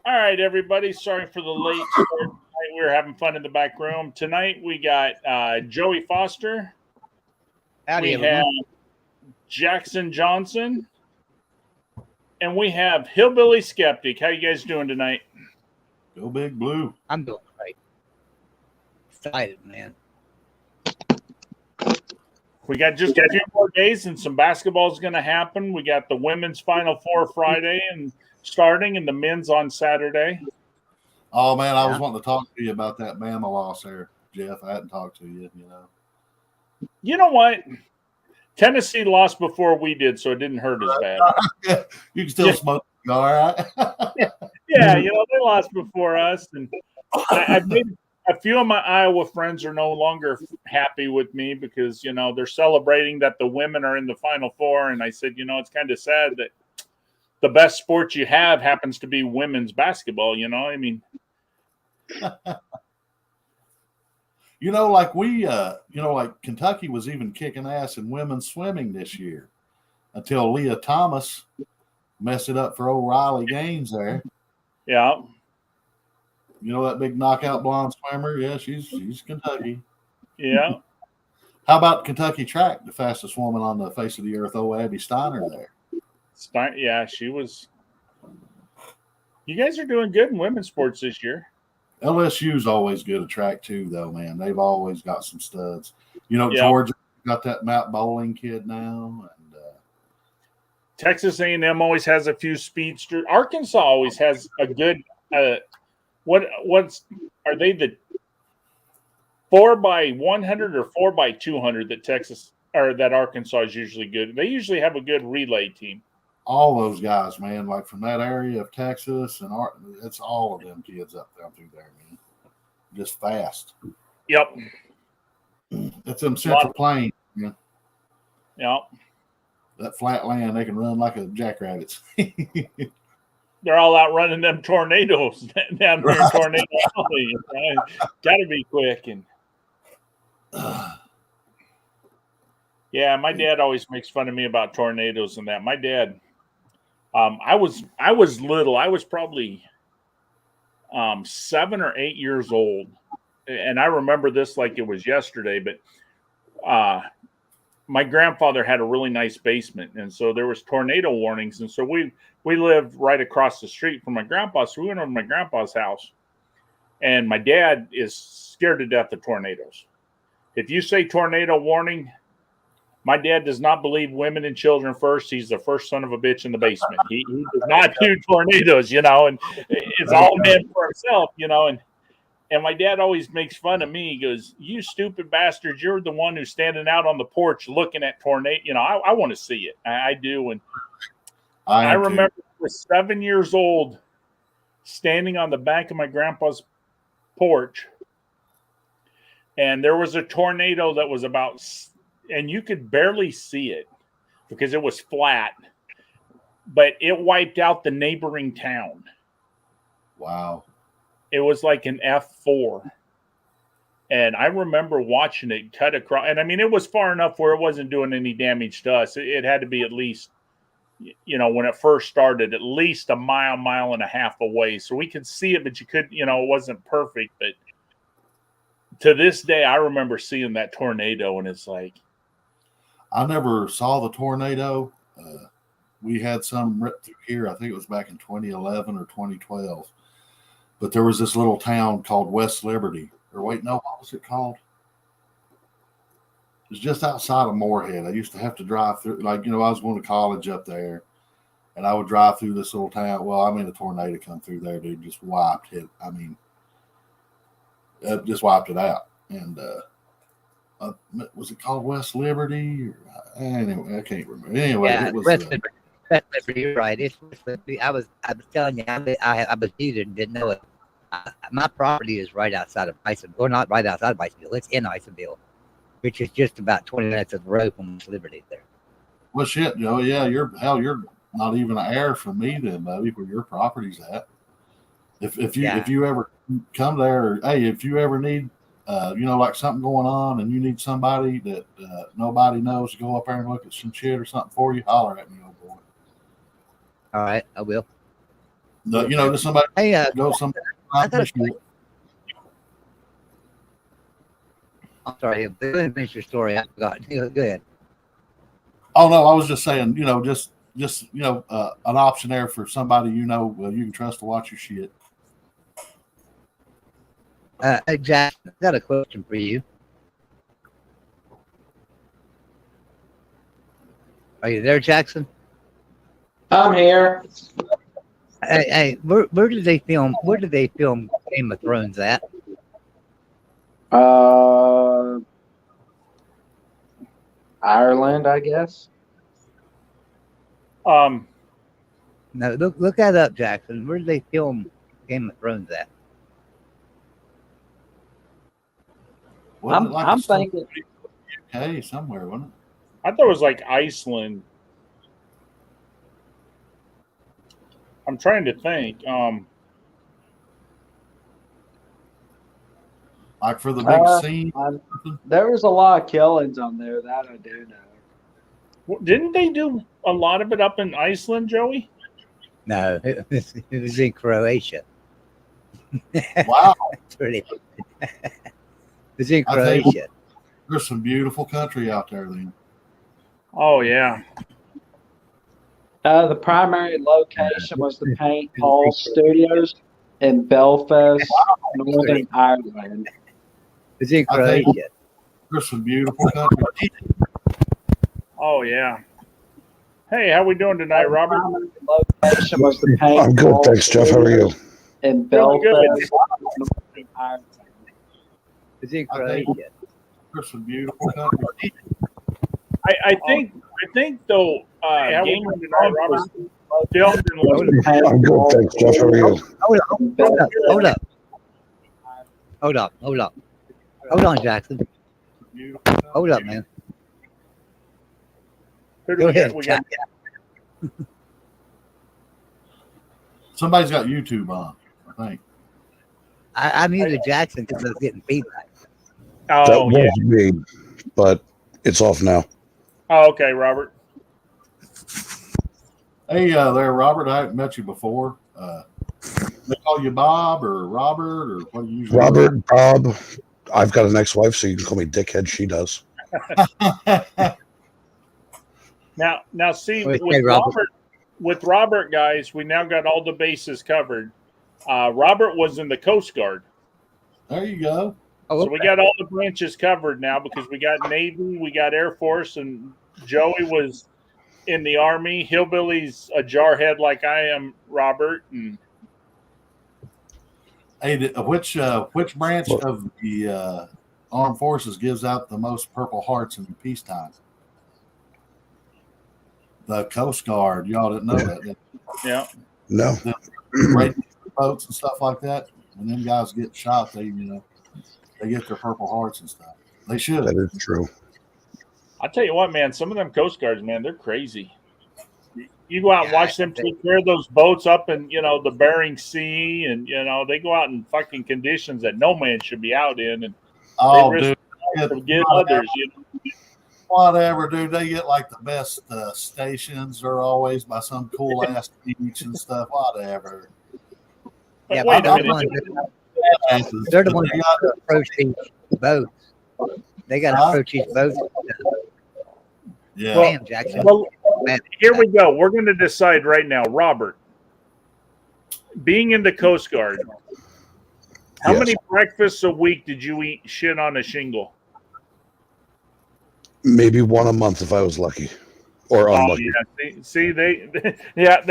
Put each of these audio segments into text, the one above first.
All right, everybody. Sorry for the late start tonight. We were having fun in the back room. Tonight we got Joey Foster. Howdy, we everyone. have Jackson Johnson. And we have Hillbilly Skeptic. How you guys doing tonight? Go Big Blue. I'm doing great. Excited, man. We got just a few more days and some basketball is going to happen. We got the women's Final Four Friday and starting and the men's on Saturday. Oh, man, I was wanting to talk to you about that Bama loss there, Jeff. I hadn't talked to you, You know what? Tennessee lost before we did, so it didn't hurt as bad. You can still smoke, all right? Yeah, they lost before us. And I've made a few of my Iowa friends are no longer happy with me because, they're celebrating that the women are in the Final Four. And I said, it's kind of sad that the best sport you have happens to be women's basketball, like Kentucky was even kicking ass in women's swimming this year until Leah Thomas messed it up for O'Reilly Gaines there. Yeah. That big knockout blonde swimmer? Yeah, she's Kentucky. Yeah. How about Kentucky track, the fastest woman on the face of the earth, Abby Steiner there? Yeah, she was. You guys are doing good in women's sports this year. LSU's always good at track too, though, man. They've always got some studs. Georgia got that Matt Bowling kid now, and Texas A&M always has a few speedsters. Arkansas always has a good. What's are they the 4x100 or 4x200 that Texas or that Arkansas is usually good? They usually have a good relay team. All those guys, man, like from that area of Texas and it's all of them kids up down through there, man. Just fast. Yep. That's them Central Plains. Yeah. Yep. That flat land, they can run like a jackrabbits. They're all out running them tornadoes down there in Tornado Alley. Got to be quick. And yeah, my dad always makes fun of me about tornadoes and that. My dad, I was little. I was probably 7 or 8 years old, and I remember this like it was yesterday. But my grandfather had a really nice basement, and so there was tornado warnings, and so we lived right across the street from my grandpa. So we went over to my grandpa's house, and my dad is scared to death of tornadoes. If you say tornado warning, my dad does not believe women and children first. He's the first son of a bitch in the basement. He does not do tornadoes, and it's all meant for himself, And my dad always makes fun of me. He goes, "You stupid bastard, you're the one who's standing out on the porch looking at tornado." I want to see it. I do. And I remember I was 7 years old standing on the back of my grandpa's porch. And there was a tornado that was about, and you could barely see it because it was flat, but it wiped out the neighboring town. Wow. It was like an F4. And I remember watching it cut across. And I mean, it was far enough where it wasn't doing any damage to us. It had to be at least, when it first started, at least a mile and a half away. So we could see it, but you could, it wasn't perfect. But to this day, I remember seeing that tornado, and it's like. I never saw the tornado. We had some rip through here. I think it was back in 2011 or 2012. But there was this little town called West Liberty. Or wait, no, what was it called? It was just outside of Moorhead. I used to have to drive through, I was going to college up there, and I would drive through this little town. Well, a tornado come through there, dude, just wiped it. Just wiped it out. And was it called West Liberty? Anyway, I can't remember. Anyway, Yeah, it was West Liberty. You're right. It's West Liberty. I was telling you, I was using and didn't know it. My property is right outside of Bisonville, or not right outside of Bisonville. It's in Bisonville, which is just about 20 minutes of the road from West Liberty there. Well, shit, Joe. Yeah, you're not even an hour from me then, buddy, where your property's at. If you ever come there, or, hey, if you ever need, like something going on, and you need somebody that nobody knows to go up there and look at some shit or something for you, holler at me, old boy. All right, I will. No, you know, just somebody Hey, go somewhere. I got a I'm sorry. Go ahead and finish your story. I forgot. Go ahead. Oh no, I was just saying, you know, just you know, an option there for somebody you know you can trust to watch your shit. Hey, Jack, I got a question for you. Are you there, Jackson? I'm here. Hey, where did they film? Where did they film Game of Thrones at? Ireland, I guess. No, look that up, Jackson. Where did they film Game of Thrones at? Wasn't it like I'm a studio thinking. UK somewhere, wasn't it? I thought it was like Iceland. I'm trying to think. Like for the big scene. There was a lot of killings on there. That I do know. Didn't they do a lot of it up in Iceland, Joey? No, it was in Croatia. Wow, It's pretty. It was in I tell you what. Croatia. There's some beautiful country out there, then. Oh yeah. The primary location was the Paint Hall Studios in Belfast, Northern Ireland. It was in I tell you what. Croatia. There's some beautiful country. Oh yeah. Hey, how we doing tonight, Robert? The primary location was the Paint I'm good, Hall thanks, Jeff. How are you? in Really good. Belfast, Northern Ireland. It was in I think- Croatia. There's some beautiful country. I think though, Game of Thrones was filmed in Was the Paint I'm good, Hall thanks, Jeff. How are you? Hold up. Hold on, Jackson. Beautiful country. Hold up, man. Who do Go we got? ahead, We got Jack. Somebody's got YouTube on, I think. I muted Jackson because I was getting feedback. That oh yeah. was me, but it's off now. Oh, okay, Robert. Hey there, Robert. I haven't met you before. They call you Bob or Robert or what do you usually Robert, Bob, I've got an ex-wife, so you can call me Dickhead. She does. Now see Okay, with Robert. Robert, guys, we now got all the bases covered. Robert was in the Coast Guard. There you go. Oh, So we got all the branches covered now because we got Navy, we got Air Force, and Joey was in the Army. Hillbilly's a jarhead like I am, Robert. And Hey, which branch of the armed forces gives out the most Purple Hearts in peacetime? The Coast Guard. Y'all didn't know that. yeah, No. Raiding boats and stuff like that. When them guys get shot, they get their Purple Hearts and stuff. They should. That is true. I'll tell you what, man, some of them Coast Guards, man, they're crazy. You go out and Yeah, watch them take care of those boats up in, the Bering Sea, and, they go out in fucking conditions that no man should be out in, and Oh, they risk dude. to get others, Whatever, dude. They get like the best stations. They're always by some cool ass beach and stuff. Whatever. Yeah, Wait a they're the minute. ones- they're the ones that approach each boat. They got to Huh? approach each boat. Yeah. Damn, Jackson. Well, Man, here we go. We're going to decide right now, Robert. Being in the Coast Guard, how Yes. many breakfasts a week did you eat shit on a shingle? Maybe one a month if I was lucky, or Oh unlucky. yeah, see they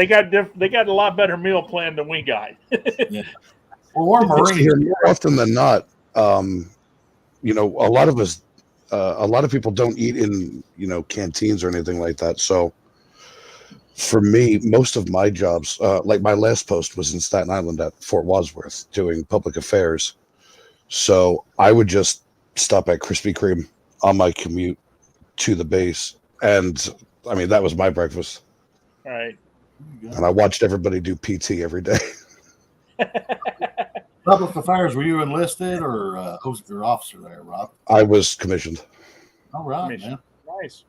got a lot better meal plan than we got. Well, we're Marines. Here, more often than not, a lot of us, a lot of people don't eat in, canteens or anything like that. So for me, most of my jobs, like my last post was in Staten Island at Fort Wadsworth doing public affairs. So I would just stop at Krispy Kreme on my commute to the base. And I mean, that was my breakfast. All right. And I watched everybody do PT every day. Public affairs. Were you enlisted or who's your officer there, Rob? I was commissioned. All right, Commissioned. man. Nice.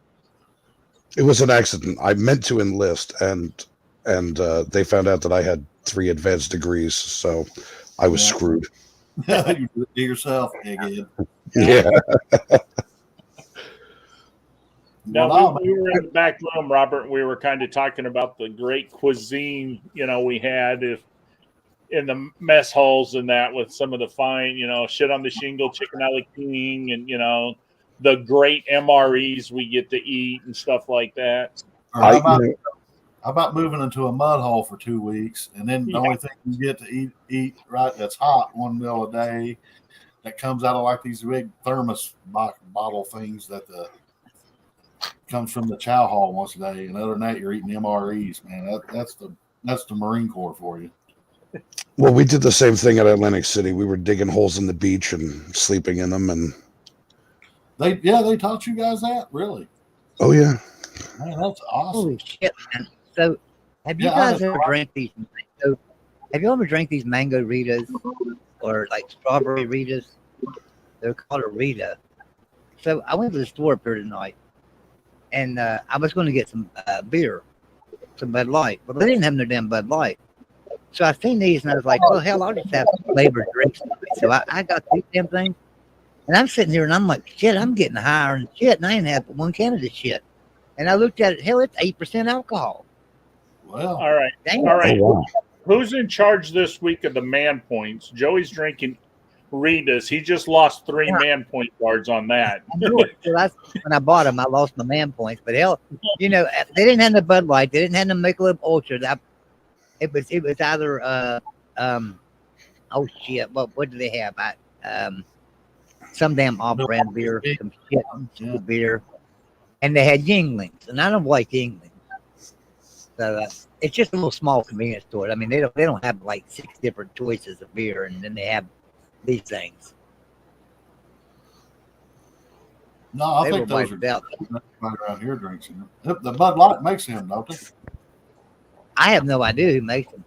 It was an accident. I meant to enlist, and they found out that I had 3 advanced degrees, so I was Yeah. screwed. You did it to yourself, egghead. Yeah. No, Well, we were in the back room, Robert. And we were kind of talking about the great cuisine, we had in the mess halls and that with some of the fine, shit on the shingle, chicken a la king, and the great MREs we get to eat and stuff like that. or how about moving into a mud hole for 2 weeks, and then the Yeah. only thing you get to eat right that's hot 1 meal a day that comes out of like these big thermos bottle things that comes from the chow hall once a day, and other than that, you're eating MREs, man. That's the Marine Corps for you. Well, we did the same thing at Atlantic City. We were digging holes in the beach and sleeping in them, and They taught you guys that, really? oh yeah. Man, that's awesome. Holy shit, man. So, have you Yeah, guys ever drank these? Have you ever drank these mango Ritas or like strawberry Ritas? They're called a Rita. So I went to the store up here tonight, and I was going to get some beer, some Bud Light, but they didn't have no damn Bud Light. So I seen these, and I was like, "Well, hell, I'll just have some flavored drinks tonight." So I got these damn things, and I'm sitting here, and I'm like, "Shit, I'm getting higher than shit," and I ain't had but one can of this shit. And I looked at it, hell, it's 8% alcohol. Well, All right. Dang. All right. Oh, wow. Who's in charge this week of the man points? Joey's drinking Ritas. He just lost 3 man point cards on that. I knew it. So when I bought them, I lost my man points. But hell, they didn't have the Bud Light. They didn't have the Michelob Ultra. It was either oh shit, what do they have? Some damn off-brand beer, some shit beer, and they had Yinglings, and I don't like Yinglings. So it's just a little small convenience store. I mean, they don't have like 6 different choices of beer, and then they have these things. no, I They think were those are wiped out. right around here drinks them. The Bud Light makes them, don't they? I have no idea who makes them,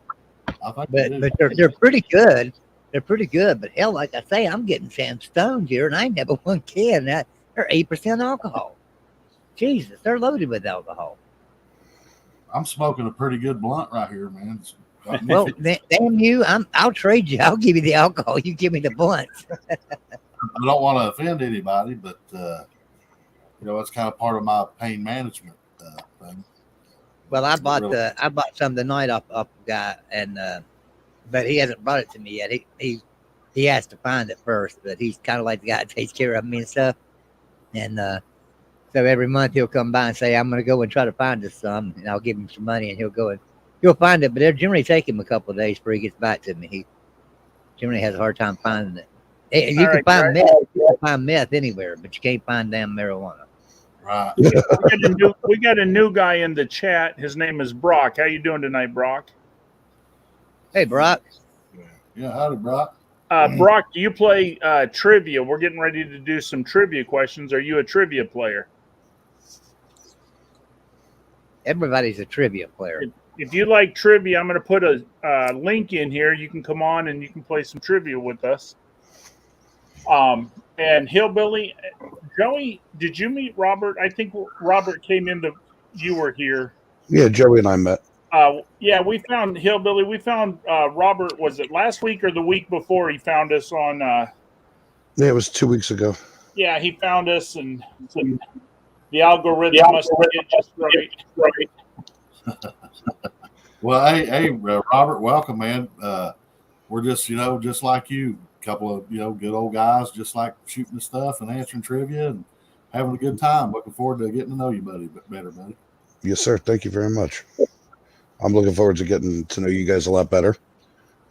I think they do. but they're pretty good. They're pretty good. But hell, like I say, I'm getting Sam Stones here, and I ain't never one can. They're 8% alcohol. Jesus, they're loaded with alcohol. I'm smoking a pretty good blunt right here, man. Well, damn you! I'll trade you. I'll give you the alcohol. You give me the blunts. I don't want to offend anybody, but it's kind of part of my pain management thing. Well, I bought some tonight off a guy, and but he hasn't brought it to me yet. He has to find it first, but he's kind of like the guy that takes care of me and stuff. And so every month he'll come by and say, "I'm going to go and try to find us some," and I'll give him some money, and he'll find it. But it generally take him a couple of days before he gets back to me. He generally has a hard time finding it. You can find meth. You can find meth anywhere, but you can't find damn marijuana. Right. We got a new guy in the chat. His name is Brock. How you doing tonight, Brock? Hey, Brock. Yeah, howdy, Brock. Brock, do you play trivia? We're getting ready to do some trivia questions. Are you a trivia player? Everybody's a trivia player. If you like trivia, I'm going to put a link in here. You can come on and you can play some trivia with us. And Hillbilly, Joey, did you meet Robert? I think Robert came into. You were here. Yeah, Joey and I met. Yeah, we found Hillbilly. We found Robert. Was it last week or the week before? He found us on. Yeah, it was 2 weeks ago. Yeah, he found us, and the algorithm must get just right. Well, hey, Robert, welcome, man. We're just, just like you, a couple of, good old guys, just like shooting the stuff and answering trivia and having a good time. Looking forward to getting to know you, better, buddy. Yes, sir. Thank you very much. I'm looking forward to getting to know you guys a lot better.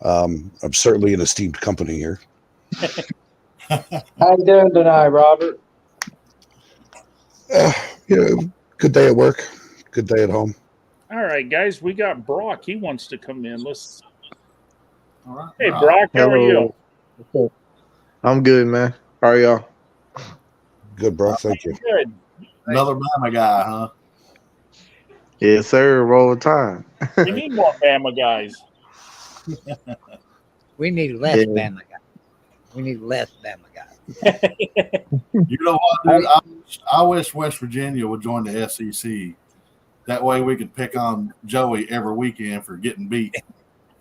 I'm certainly an esteemed company here. How you doing tonight, Robert? Good day at work. Good day at home. All right, guys, we got Brock. He wants to come in. Let's. All right. Hey, Brock, how are you? I'm good, man. How are y'all? Good, bro. Thank you. Good. Another Bama guy, huh? Yes, sir. Roll time. We need more Bama guys. We need less Yeah. Bama guys. We need less Bama guys. You know what, dude? I wish West Virginia would join the SEC. That way we could pick on Joey every weekend for getting beat.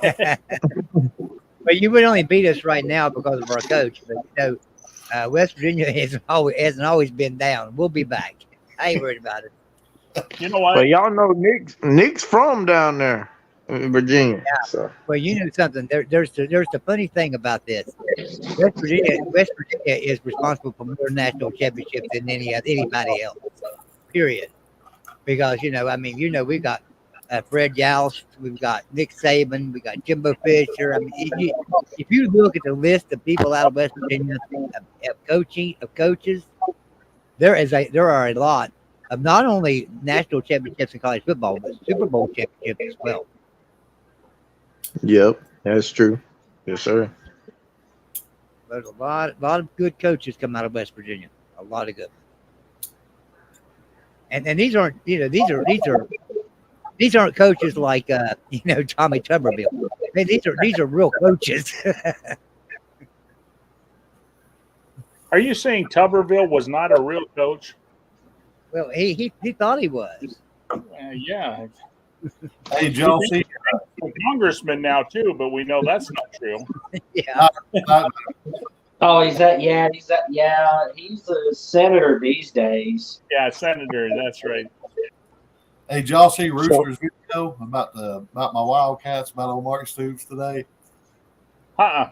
But you would only beat us right now because of our coach. But West Virginia hasn't always been down. We'll be back. I ain't worried about it. You know what? But y'all know Nick's from down there in Virginia. Yeah. So Well, you know something. There's the funny thing about this. West Virginia is responsible for more national championships than anybody else. Period. Because we've got Fred Youst, we've got Nick Saban, we got Jimbo Fisher. I mean, if you look at the list of people out of West Virginia of coaches, there are a lot of not only national championships in college football, but Super Bowl championships as well. yep, that's true. Yes, sir. There's a lot of good coaches come out of West Virginia. A lot of good. And these aren't these aren't coaches like Tommy Tuberville. I mean, these are real coaches. Are you saying Tuberville was not a real coach? Well, he thought he was. Yeah. Hey, Joe, see, He's a congressman now too, but we know that's not true. Yeah. Oh, he's a senator these days. Yeah, senator. That's right. hey, did y'all see Rooster's video about my Wildcats about old Mark Stoops today? Yeah,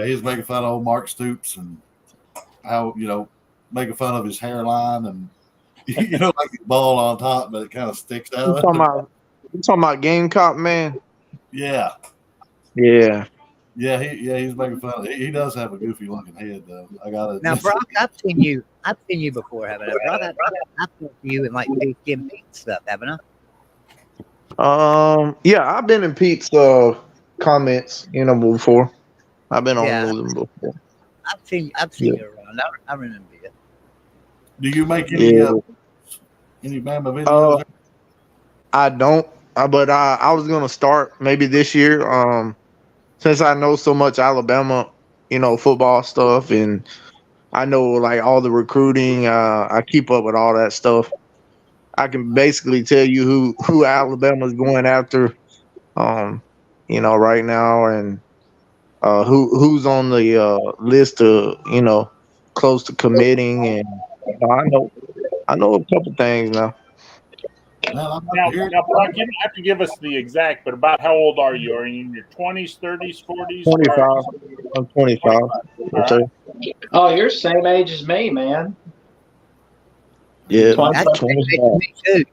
he was making fun of old Mark Stoops and how making fun of his hairline and like his ball on top, but it kind of sticks You out. talking about Gamecock, man? Yeah, Yeah. he's making fun of it. He does have a goofy looking head though. I gotta Now, Brock, I've seen you before, haven't I? Brock, I've seen you in like Jim Pete stuff, haven't I? Yeah, I've been in Pete's comments, before. I've been on them before. I've seen you around. I remember you. Do you make any Bama videos? I don't, but I was gonna start maybe this year. Since I know so much Alabama, football stuff, and I know like all the recruiting. I keep up with all that stuff. I can basically tell you who Alabama's going after, right now, and who's on the list of close to committing, and I know a couple things now. Now, Brock, you don't have to give us the exact, but about how old are you? Are you in your 20s, 30s, 40s? 25. I'm 25. Right. Oh, you're the same age as me, man. Yeah, That's 25. me too.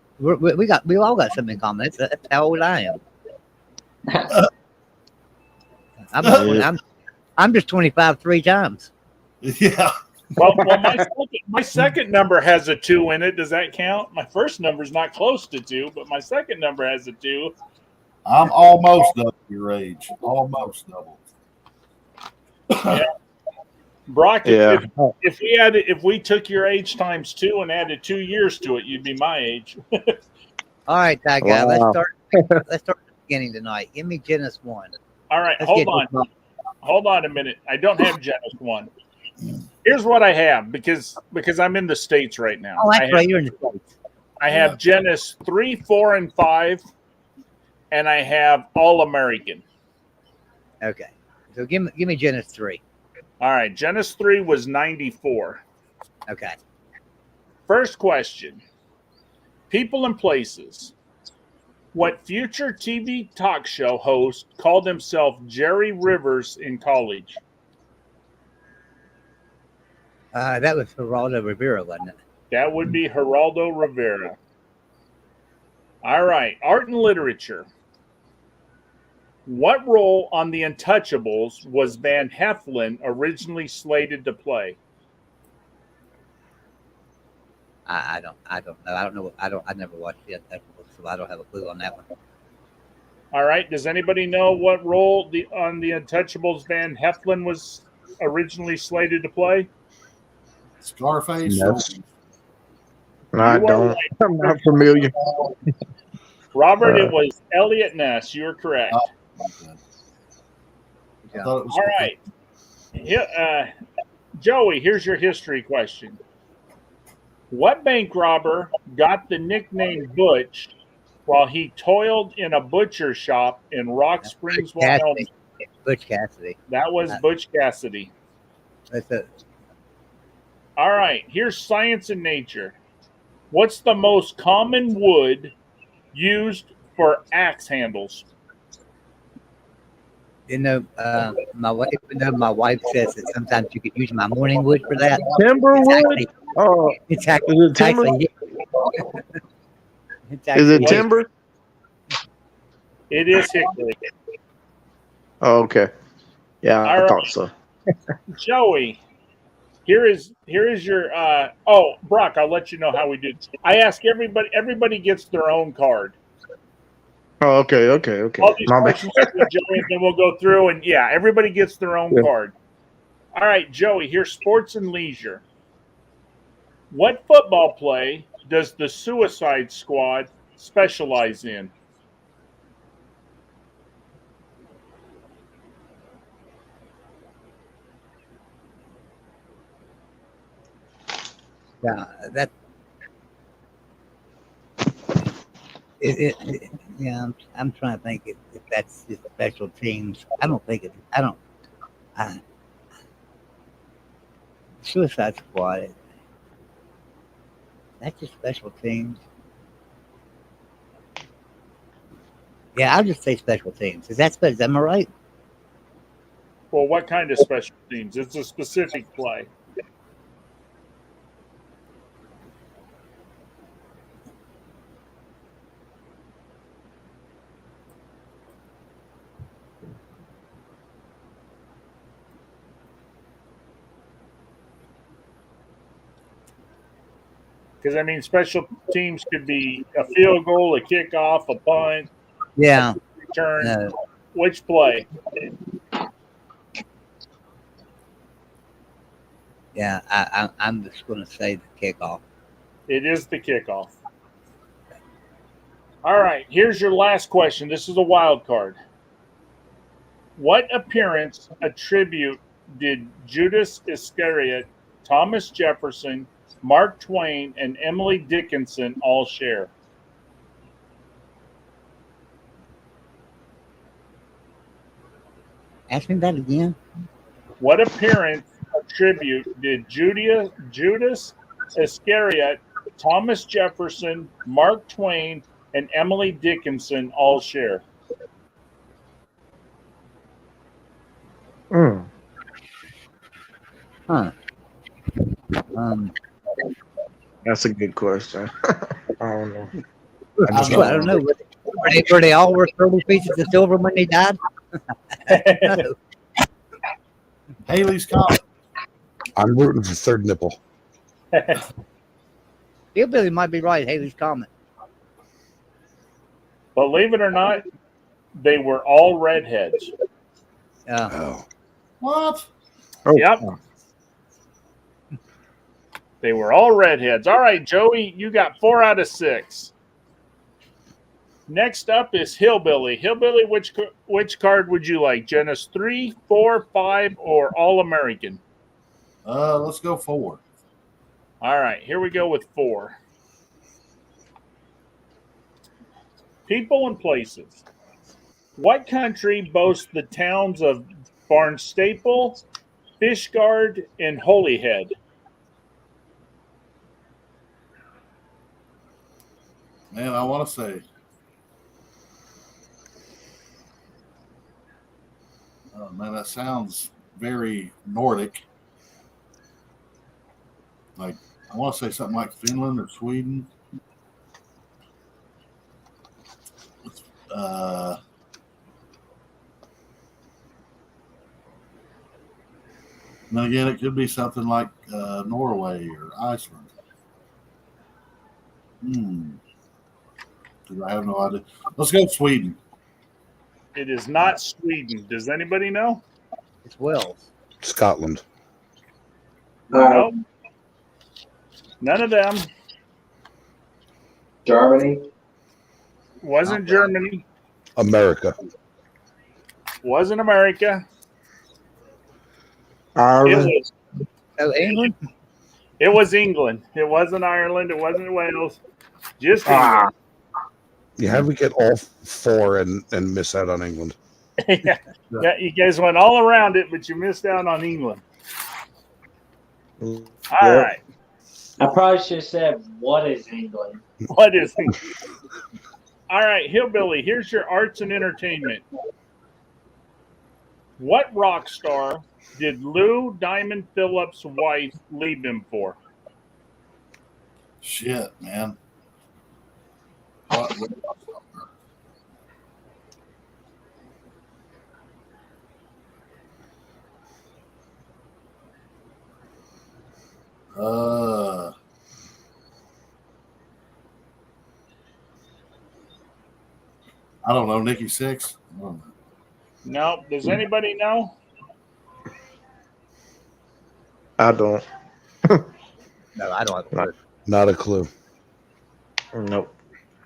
We all got something in common. That's how old I am. I'm just 25 3 times. Yeah. Well, my second number has a 2 in it. Does that count? My first number is not close to 2, but my second number has a 2. I'm almost double your age. Almost double. Yeah. Brock, Yeah. if we took your age times 2 and added 2 years to it, you'd be my age. All right, that guy. Wow. Let's start at the beginning tonight. Give me Genesis 1. All right, Let's hold get on. this going. Hold on a minute. I don't have Genesis 1. Here's what I have because I'm in the States right now. Oh, that's right. You're in the States. I have Genesis 3, 4, and 5, and I have All American. Okay. So give me Genesis 3. All right, Genesis 3 was 94. Okay. First question. People and places. What future TV talk show host called himself Jerry Rivers in college? That was Geraldo Rivera, wasn't it? That would be Geraldo Rivera. All right, art and literature. What role on The Untouchables was Van Heflin originally slated to play? I don't know. I never watched the Untouchables, so I don't have a clue on that one. All right, does anybody know what role on The Untouchables Van Heflin was originally slated to play? Scarface. Yes. No, I You are don't. right. I'm not familiar. Robert, it was Elliot Ness. You're correct. Okay. I thought it was All right. Joey, here's your history question. What bank robber got the nickname Butch while he toiled in a butcher shop in Rock Springs, Wyoming. Butch Cassidy. That was Butch Cassidy. That's it. All right, here's science and nature. What's the most common wood used for axe handles? You know, my wife says that sometimes you could use my morning wood for that. Timber wood? Oh, It's is actually, it timber? it's Is it actually- timber? It is hickory. Oh, okay. Yeah, I All thought so. Joey, here is your Brock, I'll let you know how we do. I ask everybody gets their own card. Oh, okay. All these My bad. questions with Joey, and then we'll go through and everybody gets their own Yeah. card. All right, Joey, here's sports and leisure. What football play does the Suicide Squad specialize in? Yeah, that. Yeah, I'm trying to think if that's just special teams. I don't think it. I don't. Suicide Squad. That's just special teams. Yeah, I'll just say special teams. Is that special? Am I right? Well, what kind of special teams? It's a specific play. Because, I mean, special teams could be a field goal, a kickoff, a punt, Yeah. return. No. Which play? Yeah. I'm just going to say the kickoff. It is the kickoff. All right, here's your last question. This is a wild card. What appearance attribute did Judas Iscariot, Thomas Jefferson, Mark Twain, and Emily Dickinson all share? Ask me that again. What appearance attribute did Judas Iscariot, Thomas Jefferson, Mark Twain, and Emily Dickinson all share? Mm. Huh. That's a good question. I don't know. I don't know. Were they all worth 30 pieces of silver when they died? No. Haley's Comet. I'm rooting for third nipple. Hillbilly might be right. Haley's Comet. Believe it or not, they were all redheads. Oh, What? Oh, Yep. They were all redheads. All right, Joey, you got 4 out of 6. Next up is Hillbilly. Hillbilly, which card would you like? Genesis 3, 4, 5, or All American? Let's go 4. All right, here we go with 4. People and places. What country boasts the towns of Barnstaple, Fishguard, and Holyhead? Man, I want to say. Oh, man, that sounds very Nordic. Like, I want to say something like Finland or Sweden. And again, it could be something like Norway or Iceland. I have no idea. Let's go Sweden. It is not Sweden. Does anybody know? It's Wales. Scotland. No. None of them. Germany. Wasn't Germany. America. Wasn't America. It Ireland. was, Oh, England? it was England. It wasn't Ireland. It wasn't Wales. Just England. How do we get all four and miss out on England? Yeah, you guys went all around it, but you missed out on England. All right. I probably should have said, "What is England?" What is England? All right, Hillbilly, here's your arts and entertainment. What rock star did Lou Diamond Phillips' wife leave him for? Shit, man. What? I don't know. Nikki Sixx. I don't know. No. Does anybody know? I don't. No, I don't have a clue. Not a clue. Nope.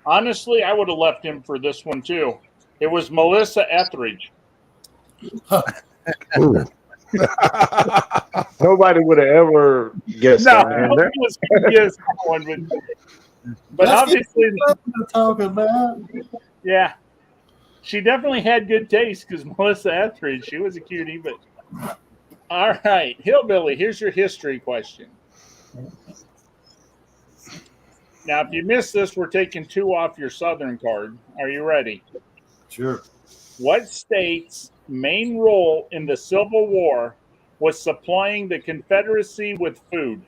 Honestly, I would have left him for this one too. It was Melissa Etheridge. Ooh. Nobody would have ever guessed No, that. Man. nobody was going to guess that one, but Let's obviously, Nothing to talk about. yeah, she definitely had good taste because Melissa Etheridge, she was a cutie. But all right, Hillbilly, here's your history question. Now, if you miss this, we're taking 2 off your Southern card. Are you ready? Sure. What state's main role in the Civil War was supplying the Confederacy with food?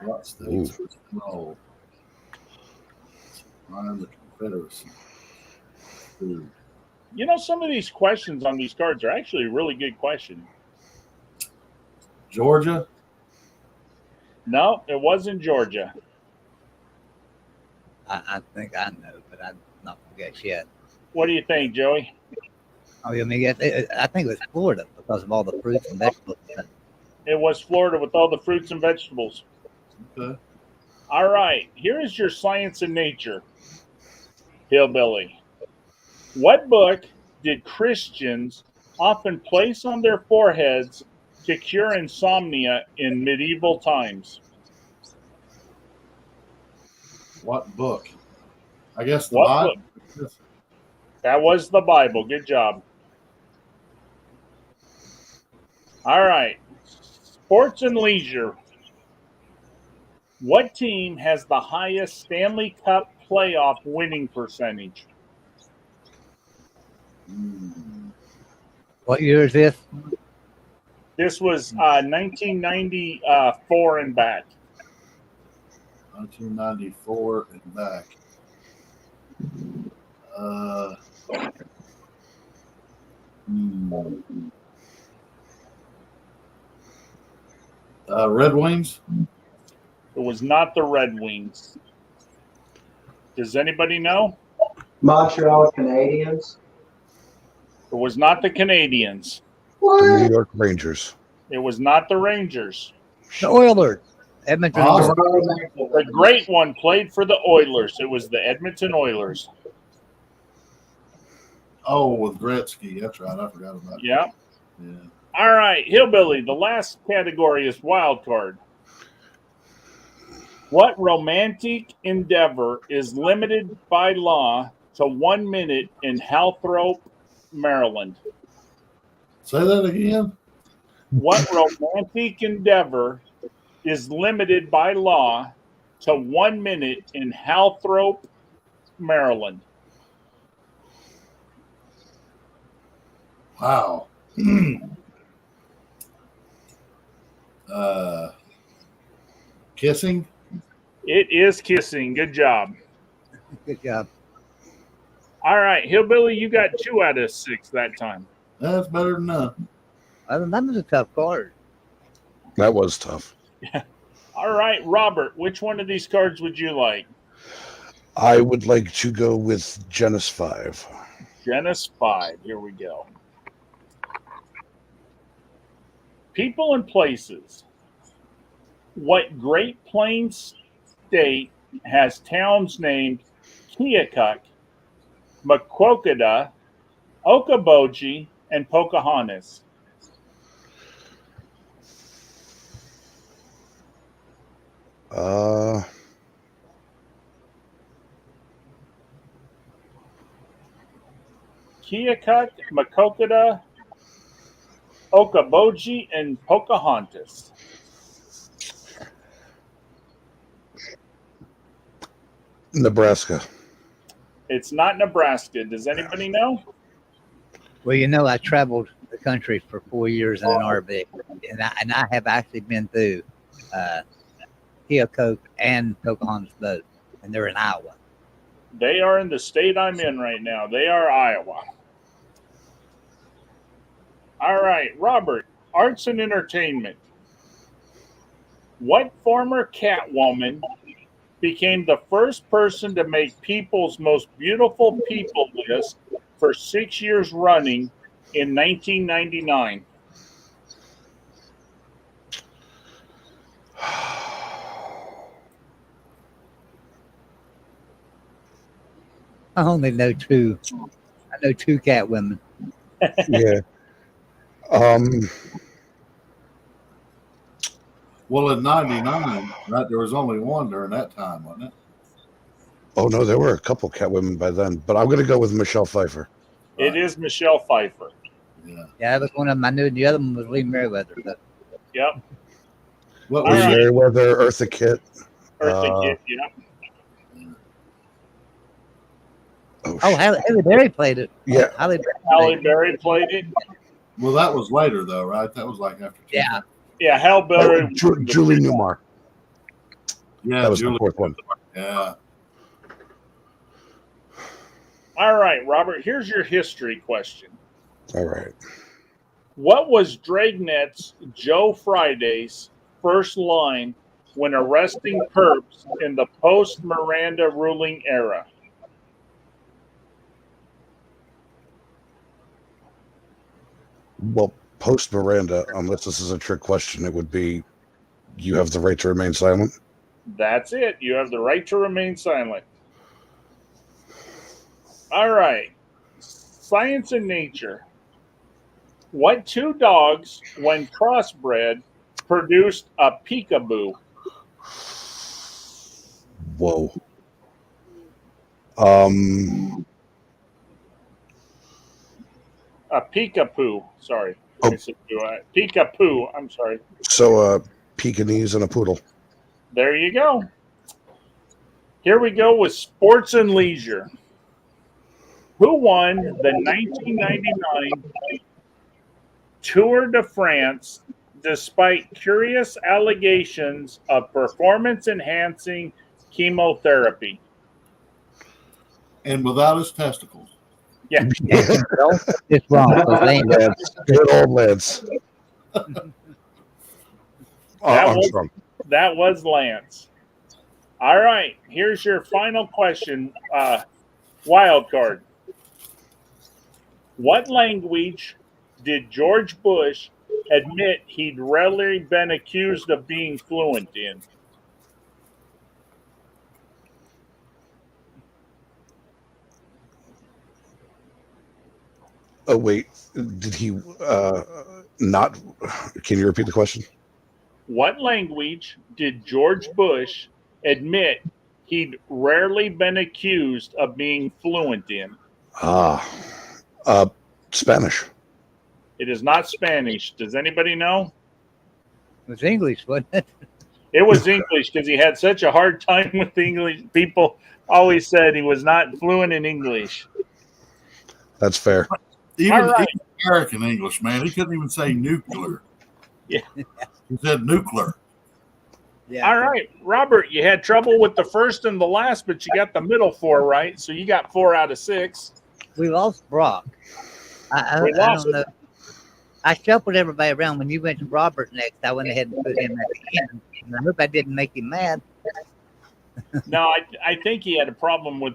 What states was no? Ryan the Confederacy. Dude. You know, some of these questions on these cards are actually really good questions. Georgia. No, it wasn't Georgia. I think I know, but I'm not gonna guess yet. What do you think, Joey? I mean, I think it was Florida because of all the fruits and vegetables. It was Florida with all the fruits and vegetables. Okay. All right, here is your science and nature, Hillbilly. What book did Christians often place on their foreheads to cure insomnia in medieval times? What book? I guess the What Bible. book? That was the Bible. Good job. All right. Sports and leisure. What team has the highest Stanley Cup playoff winning percentage? What year is this? This was 1994 and back. 1994 and back. Red Wings. It was not the Red Wings. Does anybody know? Montreal Canadiens. It was not the Canadians. The New York Rangers. It was not the Rangers. The Oilers. Edmonton. Oh. Oilers. The great one played for the Oilers. It was the Edmonton Oilers. Oh, with Gretzky. That's right. I forgot about that. Yeah. Yeah. All right, Hillbilly. The last category is wild card. What romantic endeavor is limited by law to 1 minute in Halthrop, Maryland? Say that again. What romantic endeavor is limited by law to 1 minute in Halthrop, Maryland? Wow. Kissing. It is kissing. Good job. Good job. All right, Hillbilly, you got 2 out of 6 that time. That's better than none. That was a tough card. That was tough. All right, Robert, which one of these cards would you like? I would like to go with Genesis 5. Genesis 5. Here we go. People and places. What Great Plains state has towns named Keokuk, Maquoketa, Okoboji, and Pocahontas? Uh, Keokuk, Makokata, Okaboji, and Pocahontas. Nebraska. It's not Nebraska. Does anybody know? Well, you know, I traveled the country for 4 years in an RV, and I have actually been through Keokuk and Pocahontas both, and they're in Iowa. They are in the state I'm in right now. They are Iowa. All right, Robert, arts and entertainment. What former Catwoman became the first person to make People's Most Beautiful People list for 6 years running in 1999? I only know two. I know two Catwomen. Yeah. Well, in '99, right, there was only one during that time, wasn't it? Oh no, there were a couple Catwomen by then, but I'm gonna go with Michelle Pfeiffer. It is Michelle Pfeiffer. Yeah. Yeah, that was one of them. I knew the other one was Lee Merriweather. But Yep. What All was right. it? Merriweather, Eartha Kitt. Eartha Kitt, yep. oh, Shit. Halle Berry played it. Yeah. Halle Berry. Halle Berry played it. Well, that was later, though, right? That was like after. Yeah. Yeah, Halle Berry. Julie Newmar. Yeah, That was Julie. the fourth one. Yeah. All right, Robert, here's your history question. All right. What was Dragnet's Joe Friday's first line when arresting perps in the post-Miranda ruling era? Well, post Miranda, unless this is a trick question, it would be you have the right to remain silent. That's it. You have the right to remain silent. All right. Science and nature. What two dogs, when crossbred, produced a peekaboo? Whoa. A peekapoo. Sorry. Oh. Peekapoo. I'm sorry. So Pekingese and a poodle. There you go. Here we go with sports and leisure. Who won the 1999 Tour de France despite curious allegations of performance-enhancing chemotherapy? And without his testicles. Yeah. It's wrong. Lance. Good old Lance. Armstrong. That was Lance. All right. Here's your final question. Wild card. What language did George Bush admit he'd rarely been accused of being fluent in? Oh wait, did he not? Can you repeat the question? What language did George Bush admit he'd rarely been accused of being fluent in? Spanish. It is not Spanish. Does anybody know? It was English, wasn't it? It was English because he had such a hard time with English. People always said he was not fluent in English. That's fair. Even right. American English, man. He couldn't even say nuclear. Yeah. He said nuclear. Yeah. All right, Robert, you had trouble with the first and the last, but you got the middle four right. So you got 4 out of 6. We lost Brock. I We lost don't know. I shuffled everybody around. When you went to Robert next, I went ahead and put him at the end. And I hope I didn't make him mad. No, I think he had a problem with.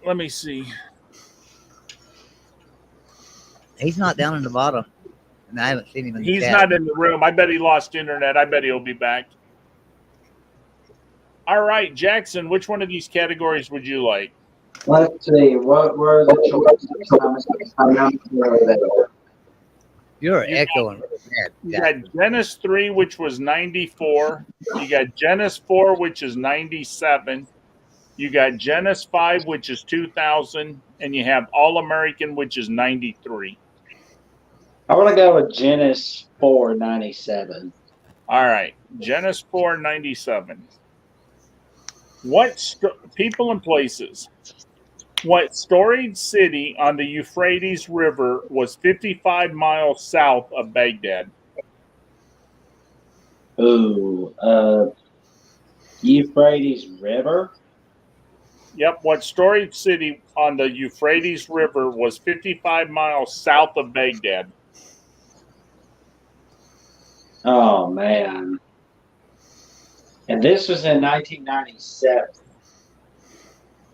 Let me see. He's not down in the bottom. And I haven't seen him in the He's chat. not in the room. I bet he lost internet. I bet he'll be back. All right, Jackson, which one of these categories would you like? Let's see. What were the choices? I'm not sure that. You're You echoing bad. You got Genesis 3, which was 94. You got Genesis 4, which is 97. You got Genesis 5, which is 2000. And you have All American, which is 93. I want to go with Genesis 497. All right. Genesis 4, 97. People and places. What storied city on the Euphrates River was 55 miles south of Baghdad? Ooh, Euphrates River. Yep. What storied city on the Euphrates River was 55 miles south of Baghdad? Oh man. And this was in 1997.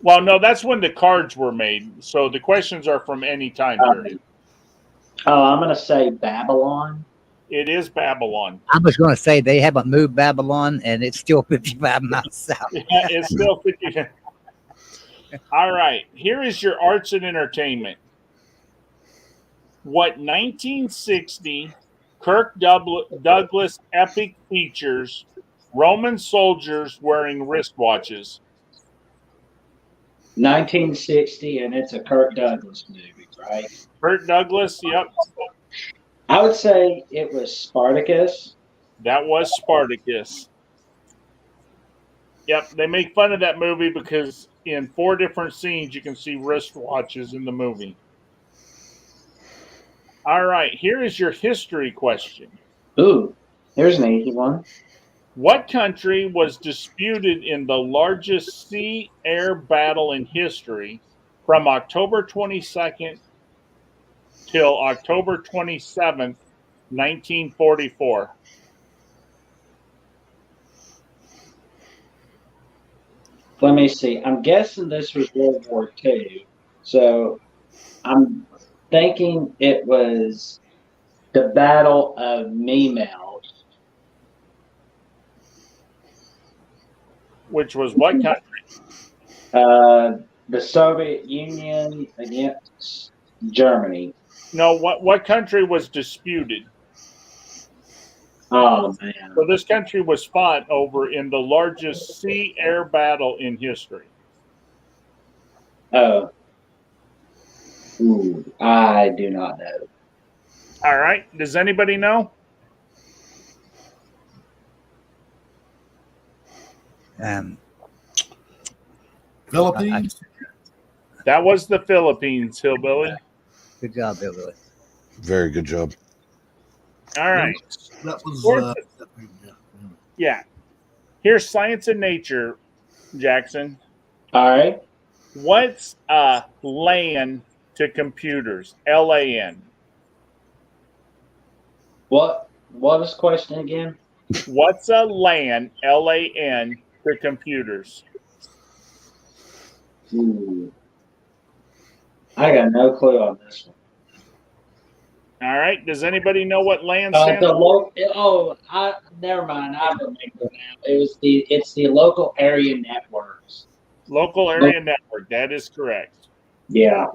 Well, no, that's when the cards were made. So the questions are from any time period. Oh, I'm going to say Babylon. It is Babylon. I was going to say they haven't moved Babylon, and it's still 55 miles south. Yeah, it's still 50. All right. Here is your arts and entertainment. What 1960 Kirk Douglas epic features Roman soldiers wearing wristwatches? 1960, and it's a Kirk Douglas movie, right? Kirk Douglas, yep. I would say it was Spartacus. That was Spartacus. Yep, they make fun of that movie because in 4 different scenes you can see wristwatches in the movie. All right, here is your history question. Ooh, there's an easy one. What country was disputed in the largest sea-air battle in history from October 22nd till October 27th, 1944? Let me see. I'm guessing this was World War II. So I'm thinking it was the Battle of Memel. Which was what country? The Soviet Union against Germany. No, what country was disputed? Oh, man. So this country was fought over in the largest sea-air battle in history. Oh. Ooh, I do not know. All right. Does anybody know? Philippines. That was the Philippines, Hillbilly. Good job, Bill. Very good job. All right. That was. Yeah. Here's science and nature, Jackson. All right. What's LAN to computers? LAN. What was the question again? What's a LAN? LAN to computers. Ooh. I got no clue on this one. All right. Does anybody know what LAN stands for? Never mind. I remember now. It's the local area networks. Local area network. That is correct. Yeah.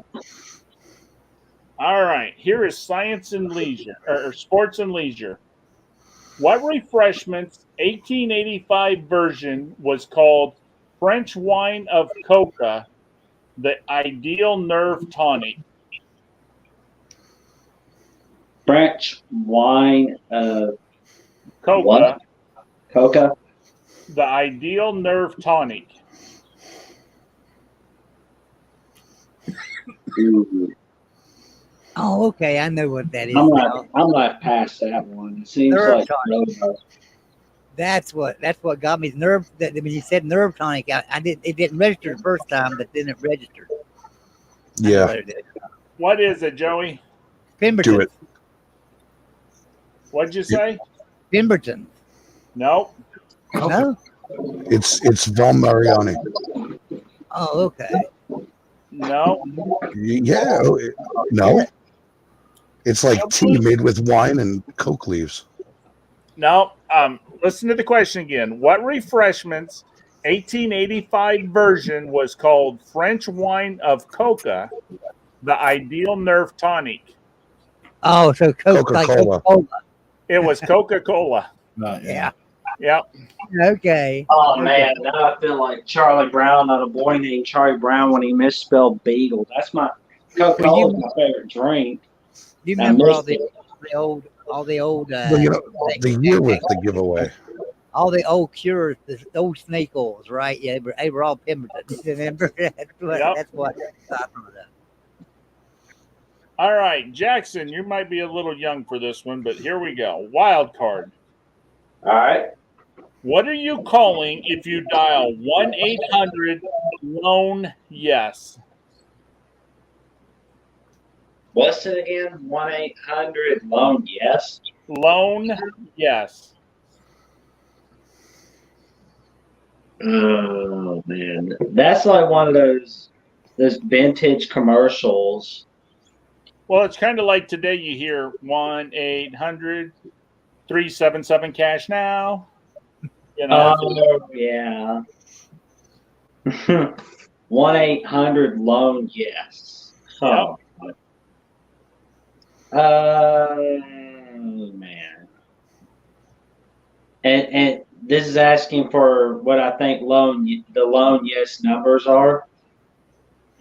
All right. Here is science and leisure, or sports and leisure. What refreshment's 1885 version was called French wine of coca, the ideal nerve tonic? French wine of Coca, what? Coca. the ideal nerve tonic. Ooh. Oh, okay. I know what that is. I'm now. not past that one. It seems Nerve like That's what got me. Nerve. When you said nerve tonic, I did. It didn't register the first time, but then it registered. Yeah. What is it, Joey? Pemberton. Do it. What'd you say? Pemberton. Nope. No. It's Val Mariani. Oh, okay. No. Yeah. No. It's like tea made with wine and coke leaves. No. Listen to the question again. What refreshments 1885 version was called French wine of coca, the ideal nerve tonic? Oh, so Coke, like Coca-Cola. Coca-Cola. It was Coca-Cola. Right, Yeah. Yep. Okay. Oh Okay. man, now I feel like Charlie Brown on a boy named Charlie Brown when he misspelled Beagle. That's my Coca-Cola's my favorite drink. Do you I remember all missed the it. old Well, you know, the year was the giveaway. all the old cures, the old snake oils, right? Yeah, they were all Pemberton. Remember? Yep. That's what I thought of that. All right, Jackson, you might be a little young for this one, but here we go. Wild card. All right. What are you calling if you dial 1-800-LONE-YES? What's it again? 1-800-LONE-YES. Lone Yes. Oh man, that's like one of those vintage commercials. Well, it's kind of like today you hear 1-800-377-CASH now. You know, Oh yeah. 1-800-LONE-YES. Oh. Man. And this is asking for what I think the loan yes numbers are.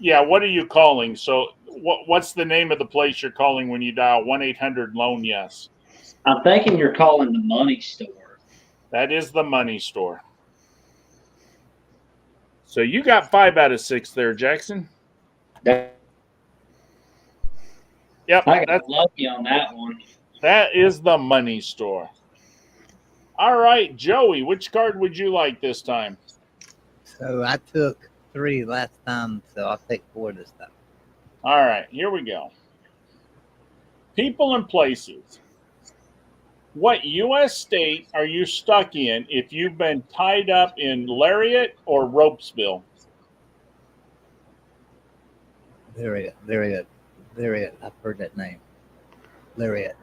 yeah, what are you calling? So what's the name of the place you're calling when you dial 1-800-LONE-YES? I'm thinking you're calling the money store. That is the money store. So you got 5 out of 6 there, Jackson. That, Yep, I got lucky on that one. that is the money store. All right, Joey, which card would you like this time? So I took 3 last time, so I'll take 4 this time. All right, here we go. People and places. What U.S. state are you stuck in if you've been tied up in Lariat or Ropesville? Lariat. I've heard that name. Lariat.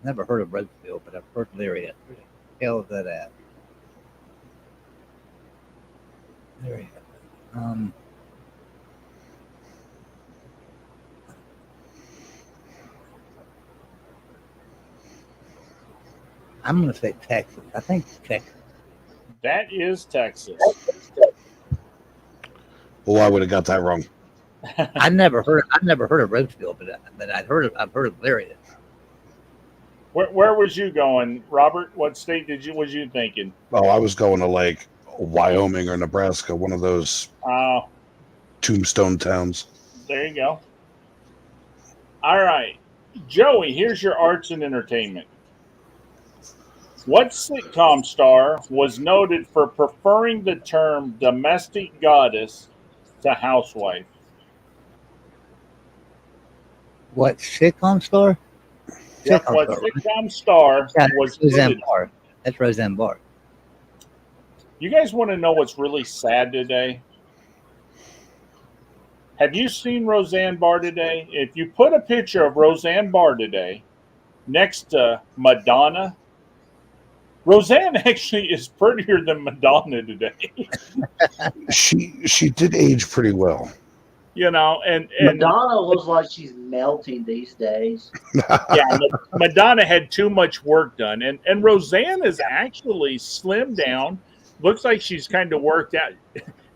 Never heard of Roseville, but I've heard Lariat. Where the hell is that at? Lariat. I'm going to say Texas. I think it's Texas. That is Texas. Well, I would have got that wrong. I've never heard of Roseville, but I've heard of Lariat. Where was you going, Robert? What state was you thinking? Oh, I was going to like Wyoming or Nebraska, one of those tombstone towns. There you go. All right, Joey, here's your arts and entertainment. What sitcom star was noted for preferring the term domestic goddess to housewife? What sitcom star? Yep, what sitcom star was Roseanne noted? Barr. That's Roseanne Barr. You guys want to know what's really sad today? Have you seen Roseanne Barr today? If you put a picture of Roseanne Barr today next to Madonna, Roseanne actually is prettier than Madonna today. She did age pretty well. You know, and Madonna looks like she's melting these days. yeah, Madonna had too much work done, and Roseanne is actually slimmed down. Looks like she's kind of worked out.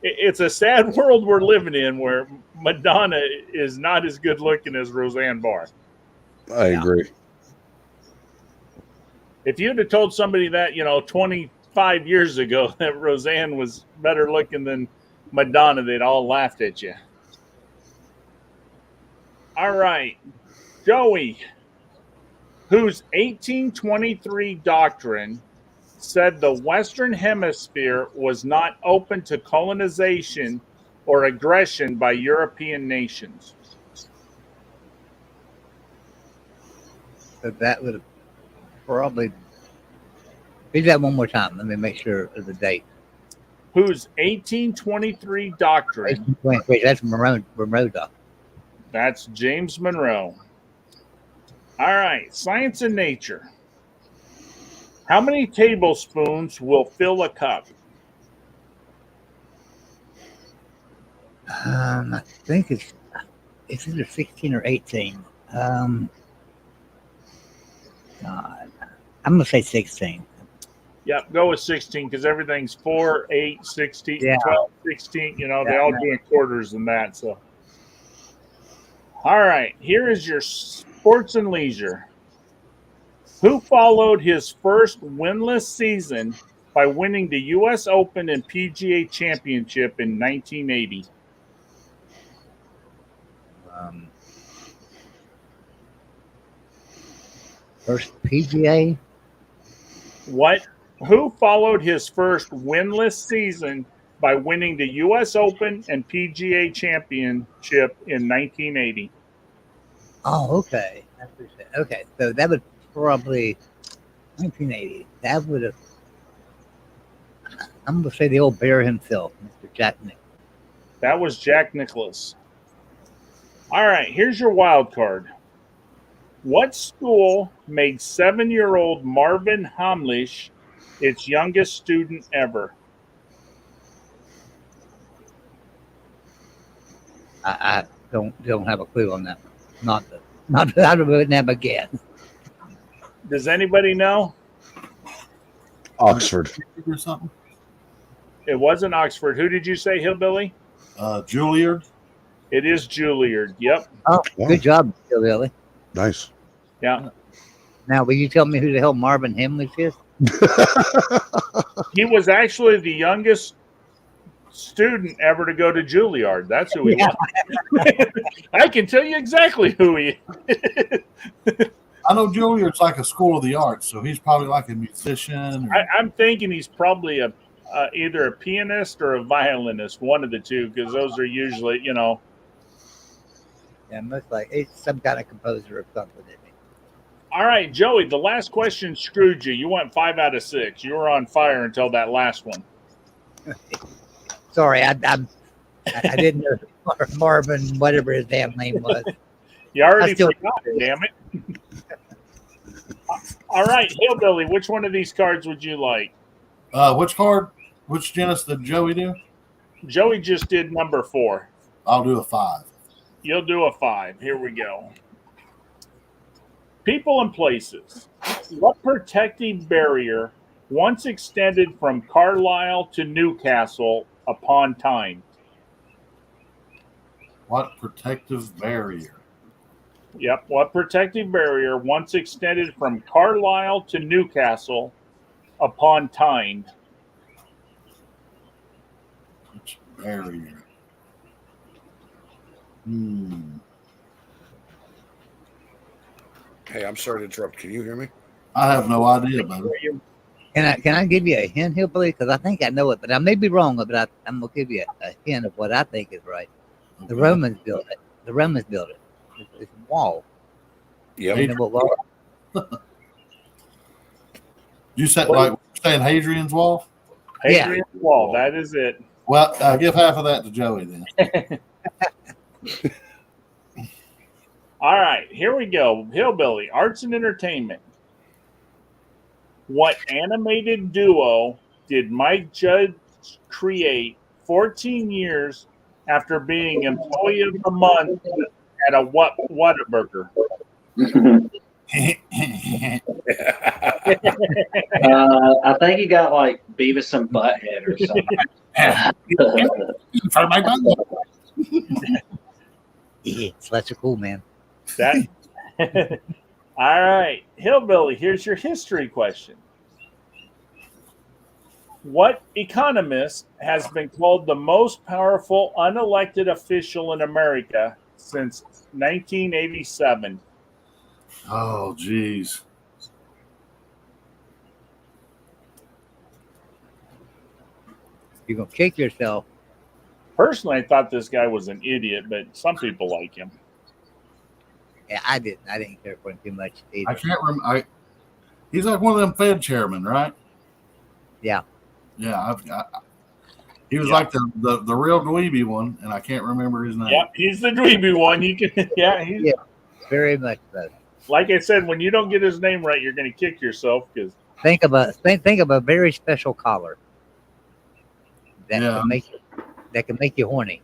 It's a sad world we're living in where Madonna is not as good looking as Roseanne Barr. I agree. If you'd have told somebody that, 25 years ago that Roseanne was better looking than Madonna, they'd all laughed at you. All right, Joey, whose 1823 doctrine said the Western Hemisphere was not open to colonization or aggression by European nations. So that would have probably. Read that one more time. Let me make sure of the date. Whose 1823 doctrine. Wait, that's Monroe Doctrine. That's James Monroe. All right, science and nature. How many tablespoons will fill a cup? I think it's either 16 or 18. God, I'm gonna say 16. Yep, go with 16 because everything's 4, 8, 16, Yeah. 12, 16. You know, they Yeah, all no. do in quarters and that. So, all right, here is your sports and leisure. Who followed his first winless season by winning the U.S. Open and PGA Championship in 1980? First PGA. What? Who followed his first winless season by winning the U.S. Open and PGA Championship in 1980? Oh, okay. Okay, so that would probably 1980. That would have. I'm gonna say the old bear himself, Mr. Jack Nicklaus. That was Jack Nicklaus. All right, here's your wild card. What school made 7-year-old Marvin Hamlisch its youngest student ever? I don't have a clue on that. Not that I wouldn't have a guess. Does anybody know? Oxford. Or something. It wasn't Oxford. Who did you say, Hillbilly? Juilliard. It is Juilliard. Yep. Oh, Wow. good job, Billy. Nice. Yeah. Now, will you tell me who the hell Marvin Hamlisch is? He was actually the youngest student ever to go to Juilliard. That's who he was. I can tell you exactly who he is. I know Juilliard's like a school of the arts, so he's probably like a musician. Or, I'm thinking he's probably either a pianist or a violinist, one of the two, because those are usually, you know. Yeah, most like it's some kind of composer or something. Isn't it? All right, Joey, the last question screwed you. You went 5 out of 6. You were on fire until that last one. Sorry, I didn't know Marvin, whatever his damn name was. You already I still- forgot, damn it. All right, Hillbilly, which one of these cards would you like? which card? Which genus did Joey do? Joey just did number 4. I'll do a 5. You'll do a 5. Here we go. People and places. What protective barrier once extended from Carlisle to Newcastle upon Tyne? What protective barrier? Yep. What protective barrier once extended from Carlisle to Newcastle upon Tyne? Which barrier? Hey, I'm sorry to interrupt. Can you hear me? I have no idea, buddy. Can I give you a hint, Hillbilly? Because I think I know it, but I may be wrong. But I'm gonna give you a hint of what I think is right. The Romans built it. The Romans built it. It's a wall. Yep. You know what wall? You said like saying Hadrian's Wall? Yeah. Hadrian's Wall. That is it. Well, give half of that to Joey then. All right, here we go. Hillbilly, arts and entertainment. What animated duo did Mike Judge create 14 years after being Employee of the Month at a Whataburger? I think he got like Beavis and Butthead or something. For my bun. Yeah, so that's a cool man. That. All right, Hillbilly, here's your history question. What economist has been called the most powerful unelected official in America since 1987? Oh, geez. You're gonna kick yourself. Personally, I thought this guy was an idiot, but some people like him. Yeah, I didn't. I didn't care for him too much either. I can't remember. He's like one of them Fed chairmen, right? Yeah. Yeah. He was like the real dweeby one, and I can't remember his name. Yeah, he's the dweeby one. You can, he's, Yeah. Very much so. like I said, when you don't get his name right, you're going to kick yourself because Think of a very special collar that can make you horny.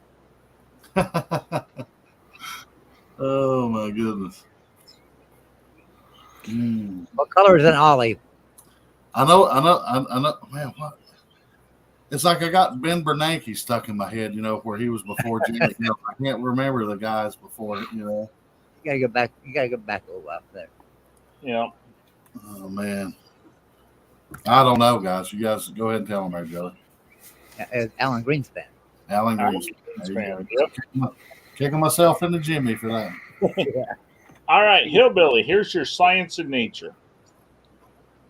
Oh my goodness. What color is an olive? I know. Man, what? It's like I got Ben Bernanke stuck in my head, where he was before Jimmy. I can't remember the guys before, You gotta go back. You gotta go back a little while there. Yeah. Oh man, I don't know, guys. You guys go ahead and tell them there, Joey. Alan Greenspan. Alan Greenspan. Kicking myself in the Jimmy for that. All right, Hillbilly, here's your science of nature.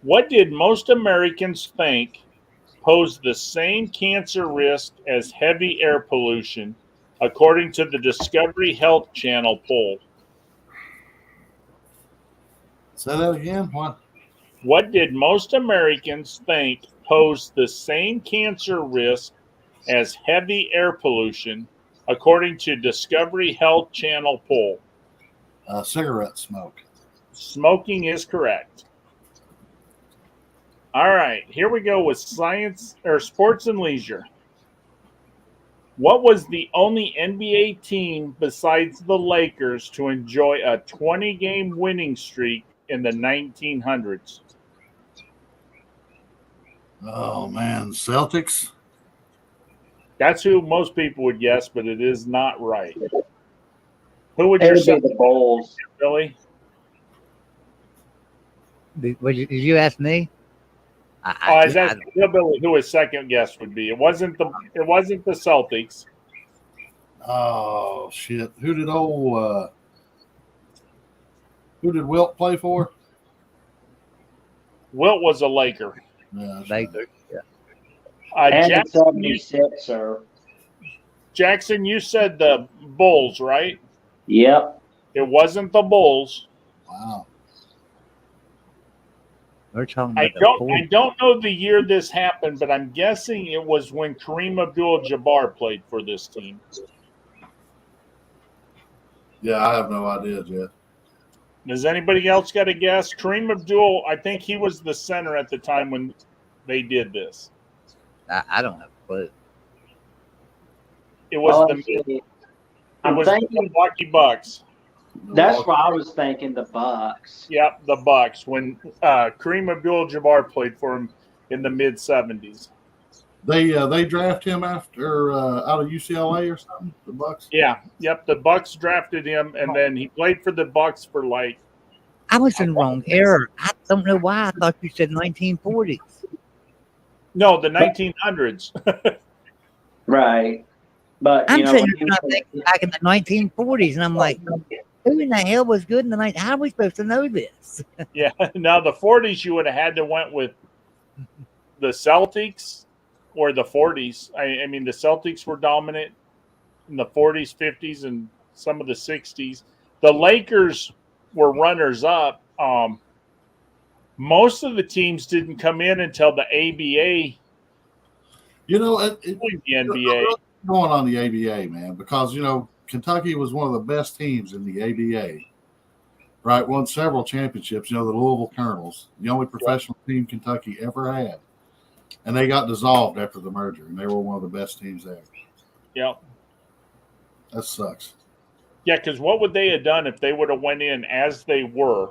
What did most Americans think posed the same cancer risk as heavy air pollution, according to the Discovery Health Channel poll? Say that again. What? What did most Americans think posed the same cancer risk as heavy air pollution, according to Discovery Health Channel poll? Cigarette smoke. Smoking is correct. All right, here we go with science or sports and leisure. What was the only NBA team besides the Lakers to enjoy a 20-game winning streak in the 1900s? Oh man, Celtics. That's who most people would guess, but it is not right. Who would It your would be second the Bulls. Billy? Did you ask me? I was asking Billy who his second guess would be. It wasn't the Celtics. Oh shit! Who did Wilt play for? Wilt was a Laker. Yeah, that's Lakers. Yeah. And the Jackson, 76er. Jackson, you said the Bulls, right? Yep. It wasn't the Bulls. Wow. We're talking I about don't know the year this happened, but I'm guessing it was when Kareem Abdul-Jabbar played for this team. Yeah, I have no idea, Jeff. Does anybody else got a guess? Kareem Abdul, I think he was the center at the time when they did this. I don't have a clue. It was Well, the let's see. it I'm was the thinking Milwaukee Bucks. that's what I was thinking. The Bucks. Yep, the Bucks when Kareem Abdul-Jabbar played for him in the mid '70s. They draft him after out of UCLA or something. The Bucks. Yeah, yep. The Bucks drafted him, and then he played for the Bucks for like. I was in the wrong era. I don't know why. I thought you said 1940s. No, the 1900s. Right. But I'm you know, sitting when here you trying to think back in the 1940s, and I'm like, who in the hell was good in the 19? How are we supposed to know this? Yeah. Now the 40s, you would have had to went with the Celtics or the 40s. I mean, the Celtics were dominant in the 40s, 50s, and some of the 60s. The Lakers were runners up. Most of the teams didn't come in until the ABA. The NBA. Going on the ABA, man, because Kentucky was one of the best teams in the ABA. Right, won several championships. The Louisville Colonels, the only professional team Kentucky ever had, and they got dissolved after the merger, and they were one of the best teams there. Yep. That sucks. Yeah, because what would they have done if they would have went in as they were?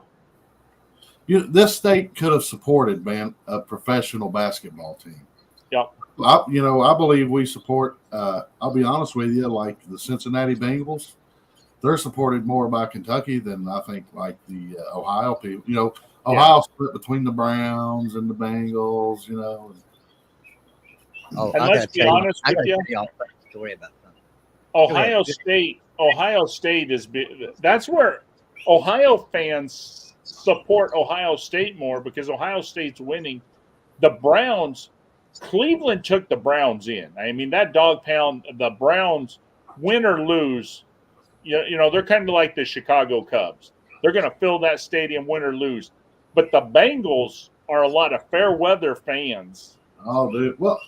This state could have supported, man, a professional basketball team. Yep. I believe we support. I'll be honest with you, like the Cincinnati Bengals, they're supported more by Kentucky than I think like the Ohio people. Ohio split between the Browns and the Bengals. Oh, And let's be honest with you, you a story about something. Ohio State is. That's where Ohio fans support Ohio State more because Ohio State's winning. The Browns. Cleveland took the Browns in. I mean, that dog pound, the Browns, win or lose, they're kind of like the Chicago Cubs. They're going to fill that stadium, win or lose. But the Bengals are a lot of fair weather fans. Oh, dude. Well,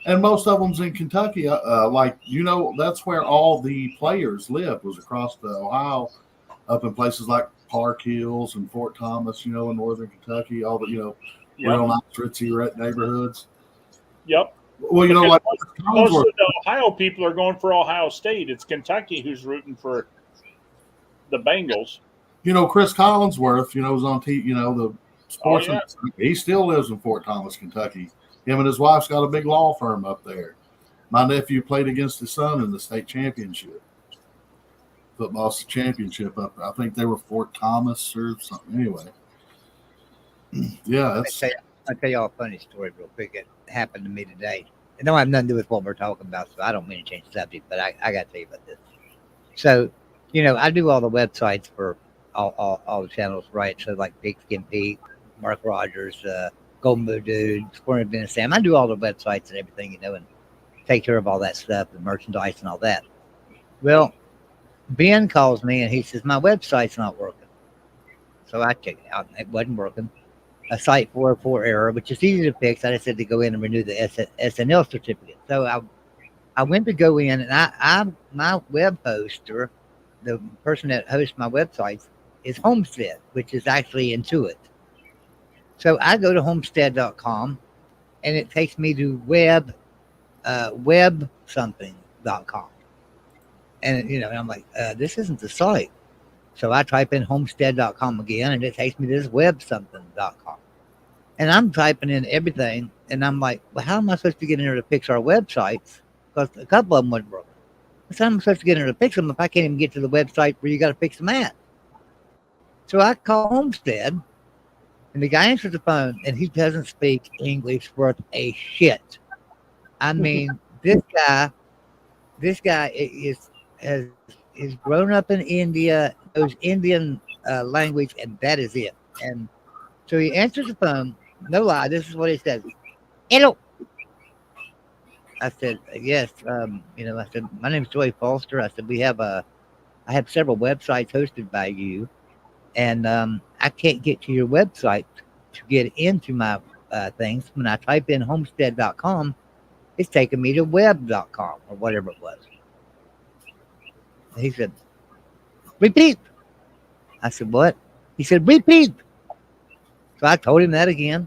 and most of them's in Kentucky. That's where all the players lived, was across the Ohio, up in places like Park Hills and Fort Thomas, in northern Kentucky, all the, real nice, ritzy neighborhoods. Yep. Well, most of the Ohio people are going for Ohio State. It's Kentucky who's rooting for the Bengals. Chris Collinsworth, was on the sports. Oh, yeah. He still lives in Fort Thomas, Kentucky. Him and his wife's got a big law firm up there. My nephew played against his son in the state championship, football championship up there. I think they were Fort Thomas or something. Anyway, yeah, I'll tell y'all a funny story real quick. It happened to me today. It don't have nothing to do with what we're talking about, so I don't mean to change the subject, but I got to tell you about this. So, I do all the websites for all the channels, right? So like Pigskin Pete, Mark Rogers, Golden Blue Dude, Sporting Event Sam. I do all the websites and everything, and take care of all that stuff, the merchandise and all that. Well, Ben calls me and he says, my website's not working. So I checked it out and it wasn't working. A site 404 error, which is easy to fix. I just had to go in and renew the SNL certificate. So I went to go in and my web hoster, the person that hosts my websites, is Homestead, which is actually Intuit. So I go to homestead.com and it takes me to websomething.com. And, I'm like, this isn't the site. So I type in homestead.com again and it takes me to this websomething.com. And I'm typing in everything and I'm like, well, how am I supposed to get in there to fix our websites? Because a couple of them wasn't broken. So I'm supposed to get in there to fix them if I can't even get to the website where you got to fix them at. So I call Homestead and the guy answers the phone and he doesn't speak English worth a shit. I mean, this guy is grown up in India, knows Indian language, and that is it. And so he answers the phone. No lie, this is what he says. Hello. I said, yes. I said, my name is Joey Foster. I said, I have several websites hosted by you, and I can't get to your website to get into my things. When I type in homestead.com, it's taking me to web.com or whatever it was. He said, repeat. I said, what? He said, repeat. So I told him that again.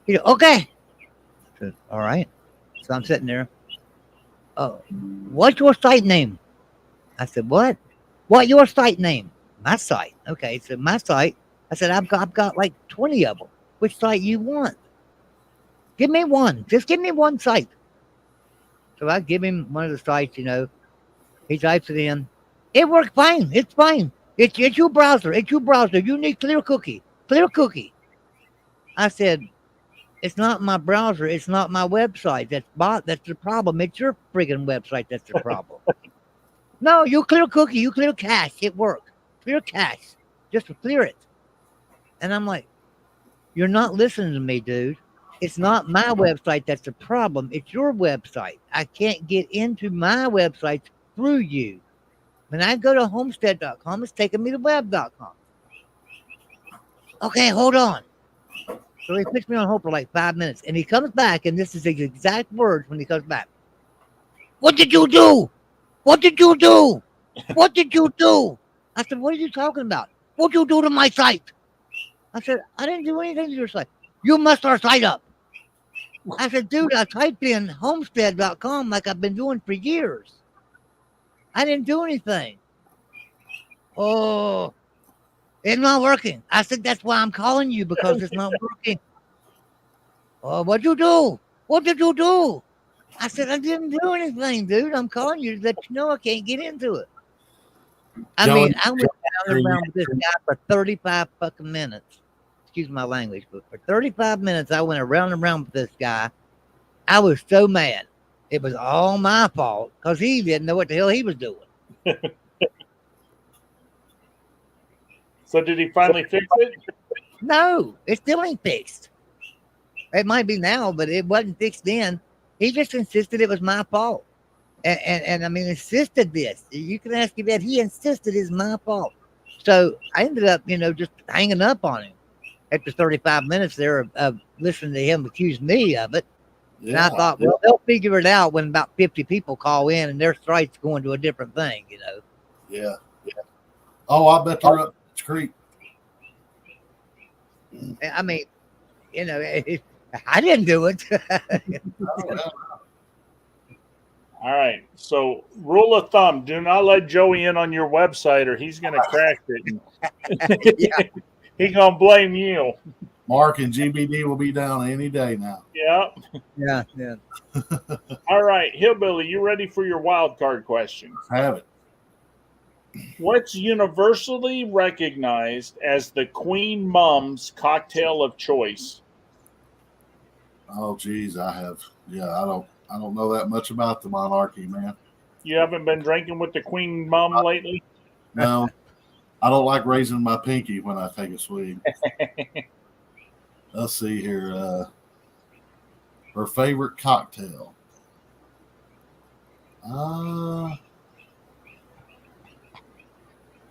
He said, okay. I said, all right. So I'm sitting there. Oh, what's your site name? I said, what? What your site name? My site. Okay. So my site. I said, I've got like 20 of them. Which site you want? Give me one. Just give me one site. So I give him one of the sites, He types it in. It works fine. It's fine. It's your browser. It's your browser. You need Clear Cookie. Clear Cookie. I said, it's not my browser. It's not my website. That's the problem. It's your friggin' website that's the problem. No, you Clear Cookie. You clear cache. It works. Clear cache. Just clear it. And I'm like, you're not listening to me, dude. It's not my website that's the problem. It's your website. I can't get into my website through you. When I go to homestead.com, it's taking me to web.com. Okay, hold on. So he puts me on hold for like 5 minutes. And he comes back, and this is his exact words when he comes back. What did you do? What did you do? What did you do? I said, what are you talking about? What did you do to my site? I said, I didn't do anything to your site. You messed our site up. I said, dude, I typed in homestead.com like I've been doing for years. I didn't do anything. Oh, it's not working. I said, that's why I'm calling you, because it's not working. Oh, what'd you do? What did you do? I said, I didn't do anything, dude. I'm calling you to let you know I can't get into it. I went down and around with this guy for 35 fucking minutes. Excuse my language, but for 35 minutes, I went around and around with this guy. I was so mad. It was all my fault because he didn't know what the hell he was doing. So did he finally fix it? No, it still ain't fixed. It might be now, but it wasn't fixed then. He just insisted it was my fault. And I mean, insisted this. You can ask him that. He insisted it's my fault. So I ended up, just hanging up on him after 35 minutes there of listening to him accuse me of it. Yeah. And I thought, well, they'll figure it out when about 50 people call in and their site's going to a different thing, Yeah. Oh, I bet they're up the creek. I mean, I didn't do it. All right. So, rule of thumb: do not let Joey in on your website, or he's going to crash it. Yeah. He's going to blame you. Mark and GBD will be down any day now. Yeah. Yeah. Yeah. All right, Hillbilly, you ready for your wild card question? Have it. What's universally recognized as the Queen Mum's cocktail of choice? Oh, geez, I have. Yeah, I don't know that much about the monarchy, man. You haven't been drinking with the Queen Mum lately? No, I don't like raising my pinky when I take a swig. Let's see here. Her favorite cocktail.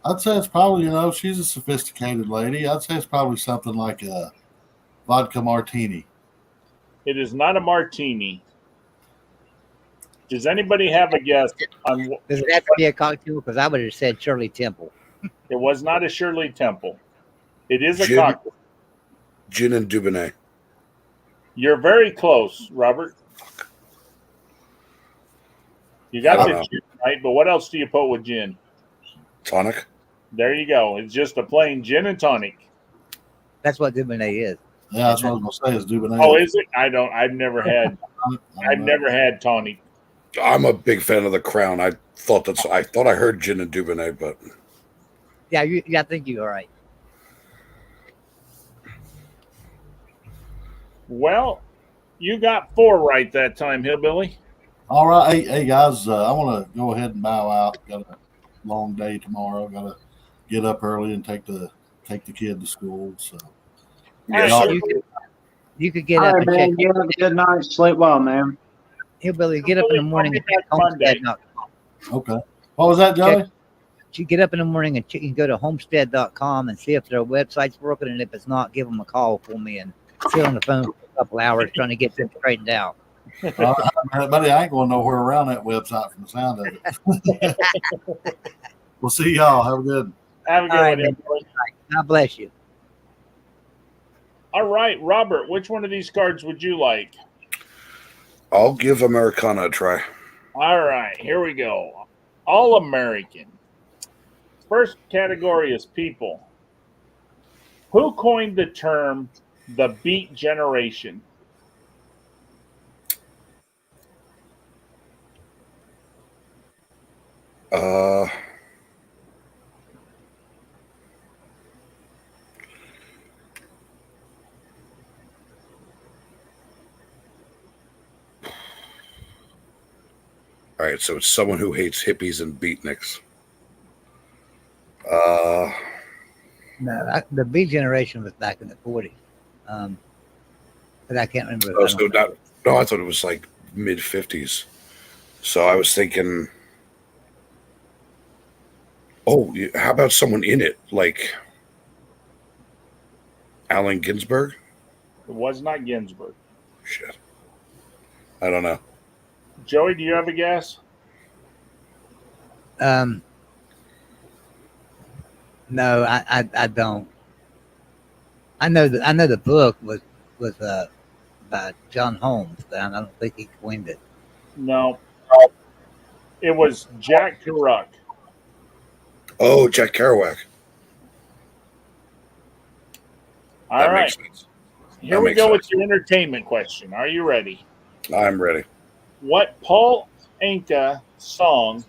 I'd say it's probably, she's a sophisticated lady. I'd say it's probably something like a vodka martini. It is not a martini. Does anybody have a guess on what? Does it have to be a cocktail? Because I would have said Shirley Temple. It was not a Shirley Temple. It is a Gin. cocktail. Gin and Dubonnet. You're very close, Robert. You got I the don't know. gin right, but what else do you put with gin? Tonic. There you go. It's just a plain gin and tonic. That's what Dubonnet is. Yeah, that's what I was gonna say is Dubonnet. Oh, is it? I've never had tonic. I'm a big fan of the Crown. I thought I heard gin and Dubonnet, but Yeah, I think you're right. Well, you got 4 right that time, Hillbilly. All right, hey guys, I want to go ahead and bow out. Got a long day tomorrow. Got to get up early and take the kid to school. So yes, All sir. right, You could get All up right, and man. check. You have a good night. Sleep well, man. Hillbilly, get up in the morning and check Monday. homestead.com. okay. What was that, Joey? You get up in the morning and you can go to homestead.com and see if their website's working, and if it's not, give them a call for me and sit on the phone for a couple hours trying to get them straightened out. All right, buddy, I ain't going nowhere around that website from the sound of it. We'll see y'all. Have a good. Have a good All right, one, man. Hillbilly. God bless you. All right, Robert, which one of these cards would you like? I'll give Americana a try. All right, here we go. All American. First category is people. Who coined the term the Beat Generation? Uh, all right, so it's someone who hates hippies and beatniks. No, the B generation was back in the 40s. But I can't remember. Oh, so no, I thought it was like mid 50s. So I was thinking, oh, how about someone in it, like Allen Ginsberg? It was not Ginsburg. Shit, I don't know. Joey, do you have a guess? No, I don't. I know the book was by John Holmes, but I don't think he coined it. No. It was Jack Kerouac. Oh, Jack Kerouac. All That right. makes sense. Here that we makes go sense. with your entertainment question. Are you ready? I'm ready. What Paul Anka song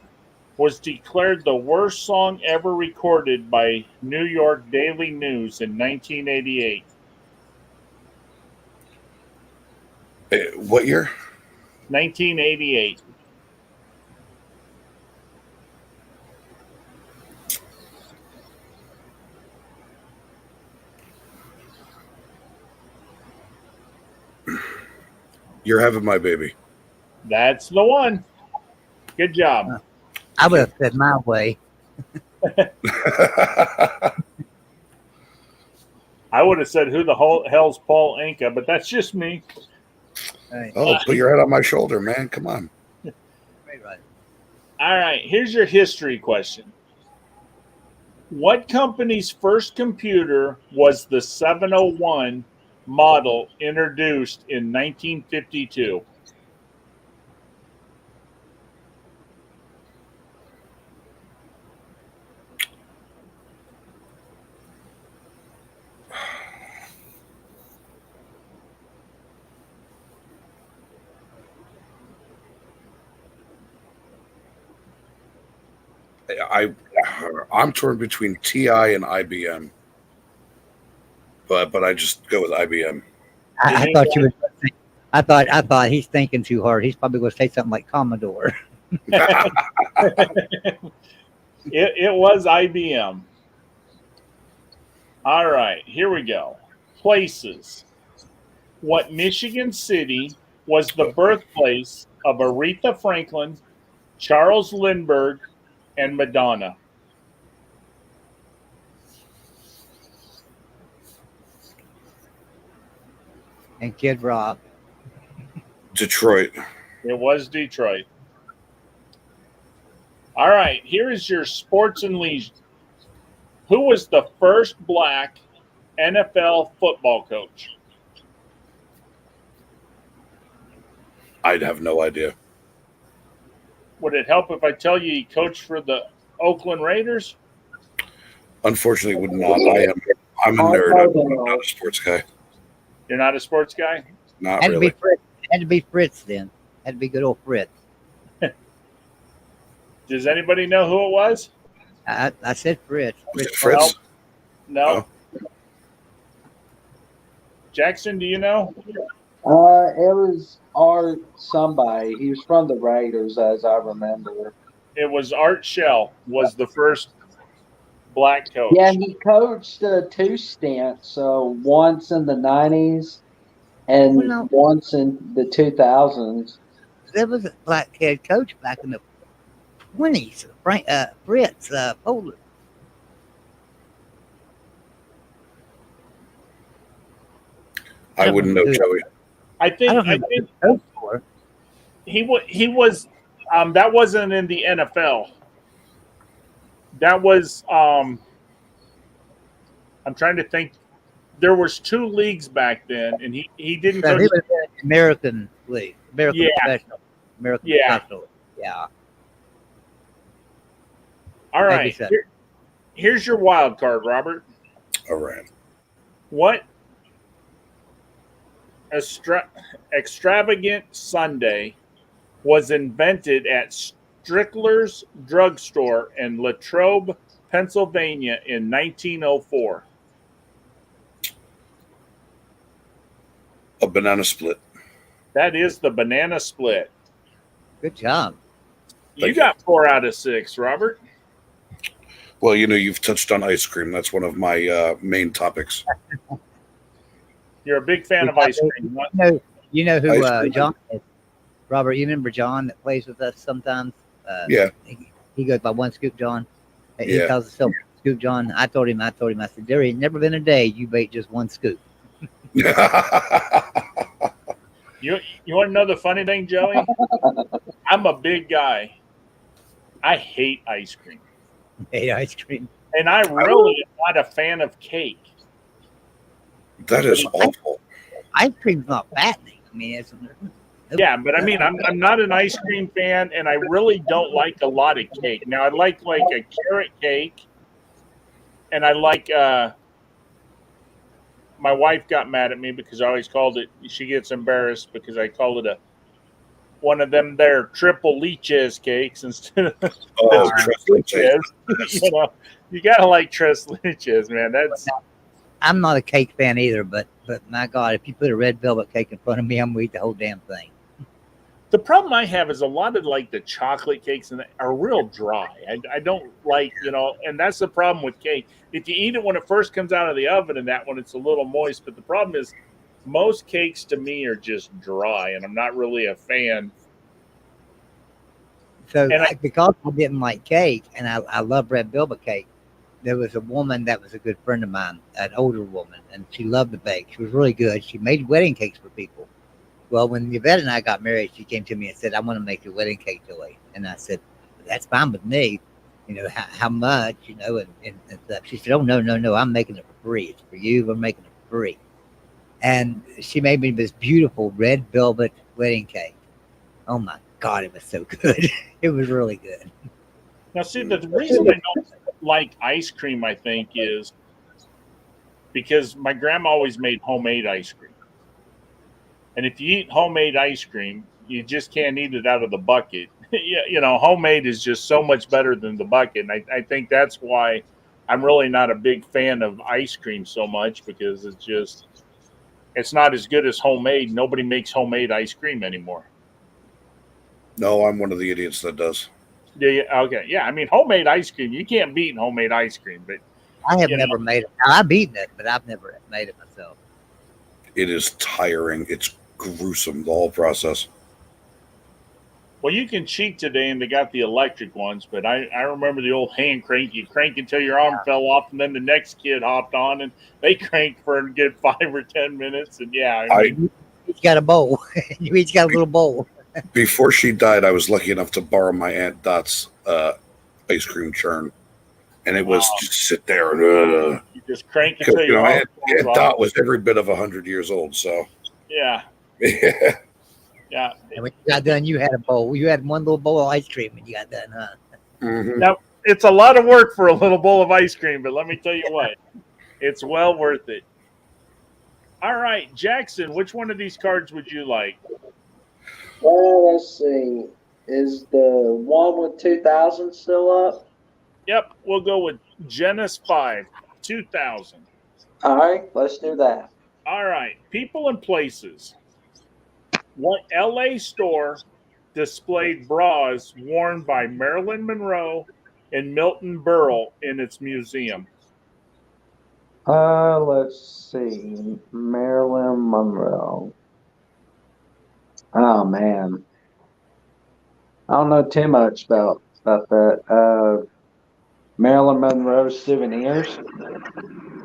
was declared the worst song ever recorded by New York Daily News in 1988? What year? 1988. You're Having My Baby. That's the one. Good job. I would have said My Way. I would have said, who the hell's Paul Anka? But that's just me. Right. Oh, put your head on my shoulder, man. Come on. Right. All right, here's your history question. What company's first computer was the 701 model introduced in 1952? I'm torn between TI and IBM, but I just go with IBM. I thought you would. I thought he's thinking too hard. He's probably going to say something like Commodore. It was IBM. All right, here we go. Places. What Michigan City was the birthplace of Aretha Franklin, Charles Lindbergh, and Madonna? And Kid Rock. Detroit. It was Detroit. All right, here is your sports and leisure. Who was the first black NFL football coach? I'd have no idea. Would it help if I tell you he coached for the Oakland Raiders? Unfortunately, would not. I'm a nerd. I'm not a sports guy. You're not a sports guy? Not Had really. to be Fritz. Had to be Fritz then. Had to be good old Fritz. Does anybody know who it was? I said Fritz. Was it Fritz? No. Jackson, do you know? It was Art somebody. He was from the Raiders, as I remember. It was Art Shell was the first black coach. Yeah, he coached 2 stints. So once in the 90s and Well, no. once in the 2000s. There was a black head coach back in the 20s. Fritz Poland. I wouldn't know, Joey. I think Coach for. he was that wasn't in the NFL. That was I'm trying to think. There was 2 leagues back then, and he didn't So coach. he was in the American League. American Yeah. Professional. American Yeah. Professional. Yeah. All right, Maybe so. here's your wild card, Robert. All right. What extravagant Sunday was invented at Strickler's Drugstore in Latrobe, Pennsylvania in 1904? A banana split. That is the banana split. Good job. You Thank got 4 out of 6, Robert. Well, you've touched on ice cream. That's one of my main topics. You're a big fan of ice cream. What? You know who Ice cream. John is? Robert, you remember John that plays with us sometimes? Yeah. He goes by One Scoop John. He Yeah. calls himself Scoop John. I told him, I said, there ain't never been a day you ate just 1 scoop. You want to know the funny thing, Joey? I'm a big guy. I hate ice cream. Ate ice cream. And I really am not a fan of cake. That is awful. Ice cream's not fattening. I mean, it's Yeah, but I mean, I'm not an ice cream fan, and I really don't like a lot of cake. Now, I like a carrot cake, and I like. My wife got mad at me because I always called it. She gets embarrassed because I called it one of them there triple leches cakes instead of Oh, trust me. leches. You gotta like tres leches, man. That's I'm not a cake fan either, but my God, if you put a red velvet cake in front of me, I'm gonna eat the whole damn thing. the problem I have is a lot of like the chocolate cakes and are real dry. I don't like, and that's the problem with cake. If you eat it when it first comes out of the oven and that one, it's a little moist. But the problem is most cakes to me are just dry, and I'm not really a fan. So And because I didn't like cake and I love red velvet cake, there was a woman that was a good friend of mine, an older woman, and she loved to bake. She was really good. She made wedding cakes for people. Well, when Yvette and I got married, she came to me and said, I want to make your wedding cake, Joey. And I said, that's fine with me. How much, and stuff. She said, oh, no, I'm making it for free. It's for you. I'm making it for free. And she made me this beautiful red velvet wedding cake. Oh, my God, it was so good. It was really good. Now, see, the reason I don't like ice cream, I think, is because my grandma always made homemade ice cream. And if you eat homemade ice cream, you just can't eat it out of the bucket. homemade is just so much better than the bucket. And I think that's why I'm really not a big fan of ice cream so much, because it's not as good as homemade. Nobody makes homemade ice cream anymore. No, I'm one of the idiots that does. Yeah. Okay. Yeah. I mean, homemade ice cream, you can't beat homemade ice cream, but I have you know. never made it. Now, I've eaten it, but I've never made it myself. It is tiring. It's gruesome, the whole process. Well, you can cheat today, and they got the electric ones, but I remember the old hand crank. You crank until your arm fell off, and then the next kid hopped on, and they cranked for a good 5 or 10 minutes. And yeah, I mean, You each got a bowl. You each got a little bowl. Before she died, I was lucky enough to borrow my Aunt Dot's ice cream churn. And it was just sit there and you just crank until your arm Aunt falls off. Dot was every bit of 100 years old. So Yeah. yeah. Yeah. And when you got done, you had a bowl. You had one little bowl of ice cream when you got done, huh? Mhm. Now, it's a lot of work for a little bowl of ice cream, but let me tell you what, it's well worth it. All right, Jackson, which one of these cards would you like? Let's see. Is the one with 2000 still up? Yep, we'll go with Genesis 5, 2000. All right, let's do that. All right, people and places. What LA store displayed bras worn by Marilyn Monroe and Milton Berle in its museum? Let's see. Marilyn Monroe. Oh man, I don't know too much about that. Marilyn Monroe souvenirs.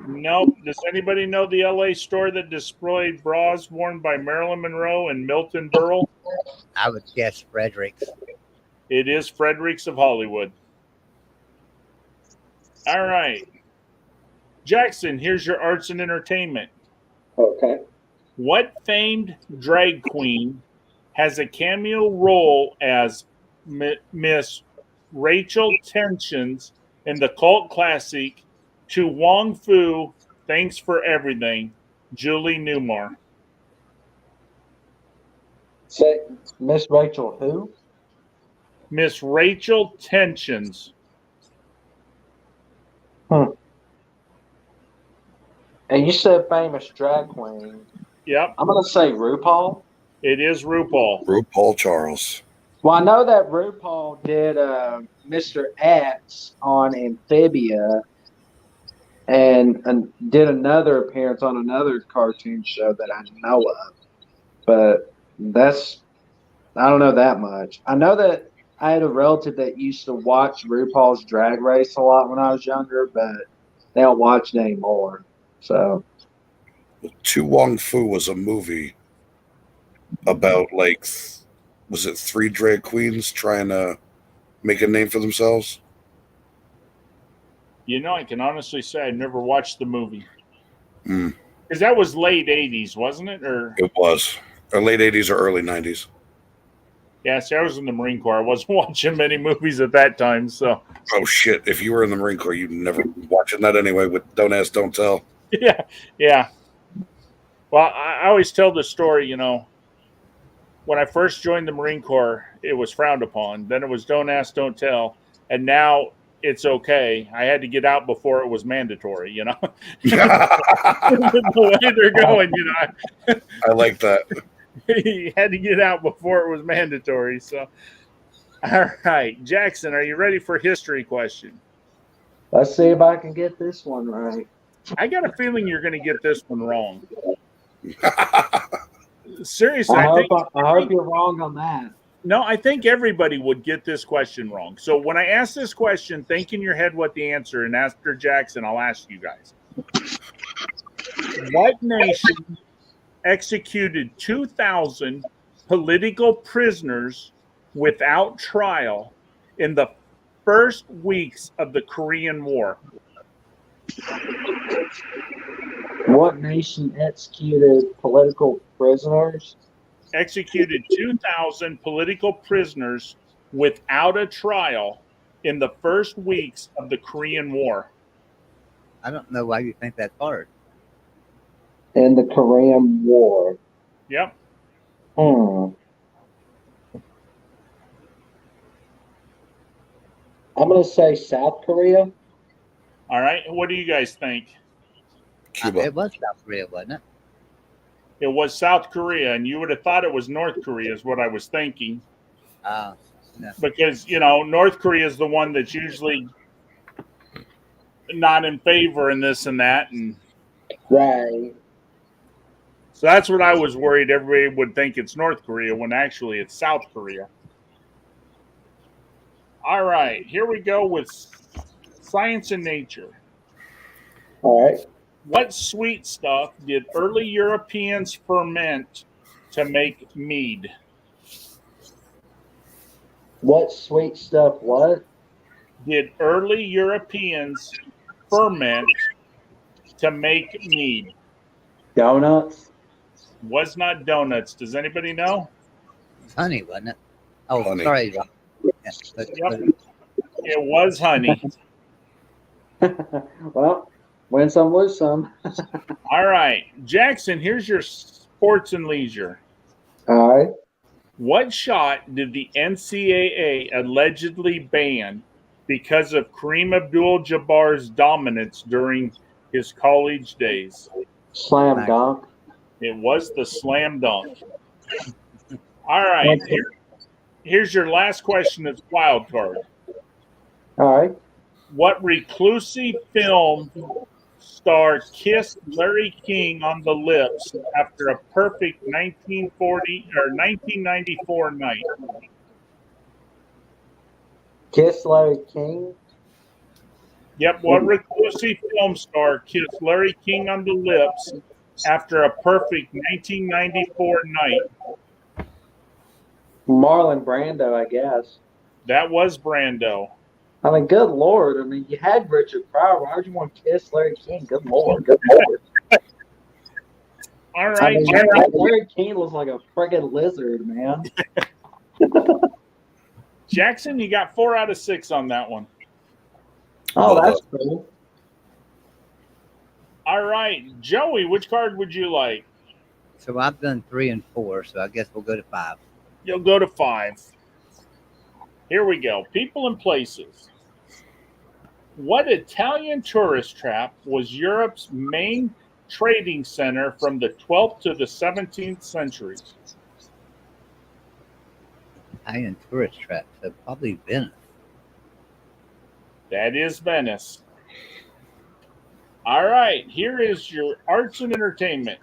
Nope. Does anybody know the LA store that displayed bras worn by Marilyn Monroe and Milton Berle? I would guess Fredericks. It is Fredericks of Hollywood. All right. Jackson, here's your arts and entertainment. Okay. What famed drag queen has a cameo role as Miss Rachel Tensions in the cult classic To Wong Fu, Thanks for Everything, Julie Newmar? Say Miss Rachel who? Miss Rachel Tensions. And you said famous drag queen. Yep, I'm gonna say RuPaul. it is RuPaul. RuPaul Charles. Well, I know that RuPaul did Mr. X on Amphibia and did another appearance on another cartoon show that I know of. But I don't know that much. I know that I had a relative that used to watch RuPaul's Drag Race a lot when I was younger, but they don't watch it anymore. So, Tu Wong Fu was a movie about was it 3 drag queens trying to make a name for themselves? I can honestly say I never watched the movie. Mm. Because that was late 80s, wasn't it? Or It was. Or late 80s or early 90s. yeah, see, I was in the Marine Corps. I wasn't watching many movies at that time, so Oh shit! If you were in the Marine Corps, you'd never be watching that anyway. With Don't Ask, Don't Tell. yeah. Well, I always tell the story. When I first joined the Marine Corps, it was frowned upon. Then it was Don't Ask, Don't Tell, and now it's okay. I had to get out before it was mandatory. The way they're going, I like that. you had to get out before it was mandatory. So, all right, Jackson, are you ready for a history question? let's see if I can get this one right. I got a feeling you're going to get this one wrong. Seriously, I I think hope you're wrong on that. no, I think everybody would get this question wrong. So when I ask this question, think in your head what the answer, and after Jackson, I'll ask you guys. What nation executed 2,000 political prisoners without trial in the first weeks of the Korean War? What nation executed political prisoners? Executed 2,000 political prisoners without a trial in the first weeks of the Korean War. I don't know why you think that's hard. In the Korean War. Yep. I'm gonna say South Korea. All right. What do you guys think? Cuba. It was South Korea, wasn't it? It was South Korea, and you would have thought it was North Korea, is what I was thinking. No. Because, you know, North Korea is the one that's usually not in favor in this and that. And Right. so that's what I was worried. Everybody would think it's North Korea when actually it's South Korea. All right. Here we go with science and nature. All right. What sweet stuff did early Europeans ferment to make mead? What sweet stuff? What? Did early Europeans ferment to make mead? Donuts. Was not donuts. Does anybody know? It's honey, wasn't it? Oh, Honey. sorry. Rob. Yeah, Yep. It was honey. Well, win some, lose some. All right. Jackson, here's your sports and leisure. All right. What shot did the NCAA allegedly ban because of Kareem Abdul-Jabbar's dominance during his college days? Slam dunk. It was the slam dunk. All right. Here's your last question. It's wild card. All right. What reclusive film star kissed Larry King on the lips after a perfect 1940 or 1994 night? Kiss Larry King. Yep. What reclusive film star kissed Larry King on the lips after a perfect 1994 night? Marlon Brando, I guess. That was Brando. I mean, good Lord. I mean, you had Richard Pryor. Why would you want to kiss Larry King? Good Lord. Good Lord. All I right. mean, Jackson, Larry King looks like a friggin' lizard, man. Jackson, you got 4 out of 6 on that one. Oh, that's cool. All right. Joey, which card would you like? So I've done 3 and 4, so I guess we'll go to 5. You'll go to 5. Here we go. People and places. What Italian tourist trap was Europe's main trading center from the 12th to the 17th centuries? Italian tourist trap, so probably Venice. That is Venice. All right. Here is your arts and entertainment.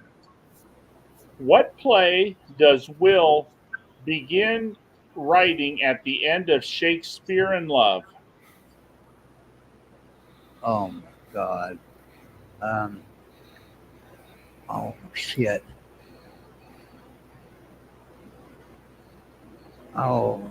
What play does Will begin writing at the end of Shakespeare in Love? Oh my God. Oh shit. Oh.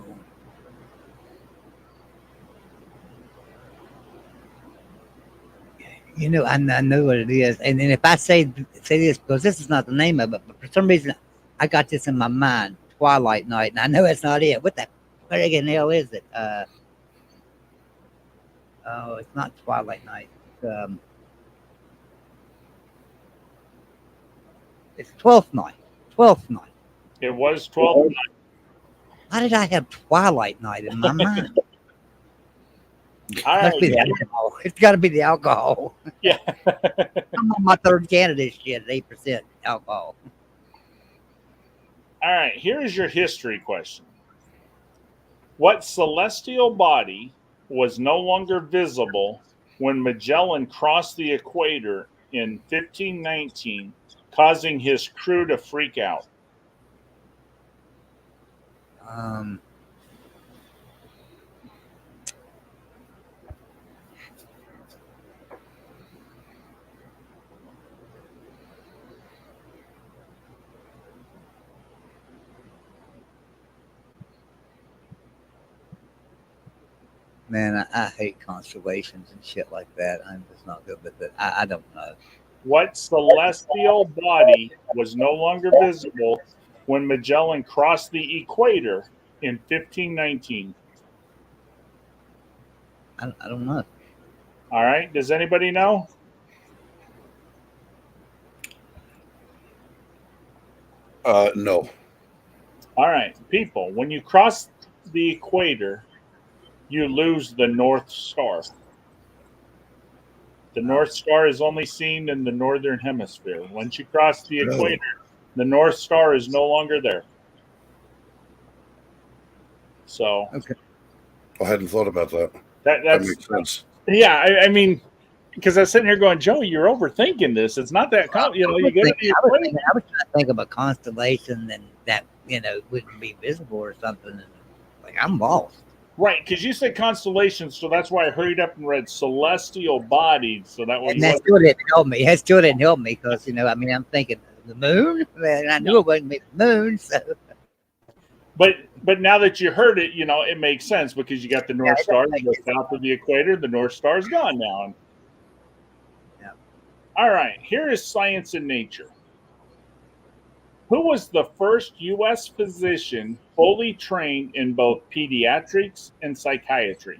You know, I know what it is, and if I say this because this is not the name of it, but for some reason I got this in my mind, Twilight Night, and I know it's not it. What the friggin' hell is it? Oh, it's not Twilight Night. It's Twelfth Night. Twelfth Night. It was 12th night. How did I have Twilight Night in my mind? All Must be right. the alcohol. It's got to be the alcohol. Yeah. I'm on my third can of this shit at 8% alcohol. All right. Here is your history question. What celestial body was no longer visible when Magellan crossed the equator in 1519, causing his crew to freak out? Man, I hate constellations and shit like that. I'm just not good with it. I don't know. What celestial body was no longer visible when Magellan crossed the equator in 1519? I don't know. All right. Does anybody know? No. All right. People, when you cross the equator, you lose the North Star. The North Star is only seen in the northern hemisphere. Once you cross the equator, the North Star is no longer there. So Okay. I hadn't thought about that. That that's makes sense. yeah. I mean, because I was sitting here going, Joey, you're overthinking this. It's not that you know. You go to the I was equator. trying to think of a constellation and that wouldn't be visible or something. And like I'm lost. Right, because you said constellations, so that's why I hurried up and read celestial bodies. So that way, And that still didn't help me. That still didn't help me because I'm thinking the moon, and I knew it wasn't the moon. So. But now that you heard it, it makes sense because you got the North Star just south of the equator. The North Star is gone now. Yeah. All right, here is science and nature. Who was the first U.S. physician fully trained in both pediatrics and psychiatry?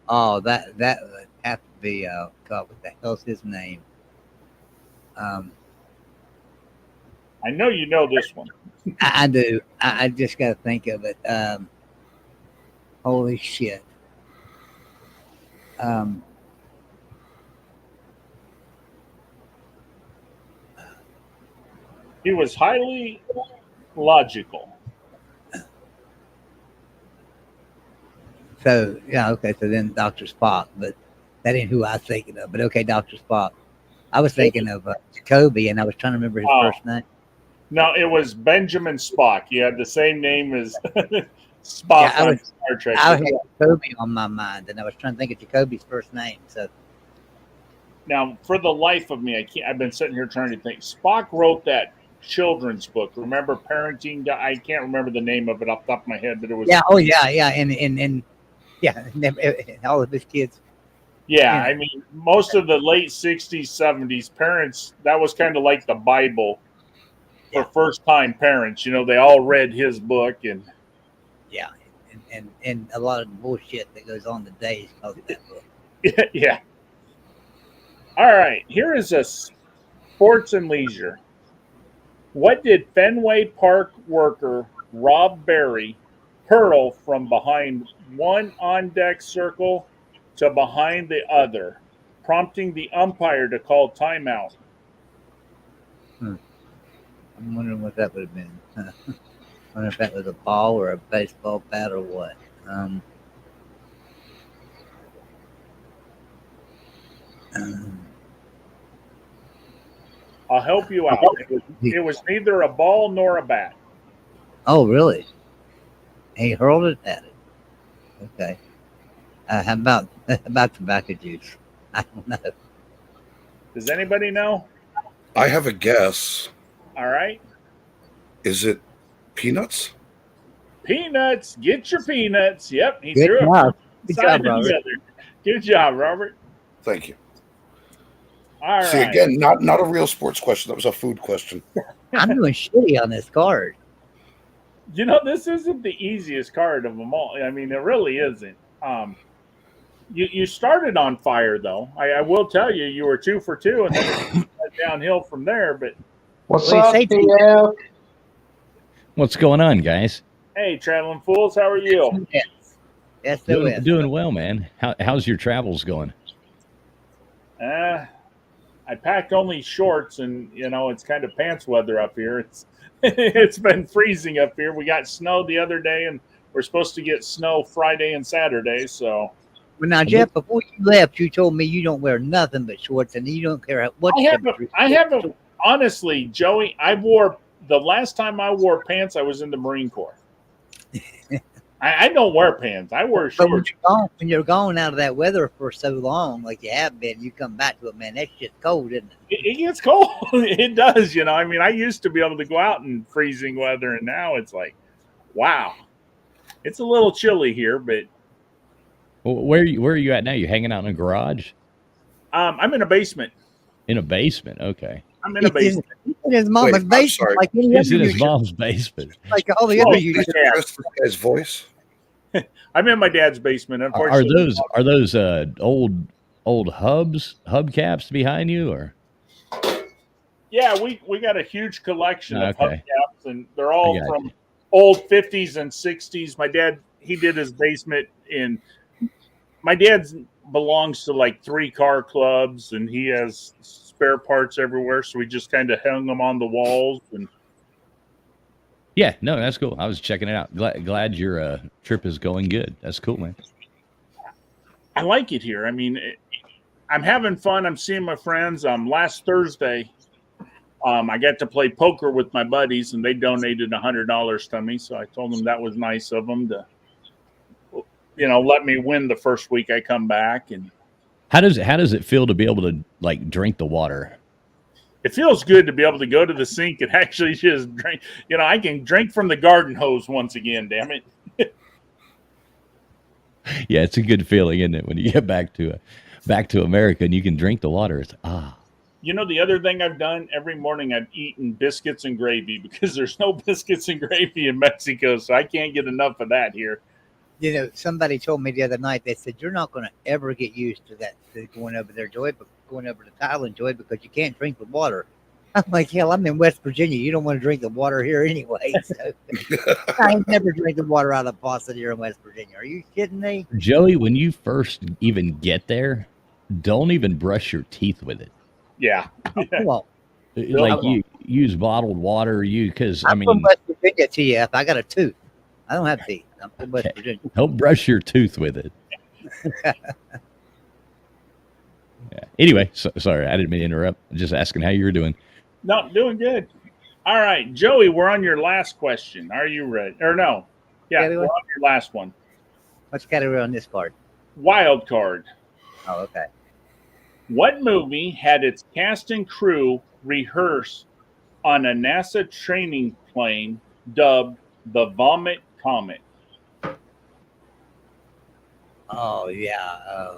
Oh, that would have to be God. What the hell's his name? I know you know this one. I do. I just got to think of it. Holy shit. He was highly logical. So okay. So then Dr. Spock, but that ain't who I was thinking of. But okay, Dr. Spock. I was thinking of Jacoby, and I was trying to remember his first name. No, it was Benjamin Spock. He had the same name as Spock on Star Trek. I had Jacoby on my mind, and I was trying to think of Jacoby's first name. So now, for the life of me, I've been sitting here trying to think. Spock wrote that children's book. Remember Parenting? I can't remember the name of it off the top of my head, but it was and all of his kids. Yeah, I mean, most of the late 60s, 70s parents, that was kind of like the Bible for first-time parents. They all read his book. And and a lot of the bullshit that goes on today is because of that book. Yeah. All right, here is a sports and leisure. What did Fenway Park worker Rob Berry hurl from behind one on-deck circle to behind the other, prompting the umpire to call timeout? I'm wondering what that would have been. I wonder if that was a ball or a baseball bat or what. I'll help you out. It was neither a ball nor a bat. Oh, really? He hurled it at it. Okay. How about tobacco juice? I don't know. Does anybody know? I have a guess. All right. Is it peanuts? Peanuts. Get your peanuts. Yep. He Good threw job. it. Good job, Robert. Good job, Robert. Thank you. All See, right. again, not a real sports question. That was a food question. I'm doing shitty on this card. This isn't the easiest card of them all. I mean, it really isn't. You started on fire, though. I will tell you, you were 2 for 2, and then it went downhill from there. But What's What up, do you say, PF? What's going on, guys? hey, traveling fools, how are you? Yes, Doing well, man. How's your travels going? I packed only shorts, and it's kind of pants weather up here. It's been freezing up here. We got snow the other day, and we're supposed to get snow Friday and Saturday. So, well, now, Jeff, before you left, you told me you don't wear nothing but shorts, and you don't care what. I haven't. Honestly, Joey, the last time I wore pants, I was in the Marine Corps. I don't wear pants. I wear But shorts. when you're gone out of that weather for so long, like you have been, you come back to it, man. That's just cold, isn't it? It gets cold. It does, I mean, I used to be able to go out in freezing weather, and now it's like, wow, it's a little chilly here. But Where are you at now? You hanging out in a garage? I'm in a basement. In a basement? Okay. I'm in a basement. He's in his mama's Wait, I'm basement, sorry. like any He's other in his user, mom's basement. like all the Oh, other yeah. users. Just this guy's voice. I'm in my dad's basement. Are Unfortunately, those old hubcaps behind you, or? Yeah, we got a huge collection of Okay. hubcaps, and they're all I got from old 50s and 60s. My dad he did his basement in. My dad's belongs to like 3 car clubs, and he has spare parts everywhere. So we just kind of hung them on the walls. And Yeah, no, that's cool. I was checking it out. Glad your trip is going good. That's cool, man. I like it here. I mean, I'm having fun. I'm seeing my friends. Last Thursday, I got to play poker with my buddies, and they donated $100 to me. So I told them that was nice of them to, let me win the first week I come back. And How does it feel to be able to like drink the water? it feels good to be able to go to the sink and actually just drink. I can drink from the garden hose once again. Damn it. Yeah, it's a good feeling, isn't it, when you get back to America and you can drink the water? It's The other thing I've done every morning, I've eaten biscuits and gravy because there's no biscuits and gravy in Mexico, so I can't get enough of that here. Somebody told me the other night, they said, you're not going to ever get used to that, to going over there, Joy, but going over to Thailand, Joy, because you can't drink the water. I'm like, hell, I'm in West Virginia. You don't want to drink the water here anyway. So I ain't never drink the water out of the faucet here in West Virginia. Are you kidding me? Joey, when you first even get there, don't even brush your teeth with it. Yeah. Well, Like you use bottled water, because I'm from West Virginia, TF. I got a tooth. I don't have teeth. I'm from West Virginia. don't brush your tooth with it. Yeah. Anyway, sorry, I didn't mean to interrupt. Just asking how you were doing. No, doing good. All right, Joey, we're on your last question. Are you ready? Or no? Yeah, we're on your last one. What's category on this card? Wild card. Oh, okay. What movie had its cast and crew rehearse on a NASA training plane dubbed the Vomit Comet? Oh, yeah.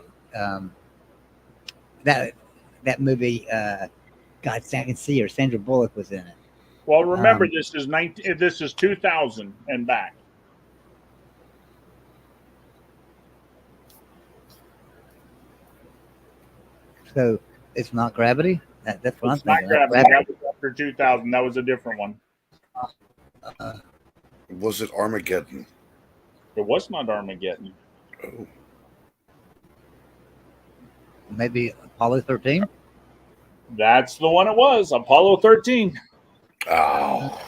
That movie, God, I can see her. Sandra Bullock was in it. Well, remember, this is 2000 and back. So it's not Gravity? That's what It's I'm not thinking. Gravity. That was after 2000. That was a different one. Was it Armageddon? It was not Armageddon. Oh. Maybe Apollo 13? That's the one it was. Apollo 13. Oh.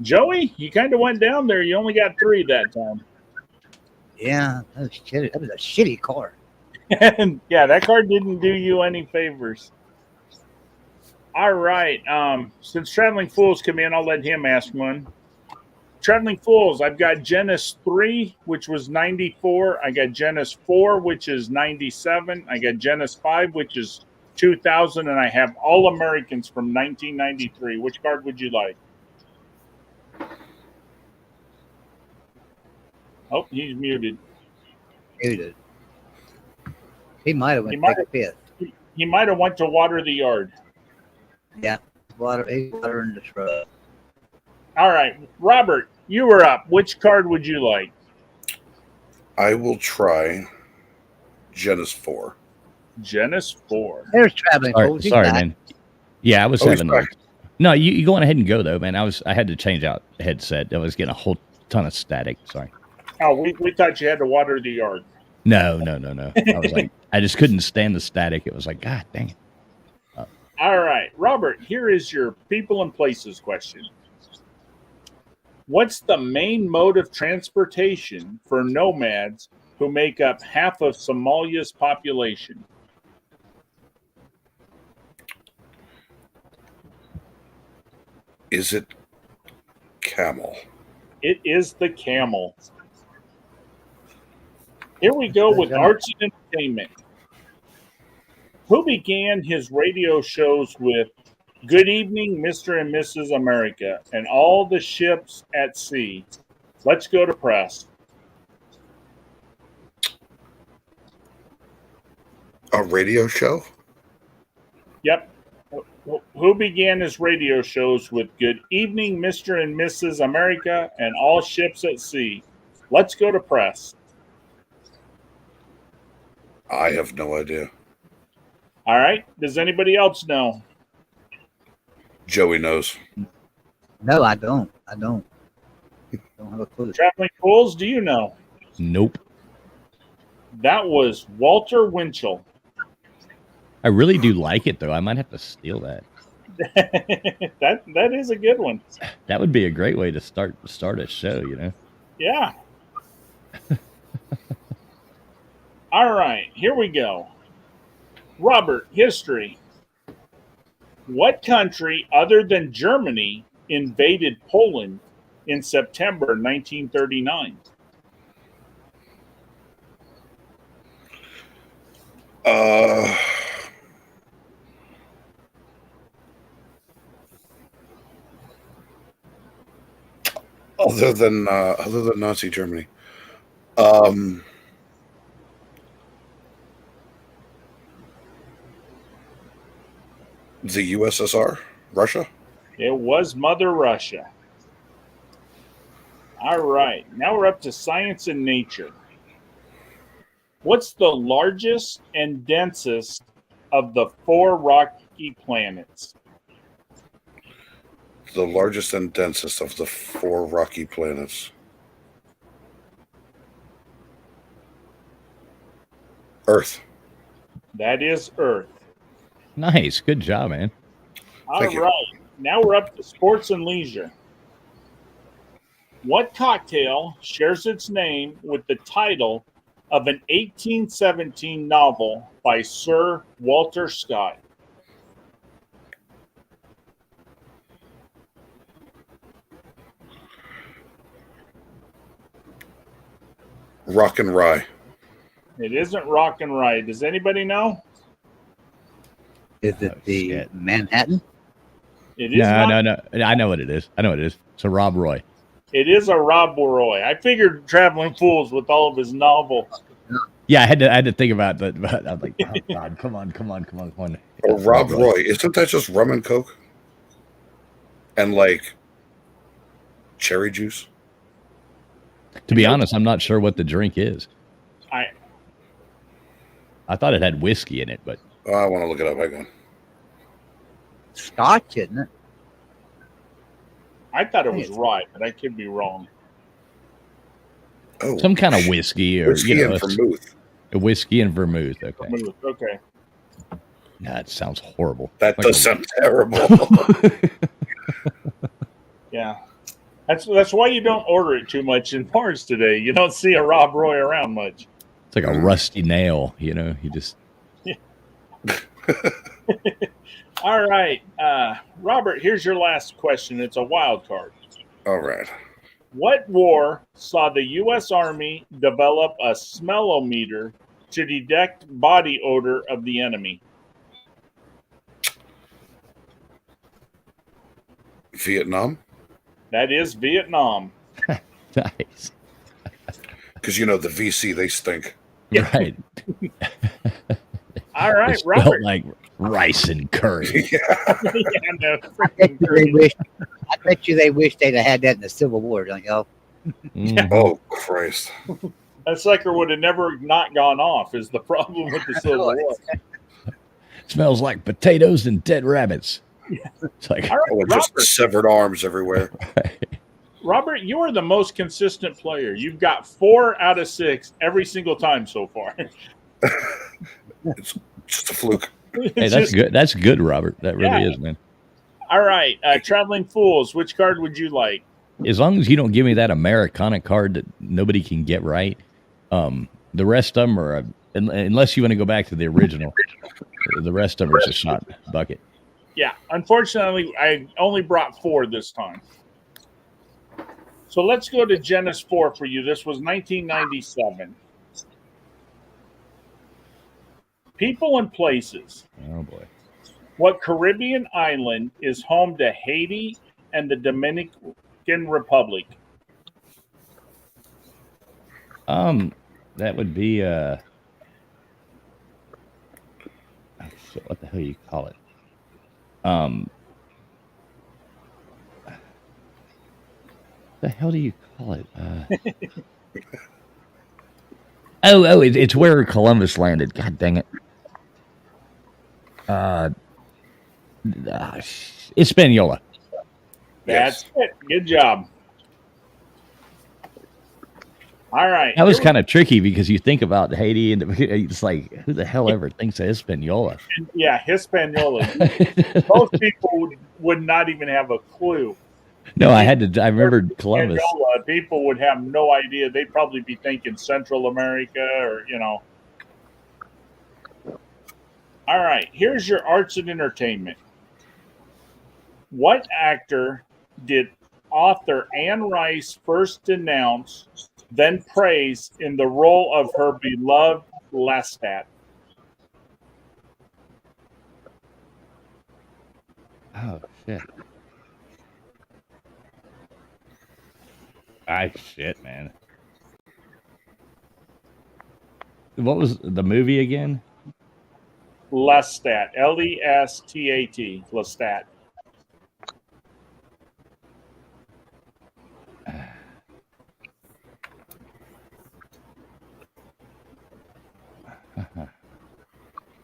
Joey, you kind of went down there. You only got 3 that time. Yeah, that was a shitty car. And yeah, that card didn't do you any favors. All right. Since Traveling Fools come in, I'll let him ask one. Traveling Fools, I've got Genesis 3, which was 94. I got Genesis 4, which is 97. I got Genesis 5, which is 2000. And I have All Americans from 1993. Which card would you like? Oh, he's muted. Muted. He might have went He to might take a piss. He might have went to water the yard. Yeah, water in the shrub. All right, Robert, you were up. Which card would you like? I will try Genesis 4. Genesis 4. There's Traveling Fools. He's Sorry, back. man. Yeah, I was Oh, he's having. back. No, you go on ahead and go though, man. I had to change out the headset. I was getting a whole ton of static. Sorry. Oh, we thought you had to water the yard. No. I was like, I just couldn't stand the static. It was like, God dang it. All right, Robert, here is your people and places question. What's the main mode of transportation for nomads who make up half of Somalia's population? Is it camel? It is the camel. Here we go with arts and entertainment. Who began his radio shows with Good Evening, Mr. and Mrs. America, and All the Ships at Sea? Let's go to press. A radio show? Yep. Who began his radio shows with Good Evening, Mr. and Mrs. America, and All Ships at Sea? Let's go to press. I have no idea. All right. Does anybody else know? Joey knows. No, I don't. Don't have a clue. Traveling Fools, do you know? Nope. That was Walter Winchell. I really do like it though. I might have to steal that. that is a good one. That would be a great way to start a show, you know. Yeah. All right, here we go. Robert, history. What country other than Germany invaded Poland in September 1939? Other than Nazi Germany, the USSR, Russia. It was Mother Russia. All right, now we're up to science and nature. What's the largest and densest of the 4 rocky planets? The largest and densest of the 4 rocky planets. Earth. That is Earth. Nice, good job, man. All Thank you. right, now we're up to sports and leisure. What cocktail shares its name with the title of an 1817 novel by Sir Walter Scott? Rock and Rye. It isn't Rock and Rye. Does anybody know? Is it Oh, the shit. Manhattan? It is not. No. I know what it is. It's a Rob Roy. It is a Rob Roy. I figured Traveling Fools with all of his novels. Yeah, I had to think about that, but I'm like, oh God, come on. Or Rob Roy. Isn't that just rum and coke? And like cherry juice? To be honest, I'm not sure what the drink is. I thought it had whiskey in it, but Oh, I want to look it up. Hang on. Scotch, isn't it? I thought it was rye, but I could be wrong. Oh, some kind of whiskey or whiskey and vermouth. a whiskey and vermouth. Okay, Okay. that sounds horrible. That Like does a- sound terrible. Yeah. That's why you don't order it too much in bars today. You don't see a Rob Roy around much. It's like a rusty nail, you know. You just All right. Robert, here's your last question. It's a wild card. All right. What war saw the U.S. Army develop a smellometer to detect body odor of the enemy? Vietnam? That is Vietnam. nice, Because, you know, the VC, they stink. right? All right, It smelled Robert. like rice and curry. Yeah, no, I bet you they wish they'd have had that in the Civil War, don't you? Mhm. Oh, Christ. that sucker would have never not gone off. Is the problem with the Civil War? Smells like potatoes and dead rabbits. It's like All right, Oh, and just Robert. severed arms everywhere. Robert, you are the most consistent player. You've got 4 out of 6 every single time so far. It's just a fluke. hey, It's that's just- good. That's good, Robert. That really Yeah. is, man. All right, Traveling Fools. Which card would you like? As long as you don't give me that Americana card that nobody can get right, the rest of them are unless you want to go back to the original. The rest of them are just shot bucket. Yeah, unfortunately, I only brought 4 this time. So let's go to Genesis 4 for you. This was 1997. People and places. Oh boy. What Caribbean island is home to Haiti and the Dominican Republic? That would be oh, shit, what the hell you call it? The hell do you call it? It's where Columbus landed. God dang it. Hispaniola. That's it. Good job. All right. That was kind of tricky because you think about Haiti and it's like, who the hell ever thinks of Hispaniola? Yeah, Hispaniola. Most people would not even have a clue. No, I remember Columbus. Hispaniola, people would have no idea. They'd probably be thinking Central America or, All right, here's your arts and entertainment. What actor did author Anne Rice first denounce, then praise in the role of her beloved Lestat? Oh, shit. Shit, man. What was the movie again? Lestat. Lestat. Lestat.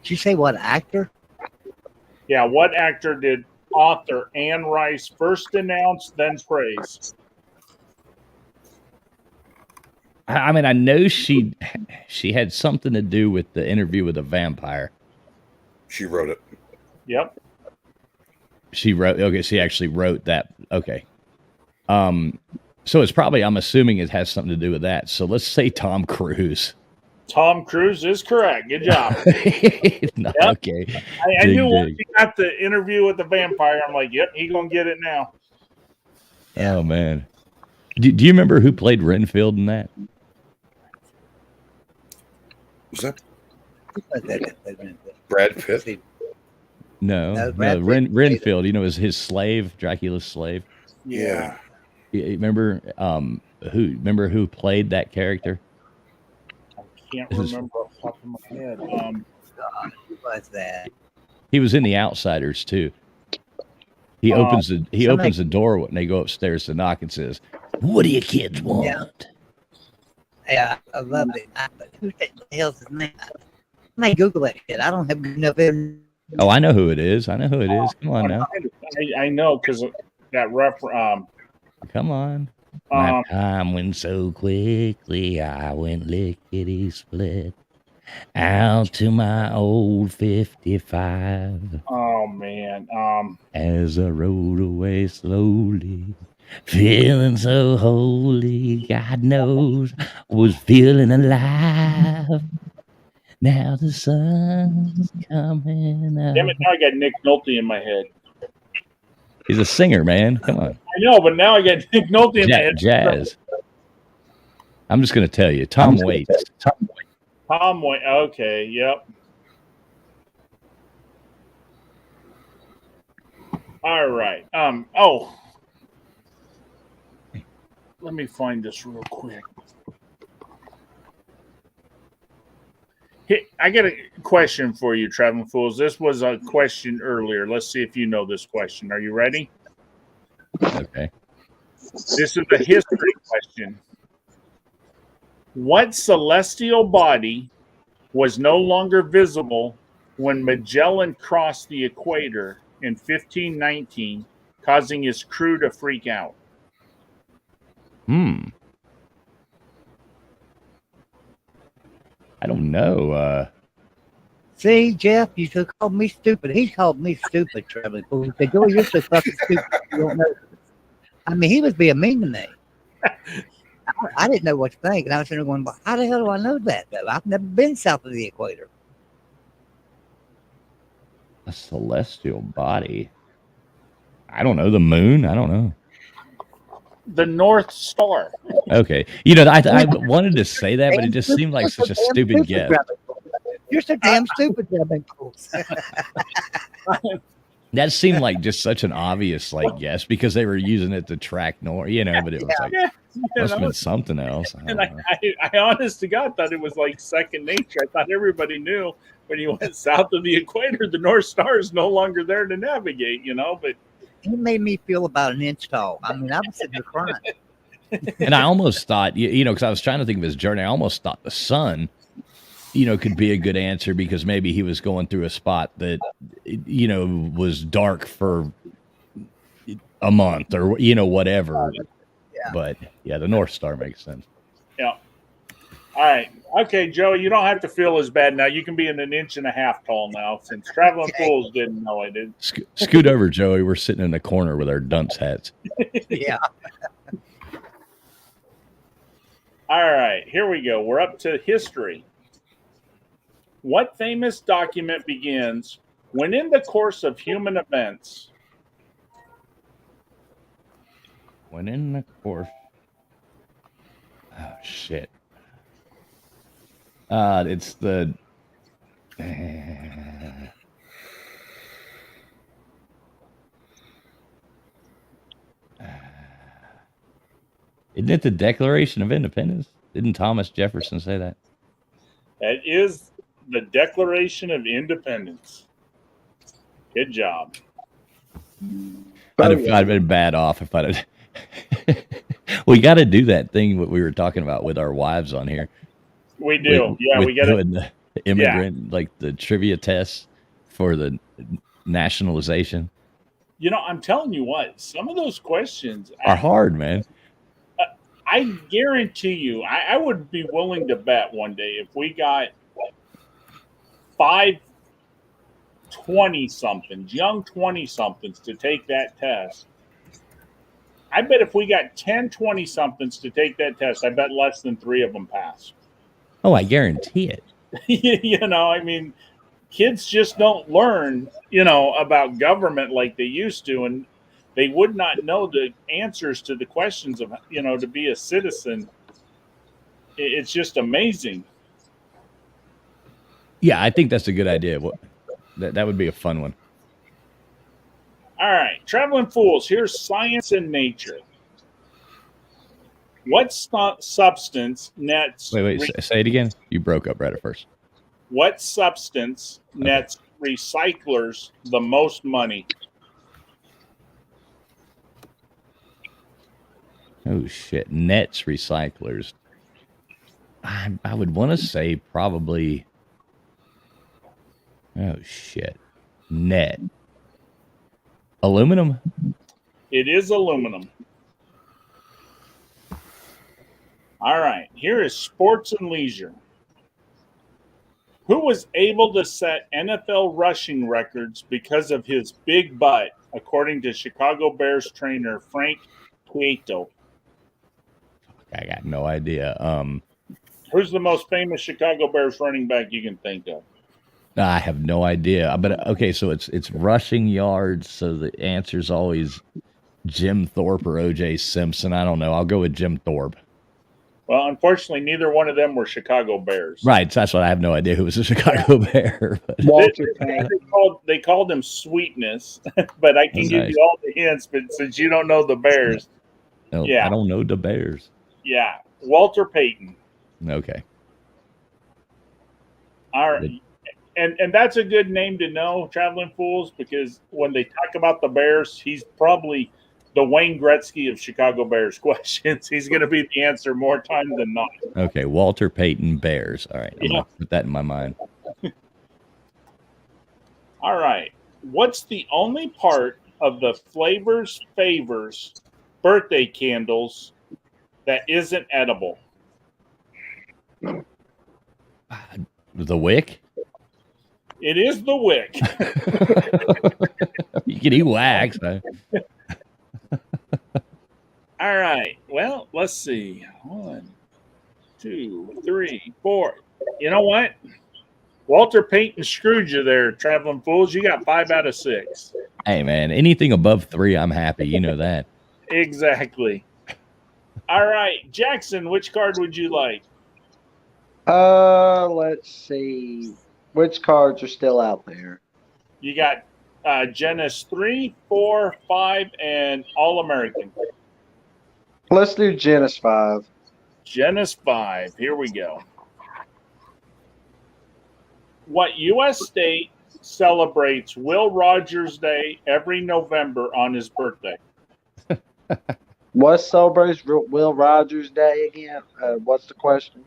Did you say what actor? Yeah, what actor did author Anne Rice first denounce, then praise? I mean, I know she had something to do with the Interview with a Vampire. She wrote it. Yep. She actually wrote that. Okay. So it's probably, I'm assuming it has something to do with that. So let's say Tom Cruise. Tom Cruise is correct. Good job. No, Yep. Okay. I knew once he got the Interview with the Vampire, I'm like, yep, he's going to get it now. Oh, man. Do you remember who played Renfield in that? Was that Brad Pitt? No, Brad Pitt. Renfield. You know, is his slave, Dracula's slave. Yeah. You remember who played that character? I can't remember off the top of my head. Who was that? He was in The Outsiders too. He opens the door when they go upstairs to knock and says, "What do you kids want?" Yeah, I love it. But who the hell's his name? I may Google that shit. I don't have good enough information. Oh, I know who it is. Come on now. I know because that Come on. My time went so quickly, I went lickety split out to my old 55. Oh man. As I rode away slowly, feeling so holy, God knows, was feeling alive. Now the sun's coming out. Damn it! Now I got Nick Nolte in my head. He's a singer, man. Come on. I know, but now I got Nick Nolte in my head. Jazz. I'm just going to tell you, Tom Waits. Tom Waits. Okay. Yep. All right. Oh, let me find this real quick. Hey, I got a question for you, Traveling Fools. This was a question earlier. Let's see if you know this question. Are you ready? Okay. This is a history question. What celestial body was no longer visible when Magellan crossed the equator in 1519, causing his crew to freak out? I don't know. See, Jeff, you should call me stupid. He called me stupid, Traveling Fool. He said, "Joey, you're so fucking stupid. You don't know." I mean, he was being mean to me. I didn't know what to think, and I was sitting there going, "Well, how the hell do I know that? Though I've never been south of the equator." A celestial body. I don't know. The moon? I don't know. The North Star. Okay. You know, I wanted to say that, but it just seemed like such a stupid guess. You're so damn stupid, Traveling Fools. That seemed like just such an obvious guess because they were using it to track north, but it was like must have been something else. And I honest to God thought it was like second nature. I thought everybody knew when you went south of the equator, the North Star is no longer there to navigate, but He made me feel about an inch tall. I mean, I was sitting there crying. And I almost thought, because I was trying to think of his journey, I almost thought the sun, could be a good answer because maybe he was going through a spot that, was dark for a month or, whatever. Yeah. But yeah, the North Star makes sense. yeah. All right. Okay, Joey, you don't have to feel as bad now. You can be an inch and a half tall now since Traveling Okay. Fools didn't know it. Scoot over, Joey. We're sitting in the corner with our dunce hats. Yeah. All right, here we go. We're up to history. What famous document begins when in the course of human events? When in the course. Oh, shit. It's the. Isn't it the Declaration of Independence? Didn't Thomas Jefferson say that? That is the Declaration of Independence. Good job. I'd have been bad off if I'd have. We got to do that thing what we were talking about with our wives on here. We do. We got doing the immigrant, like the trivia tests for the nationalization. You know, I'm telling you what, some of those questions are hard, man. I guarantee you, I would be willing to bet one day if we got 5 20-somethings, young 20-somethings to take that test. I bet if we got 10 20-somethings to take that test, I bet less than 3 of them pass. Oh, I guarantee it. You know, I mean, kids just don't learn, you know, about government like they used to, and they would not know the answers to the questions of, you know, to be a citizen. It's just amazing. Yeah, I think that's a good idea. That would be a fun one. All right, Traveling Fools, here's science and nature. What substance nets... Wait, say it again. You broke up right at first. What substance nets recyclers the most money? Oh, shit. Nets recyclers. I would want to say probably... Oh, shit. Net. Aluminum? It is aluminum. All right, here is sports and leisure. Who was able to set NFL rushing records because of his big butt, according to Chicago Bears trainer Frank Cueto? I got no idea. Who's the most famous Chicago Bears running back you can think of? I have no idea. But okay, so it's rushing yards. So the answer is always Jim Thorpe or O.J. Simpson. I don't know. I'll go with Jim Thorpe. Well, unfortunately, neither one of them were Chicago Bears. Right. So that's what I have no idea who was a Chicago Bear. Walter They called him Sweetness, but I can give you all the hints. But since you don't know the Bears, No, yeah, I don't know the Bears. Yeah, Walter Payton. Okay. All right. And that's a good name to know, Traveling Fools, because when they talk about the Bears, he's probably the Wayne Gretzky of Chicago Bears questions. He's going to be the answer more times than not. Okay, Walter Payton Bears. All right, I'm going to put that in my mind. All right. What's the only part of the Flavors Favors birthday candles that isn't edible? The wick? It is the wick. You can eat wax. Huh? All right. Well, let's see. 1, 2, 3, 4. You know what? Walter Payton screwed you there, Traveling Fools. You got 5 out of 6. Hey, man, anything above 3, I'm happy. You know that. Exactly. All right. Jackson, which card would you like? Let's see. Which cards are still out there? You got Genesis 3, 4, 5, and All-American. Let's do Genesis 5. Genesis 5. Here we go. What U.S. state celebrates Will Rogers Day every November on his birthday? What celebrates Will Rogers Day again? What's the question?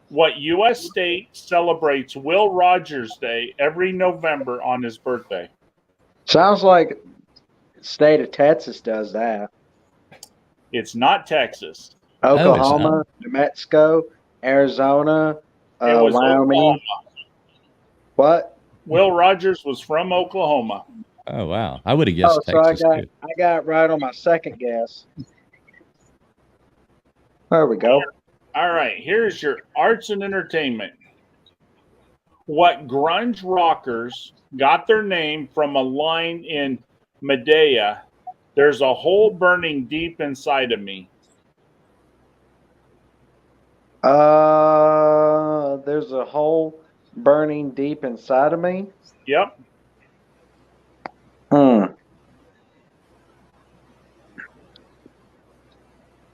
What U.S. state celebrates Will Rogers Day every November on his birthday? Sounds like the state of Texas does that. It's not Texas. Oklahoma, New Mexico, Arizona, It was Wyoming. Oklahoma. What? Will Rogers was from Oklahoma. Oh wow, I would have guessed Oh, so Texas too. I got right on my second guess. There we go. All right, here's your arts and entertainment. What grunge rockers got their name from a line in Medea? There's a hole burning deep inside of me. There's a hole burning deep inside of me. Yep.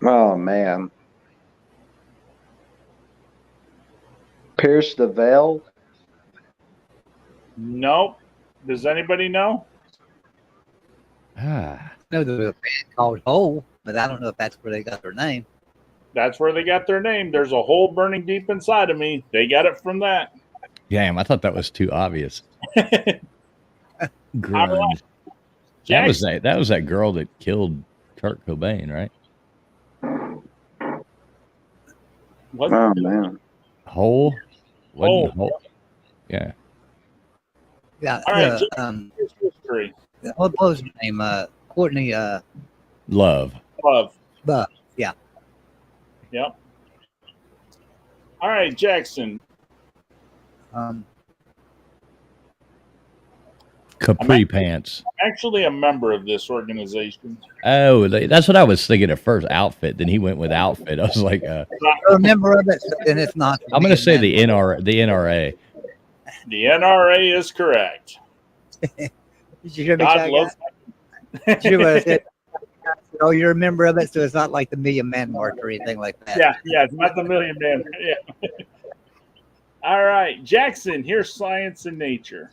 Oh man. Pierce the Veil. Nope. Does anybody know? Ah, I know there's a band called Hole, but I don't know if that's where they got their name. That's where they got their name. There's a hole burning deep inside of me. They got it from that. damn! I thought that was too obvious. Grunge. right. That was that girl that killed Kurt Cobain, right? What? Oh man. Hole. Wasn't Hole. Hole. Yeah. Yeah, All right, the, history. what was her name? Courtney. Love. Love. Buff. Yeah. Yep. All right, Jackson. Capri pants. I'm actually a member of this organization. Oh, that's what I was thinking at first. Outfit. Then he went with outfit. I was like, You're a member of it, so then it's not. I'm going to say the NRA. The NRA is correct. Did you hear me? God Chuck? loves. Did you hear what I said? Oh, you're a member of it, so it's not like the Million Man March or anything like that. Yeah, it's not the Million Man. Yeah. All right, Jackson. Here's science and nature.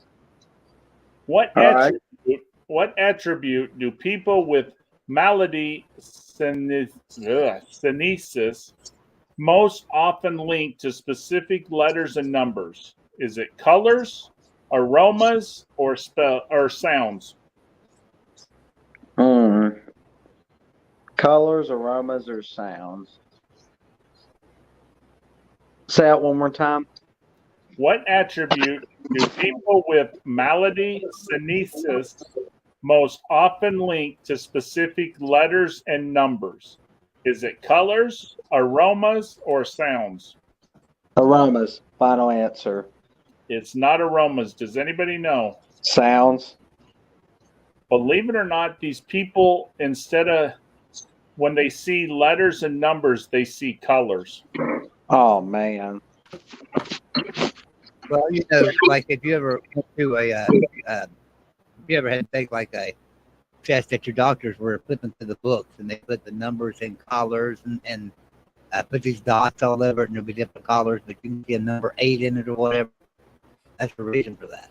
What All right. attribute do people with malady senesis most often link to specific letters and numbers? Is it colors, aromas, or sounds? Colors, aromas, or sounds. Say that one more time. What attribute do people with malady senesis most often link to specific letters and numbers? Is it colors, aromas, or sounds? Aromas. Final answer. It's not aromas. Does anybody know? Sounds. Believe it or not, these people, instead of when they see letters and numbers, they see colors. Oh man. Well, you know, like if you ever went to if you ever had things like a test that your doctors were flipping through the books and they put the numbers in colors and put these dots all over it and there'll be different colors, but you can see a number 8 in it or whatever. That's the reason for that.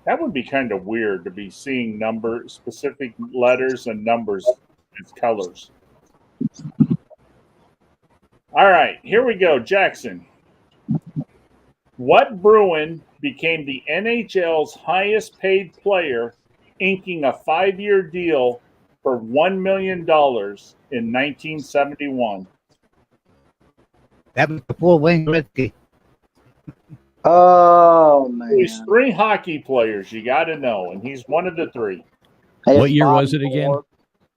That would be kind of weird to be seeing specific letters and numbers as colors. All right, here we go, Jackson. What Bruin became the NHL's highest paid player, inking a 5-year deal for $1 million in 1971? That was before Wayne Gretzky. Oh man. There's 3 hockey players you got to know, and he's one of the 3. Hey, What it's year Bobby was it again? Orr.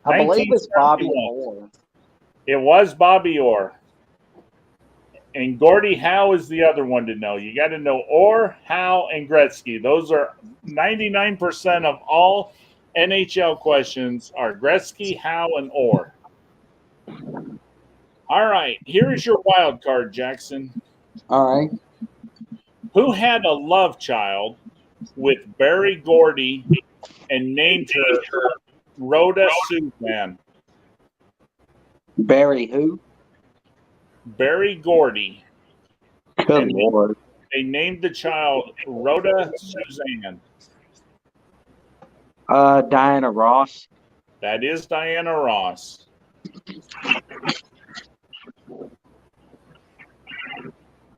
I believe it's Bobby 1971. Orr. It was Bobby Orr. And Gordie Howe is the other one to know. You got to know Orr, Howe, and Gretzky. Those are 99% of all NHL questions are Gretzky, Howe, and Orr. All right, here is your wild card, Jackson. All right. Who had a love child with Barry Gordy and named her Rhoda Suzanne? Barry who? Barry Gordy. Good Lord. They named the child Rhoda Suzanne. Diana Ross. That is Diana Ross.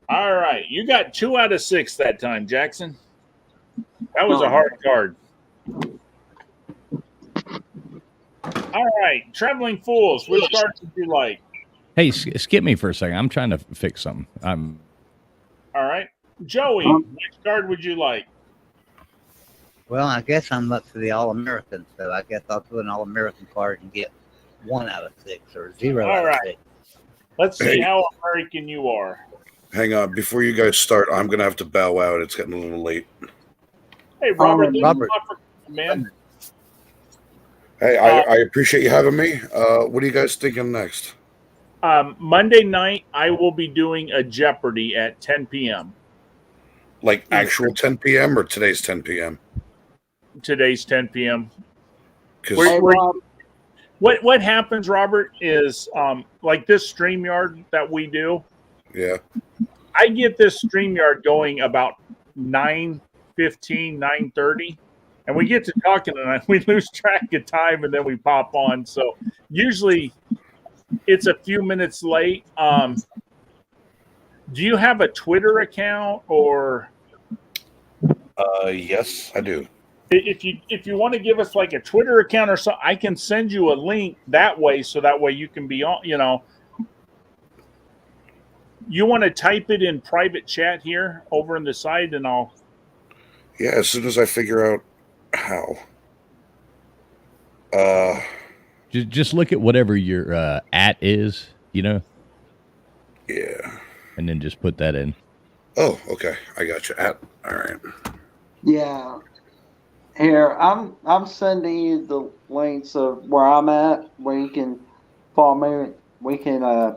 All right. You got 2 out of 6 that time, Jackson. That was a hard card. All right. Traveling Fools. Which card did you like? Hey, skip me for a second. I'm trying to fix something. I'm All right, Joey, which card would you like? Well, I guess I'm up to the All American, so I guess I'll do an All American card and get 1 out of 6 or 0 All out right. of 6. Let's see Hey. how American you are. Hang on, before you guys start, I'm gonna have to bow out. It's getting a little late. Hey, Robert. thanks a Robert. lot for coming, man. Hey, I appreciate you having me. What are you guys thinking next? Monday night, I will be doing a Jeopardy at 10 p.m. Like actual 10 p.m. or today's 10 p.m.? Today's 10 p.m. Because Wait. Hey, Rob, What happens, Robert, is like this StreamYard that we do, yeah, I get this StreamYard going about 9:15, 9:30, and we get to talking and we lose track of time and then we pop on. So usually it's a few minutes late. Do you have a Twitter account, or yes, I do. if you want to give us like a Twitter account or something, I can send you a link that way, so that way you can be on, you want to type it in private chat here over on the side, and I'll. Yeah, as soon as I figure out how. just look at whatever your at is, Yeah. and then just put that in. Oh, okay. I got you. All right. yeah. Here, I'm sending you the links of where I'm at, where you can follow me. We can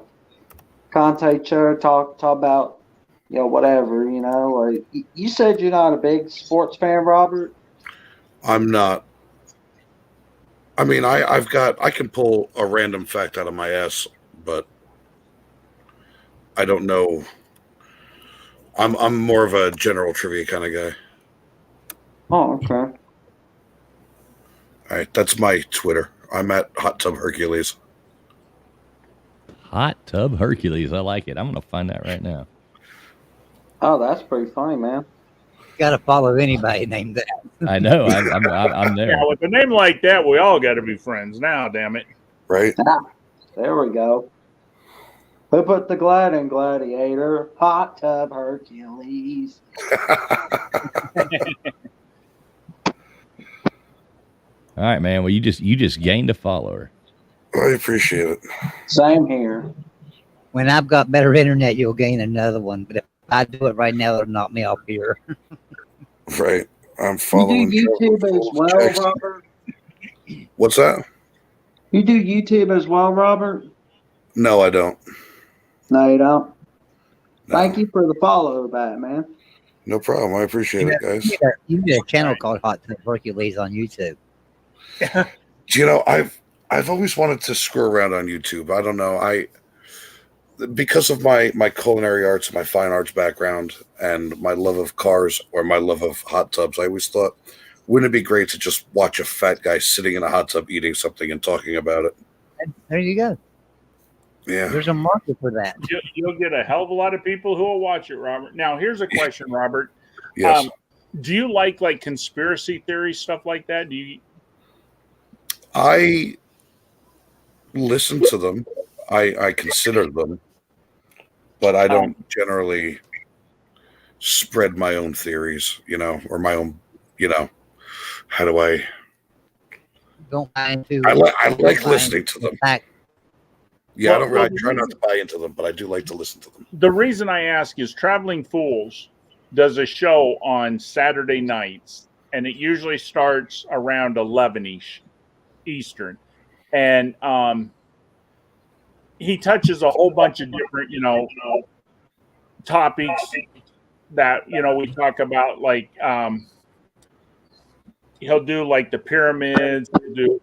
contact each other, talk about whatever. Like you said, you're not a big sports fan, Robert. I'm not. I mean, I can pull a random fact out of my ass, but I don't know. I'm more of a general trivia kind of guy. Oh, okay. All right, that's my Twitter. I'm at Hot Tub Hercules. Hot Tub Hercules. I like it. I'm gonna find that right now. Oh, that's pretty funny, man. Got to follow anybody named that. I know. I'm there. Yeah, with a name like that, we all got to be friends now. Damn it! Right? There we go. Who put the glad in Gladiator? Hot Tub Hercules. All right, man. Well, you just gained a follower. I appreciate it. Same here. When I've got better internet, you'll gain another one. But if I do it right now, it'll knock me off here. Right. I'm You following. do YouTube as well, Jackson. Robert? What's that? You do YouTube as well, Robert? No, I don't. No, you don't. No. Thank you for the follow back, man. No problem. I appreciate it, guys. You need a channel called Hot Tub Hercules on YouTube. You know, I've always wanted to screw around on YouTube. I don't know. Because of my culinary arts, my fine arts background, and my love of cars or my love of hot tubs, I always thought, wouldn't it be great to just watch a fat guy sitting in a hot tub eating something and talking about it? And there you go. Yeah. There's a market for that. You'll get a hell of a lot of people who will watch it, Robert. Now, here's a question, Robert. Yes. Do you like conspiracy theory stuff like that? Do you? I listen to them. I consider them, but I don't generally spread my own theories, or my own, how do I? Don't buy into. I like don't buy listening to into them. fact. Yeah, Well, I try not to buy into them, but I do like to listen to them. The reason I ask is Traveling Fools does a show on Saturday nights, and it usually starts around 11-ish Eastern, and he touches a whole bunch of different, topics that we talk about. Like he'll do like the pyramids, he'll do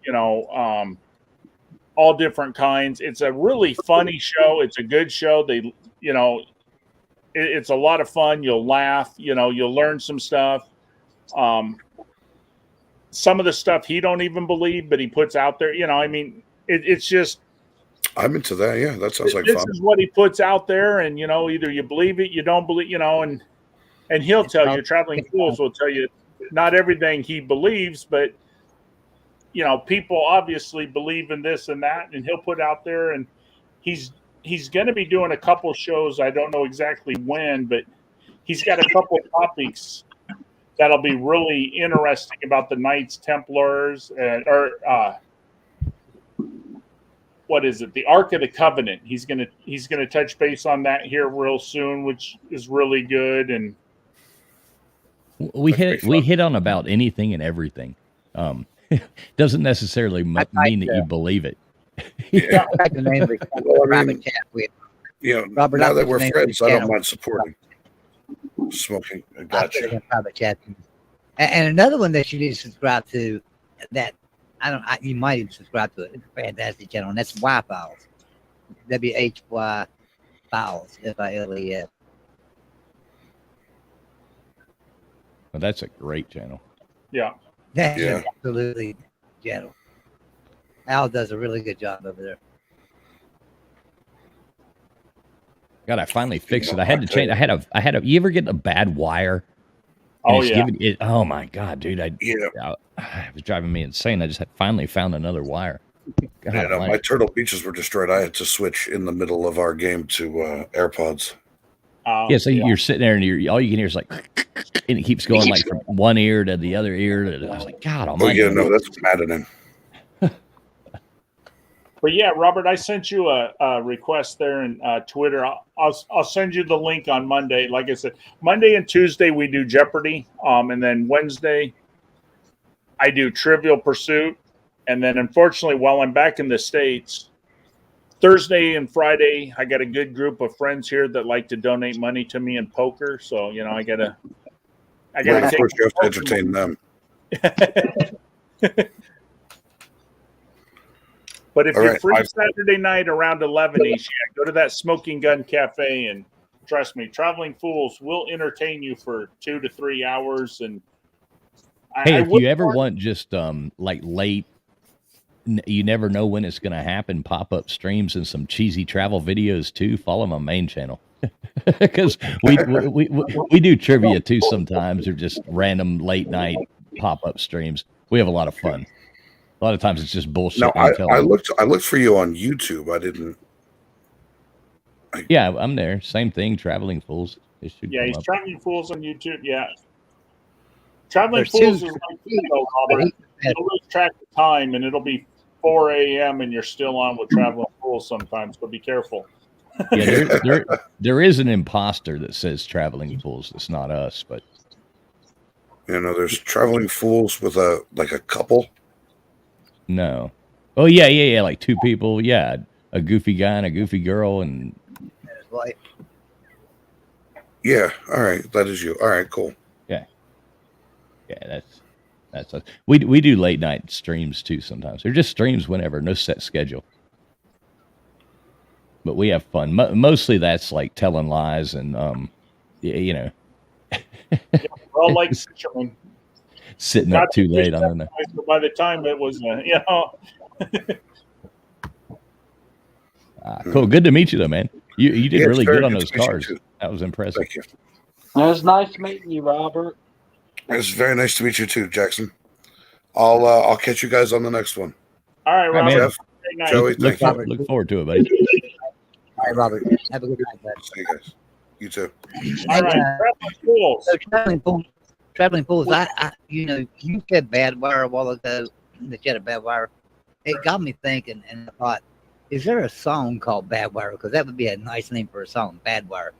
all different kinds. It's a really funny show. It's a good show. They, it's a lot of fun. You'll laugh. You'll learn some stuff. Some of the stuff he don't even believe, but he puts out there. It's just. I'm into that. Yeah, that sounds like this fun. is what he puts out there, and either you believe it, you don't believe, and he'll tell you. Traveling Fools will tell you not everything he believes, but people obviously believe in this and that, and he'll put out there, and he's he's going to be doing a couple shows. I don't know exactly when, but he's got a couple topics that'll be really interesting about the Knights Templars what is it? The Ark of the Covenant. He's gonna touch base on that here real soon, which is really good. And we hit on about anything and everything. Doesn't necessarily mean that you believe it. Yeah. Well, I mean, Robert, now that we're friends, I don't mind supporting smoking. Gotcha. Private chat. And another one that you need to subscribe to, that you might even subscribe to it. It's a fantastic channel, and that's Y Files. WHY Files, FILES. Well, that's a great channel. Yeah. That's absolutely channel. Al does a really good job over there. God, I finally fixed it. I had to change. I had a. You ever get a bad wire? And Oh yeah. Oh my God, dude! It was driving me insane. I just finally found another wire. God, my Turtle Beaches were destroyed. I had to switch in the middle of our game to AirPods. Yeah, so you're sitting there and all you can hear is like, and it keeps going like from one ear to the other ear. I was like, God almighty. Oh yeah, no, that's maddening. But yeah, Robert, I sent you a request there in Twitter. I'll send you the link on Monday. Like I said, Monday and Tuesday we do Jeopardy, and then Wednesday I do Trivial Pursuit, and then unfortunately, while I'm back in the States, Thursday and Friday I got a good group of friends here that like to donate money to me in poker. So I gotta. Of course, you have to entertain them. But if you're free Saturday night around 11-ish, go to that Smoking Gun Cafe, and trust me, Traveling Fools will entertain you for 2 to 3 hours. And hey, if you ever want just like late, you never know when it's going to happen, pop-up streams and some cheesy travel videos too, follow my main channel. Because we do trivia too sometimes, or just random late night pop-up streams. We have a lot of fun. A lot of times it's just bullshit. No, I looked for you on YouTube. I didn't. Yeah, I'm there. Same thing. Traveling Fools. He's Traveling Fools on YouTube. Yeah, Traveling Fools is like Robert. You'll lose track of time, and it'll be 4 a.m. and you're still on with Traveling Fools sometimes. So be careful. Yeah, there is an imposter that says Traveling Fools. It's not us, but there's Traveling Fools with a couple. No. Oh yeah. Like two people. Yeah, a goofy guy and a goofy girl, and yeah. All right, that is you. All right, cool. Yeah. That's us. We do late night streams too sometimes. They're just streams whenever, no set schedule. But we have fun. Mostly that's like telling lies and we're all like fishermen. Sitting up too late. I don't know. By the time it was, cool. Good to meet you, though, man. You did really good on those cars. That was impressive. Thank you. It was nice meeting you, Robert. It was very nice to meet you too, Jackson. I'll catch you guys on the next one. All right, Robert. Jeff, Joey, look forward to it, buddy. All right, Robert. Have a good night, bud. See you guys. You too. All right, Traveling Fools. Traveling Fools, you said bad wire a while ago, that you had a bad wire. It got me thinking, and I thought, is there a song called Bad Wire? Because that would be a nice name for a song, Bad Wire.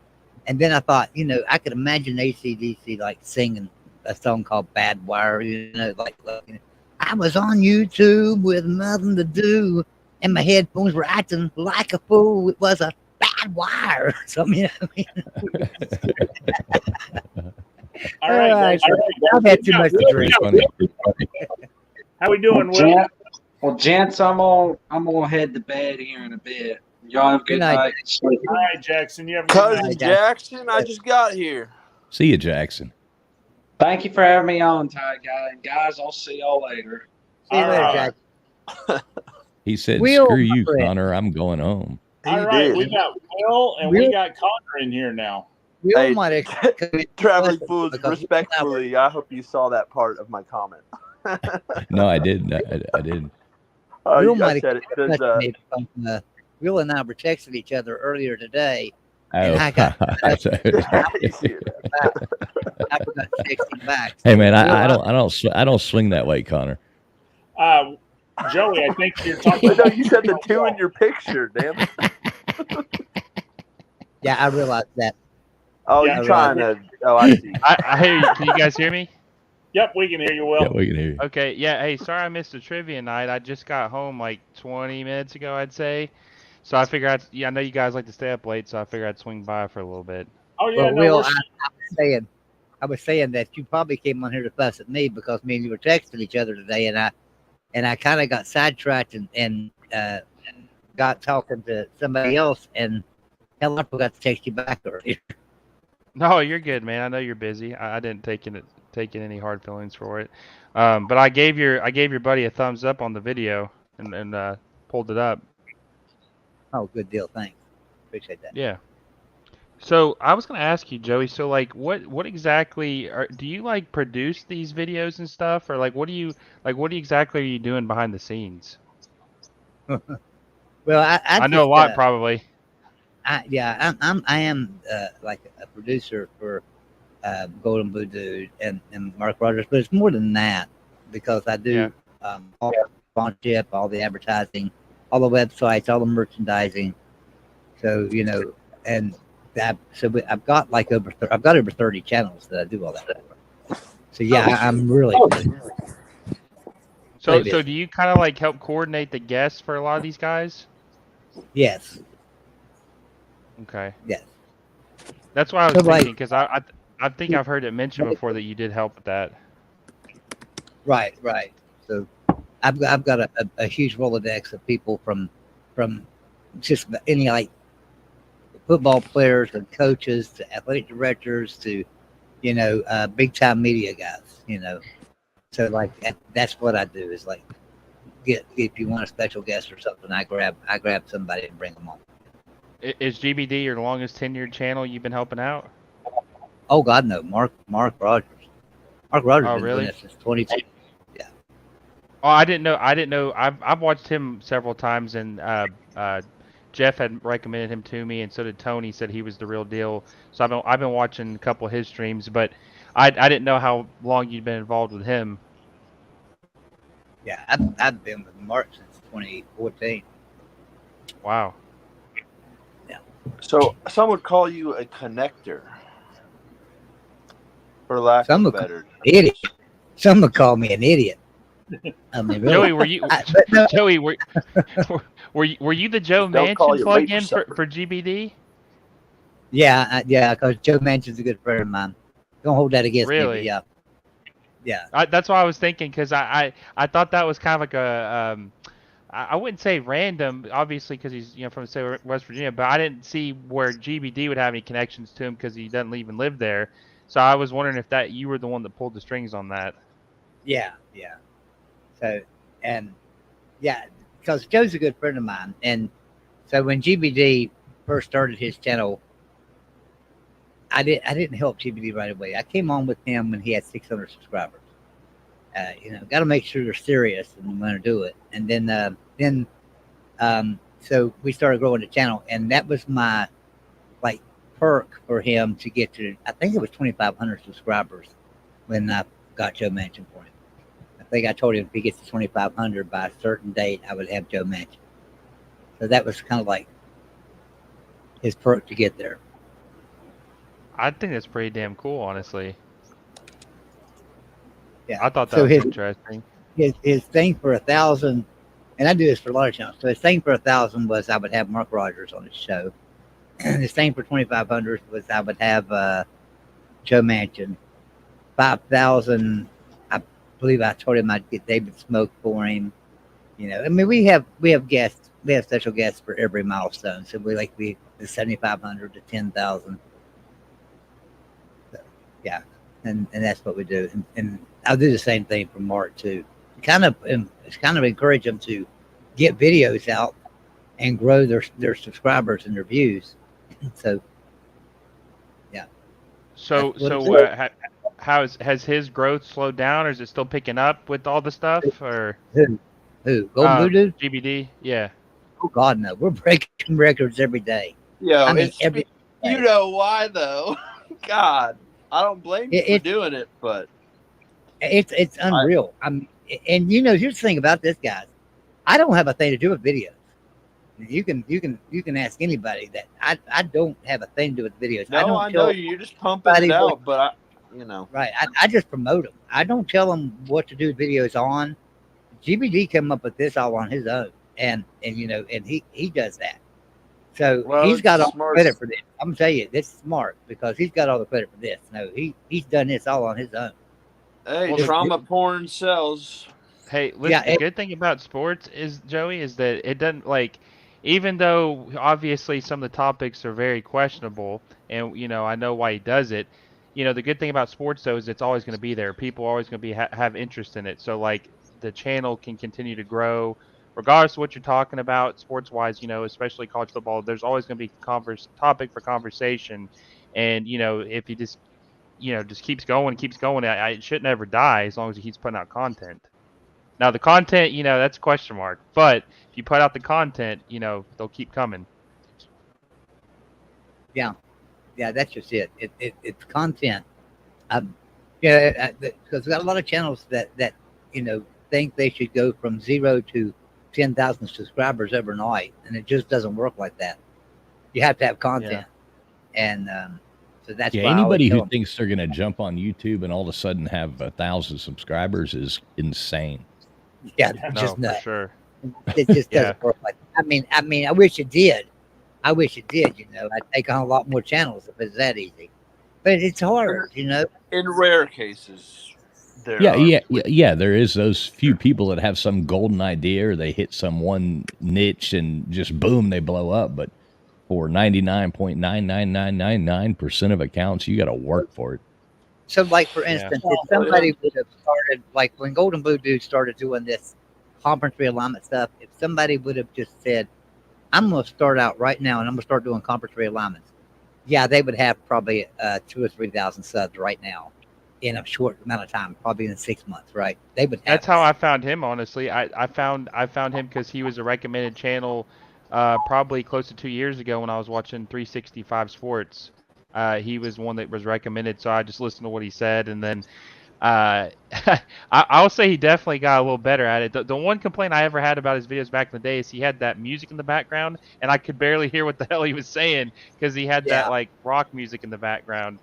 And then I thought, I could imagine AC/DC like singing a song called Bad Wire, I was on YouTube with nothing to do, and my headphones were acting like a fool. It was a bad wire. Something, All right, guys. I've had too much to drink. How we doing, Will? Well, gents, I'm gonna head to bed here in a bit. Y'all have a good night. All right, Jackson. You have a good Cousin night. Jackson, I just got here. See you, Jackson. Thank you for having me on, Ty Guy. And guys, I'll see y'all later. See you later, Jack. He said, Will, screw you, Connor. I'm going home. All right, we got Will and we got Connor in here now. Hey, might Traveling Fools, respectfully, I hope you saw that part of my comment. No, I didn't. I didn't. Will I might said it. have Does, from Will and I were texting each other earlier today. Oh, And I got- I forgot to text him back. hey man, Will, I don't swing that way, Connor. Joey, I think you're talking Wait, no, about you said the two in your picture, damn it. Yeah, I realized that. Oh, Yeah, you're trying to. Oh, I see. I hear you. Can you guys hear me? Yep, we can hear you well. Yeah, we can hear you. Okay, yeah. Hey, sorry I missed the trivia night. I just got home like 20 minutes ago, I'd say. So I figured, I know you guys like to stay up late, so I figured I'd swing by for a little bit. Oh yeah, Well, no, Will, we're- I was saying that you probably came on here to fuss at me because me and you were texting each other today, and I kind of got sidetracked and got talking to somebody else, and hell, I forgot to text you back earlier. No, you're good, man. I know you're busy. I didn't take any hard feelings for it. But I gave your buddy a thumbs up on the video and pulled it up. Oh, good deal. Thanks. Appreciate that. Yeah. So I was gonna ask you, Joey. So like, what exactly do you like produce these videos and stuff, or like what exactly are you doing behind the scenes? Well, I know a lot, probably. I am like a producer for Golden Blue Dude and Mark Rogers, but it's more than that because I do all the sponsorship, all the advertising, all the websites, all the merchandising. So and I've got over 30 channels that I do all that for. So yeah, I'm really. So do you kind of like help coordinate the guests for a lot of these guys? Yes. Okay. Yes. That's what I was So, like- thinking because I think I've heard it mentioned before that you did help with that. Right. So I've got a huge Rolodex of people from just any like football players and coaches to athletic directors to big time media guys. So like that's what I do is like if you want a special guest or something, I grab somebody and bring them on. Is GBD your longest tenured channel you've been helping out? Oh God, no, Mark Rogers. Mark Rogers Oh, been really? doing this since 22. Oh, I didn't know. I've watched him several times, and Jeff had recommended him to me, and so did Tony. Said he was the real deal. So I've been watching a couple of his streams, but I didn't know how long you'd been involved with him. Yeah, I've been with Mark since 2014. Wow. So some would call you a connector, for lack Some of would- better. Idiot. Some would call me an idiot. I mean, really. Joey, were you but no, Joey were you the Joe Don't call Manchin you plug-in late for supper. GBD? yeah, because Joe Manchin's a good friend of mine. Don't hold that against me. Really? But yeah. That's what I was thinking because I thought that was kind of like a I wouldn't say random, obviously, because he's from say West Virginia, but I didn't see where GBD would have any connections to him because he doesn't even live there. So I was wondering if that you were the one that pulled the strings on that. Yeah. So, because Joe's a good friend of mine. And so when GBD first started his channel, I didn't help GBD right away. I came on with him when he had 600 subscribers. Got to make sure you're serious and you want to do it. And then so we started growing the channel, and that was my perk for him to get to. I think it was 2,500 subscribers when I got Joe Manchin for him. I think I told him if he gets to 2,500 by a certain date, I would have Joe Manchin. So that was kind of like his perk to get there. I think that's pretty damn cool, honestly. Yeah. I thought that So was his- interesting. His thing for 1,000, and I do this for a lot of channels. So his thing for 1,000 was I would have Mark Rogers on his show. His thing for 2,500 was I would have Joe Manchin. 5,000, I believe I told him I'd get David Smoke for him. I mean, we have guests, we have special guests for every milestone. So we the 7,500 to 10,000. So, yeah, and that's what we do. And I'll do the same thing for Mark too. It's kind of encourage them to get videos out and grow their subscribers and their views. So So That's what has his growth slowed down, or is it still picking up with all the stuff? Or who Golden Blue Dude? GBD? Yeah. Oh God, no! We're breaking records every day. Yo, I mean, it's every you know why though? God, I don't blame you for doing it, but it's unreal. And here's the thing about this, guys. I don't have a thing to do with videos. You can ask anybody that. I don't have a thing to do with videos. No, I know you're just pumping it out, but right. I just promote them. I don't tell them what to do videos on. GBD came up with this all on his own, and he does that. So he's got all the credit for this. I'm gonna tell you, this is smart because he's got all the credit for this. No, he's done this all on his own. Hey, trauma porn sells. Hey, listen, the good thing about sports is, Joey, is that it doesn't, like, even though obviously some of the topics are very questionable, and, I know why he does it, the good thing about sports, though, is it's always going to be there. People are always going to have interest in it. So, like, the channel can continue to grow regardless of what you're talking about sports-wise, especially college football. There's always going to be topic for conversation. And, if he just keeps going, it shouldn't ever die as long as he keeps putting out content. Now, the content, that's a question mark. But if you put out the content, they'll keep coming. Yeah, that's just it. It's content. Because we got a lot of channels that think they should go from 0 to 10,000 subscribers overnight, and it just doesn't work like that. You have to have content, and so that's why anybody who thinks they're going to jump on YouTube and all of a sudden have 1,000 subscribers is insane. Yeah, just for sure. It just doesn't work like that. I mean, I wish it did. I'd take on a lot more channels if it's that easy. But it's hard, In rare cases, there there is those few people that have some golden idea or they hit some one niche and just boom, they blow up. But for 99.99999% of accounts, you got to work for it. So, like, for instance, if somebody would have started, like when Golden Blue Dude started doing this conference realignment stuff, if somebody would have just said, I'm going to start out right now and I'm going to start doing conference realignments, they would have probably 2,000 or 3,000 subs right now in a short amount of time, probably in 6 months, right? They would. That's how I found him, honestly. I found him because he was a recommended channel probably close to 2 years ago when I was watching 365 Sports. He was one that was recommended, so I just listened to what he said, and then I'll say he definitely got a little better at it. The one complaint I ever had about his videos back in the day is he had that music in the background, and I could barely hear what the hell he was saying because he had that like rock music in the background.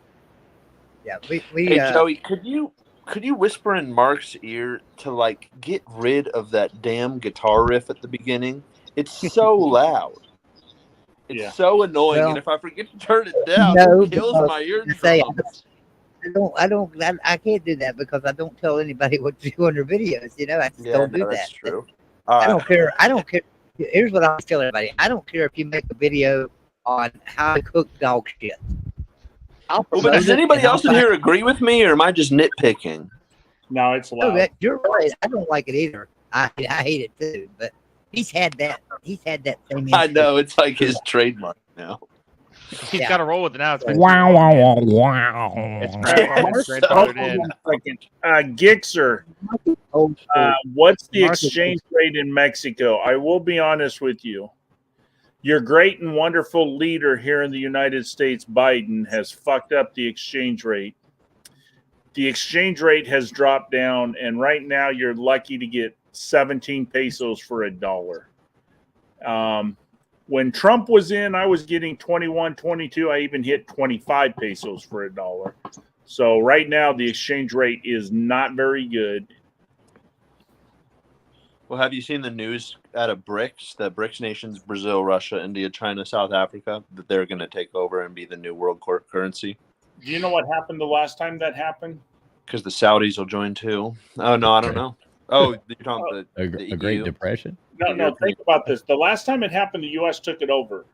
Yeah, hey Joey, could you whisper in Mark's ear to like get rid of that damn guitar riff at the beginning? It's so loud. It's so annoying, and if I forget to turn it down, it kills my eardrums. I can't do that because I don't tell anybody what to do on their videos. I just don't do that. That's true. I don't care. Here's what I always tell everybody. I don't care if you make a video on how to cook dog shit. But does anybody else in here agree with me, or am I just nitpicking? No, it's loud. No, you're right. I don't like it either. I hate it too. But he's had that same. I know, it's like his trademark now. He's got to roll with it now. It's been wow. It's grandfathered in. Gixer, what's the exchange rate in Mexico? I will be honest with you. Your great and wonderful leader here in the United States, Biden, has fucked up the exchange rate. The exchange rate has dropped down, and right now you're lucky to get 17 pesos for $1. When Trump was in, I was getting 21, 22. I even hit 25 pesos for $1. So right now the exchange rate is not very good. Well, have you seen the news out of BRICS, the BRICS nations, Brazil, Russia, India, China, South Africa, that they're going to take over and be the new world currency? Do you know what happened the last time that happened? Because the Saudis will join too. Oh, no, I don't know. Oh, you're talking about the Great Depression? No, think about this. The last time it happened, the U.S. took it over.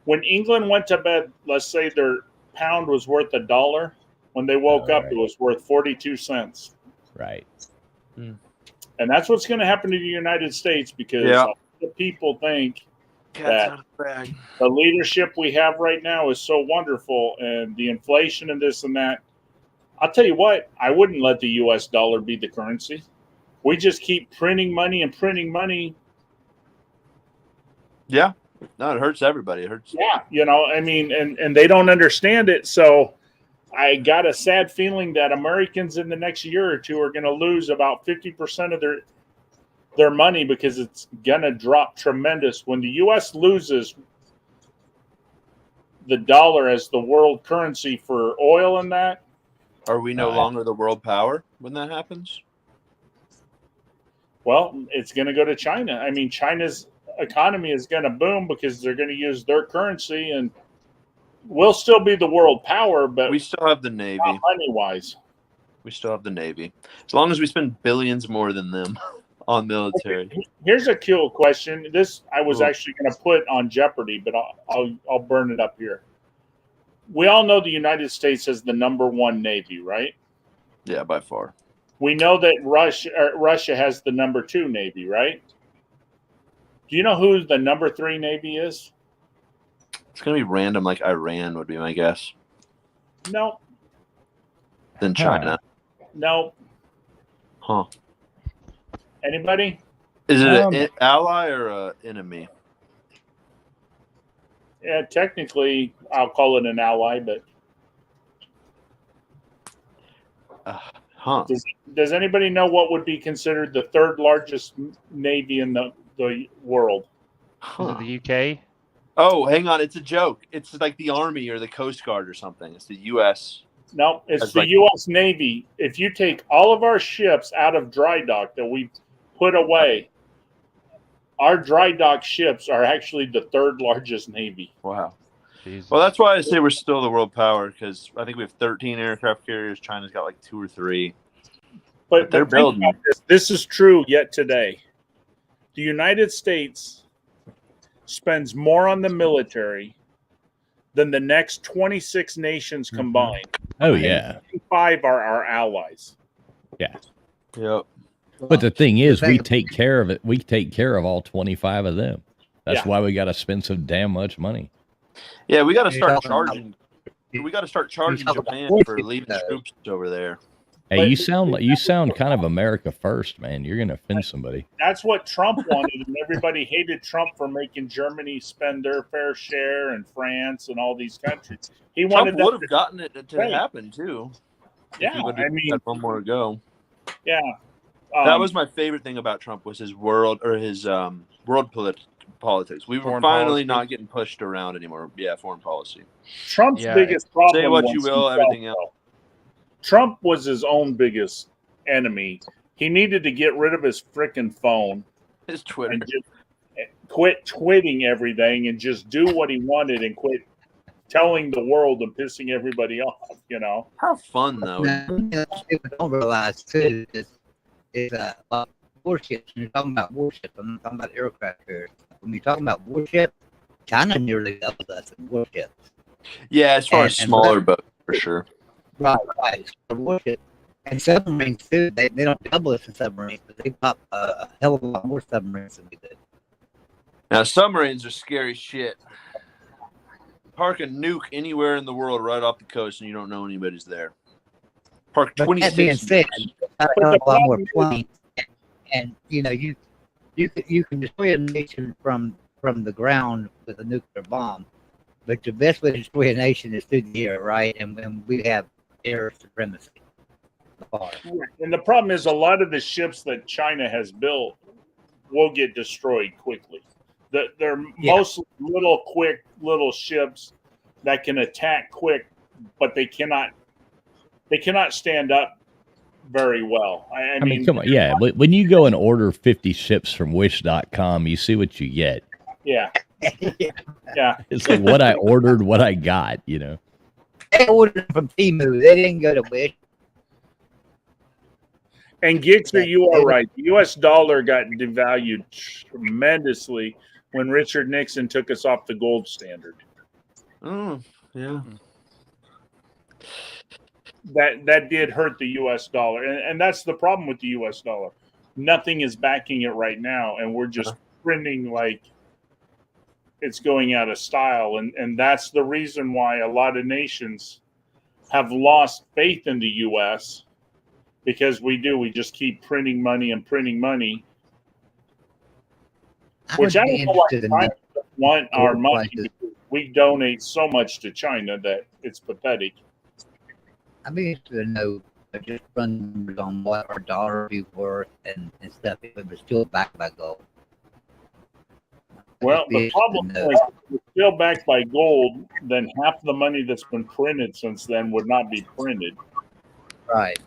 When England went to bed, let's say their pound was worth $1. When they woke up, it was worth 42 cents. Right. And that's what's going to happen to the United States because the people think that the leadership we have right now is so wonderful and the inflation and this and that. I'll tell you what, I wouldn't let the U.S. dollar be the currency. We just keep printing money and printing money. Yeah. No, it hurts everybody. It hurts. Yeah, I mean, and they don't understand it. So I got a sad feeling that Americans in the next year or two are going to lose about 50% of their money because it's going to drop tremendous. When the U.S. loses the dollar as the world currency for oil and that. Are we no longer the world power when that happens? Well, it's going to go to China. I mean, China's economy is going to boom because they're going to use their currency, and we'll still be the world power, but we still have the Navy. Money-wise. We still have the Navy. As long as we spend billions more than them on military. Okay. Here's a cool question. This I was actually going to put on Jeopardy, but I'll burn it up here. We all know the United States has the #1 Navy, right? Yeah, by far. We know that Russia has the #2 Navy, right? Do you know who the #3 Navy is? It's going to be random, like Iran would be my guess. No. Then China. No. Huh. Anybody? Is it an ally or an enemy? Yeah, technically, I'll call it an ally, but does anybody know what would be considered the third largest navy in the world? Is it the UK? Oh, hang on. It's a joke. It's like the Army or the Coast Guard or something. It's the U.S. No, it's the U.S. Navy. If you take all of our ships out of dry dock that we put away, our dry dock ships are actually the third largest navy. Wow. Jesus. Well, that's why I say we're still the world power, because I think we have 13 aircraft carriers. China's got like 2 or 3. But they're building. This is true yet today. The United States spends more on the military than the next 26 nations combined. Oh, yeah. 5 are our allies. Yeah. Yep. But the thing is, we take care of it. We take care of all 25 of them. That's why we got to spend so damn much money. Yeah, we got to start charging. We got to start charging Japan for leaving troops over there. Hey, you sound kind of America first, man. You're gonna offend somebody. That's what Trump wanted, and everybody hated Trump for making Germany spend their fair share, and France, and all these countries. He wanted Trump would have gotten it to happen too. Yeah, I mean, had one more ago. Yeah, that was my favorite thing about Trump was his world politics. We were finally not getting pushed around anymore. Yeah, foreign policy. Trump's biggest problem. Say what you will, everything else. Trump was his own biggest enemy. He needed to get rid of his freaking phone. His Twitter. And just quit tweeting everything and just do what he wanted and quit telling the world and pissing everybody off, How fun, though. People don't realize, too, is warships. When you're talking about warships, I'm not talking about aircraft carriers. When you're talking about warships, China nearly doubled us in warships. Yeah, as far as smaller boats, for sure. Right. So warships. And submarines, too, they don't double us in submarines, but they pop a hell of a lot more submarines than we did. Now, submarines are scary shit. Park a nuke anywhere in the world right off the coast and you don't know anybody's there. Park 26. That being said, a lot more planes. And you can destroy a nation from the ground with a nuclear bomb, but the best way to destroy a nation is through the air, right? And we have air supremacy. And the problem is, a lot of the ships that China has built will get destroyed quickly. They're mostly little ships that can attack quick, but they cannot stand up very well. I mean, come on. Yeah. But when you go and order 50 ships from wish.com, you see what you get. Yeah. Yeah. It's like what I ordered, what I got, They ordered from Temu. They didn't go to Wish. And Gixxer, you are right. The U.S. dollar got devalued tremendously when Richard Nixon took us off the gold standard. Yeah. That did hurt the U.S. dollar, and that's the problem with the U.S. dollar. Nothing is backing it right now, and we're just printing like it's going out of style, and that's the reason why a lot of nations have lost faith in the U.S. because we just keep printing money and printing money. Which I don't know why want our Gold money. prices. Because we donate so much to China that it's pathetic. I'd be interested to know just run numbers on what our dollar would be worth and stuff if it was still backed by gold. Well, the problem is if it's still backed by gold, then half the money that's been printed since then would not be printed. Right.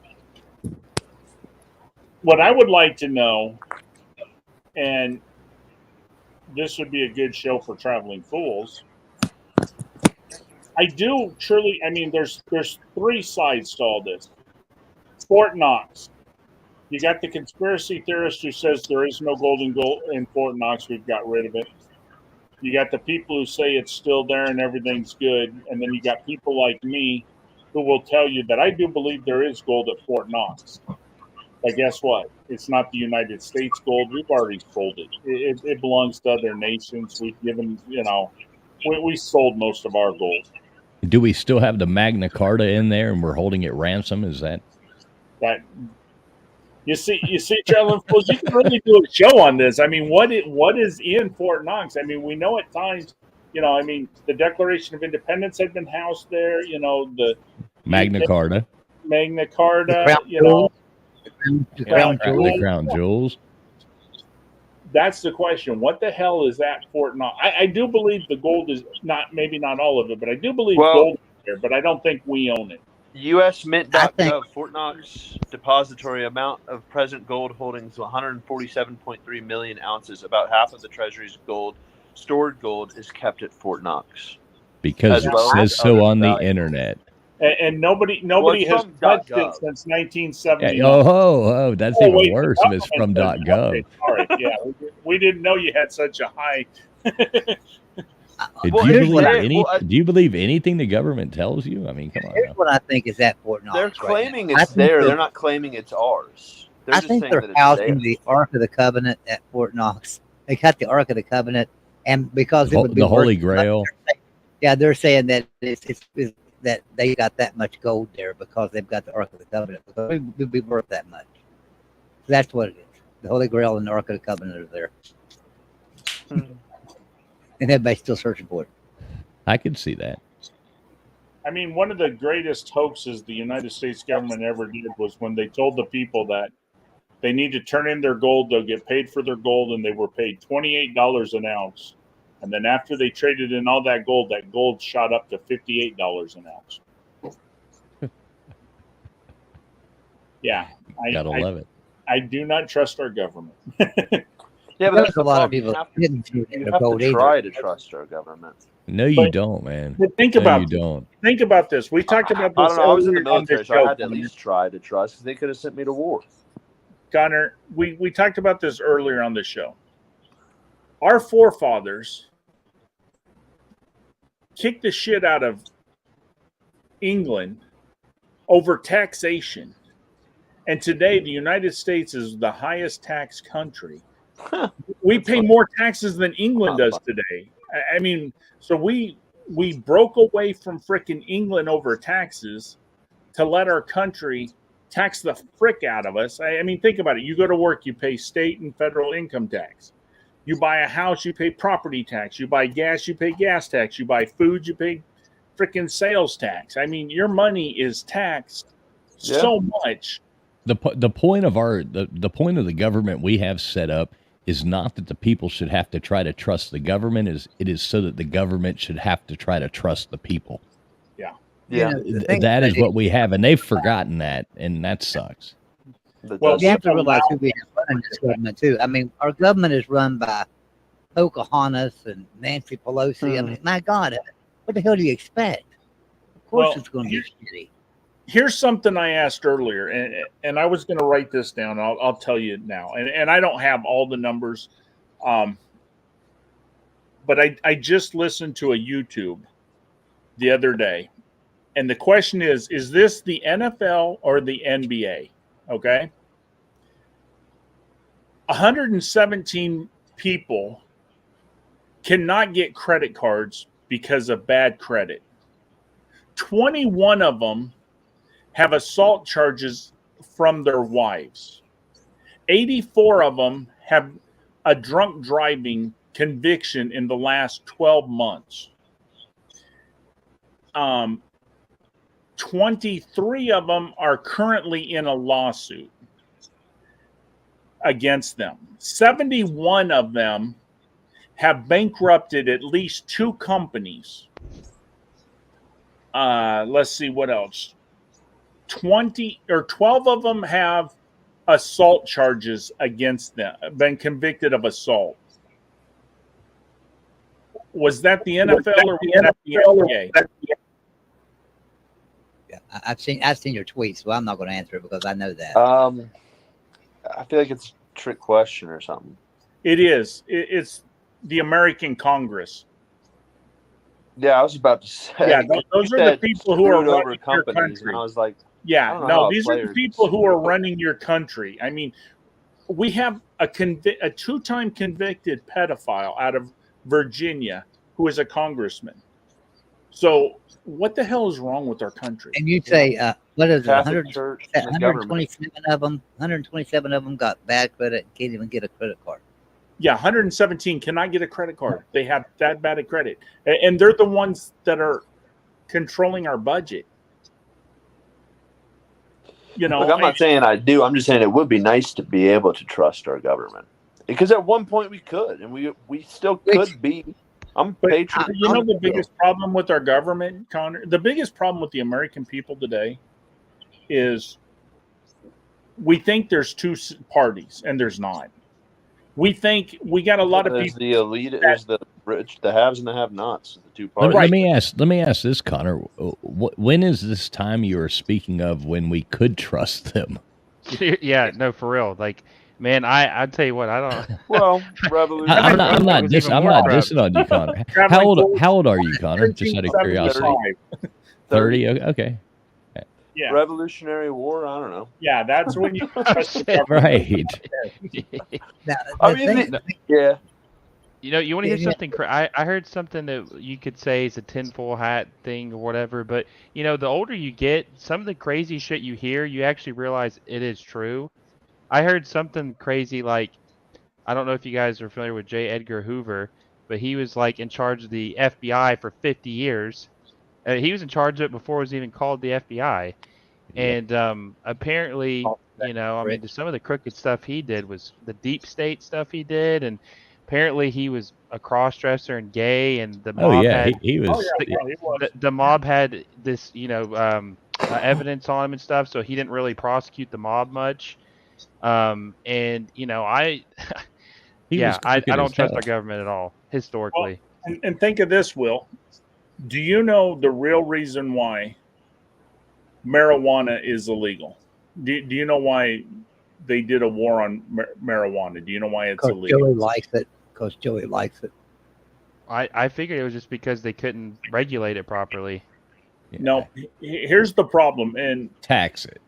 What I would like to know, and this would be a good show for traveling fools. I do truly, I mean, there's three sides to all this. Fort Knox. You got the conspiracy theorist who says there is no gold in Fort Knox. We've got rid of it. You got the people who say it's still there and everything's good. And then you got people like me who will tell you that I do believe there is gold at Fort Knox. But guess what? It's not the United States gold. We've already sold it. It belongs to other nations. We've given, we sold most of our gold. Do we still have the Magna Carta in there and we're holding it ransom? Is that you see, traveling fools, you can really do a show on this. I mean, what is in Fort Knox? I mean, we know at times, the Declaration of Independence had been housed there. The Magna Carta? Magna Carta, the crown jewels. The crown jewels. That's the question. What the hell is that Fort Knox? I do believe the gold is maybe not all of it, but I do believe gold is there, but I don't think we own it. USMint.gov, Fort Knox depository amount of present gold holdings 147.3 million ounces. About half of the Treasury's stored gold is kept at Fort Knox. Because it says so on the internet. And nobody has touched it since 1970. Oh, that's even worse if it's from .gov. Okay, all right, yeah, we didn't know you had such a high. Do you believe anything the government tells you? I mean, come on. Here's what I think is at Fort Knox. They're claiming it's there. They're not claiming it's ours. I think they're housing the Ark of the Covenant at Fort Knox. They got the Ark of the Covenant, and because it would be the Holy Grail. They're saying that it's that they got that much gold there because they've got the Ark of the Covenant. Because it would be worth that much. That's what it is. The Holy Grail and the Ark of the Covenant are there. And everybody's still searching for it. I could see that. I mean, one of the greatest hoaxes the United States government ever did was when they told the people that they need to turn in their gold, they'll get paid for their gold, and they were paid $28 an ounce. And then after they traded in all that gold shot up to $58 an ounce. Yeah. Gotta love it. I do not trust our government. Yeah, but there's a lot of people didn't try to trust our government. No, you don't, man. But think about this. We talked about this. I don't know. I was in the military, so I had to at least try to trust because they could have sent me to war. Connor, we talked about this earlier on the show. Our forefathers kicked the shit out of England over taxation. And today, the United States is the highest tax country. We pay more taxes than England does today. I mean, so we broke away from frickin' England over taxes to let our country tax the frick out of us. I mean, think about it. You go to work, you pay state and federal income tax. You buy a house, you pay property tax. You buy gas, you pay gas tax. You buy food, you pay frickin' sales tax. I mean, your money is taxed so much. The point of the point of the government we have set up is not that the people should have to try to trust the government. It is so that the government should have to try to trust the people. Yeah. That is what we have, and they've forgotten that, and that sucks. Well, you have to realize who we have running this government too. I mean, our government is run by Pocahontas and Nancy Pelosi. I mean, my God, what the hell do you expect? Of course, it's going to be shitty. Here's something I asked earlier, and I was going to write this down. I'll tell you now, and I don't have all the numbers, but I just listened to a YouTube the other day, and the question is this the NFL or the NBA? Okay, 117 people cannot get credit cards because of bad credit. 21 of them have assault charges from their wives. 84 of them have a drunk driving conviction in the last 12 months. 23 of them are currently in a lawsuit against them. 71 of them have bankrupted at least 2 companies. Let's see what else. 12 of them have assault charges against them, been convicted of assault. Was that the NFL or was that the NBA? Yeah, I've seen your tweets, so I'm not going to answer it because I know that. I feel like it's a trick question or something. It is. It's the American Congress. Yeah, I was about to say. Yeah, those are the people who are over running your companies, country. and I was like, Yeah, know no, how these are the players people who are do it. running your country. I mean, we have a 2-time convicted pedophile out of Virginia who is a congressman. So what the hell is wrong with our country? And you say, what is it? Catholic Church and the government. 127 of them got bad credit and can't even get a credit card. Yeah, 117 cannot get a credit card. They have that bad a credit. And they're the ones that are controlling our budget. You know, Look, I'm not saying I do. I'm just saying it would be nice to be able to trust our government. Because at one point we could, and we still could be. I'm patriot. You know the biggest problem with our government, Connor? The biggest problem with the American people today is we think there's 2 parties, and there's not. We think we got a lot of There's people. the elite, there's the rich, the haves and the have-nots. The 2 parties. Let me ask this, Connor. When is this time you are speaking of when we could trust them? Yeah, no, for real. Like, man, I tell you what, I don't. Well, revolution. I'm not was even more dissing on you, Connor. How old are you, Connor? Just out of curiosity. 30. 30. Okay. Yeah. Revolutionary War. I don't know. Yeah, that's when you trust the government. Right. Now, I the mean, thing- Yeah. You know, you want to hear Yeah. something? I heard something that you could say is a tinfoil hat thing or whatever, but you know, the older you get, some of the crazy shit you hear, you actually realize it is true. I heard something crazy like, I don't know if you guys are familiar with J. Edgar Hoover, but he was like in charge of the FBI for 50 years. He was in charge of it before it was even called the FBI. And apparently, you know, I mean, some of the crooked stuff he did was the deep state stuff he did, and apparently he was a cross-dresser and gay, and the mob had he was. the mob had this, you know, evidence on him and stuff, so he didn't really prosecute the mob much. And you know, I don't trust our government at all historically. Well, and think of this, Will. Do you know the real reason why marijuana is illegal? Do you know why they did a war on marijuana? Do you know why it's illegal? Joey likes it. Because Joey likes it. I figured it was just because they couldn't regulate it properly. No, here's the problem, and tax it.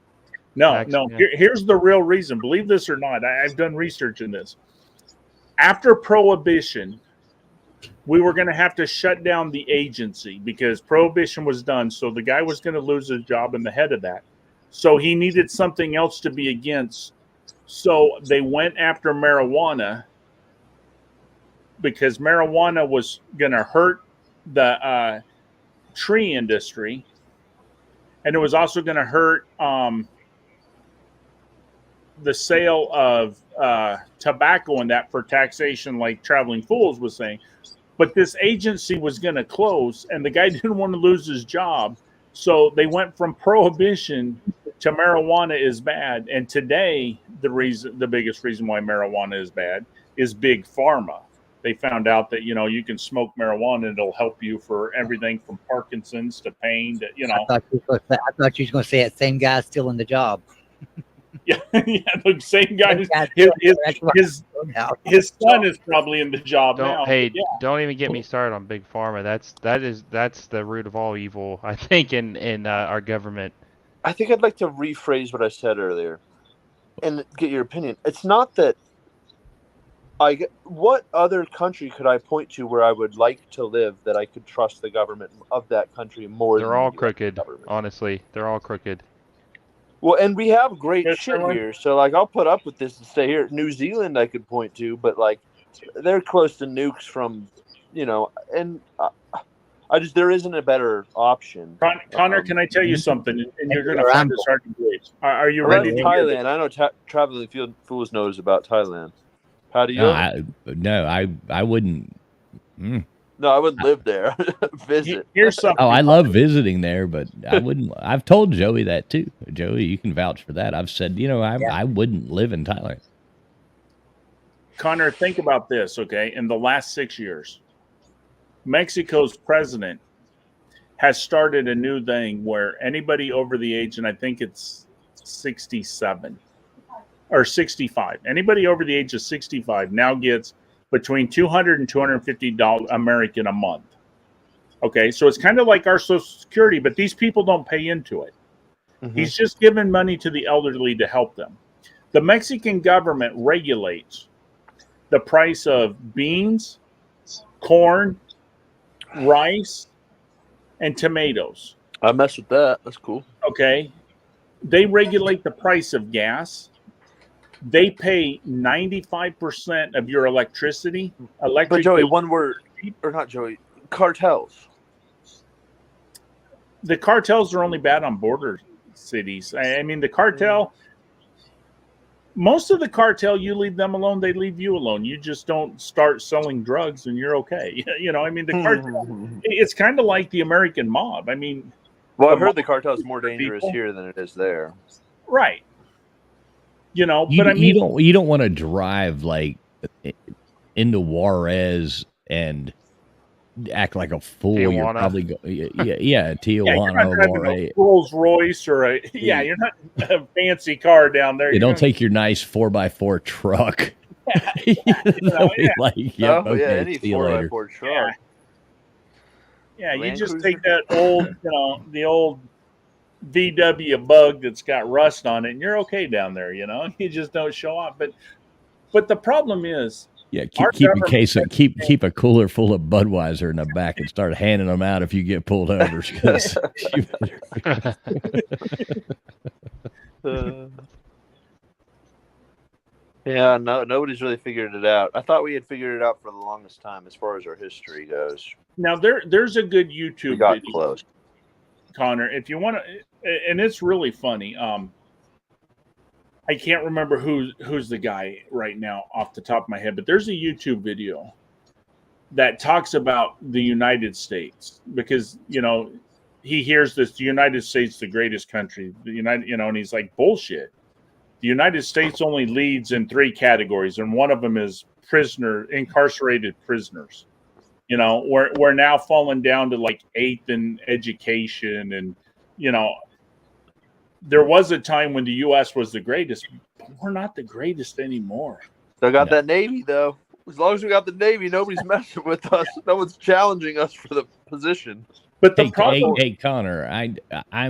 No. Here's the real reason. Believe this or not, I've done research in this. After Prohibition, we were going to have to shut down the agency because Prohibition was done. So the guy was going to lose his job in the head of that. So he needed something else to be against. So they went after marijuana because marijuana was going to hurt the tree industry. And it was also going to hurt the sale of tobacco and that for taxation, like Traveling Fools was saying. But this agency was going to close, and the guy didn't want to lose his job. So they went from prohibition to marijuana is bad. And today, the biggest reason why marijuana is bad is big pharma. They found out that, you know, you can smoke marijuana and it'll help you for everything from Parkinson's to pain to, you know. I thought you was going to say that same guy's still in the job. Yeah, the same guy. His son is probably in the job now. Hey, don't even get me started on big pharma. That's the root of all evil, I think, in our government. I think I'd like to rephrase what I said earlier, and get your opinion. It's not that what other country could I point to where I would like to live that I could trust the government of that country more? They're all crooked. Honestly, they're all crooked. Well, and we have great shit here, so like I'll put up with this and stay here. New Zealand I could point to, but like they're close to nukes from, and there isn't a better option. Connor, can I tell you something? And you're going to Sure, find I'm- this hard to believe. Are you Well, ready that's to hear Thailand. I know Traveling Fools knows about Thailand. How do you? I wouldn't. No, I wouldn't live there. Visit. Here's something. Oh, I love visiting there, but I wouldn't. I've told Joey that too. Joey, you can vouch for that. I've said, I wouldn't live in Thailand. Connor, think about this, okay? In the last 6 years, Mexico's president has started a new thing where anybody over the age, and I think it's 67 or 65, anybody over the age of 65 now gets between $200 and $250 American a month. Okay, so it's kind of like our Social Security, but these people don't pay into it. Mm-hmm. He's just giving money to the elderly to help them. The Mexican government regulates the price of beans, corn, rice, and tomatoes. I mess with that. That's cool. Okay, they regulate the price of gas. They pay 95% of your electricity. But Joey, one word, or not Joey, cartels. The cartels are only bad on border cities. I mean, the cartel, most of the cartel, you leave them alone, they leave you alone. You just don't start selling drugs and you're okay. I mean, the cartel, it's kind of like the American mob. I mean, well, I've heard the cartel is more dangerous here than it is there. Right. But I mean, you don't want to drive like into Juarez and act like a fool. Tijuana. You're probably Tijuana. you're not driving or a Rolls Royce or you're not a fancy car down there. You don't take your nice 4x4 truck. Any see you later. 4x4 truck. Yeah, you Land just Cruiser? take that old, the old VW Bug that's got rust on it, and you're okay down there. You just don't show up. But the problem is, keep a cooler full of Budweiser in the back and start handing them out if you get pulled over. 'Cause Yeah, no, nobody's really figured it out. I thought we had figured it out for the longest time as far as our history goes. now there's a good YouTube We got video, close. Connor, if you want to, and it's really funny. I can't remember who's the guy right now off the top of my head, but there's a YouTube video that talks about the United States because he hears this: the United States, the greatest country, the United, and he's like, bullshit. The United States only leads in 3 categories, and one of them is incarcerated prisoners. We're now falling down to like 8th in education, and there was a time when the U.S. was the greatest, but we're not the greatest anymore. Still got that Navy though. As long as we got the Navy, nobody's messing with us. No one's challenging us for the position. But the problem, hey, Connor, and I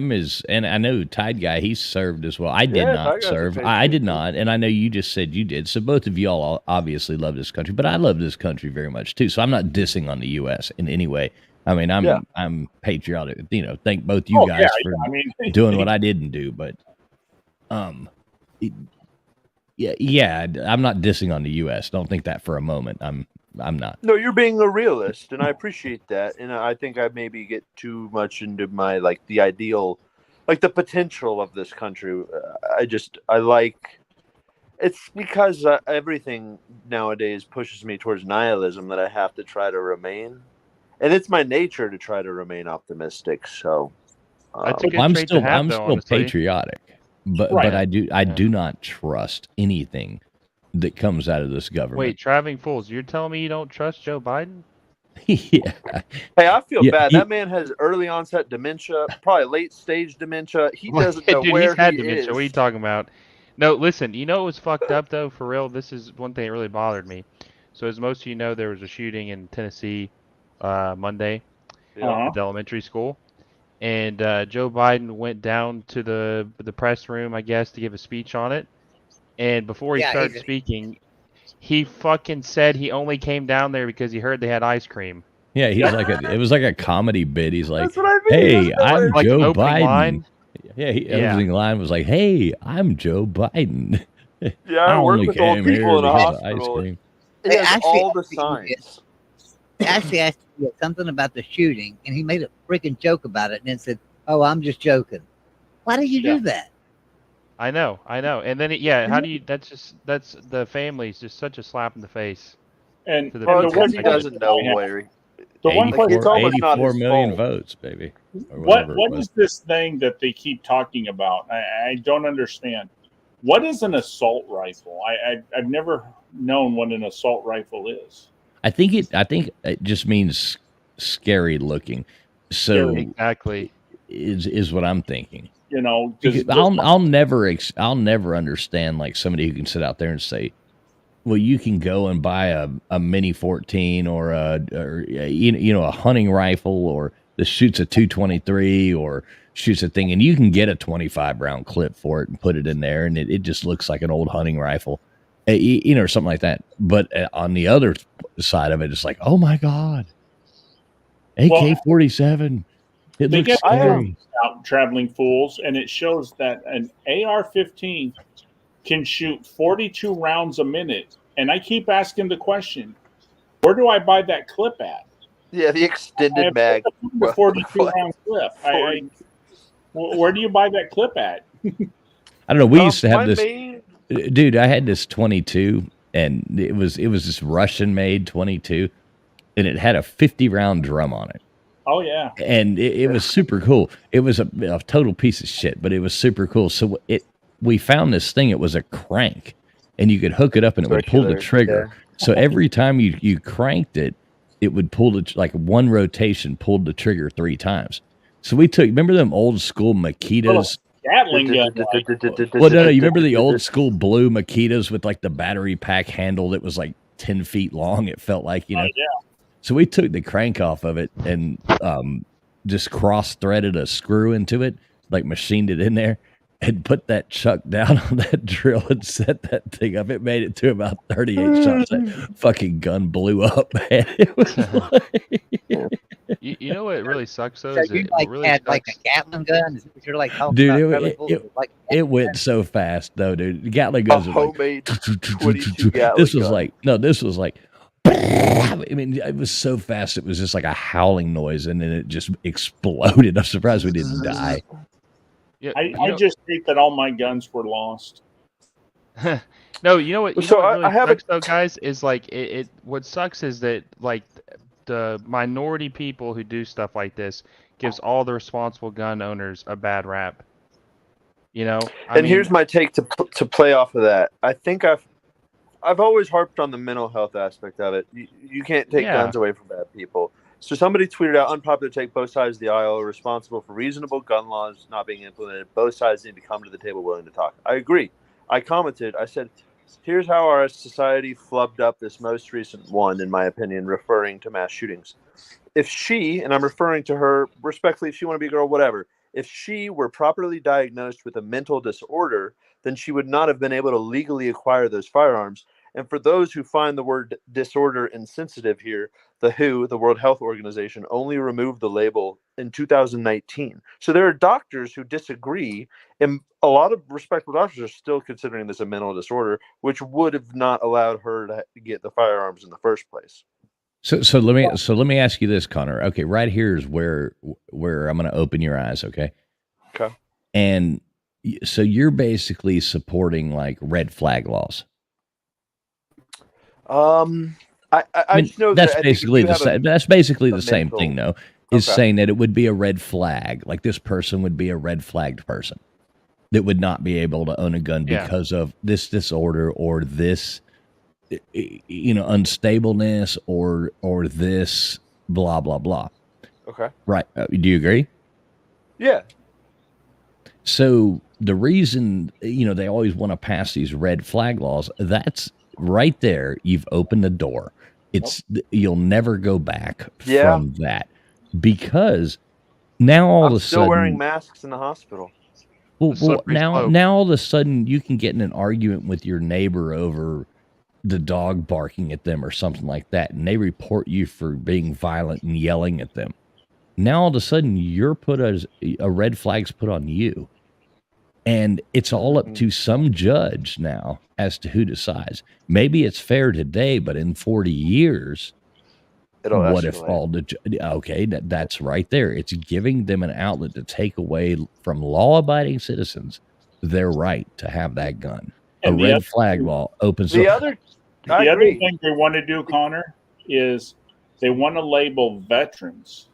know Tide Guy, he served as well. I did Yeah, not Tide Guy's serve. okay, I did too. not, and I know you just said you did. So both of you all obviously love this country, but I love this country very much too. So I'm not dissing on the U.S. in any way. I mean, I'm patriotic. Thank both you guys for doing what I didn't do, but I'm not dissing on the U.S. Don't think that for a moment. I'm not. No, you're being a realist, and I appreciate that. And I think I maybe get too much into my the ideal, the potential of this country. I like. It's because everything nowadays pushes me towards nihilism that I have to try to remain, and it's my nature to try to remain optimistic. So, That's a good I'm trait to have, still honestly. patriotic, but I do not trust anything that comes out of this government. Wait, Traveling Fools, you're telling me you don't trust Joe Biden? Yeah. Hey, I feel bad. he- That man has early onset dementia, probably late stage dementia. He doesn't know Dude, where he's had he dementia. is. What are you talking about? No, listen. You know what was fucked up though? For real, this is one thing that really bothered me. So, as most of you know, there was a shooting in Tennessee Monday at the elementary school, and Joe Biden went down to the press room, I guess, to give a speech on it. And before he started speaking, he fucking said he only came down there because he heard they had ice cream. Yeah, he's it was like a comedy bit. He's like, That's what I mean. "Hey, I'm Like Joe an opening Biden." line? Yeah, opening line was like, "Hey, I'm Joe Biden." Yeah, I work with old people in a because of ice hospital. cream. It They has actually all the asked me signs. They actually asked me something about the shooting, and he made a freaking joke about it, and then said, "Oh, I'm just joking." Why do you do that? I know. And then, how do you? That's the family's just such a slap in the face And to the Well, the it's people. one because he that question doesn't know, I have, Larry. the one Like, it's question, 84, almost not 84 his million fault. votes, baby. Or what whatever it was. is this thing that they keep talking about? I don't understand. What is an assault rifle? I've never known what an assault rifle is. I think it just means scary looking. So Scary. Exactly. is what I'm thinking. You know, Because I'll never understand like somebody who can sit out there and say, well, you can go and buy a Mini 14 or a hunting rifle or that shoots a 223 or shoots a thing, and you can get a 25 round clip for it and put it in there, and it just looks like an old hunting rifle, or something like that. But on the other side of it, it's like, oh my god, AK-47. It they looks get scary. out traveling fools, and it shows that an AR-15 can shoot 42 rounds a minute. And I keep asking the question, where do I buy that clip at? Yeah, the extended mag. The 42 round clip. Where do you buy that clip at? I don't know. We used to have this, main- dude. I had this 22, and it was this Russian made 22, and it had a 50 round drum on it. Oh yeah, and it was super cool. It was a total piece of shit, but it was super cool. So we found this thing. It was a crank, and you could hook it up, and it would pull the trigger. Yeah. So every time you cranked it, it would pull like one rotation pulled the trigger 3 times. So we took, remember them old school Makitas? Gatling gun. Well, no, you remember the old school blue Makitas with like the battery pack handle that was like 10 feet long? It felt like, Yeah. So we took the crank off of it and just cross-threaded a screw into it, like machined it in there, and put that chuck down on that drill and set that thing up. It made it to about 38 shots. That fucking gun blew up, man. It was like... You know what really sucks though? So Is you it like really had sucks. like a Gatling gun? Is that what you're like talking Dude, about? it went so fast though, dude. The Gatling guns A were like, homemade 22 Gatling this was gun. like, no, this was like, I mean, it was so fast. It was just like a howling noise, and then it just exploded. I'm surprised we didn't die. Yeah, I just hate that all my guns were lost. No, you know what? So what I really have sucks though, guys, is like it. What sucks is that like the minority people who do stuff like this gives all the responsible gun owners a bad rap. You know, And here's my take to play off of that. I think I've always harped on the mental health aspect of it. You can't take guns away from bad people. So somebody tweeted out, unpopular take, both sides of the aisle are responsible for reasonable gun laws not being implemented. Both sides need to come to the table willing to talk. I agree. I commented, I said, here's how our society flubbed up this most recent one, in my opinion, referring to mass shootings. If she, and I'm referring to her respectfully, if she want to be a girl, whatever, if she were properly diagnosed with a mental disorder, then she would not have been able to legally acquire those firearms. And for those who find the word disorder insensitive here, the WHO, the World Health Organization, only removed the label in 2019. So there are doctors who disagree, and a lot of respectable doctors are still considering this a mental disorder, which would have not allowed her to get the firearms in the first place. So let me ask you this, Connor. Okay, right here is where I'm going to open your eyes. Okay. Okay. And so you're basically supporting like red flag laws. I mean, just know that's that basically the same. That's basically the same mental- thing, though. Is Okay. saying that it would be a red flag. Like this person would be a red flagged person that would not be able to own a gun because of this disorder or this, unstableness or this blah blah blah. Okay. Right? Do you agree? Yeah. So the reason they always want to pass these red flag laws, that's right there. You've opened the door. You'll never go back from that, because now all of a still sudden wearing masks in the hospital. Well, now all of a sudden you can get in an argument with your neighbor over the dog barking at them or something like that, and they report you for being violent and yelling at them. Now all of a sudden you're put as a red flag's put on you, And it's all up to some judge now as to who decides. Maybe it's fair today, but in 40 years, It'll what if escalate. all the okay, that's right there. It's giving them an outlet to take away from law-abiding citizens their right to have that gun. And A red flag law opens The up. other The I other agree. thing they want to do, Connor, is they want to label veterans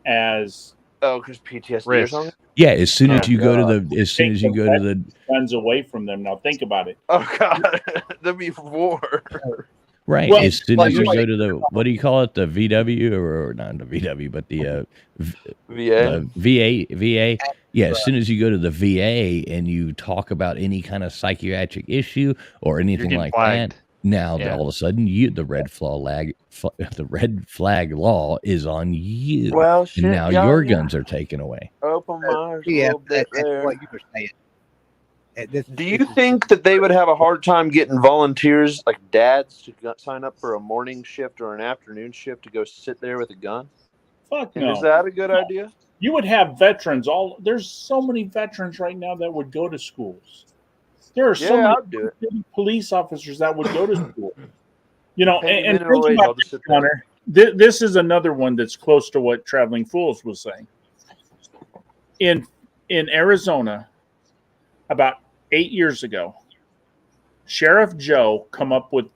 as Oh, because PTSD or Risk. something? Yeah, as soon as Oh, you go to God. the, as soon as you go to the, guns away from them. Now think about it. Oh, God. That'd be war. right, Well, as soon well, as you you're go right. to the, what do you call it, the VW or not the VW, but the VA. VA. Yeah, as soon as you go to the VA and you talk about any kind of psychiatric issue or You're anything getting like flagged. that, now Yeah. all of a sudden the red flag law is on you, Well, shit. and now yeah, your yeah. guns are taken away. Open minds a Yeah, little bit that's there. what you were saying. Do you think that they would have a hard time getting volunteers, like dads, to sign up for a morning shift or an afternoon shift to go sit there with a gun? Fuck And no. is that a good idea? You would have veterans. There's so many veterans right now that would go to schools. There are so Yeah, many I'd do it. police officers that would go to school. You know, Pay me and minimum think wage, about I'll just this, sit there. Connor. This is another one that's close to what Traveling Fools was saying. In Arizona, about 8 years ago, Sheriff Joe come up with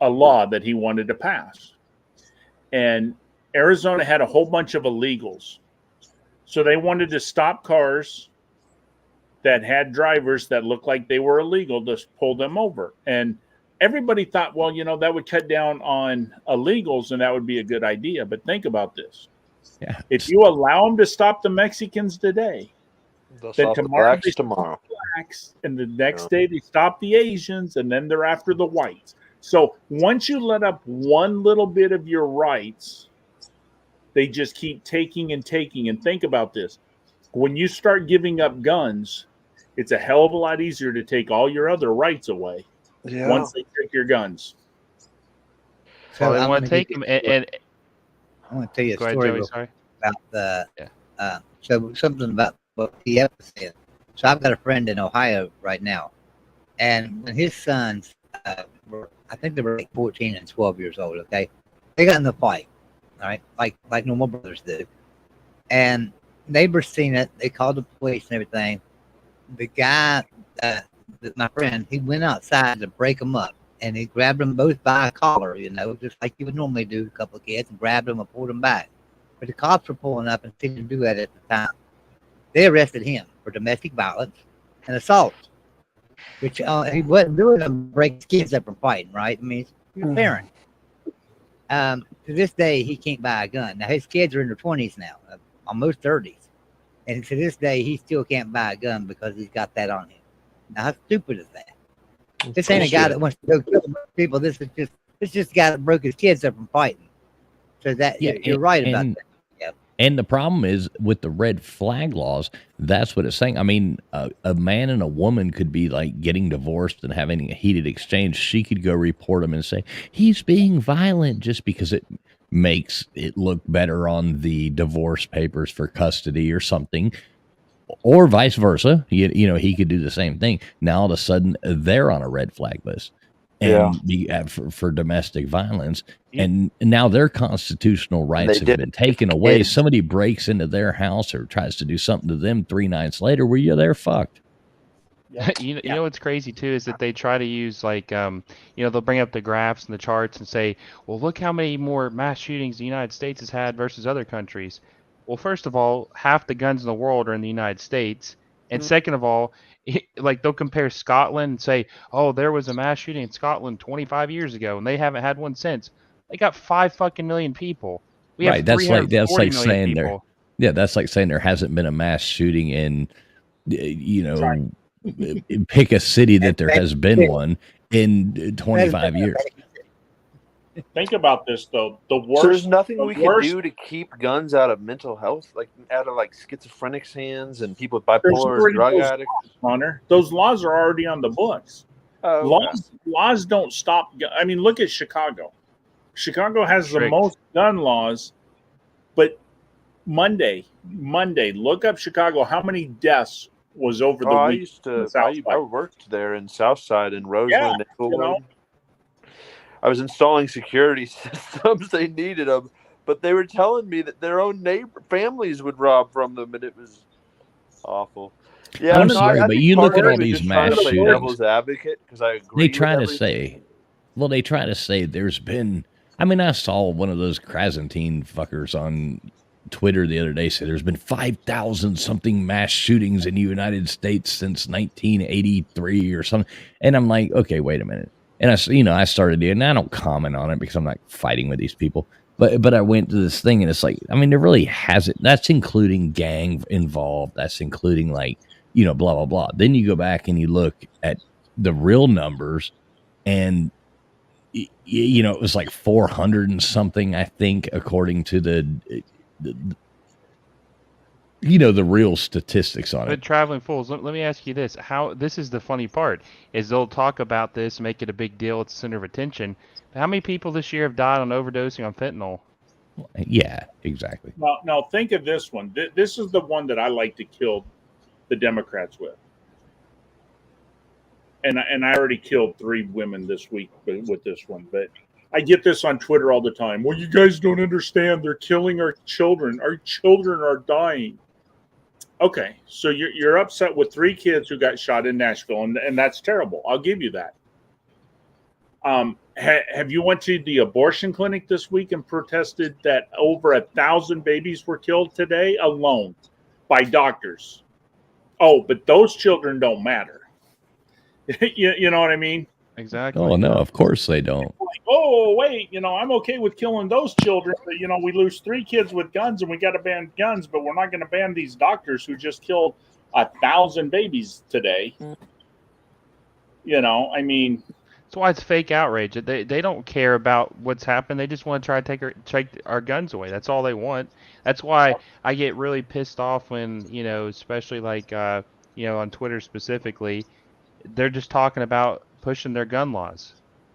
a law that he wanted to pass. And Arizona had a whole bunch of illegals. So they wanted to stop cars that had drivers that looked like they were illegal, to pull them over. And everybody thought, well, you know, that would cut down on illegals and that would be a good idea. But think about this. Yeah. If you allow them to stop the Mexicans today, They'll then stop the tomorrow blacks they tomorrow. blacks, and the next Yeah. day they stop the Asians, and then they're after the whites. So once you let up one little bit of your rights, they just keep taking and taking. And think about this. When you start giving up guns, it's a hell of a lot easier to take all your other rights away Yeah. once they take your guns. So Well, they I'm want to gonna take give them. you a story. And I want to tell you a go ahead, story Joey. real Sorry. about the Yeah. so something about what TF said. So I've got a friend in Ohio right now, and when his sons were, I think they were like 14 and 12 years old. Okay, they got in the fight. All right, like normal brothers do, and neighbors seen it. They called the police and everything. The guy, my friend, he went outside to break them up, and he grabbed them both by a collar, you know, just like you would normally do. A couple of kids, and grabbed them and pulled them back. But the cops were pulling up and didn't do that at the time. They arrested him for domestic violence and assault, which he wasn't doing them to break his kids up from fighting, right? I mean, he's a parent. To this day, he can't buy a gun. Now, his kids are in their 20s now, almost 30s. And to this day, he still can't buy a gun because he's got that on him. Now, how stupid is that? This ain't a guy that wants to go kill people. This is just a guy that broke his kids up from fighting. So that you're right about that. And the problem is with the red flag laws, that's what it's saying. I mean, a man and a woman could be like getting divorced and having a heated exchange. She could go report him and say, he's being violent, just because it makes it look better on the divorce papers for custody or something, or vice versa. You know, he could do the same thing. Now, all of a sudden, they're on a red flag list. And for domestic violence, and now their constitutional rights have been taken away. Somebody breaks into their house or tries to do something to them 3 nights later, where they're fucked. You know what's crazy too is that they try to use like they'll bring up the graphs and the charts and say, well, look how many more mass shootings the United States has had versus other countries. Well, first of all, half the guns in the world are in the United States, and second of all, like they'll compare Scotland and say, oh, there was a mass shooting in Scotland 25 years ago and they haven't had one since. They got 5 fucking million people. We have That's like 340 million saying people. that's like saying there hasn't been a mass shooting in pick a city that there has been one in 25 years. Think about this though. The worst. So there's nothing we can worst- do to keep guns out of mental health, like out of like schizophrenics' hands and people with There's bipolar, already drug those addicts. laws, Connor. Those laws are already on the books. Oh, Laws don't stop. I mean, look at Chicago. Chicago has the Strict. most gun laws, but Monday. Look up Chicago. How many deaths was over the I week? used in the to. South I Side? worked there in Southside in Roseland, you know. Inglewood. I was installing security systems. They needed them, but they were telling me that their own families would rob from them, and it was awful. Yeah, I'm no, sorry, I but think you look part at of all it is these just trying mass to play shootings. devil's advocate because I agree. They try to with everything. say, well, they try to say there's been. I mean, I saw one of those Krasantine fuckers on Twitter the other day say there's been 5,000 something mass shootings in the United States since 1983 or something. And I'm like, okay, wait a minute. And I started it, and I don't comment on it because I'm not fighting with these people. But I went to this thing, and it's like, I mean, there really hasn't. That's including gang involved. That's including like, blah, blah, blah. Then you go back and you look at the real numbers, and it was like 400 and something, I think, according to the real statistics on But it. traveling fools, let me ask you this: this is the funny part is they'll talk about this, make it a big deal, it's the center of attention. But how many people this year have died on overdosing on fentanyl? Yeah, exactly. Now think of this one. This is the one that I like to kill the Democrats with. And I already killed 3 women this week with this one, but I get this on Twitter all the time. Well, you guys don't understand. They're killing our children. Our children are dying. Okay, so you're upset with 3 kids who got shot in Nashville, and that's terrible. I'll give you that. Have you went to the abortion clinic this week and protested that over 1,000 babies were killed today alone by doctors? Oh, but those children don't matter. You know what I mean? Exactly. Oh, no, of course they don't. Like, oh, wait, I'm okay with killing those children, but, we lose 3 kids with guns and we got to ban guns, but we're not going to ban these doctors who just killed 1,000 babies today. I mean. That's why it's fake outrage. They don't care about what's happened. They just want to try to take our guns away. That's all they want. That's why I get really pissed off when, especially like, on Twitter specifically, they're just talking about pushing their gun laws.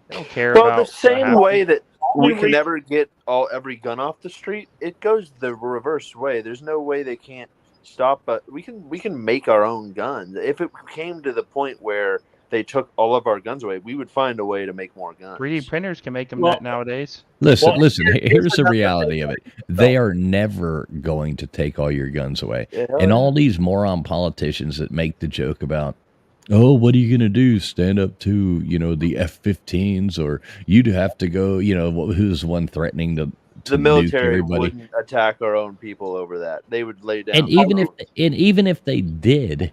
They don't care about the same way that we Only can never get every gun off the street. It goes the reverse way. There's no way they can't stop, but we can make our own guns. If it came to the point where they took all of our guns away, we would find a way to make more guns. 3D printers can make them nowadays. Listen. Here's the reality of it. They are never going to take all your guns away. And all these moron politicians that make the joke about, oh, what are you going to do? Stand up to, the F-15s, or you'd have to go, who's the one threatening to the nuke military everybody? wouldn't attack our own people over that. They would lay down. And even if they did,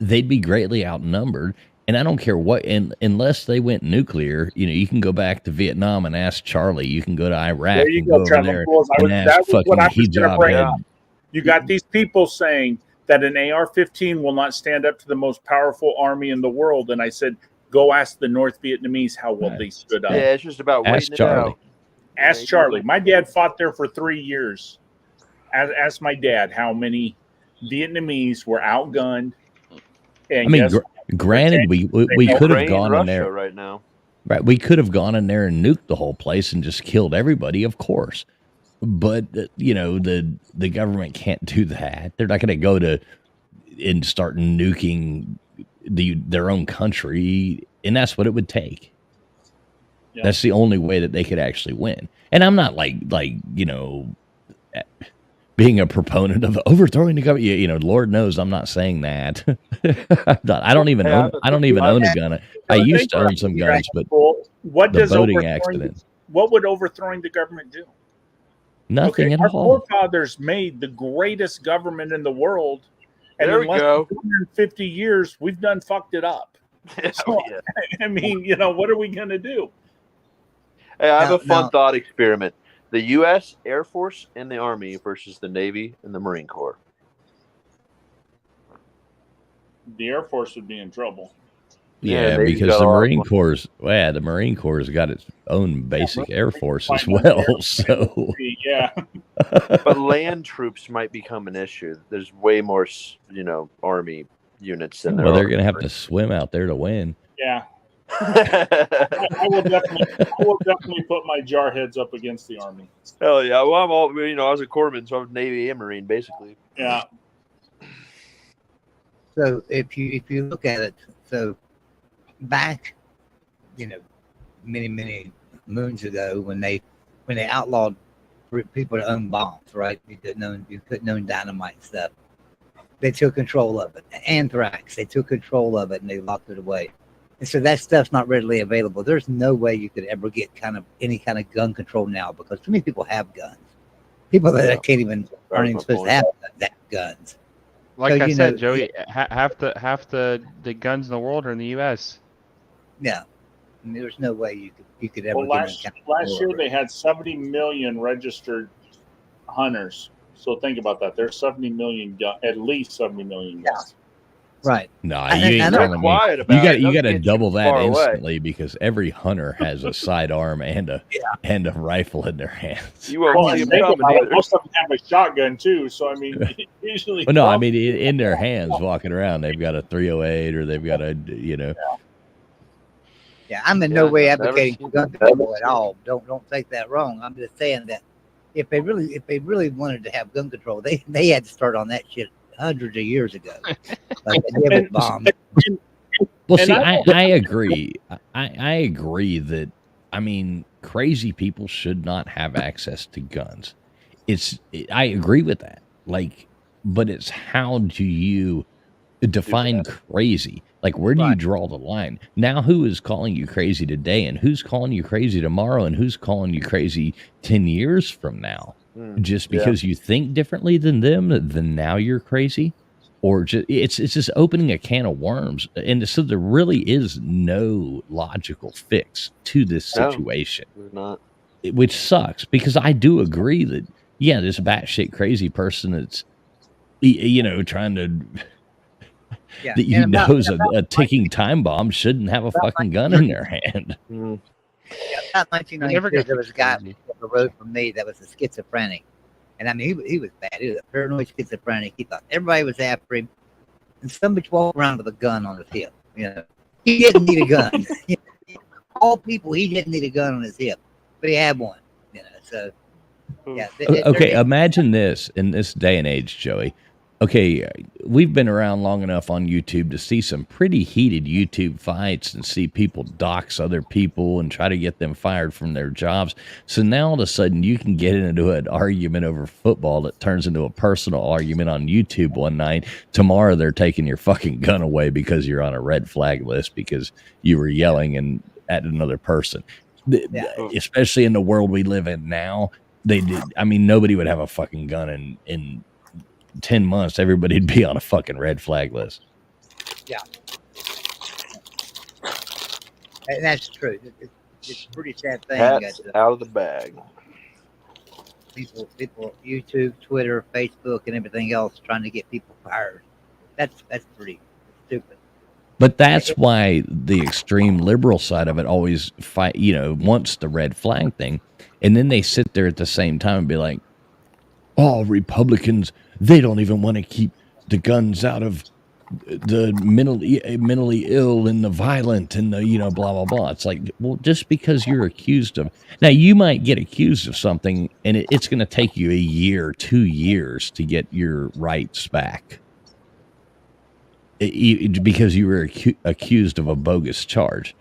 they'd be greatly outnumbered. And I don't care what, unless they went nuclear, you can go back to Vietnam and ask Charlie. You can go to Iraq There you and go, go Travel over there Fools. and That ask was what I fucking was going to hijab bring head. up. You got these people saying that an AR-15 will not stand up to the most powerful army in the world. And I said, go ask the North Vietnamese how well they stood up. Yeah, it's just about Ask waiting Charlie. it out. Ask Charlie. My dad fought there for 3 years. Ask my dad how many Vietnamese were outgunned. And I mean, guess granted, we could have Ukraine, gone in Russia there. right now. Right, we could have gone in there and nuked the whole place and just killed everybody, of course. But the government can't do that. They're not going to go to and start nuking their own country, and that's what it would take. Yeah. That's the only way that they could actually win. And I'm not like being a proponent of overthrowing the government. Lord knows I'm not saying that. I don't even own a gun. I used to own some guns, but what the does boating accident. What would overthrowing the government do? Nothing at our all. forefathers made the greatest government in the world, and There in we less go. than 250 years, we've done fucked it up. So, Yeah. I mean, what are we going to do? Hey, I have Now- a fun now- thought experiment. The U.S. Air Force and the Army versus the Navy and the Marine Corps. The Air Force would be in trouble. Yeah, Navy's because got the a lot of Marine money. Corps has got its own basic Air Force as Find out well. there. So Yeah. But land troops might become an issue. There's way more, Army units than there well, they're are. going to have to swim out there to win. Yeah. I will definitely put my jarheads up against the Army. Hell yeah! Well, I'm all I was a corpsman, so I was Navy and Marine basically. Yeah. So if you look at it, so back, many moons ago when they outlawed for people to own bombs, right? You couldn't own dynamite and stuff. They took control of it. Anthrax, they took control of it and they locked it away. And so that stuff's not readily available. There's no way you could ever get any kind of gun control now because too many people have guns. People that can't even aren't even supposed to have guns. Like So, I said, Joey, half the guns in the world are in the U.S. Yeah, I mean, there's no way you could ever. Well, last year they had 70 million registered hunters. So think about that. There's 70 million at least 70 million guns. Right. No, I- you I ain't know- telling me. Quiet about it. You Doesn't got to get double too that far away. instantly because every hunter has a sidearm and a rifle in their hands. You won't Well, see and them think coming about it, either. most of them have a shotgun too. So I mean, usually. Well, no, I mean in their hands, walking around, they've got a 308 or they've got a Yeah, I'm in no Yeah, way never advocating seen for gun that. control at all. Don't take that wrong. I'm just saying that if they really wanted to have gun control, they had to start on that shit hundreds of years ago. Like they did with bombs. Well, And see, I- I agree. I agree that crazy people should not have access to guns. I agree with that. But it's how do you define crazy? Like, where do you Right. draw the line? Now, who is calling you crazy today, and who's calling you crazy tomorrow, and who's calling you crazy 10 years from now? Just because you think differently than them, then now you're crazy? Or just it's just opening a can of worms, and so there really is no logical fix to this No. situation, There's not. which sucks because I do agree that this batshit crazy person that's trying to Yeah. that And about- knows a ticking time bomb shouldn't have a fucking gun in their hand. Mm. About We never 1992, got there was a guy crazy. up the road from me that was a schizophrenic. And I mean, he was bad. He was a paranoid schizophrenic. He thought everybody was after him. And some bitch walked around with a gun on his hip. He didn't need a gun. All people, he didn't need a gun on his hip, but he had one. So yeah. Okay, imagine this in this day and age, Joey. Okay, we've been around long enough on YouTube to see some pretty heated YouTube fights and see people dox other people and try to get them fired from their jobs. So now all of a sudden you can get into an argument over football that turns into a personal argument on YouTube one night. Tomorrow they're taking your fucking gun away because you're on a red flag list because you were yelling at another person. Especially in the world we live in now, nobody would have a fucking gun in 10 months. Everybody'd be on a fucking red flag list. Yeah. And that's true. It's a pretty sad thing. Hats that, out of the bag. people, YouTube, Twitter, Facebook, and everything else trying to get people fired. That's pretty stupid. But that's why the extreme liberal side of it always wants the red flag thing. And then they sit there at the same time and be like, oh, Republicans, they don't even want to keep the guns out of the mentally ill and the violent and the, blah, blah, blah. It's like, well, just because you're accused of, now you might get accused of something and it's going to take you a year, 2 years to get your rights back. Because you were accused of a bogus charge.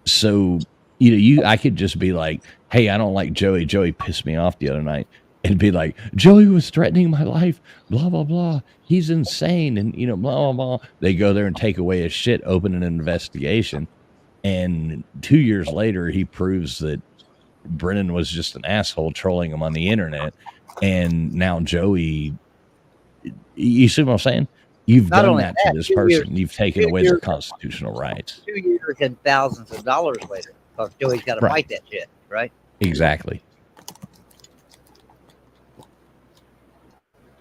So, I could just be like, hey, I don't like Joey. Joey pissed me off the other night. And be like, Joey was threatening my life, blah, blah, blah. He's insane. And, blah, blah, blah. They go there and take away his shit, open an investigation. And 2 years later, he proves that Brennan was just an asshole trolling him on the internet. And now Joey, you see what I'm saying? You've Not done only that that, to this 2 person. years- You've taken 2 away their years- constitutional rights. 2 years and thousands of dollars later, because Joey's got to Right. fight that shit, right? Exactly.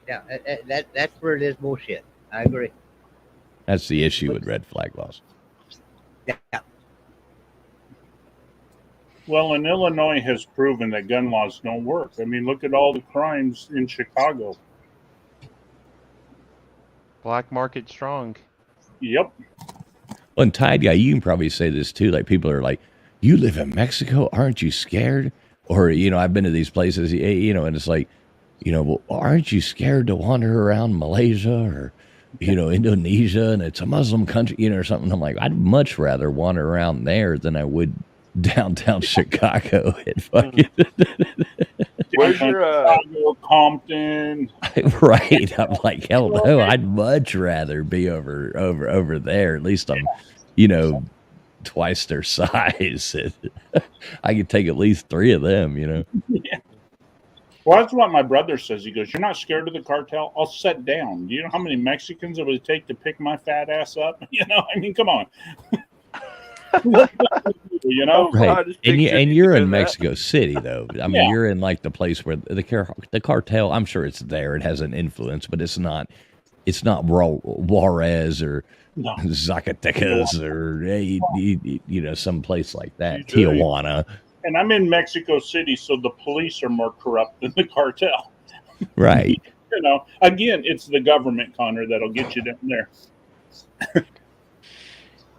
Yeah, that's where it is bullshit. I agree. That's the issue with red flag laws. Yeah. Well, and Illinois has proven that gun laws don't work. I mean, look at all the crimes in Chicago. Black market strong. Yep. Well, and Tide Guy, you can probably say this too. Like people are like, "You live in Mexico, aren't you scared?" Or I've been to these places, and it's like, well, aren't you scared to wander around Malaysia or Indonesia, and it's a Muslim country, or something. I'm like, I'd much rather wander around there than I would downtown Chicago. Where's your Compton? Right. I'm like, hell no, I'd much rather be over there. At least I'm, twice their size. I could take at least 3 of them, Yeah. Well, that's what my brother says. He goes, "You're not scared of the cartel? I'll sit down. Do you know how many Mexicans it would take to pick my fat ass up? I mean, come on." Right. And you're in Mexico City, though. I mean, you're in like the place where the cartel. I'm sure it's there. It has an influence, but it's not. It's not Juarez or Zacatecas or some place like that. Tijuana. And I'm in Mexico City, so the police are more corrupt than the cartel. Right. Again, it's the government, Connor, that'll get you down there.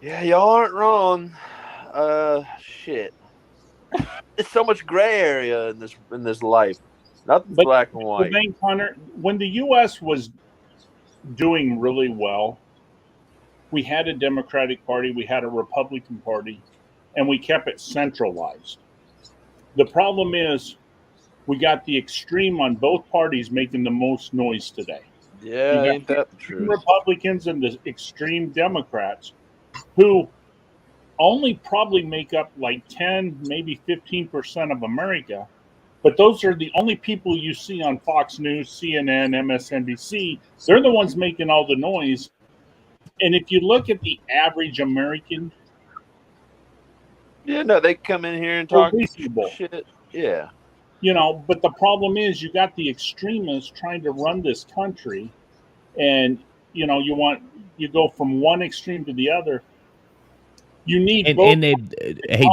Yeah, y'all aren't wrong. Shit. There's so much gray area in this life. Nothing's black and white. The thing, Connor, when the U.S. was doing really well, we had a Democratic Party, we had a Republican Party, and we kept it centralized. The problem is we got the extreme on both parties making the most noise today. Yeah, ain't that the truth? Republicans and the extreme Democrats who only probably make up like 10, maybe 15% of America, but those are the only people you see on Fox News, CNN, MSNBC. They're the ones making all the noise. And if you look at the average American, yeah, no, they come in here and talk reasonable shit. Yeah. But the problem is you got the extremists trying to run this country, and you go from one extreme to the other. You need both. And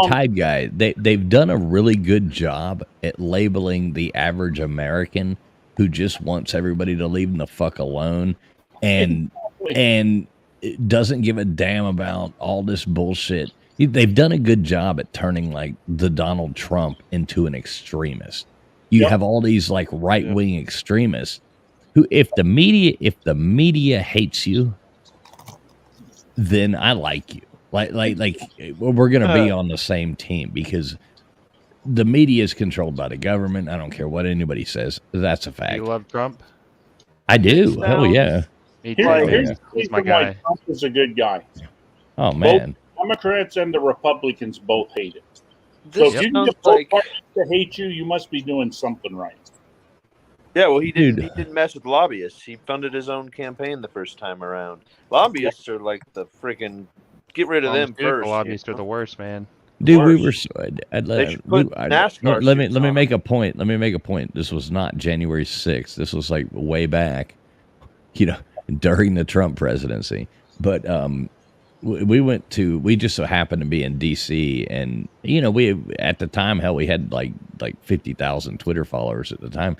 Tide Guy, they've done a really good job at labeling the average American who just wants everybody to leave them the fuck alone, and doesn't give a damn about all this bullshit. They've done a good job at turning like the Donald Trump into an extremist. You have all these like right-wing extremists who, if the media hates you, then I like you. Like we're gonna be on the same team because the media is controlled by the government. I don't care what anybody says. That's a fact. You love Trump? I do. Hell yeah. He's my guy. Trump is a good guy. Oh man. Both Democrats and the Republicans both hate it. So if you can get both parties to hate you, you must be doing something right. Yeah, well, he didn't mess with lobbyists. He funded his own campaign the first time around. Lobbyists are like the freaking get rid of them first. Lobbyists are the worst, man. Dude, we were. NASCAR. Let me make a point. Let me make a point. This was not January 6th. This was like way back, during the Trump presidency. But we just so happened to be in DC, and we at the time, hell, we had like 50,000 Twitter followers at the time,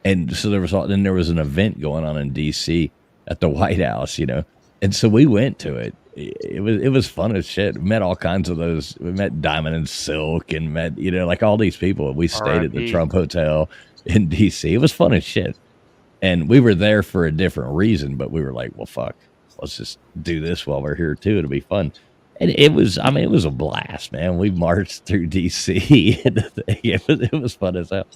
and so there was an event going on in DC at the White House, and so we went to it. It was fun as shit. We met all kinds of those. We met Diamond and Silk, and met like all these people. We stayed at the Trump Hotel in DC. It was fun as shit, and we were there for a different reason. But we were like, well, fuck, let's just do this while we're here too. It'll be fun. And it was a blast, man. We marched through DC. It was fun as hell.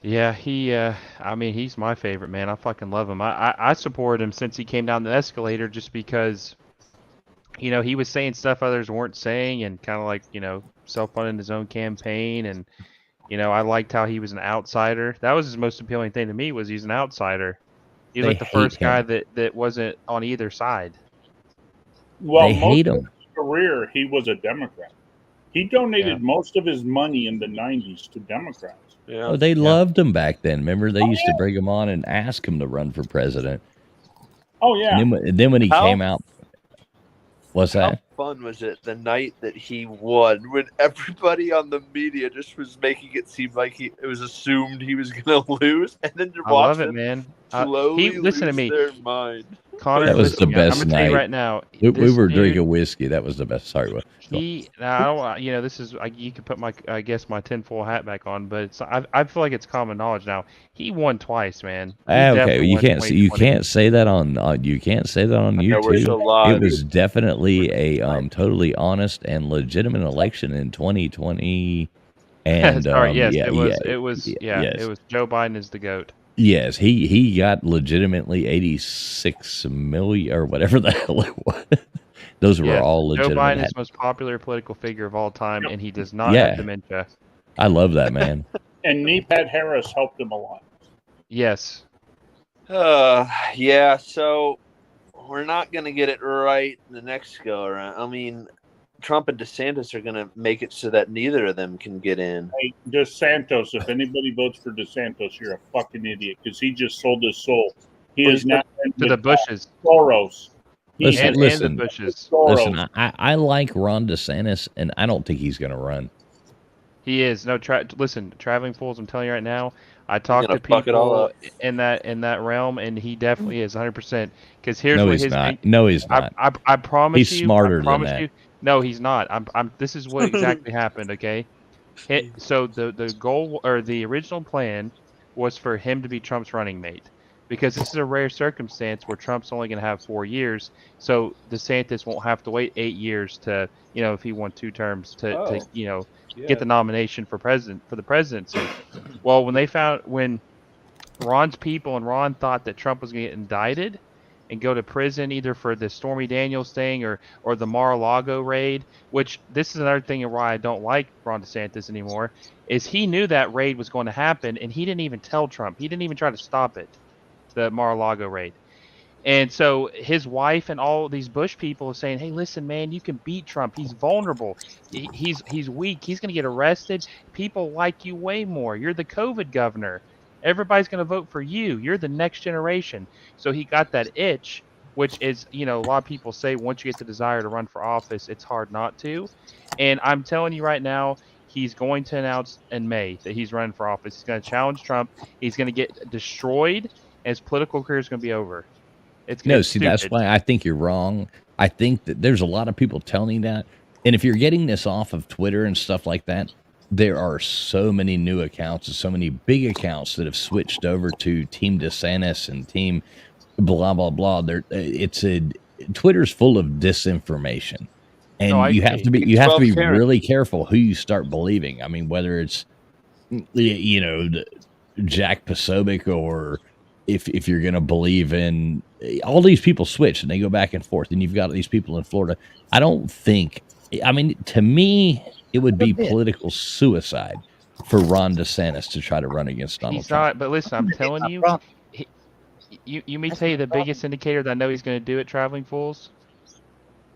Yeah, he's my favorite, man. I fucking love him. I supported him since he came down the escalator just because, he was saying stuff others weren't saying and kind of like, self-funding his own campaign. And, I liked how he was an outsider. That was his most appealing thing to me was he's an outsider. He's like the first guy that wasn't on either side. Well, they hate him. Of his career, he was a Democrat. He donated most of his money in the 90s to Democrats. Yeah. Oh, they loved him back then. Remember, they used to bring him on and ask him to run for president. Oh, yeah. And then when he came out, what's that? How fun was it the night that he won when everybody on the media just was making it seem like it was assumed he was going to lose? And then to watch it, man. slowly listen to me. Their mind. Connor, That was the listen, best I'm gonna tell you night. right now. We this were dude, drinking whiskey. That was the best. Sorry, what? Now, I don't, this is you can put my I guess my tinfoil hat back on, but it's I feel like it's common knowledge now. He won twice, man. He Okay, definitely you won can't you 2020. can't say that on you can't say that on know we're YouTube. still live. It was definitely a totally honest and legitimate election in 2020. And Sorry, yes, yeah, it was yes. it was Joe Biden is the GOAT. Yes, he got legitimately 86 million or whatever the hell it was. Those were all Joe legitimate. Biden is the most popular political figure of all time, and he does not Yeah. have dementia. I love that, man. And Nepat Harris helped him a lot. Yes. Yeah. So we're not gonna get it right the next go around. I mean, Trump and DeSantis are gonna make it so that neither of them can get in. Hey, DeSantis, if anybody votes for DeSantis, you're a fucking idiot because he just sold his soul. He Well, is now To the Bushes. Soros. Listen, And the Bushes. Listen, I like Ron DeSantis, and I don't think he's going to run. He is. No, listen, Traveling Fools, I'm telling you right now, I talked gonna to fuck it all people in that realm, and he definitely is 100%. Because here's No, what he's his not. No, he's not. I promise He's you. smarter I than promise that. you. No, he's not. This is what exactly happened. Okay. So the goal or the original plan was for him to be Trump's running mate, because this is a rare circumstance where Trump's only going to have 4 years. So DeSantis won't have to wait 8 years to, if he won 2 terms to get the nomination for the presidency. Well, when Ron's people and Ron thought that Trump was going to get indicted and go to prison either for the Stormy Daniels thing or the Mar-a-Lago raid, which this is another thing why I don't like Ron DeSantis anymore, is he knew that raid was going to happen and he didn't even tell Trump. He didn't even try to stop it, the Mar-a-Lago raid. And so his wife and all these Bush people are saying, hey, listen, man, you can beat Trump. He's vulnerable. He's weak. He's going to get arrested. People like you way more. You're the COVID governor. Everybody's going to vote for you. You're the next generation. So he got that itch, which is, a lot of people say once you get the desire to run for office, it's hard not to. And I'm telling you right now, he's going to announce in May that he's running for office. He's going to challenge Trump. He's going to get destroyed, and his political career is going to be over. That's why I think you're wrong. I think that there's a lot of people telling you that. And if you're getting this off of Twitter and stuff like that, there are so many new accounts and so many big accounts that have switched over to Team DeSantis and Team blah, blah, blah. Twitter's full of disinformation. And you have to be really careful who you start believing. I mean, whether it's, Jack Posobiec, or if you're going to believe in all these people switch and they go back and forth, and you've got these people in Florida. To me, it would be political suicide for Ron DeSantis to try to run against Donald Trump. Not, but listen, I'm telling you, you may tell you the biggest indicator that I know he's going to do it, Traveling Fools.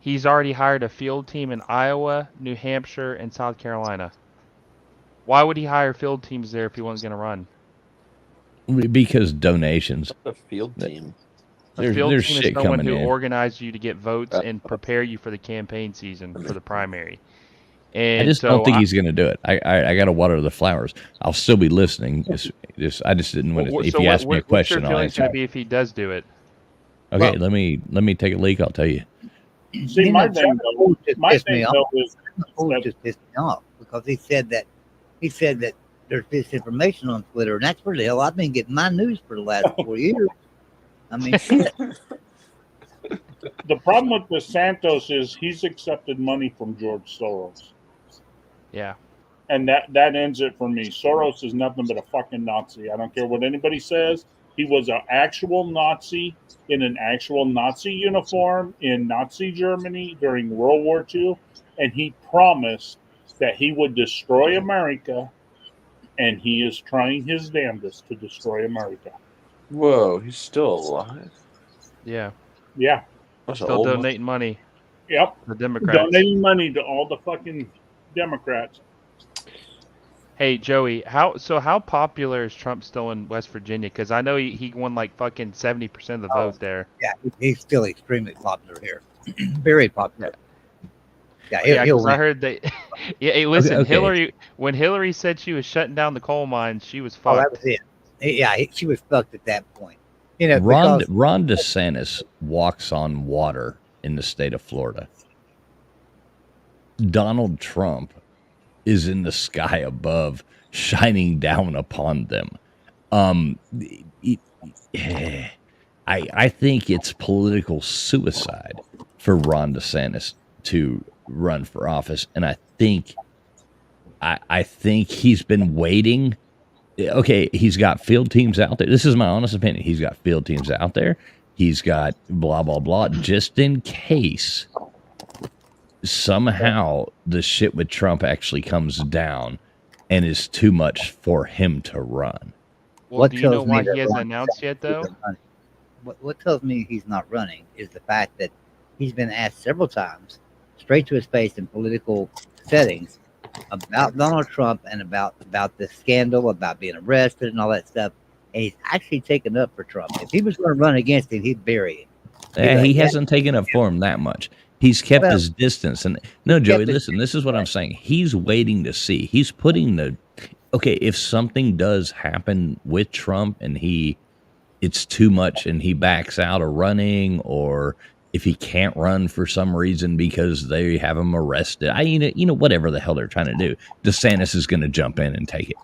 He's already hired a field team in Iowa, New Hampshire, and South Carolina. Why would he hire field teams there if he wasn't going to run? Because donations. A field team. A field team is someone who organizes you to get votes and prepare you for the campaign season, for the primary. And I just don't think he's going to do it. I got to water the flowers. I'll still be listening. I just didn't want to. If you ask me a question, I'll answer. What's your feeling going to be if he does do it? Okay, let me take a leak. I'll tell you. See, my thing though is just pissed me off because he said that there's disinformation on Twitter, and that's where the hell I've been getting my news for the last 4 years. I mean, shit. The problem with DeSantis is he's accepted money from George Soros. Yeah. And that ends it for me. Soros is nothing but a fucking Nazi. I don't care what anybody says. He was an actual Nazi in an actual Nazi uniform in Nazi Germany during World War II. And he promised that he would destroy America. And he is trying his damnedest to destroy America. Whoa, he's still alive? Yeah. Yeah. Still donating money. Yep. The Democrats. Donating money to all the fucking Democrats. Hey, Joey, how popular is Trump still in West Virginia? Because I know he won like fucking 70% of the vote there. Yeah, he's still extremely popular here. Very popular. Yeah, he'll I heard that. Yeah, hey, listen, Okay. When Hillary said she was shutting down the coal mines, she was Oh, fucked. that was it. Yeah, she was fucked at that point. You know, Ron because DeSantis walks on water in the state of Florida. Donald Trump is in the sky above, shining down upon them. I think it's political suicide for Ron DeSantis to run for office, and I think he's been waiting. Okay, he's got field teams out there. This is my honest opinion. He's got field teams out there. He's got blah blah blah, just in case somehow the shit with Trump actually comes down and is too much for him to run. Well, do you know tells me why that he hasn't Ron announced DeSantis yet, though? isn't running- What tells me he's not running is the fact that he's been asked several times, straight to his face in political settings, about Donald Trump and about the scandal, about being arrested and all that stuff. And he's actually taken up for Trump. If he was going to run against him, he'd bury him. He hasn't taken up for him that much. He's kept Well, his distance. And no, Joey, kept his listen, this is what I'm saying. He's waiting to see. He's putting okay, if something does happen with Trump and it's too much and he backs out of running, or if he can't run for some reason because they have him arrested, whatever the hell they're trying to do, DeSantis is going to jump in and take it.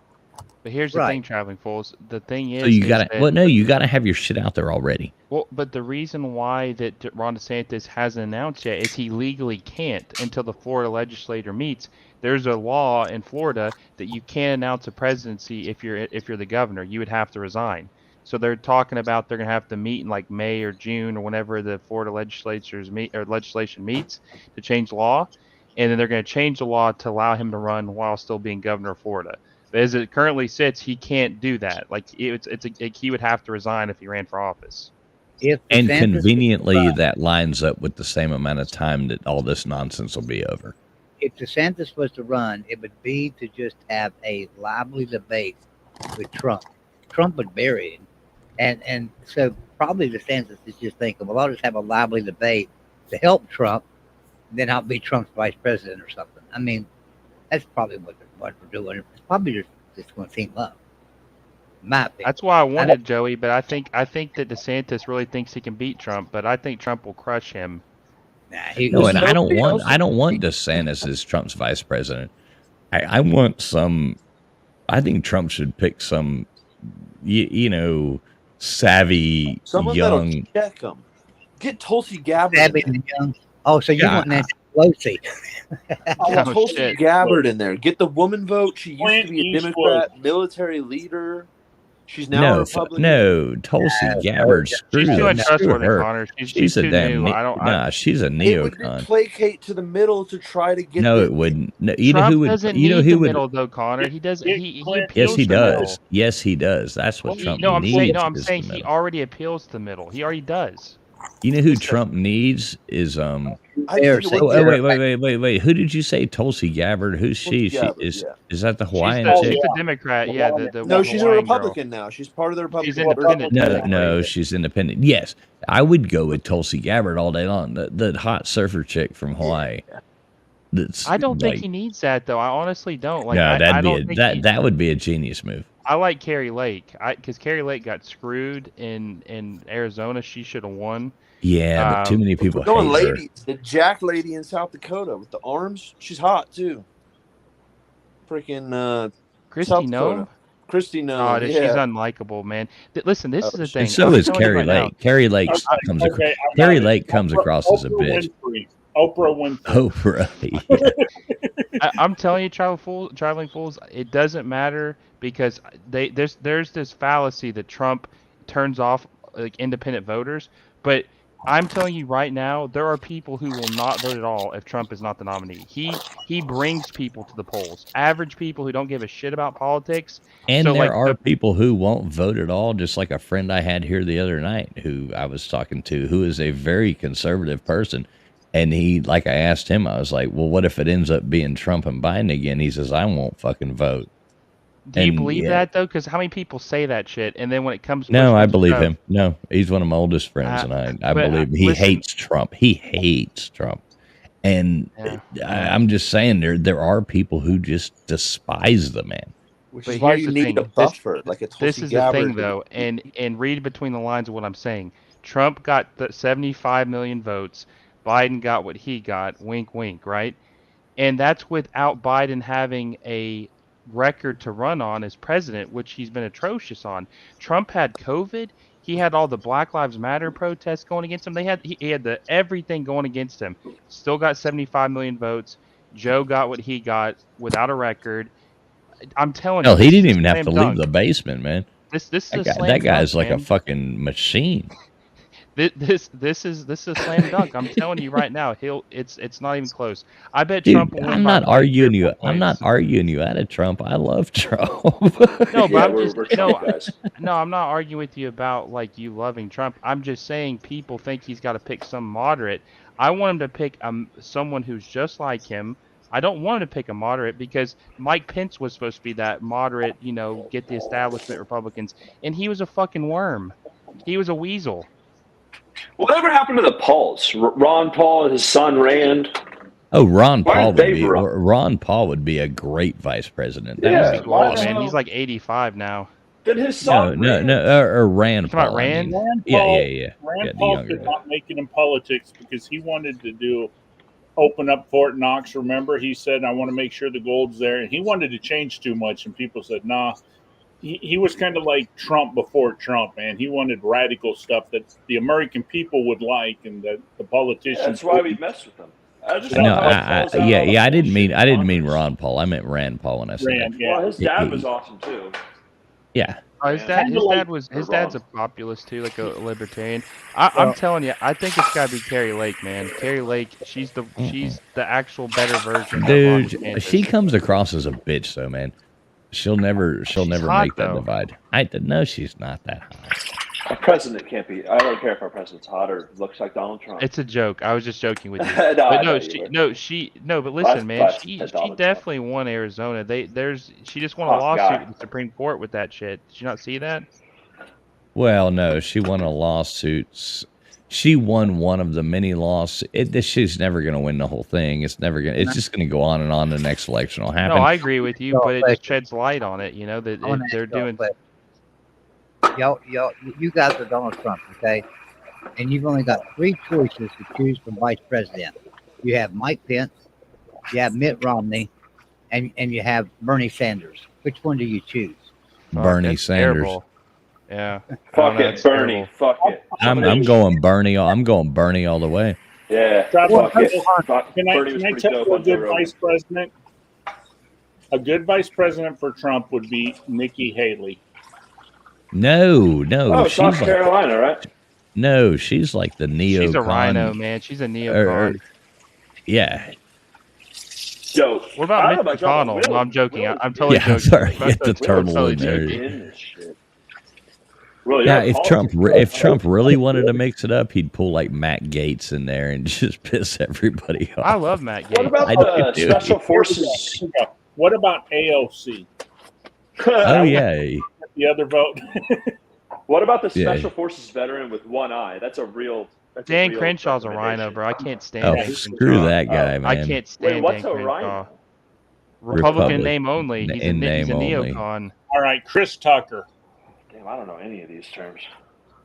But here's the Right. thing, Traveling Fools. The thing is, So you is got to, that- well, no, you got to have your shit out there already. Well, but the reason why that Ron DeSantis hasn't announced yet is he legally can't until the Florida legislature meets. There's a law in Florida that you can't announce a presidency if you're the governor. You would have to resign. So they're talking about they're gonna have to meet in like May or June or whenever the Florida legislation meets to change law, and then they're gonna change the law to allow him to run while still being governor of Florida. But as it currently sits, he can't do that. Like he would have to resign if he ran for office. If And DeSantis conveniently, was to run- that lines up with the same amount of time that all this nonsense will be over. if DeSantis was to run, it would be to just have a lively debate with Trump. Trump would bury him. And so probably DeSantis is just thinking, well, I'll just have a lively debate to help Trump, then I'll be Trump's vice president or something. I mean, that's probably what we're doing. It's probably just going to team up. In my opinion. That's why I wanted Joey, but I think that DeSantis really thinks he can beat Trump, but I think Trump will crush him. Nah, No, and I don't Nobody want DeSantis as Trump's vice president. I want some. I think Trump should pick some, savvy Someone young. that'll check him. Get Tulsi Gabbard. Savvy and young. Oh, so you Yeah, want Nancy Pelosi? I want Oh, Tulsi shit. Gabbard in there. Get the woman vote. She used Clint to be a Eastwood. Democrat, military leader. She's now a No, Republican. Tulsi Gabbard. Screw She's too her. untrustworthy, Her. Connor. She's She's a too damn. new. I don't. Nah, she's a It would neocon. placate to the middle to try to get. No, the- it wouldn't. No, you know Trump who would? doesn't You know need who the would? middle, though, Connor. He doesn't. He Clint- Yes, appeals he to the middle. does. Yes, he does. That's what Trump No, I'm needs. saying. No, I'm is saying the he middle. already appeals to the middle. He already does. You know who Trump needs is I There, think so- it Oh, would- wait. Who did you say? Tulsi Gabbard? Who's Tulsi she? Gabbard, Is yeah. is that the She's Hawaiian the, chick? she's the Democrat. Yeah. No, she's a Hawaiian girl. Republican now. She's part of the Republican. She's independent. No, she's independent. Yes, I would go with Tulsi Gabbard all day long. The hot surfer chick from Hawaii. That's I don't think like, he needs that though. I honestly don't. Like, no, I that'd don't be think that would be a genius move. I like Carrie Lake. Because Carrie Lake got screwed in Arizona. She should have won. Yeah, but too many people We're going hate her. ladies. The Jack lady in South Dakota with the arms. She's hot too. Freaking Christy South no. Dakota. Christy no. Oh, yeah. she's unlikable, man. Listen, this is the thing. And so I'm is telling you Carrie right now, Lake. Carrie Lake comes across. I Carrie got it. Lake comes across as a bitch. Oprah Winfrey. Oprah. I'm telling you, traveling fools, it doesn't matter because there's this fallacy that Trump turns off like independent voters, but I'm telling you right now, there are people who will not vote at all if Trump is not the nominee. He brings people to the polls, average people who don't give a shit about politics. And So, there like, are people who won't vote at all, just like a friend I had here the other night who I was talking to, who is a very conservative person. And he, like I asked him, I was like, well, what if it ends up being Trump and Biden again? He says, I won't fucking vote. Do you And, believe yeah. that though? Because how many people say that shit, and then when it comes, No, push I comes to believe shove- him. No, he's one of my oldest friends, and I but, believe he listen- hates Trump. He hates Trump. And Yeah. I'm just saying there are people who just despise the man. Which But is why here's you the need thing. a buffer, like a This Tulsi is the Gabbard. thing, though, and read between the lines of what I'm saying. Trump got the 75 million votes. Biden got what he got. Wink, wink, right? And that's without Biden having a record to run on as president, which he's been atrocious on. Trump had COVID. He had all the Black Lives Matter protests going against him. He had the everything going against him. Still got 75 million votes. Joe got what he got without a record. I'm telling you, Hell, he this is didn't a even have slam to dunk. leave the basement, man. This is a That slam guy's dunk, like a man. fucking machine. This is a slam dunk. I'm telling you right now, it's not even close. I bet Dude, Trump will win I'm by not like 3 or arguing 4 you. I'm not points. arguing you out of Trump. I love Trump. No, but Yeah, I'm we're just Trump guys. no, I'm not arguing with you about like you loving Trump. I'm just saying people think he's got to pick some moderate. I want him to pick someone who's just like him. I don't want him to pick a moderate because Mike Pence was supposed to be that moderate, get the establishment Republicans, and he was a fucking worm. He was a weasel. Whatever happened to the Pauls? Ron Paul and his son Rand. Oh, Ron Why Paul aren't would they be run? Ron Paul would be a great vice president. That Yeah, would be why Oh the man, hell- he's like 85 now. Then his no, son. no, Rand. no, or Rand You talking about Paul. I mean. Rand? Rand Yeah, Paul, yeah. Rand the Paul younger could guy. not make it in politics because he wanted to open up Fort Knox. Remember, he said, "I want to make sure the gold's there," and he wanted to change too much, and people said, "Nah." He was kind of like Trump before Trump, man. He wanted radical stuff that the American people would like, and that the politicians. That's why we wouldn't. mess with them. I just No, love how he calls out all the I didn't bullshit mean Congress. Ron Paul. I meant Rand Paul when I said Rand, that. yeah. Well, his dad was awesome too. Yeah. Oh, his Yeah. dad, Kinda his like- dad was his Or dad's a wrong. populist too, like a libertarian. I'm telling you, I think it's got to be Carrie Lake, man. Carrie Lake, she's the actual better version. of Ron Dude, DeSantis. she comes across as a bitch, though, man. She'll never hot, make that though. divide. No, she's not that hot. Our president can't be. I don't care if our president's hot or looks like Donald Trump. It's a joke. I was just joking with you. No, I But know you were. but listen, man, That's she Donald Trump. definitely won Arizona. She just won a Hot lawsuit guy. in the Supreme Court with that shit. Did you not see that? Well, no, she won a lawsuit. She won one of the many lawsuits. She's never going to win the whole thing. It's never going. It's just going to go on and on. The next election will happen. No, I agree with you, No, but it but- just sheds light on it. That I wanna ask they're y'all a doing. question. You guys are Donald Trump, okay? And you've only got 3 choices to choose from vice president. You have Mike Pence, you have Mitt Romney, and you have Bernie Sanders. Which one do you choose? Fuck, Bernie that's Sanders. terrible. Yeah. I don't Fuck know, it, it's Bernie. terrible. Fuck it. I'm going Bernie. I'm going Bernie all the way. Yeah. Well, Fuck it. Fuck. Can I Bernie was pretty tell dope you a on Joe good Rogan. vice president? A good vice president for Trump would be Nikki Haley. No, Oh, she's South like, Carolina, right? no, she's like the neocon. She's a rhino, man. She's a neocon. Yeah, Dope. What about I Mitch don't know about y'all, but McConnell? No, I'm joking. Will- I'm totally yeah. joking. Sorry, I'm get the totally turtle in joking. there. in this shit. Really, Yeah, yeah, if Trump really wanted to mix it up, he'd pull like Matt Gaetz in there and just piss everybody I off. love Matt What Gaetz. about I the do. special forces? What about AOC? Oh yeah, The other vote. What about the Yeah. special forces veteran with one eye? That's a real. That's Dan a real Crenshaw's a rhino, recommendation. bro. I can't stand oh Dan screw Crenshaw. that guy, man. I can't stand Wait, what's Dan a Crenshaw. rhino? Republican Republic. name only. He's In he's a name only. neocon. All right, Chris Tucker. Damn, I don't know any of these terms.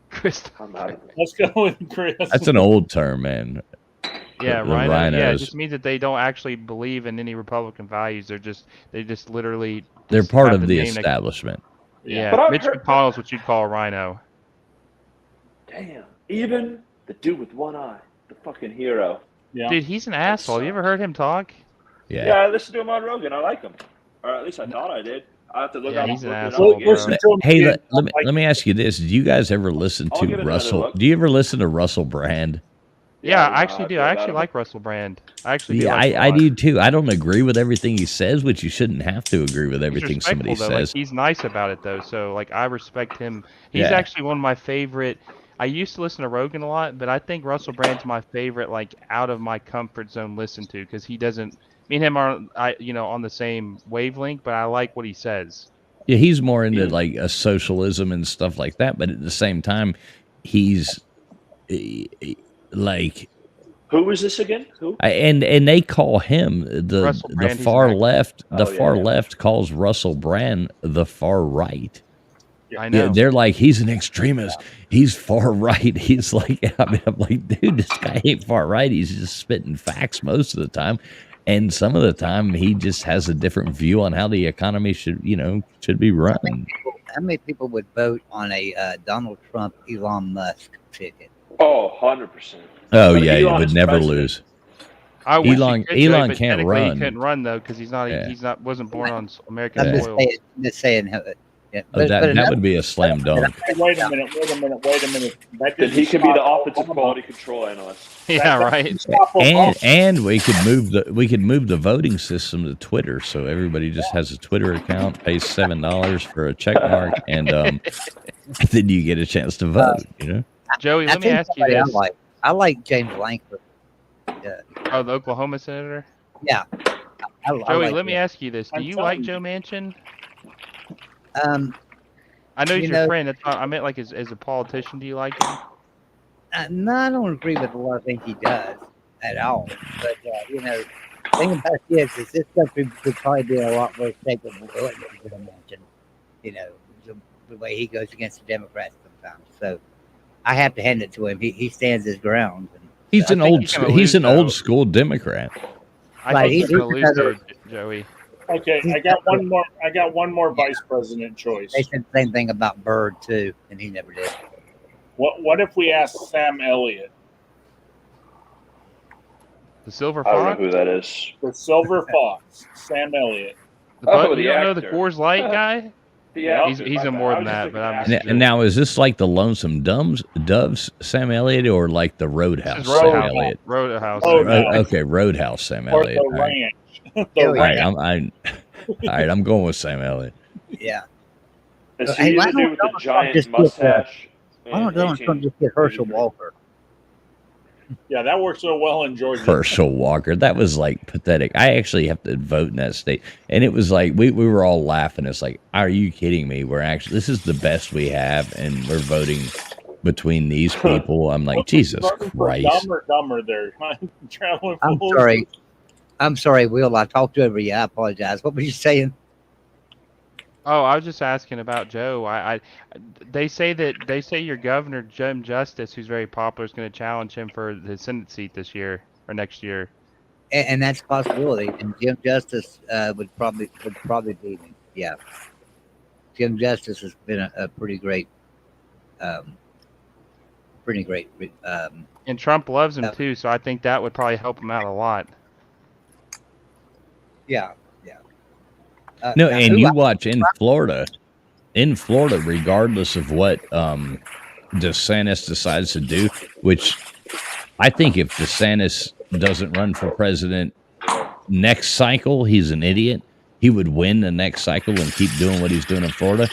Chris. I'm out of it. Let's go with Chris. That's an old term, man. Yeah, The rhino. Yeah, it rhinos. just means that they don't actually believe in any Republican values. They just literally. They're just part have of the name next- establishment. Yeah, But I've Mitch heard- McConnell's what you'd call a rhino. Damn, even the dude with one eye, the fucking hero. Yeah. Dude, he's an asshole. You ever heard him talk? Yeah. Yeah, I listened to him on Rogan. I like him, or at least I thought I did. I have to look Yeah, up. he's an look it up asshole, again. Listen to him Hey, again. let me ask you this: do you guys ever listen I'll give to it another Russell? look. Do you ever listen to Russell Brand? Yeah, Yeah, I actually I do. feel I about actually him. like Russell Brand. I actually do. Yeah, like him a I lot. do too. I don't agree with everything he says, but you shouldn't have to agree with He's everything somebody respectful, though. says. Like, he's nice about it though, so like I respect him. He's Yeah. actually one of my favorite. I used to listen to Rogan a lot, but I think Russell Brand's my favorite, like out of my comfort zone listen to, because he doesn't. Me and him are, on the same wavelength, but I like what he says. Yeah, he's more into like a socialism and stuff like that, but at the same time, he's like Who was this again? Who? And they call him the Russell Brand, he's far an left. The Oh, yeah, far yeah. left calls Russell Brand the far right. I know. Yeah, they're like, he's an extremist. He's far right. He's like, I mean, I'm like, dude, this guy ain't far right. He's just spitting facts most of the time. And some of the time he just has a different view on how the economy should be run. How many people would vote on a Donald Trump, Elon Musk ticket? Oh, 100%. Oh But yeah, you Elon would is never president. lose. I wish Elon- he could, Joey, Elon but can't technically run. He couldn't run though because he's not. Yeah. He's not. Wasn't born on American I'm soil. just saying. Yeah. That would be a slam dunk. Hey, wait a minute. That Then he didn't could be the stop offensive Obama. quality control analyst. Yeah, That right. didn't stop Obama. And we could move the voting system to Twitter, so everybody just has a Twitter account, pays $7 for a check mark, and then you get a chance to vote. Joey, let me think ask you somebody this. I like James Langford. Oh, the Oklahoma senator. Yeah. Joey, let me ask you this: do you like Joe Manchin? I know he's your friend. That's not, I meant like as a politician. Do you like him? No, I don't agree with a lot of things he does at all. But the thing about this is this country could probably be a lot worse shape than what Joe Manchin. The way he goes against the Democrats sometimes. So I have to hand it to him. He stands his ground. And, He's an think he's gonna lose, old though. school Democrat. I Right, think he's he's gonna lose another- though, Joey. Okay, I got one more vice president choice. they said the same thing about Byrd too, and he never did. What if we ask Sam Elliott, The Silver I don't know Fox. who that is. the Silver Fox? Sam Elliott. The Oh, you the don't know the actor. Coors Light guy? Yeah, He's in more than that, but I'm just And now, is this like the Lonesome Doves Sam Elliott, or like the Roadhouse This is Sam Roadhouse. Elliott? Roadhouse. Okay, Roadhouse Sam Or Elliott. the All right. ranch. Yeah, All right, all right, I'm going with Sam Elliott. Yeah. Is Hey, he why the don't dude with the Donald Trump giant just get, mustache? Why don't Donald Trump just get Herschel Walker? Yeah, that works so well in Georgia. Herschel Walker. That was like pathetic. I actually have to vote in that state. And it was like, we were all laughing. It's like, are you kidding me? This is the best we have, and we're voting between these people. I'm like, Jesus Christ. Dumber there. Traveling I'm fools. sorry. I'm sorry, Will. I talked over you. I apologize. What were you saying? Oh, I was just asking about Joe. They say your governor Jim Justice, who's very popular, is going to challenge him for the Senate seat this year or next year. And that's a possibility. And Jim Justice would probably beat him. Yeah. Jim Justice has been a pretty great. And Trump loves him too, so I think that would probably help him out a lot. Yeah. No, now, and who you I- watch in Florida, regardless of what DeSantis decides to do, which I think if DeSantis doesn't run for president next cycle, he's an idiot. He would win the next cycle and keep doing what he's doing in Florida.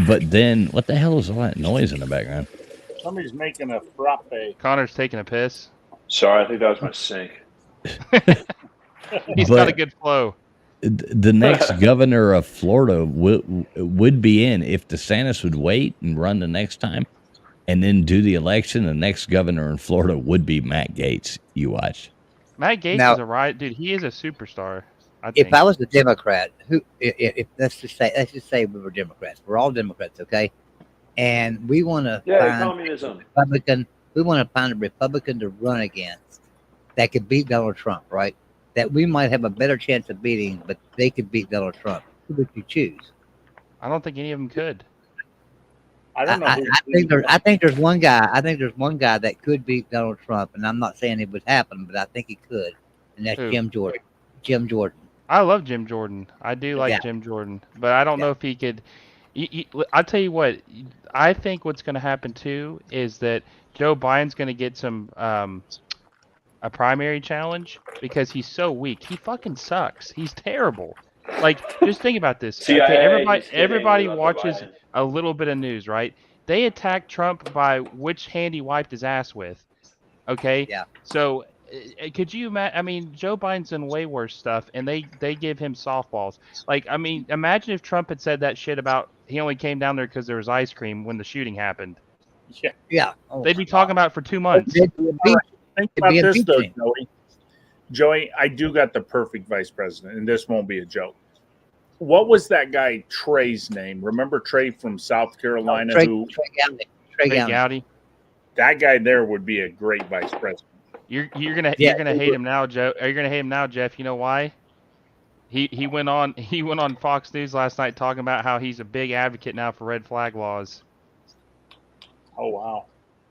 But then, what the hell is all that noise in the background? Somebody's making a frappe. Connor's taking a piss. Sorry, I think that was my sink. He's got a good flow. The next governor of Florida would be in if DeSantis would wait and run the next time and then do the election. The next governor in Florida would be Matt Gaetz. You watch. Matt Gaetz Now- is a right dude. He is a superstar. I think. If I was a Democrat, if let's just say we were Democrats, we're all Democrats, okay? And we want to Yeah, find communism. Republican. We want to find a Republican to run against that could beat Donald Trump, right? That we might have a better chance of beating, but they could beat Donald Trump. Who would you choose? I don't think any of them could. I don't know. I think there's one guy. I think there's one guy that could beat Donald Trump, and I'm not saying it would happen, but I think he could, and that's Who? Jim Jordan. Jim Jordan. I love Jim Jordan. I do like Yeah. Jim Jordan, but I don't know if he could. I'll tell you what. I think what's going to happen too is that Joe Biden's going to get some a primary challenge because he's so weak. He fucking sucks. He's terrible. Like, just think about this. CIA, Okay, he's kidding. everybody We love watches Biden. a little bit of news, right? They attacked Trump by which hand he wiped his ass with. Okay. Yeah. So could you imagine? I mean, Joe Biden's done way worse stuff, and they give him softballs. Like, I mean, imagine if Trump had said that shit about he only came down there because there was ice cream when the shooting happened. Yeah. Oh, They'd be talking about it for 2 months. think It'd about be this though, impeaching. Joey. Joey, I do got the perfect vice president, and this won't be a joke. What was that guy Trey's name? Remember Trey from South Carolina? Trey Who Gowdy. Big Gowdy. Gowdy. that guy there would be a great vice president. You're gonna Yeah, you're gonna hate him now, Joe. Are you gonna hate him now, Jeff? You know why? He went on Fox News last night talking about how he's a big advocate now for red flag laws. Oh wow,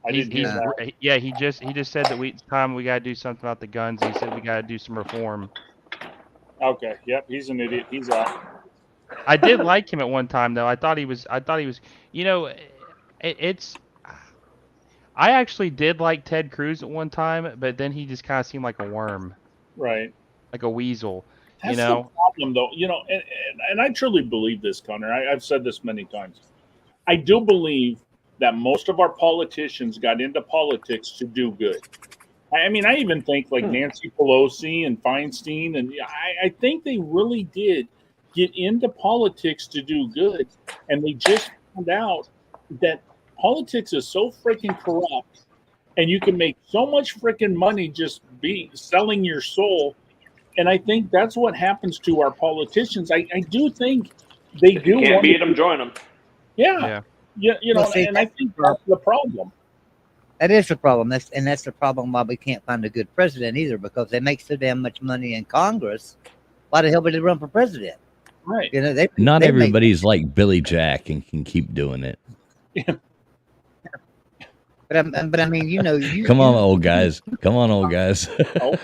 I He's, didn't hear that. yeah, he just said that it's time we gotta do something about the guns. He said we gotta do some reform. Okay, yep, he's an idiot. He's out. I did like him at one time though. I thought he was. You know, it's. I actually did like Ted Cruz at one time, but then he just kind of seemed like a worm, Right. like a weasel. That's You know, the problem, though. You know, and I truly believe this, Connor. I've said this many times. I do believe that most of our politicians got into politics to do good. I mean, I even think like Nancy Pelosi and Feinstein, and I think they really did get into politics to do good, and they just found out that politics is so freaking corrupt, and you can make so much freaking money just be selling your soul. And I think that's what happens to our politicians. I do think they If you do can't want beat to, them, join them. yeah, you know, Well, see, and I think that's the problem. That is the problem. That's the problem why we can't find a good president either, because they make so damn much money in Congress. Why the hell would they run for president? Right. You know, Not they make- everybody's like Billy Jack and can keep doing it. But I mean, you know, Come on, old guys. Come on, old guys. Oh,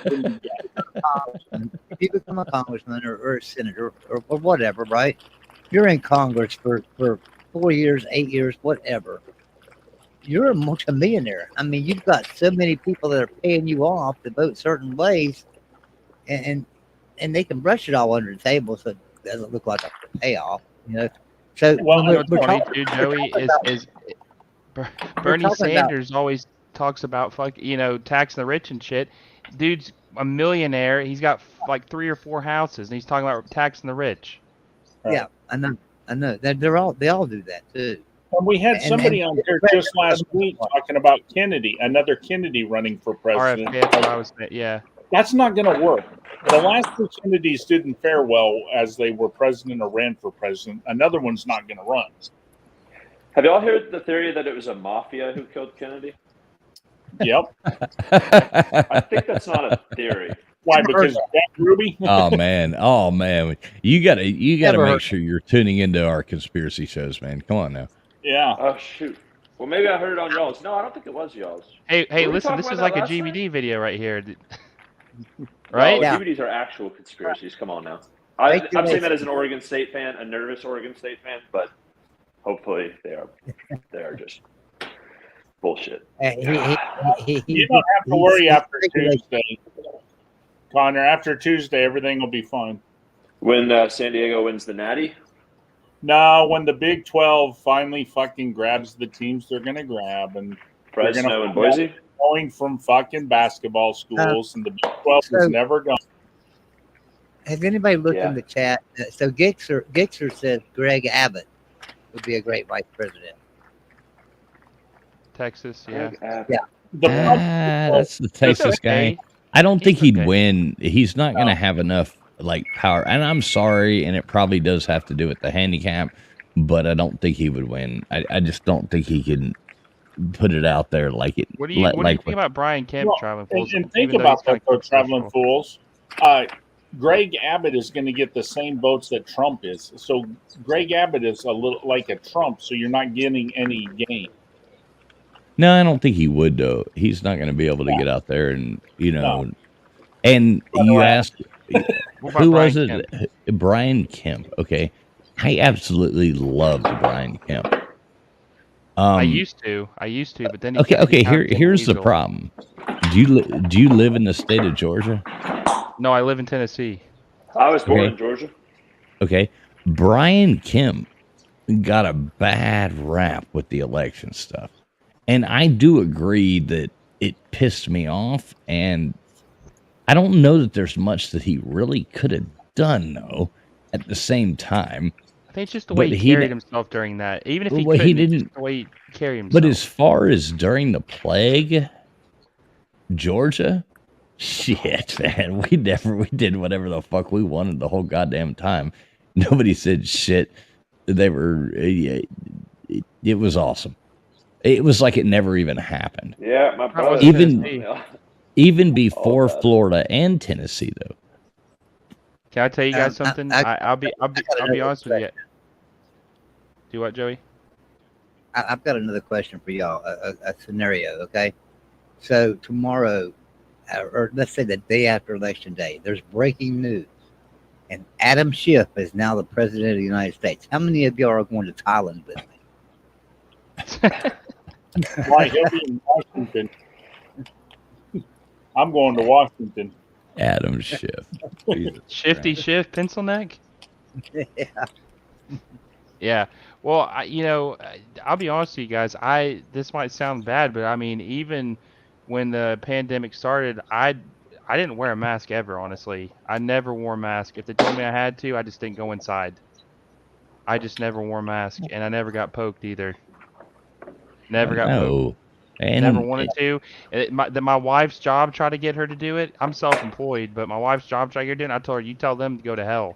if you become a congressman or a senator or whatever, right? You're in Congress for 4 years, 8 years, whatever. You're a multimillionaire. I mean, you've got so many people that are paying you off to vote certain ways, and they can brush it all under the table so it doesn't look like a payoff, you know. So Well, when I know we're what's funny talking- too, Joey, is Bernie talking about- Sanders always talks about taxing the rich and shit. Dude's a millionaire. He's got like 3 or 4 houses, and he's talking about taxing the rich. yeah, I know. They all do that too. And we had And- somebody and- on here just last week talking about Kennedy, another Kennedy running for president. RFK, that's what I was saying. Yeah. That's not going to work. The last 2 Kennedys didn't fare well as they were president or ran for president. Another one's not going to run. Have y'all heard the theory that it was a mafia who killed Kennedy? Yep. I think that's not a theory. Why? Because Jack Ruby? Oh man. You gotta Never make heard. sure you're tuning into our conspiracy shows, man. Come on now. Yeah. Oh shoot. Well, maybe I heard it on y'all's. No, I don't think it was y'all's. Hey, Were we listen, talking this about is that like a last GBD video right here. Right? Right? No, Yeah. DVDs are actual conspiracies. Come on now. Thank I'm you, saying that Nathan. as an Oregon State fan, a nervous Oregon State fan, but hopefully they are just bullshit. You don't have to worry after Tuesday, Connor. After Tuesday, everything will be fine. When San Diego wins the Natty, No, when the Big 12 finally fucking grabs the teams they're going to grab, and they're Fresno gonna and Boise. going from fucking basketball schools, and the Big 12 So- is never gone. Has anybody looked Yeah. in the chat? So Gixer says Greg Abbott would be a great vice president. Texas, yeah. The problem- That's the Texas okay. guy. I don't think He's he'd okay. win. He's not going to No. have enough like power. And I'm sorry, and it probably does have to do with the handicap, but I don't think he would win. I just don't think he can put it out there like it. What do you think about Brian Kemp Well, traveling and, fools? and think even though about he's kinda that, though, traveling controversial? fools. Greg Abbott is going to get the same votes that Trump is. So Greg Abbott is a little like a Trump, so you're not getting any gain. No, I don't think he would though. He's not going to be able to get out there and No. And you asked What about who Brian was it? Kemp? Brian Kemp. Okay, I absolutely loved Brian Kemp. I used to, but then he Okay, he okay. kinda became a Here's the weasel. problem. Do you live in the state of Georgia? No, I live in Tennessee. I was born Okay. in Georgia. Okay, Brian Kemp got a bad rap with the election stuff, and I do agree that it pissed me off. And I don't know that there's much that he really could have done though. At the same time, I think it's just the But way he he carried di- himself during that. Even if he Well, couldn't, he it's just didn't- the way he carried himself. but as far as during the plague, Georgia? Shit, man. We did whatever the fuck we wanted the whole goddamn time. Nobody said shit. They were, it was awesome. It was like it never even happened. Yeah, my brother. Even before Florida and Tennessee, though. Can I tell you guys something? I'll be honest with you. Do what, Joey? I've got another question for y'all. A scenario, okay? So tomorrow, or let's say the day after Election Day, there's breaking news, and Adam Schiff is now the president of the United States. How many of y'all are going to Thailand with me? Why, he'll be in Washington. I'm going to Washington. Adam Schiff. Shifty Schiff, pencil neck? Yeah. Yeah. Well, I'll be honest with you guys. This might sound bad, but I mean, even when the pandemic started, I didn't wear a mask ever, honestly. I never wore a mask. If they told me I had to, I just didn't go inside. I just never wore a mask, and I never got poked either. Never got poked. And never wanted to. My wife's job tried to get her to do it. I'm self-employed, but my wife's job tried to get her to do it. I told her, you tell them to go to hell.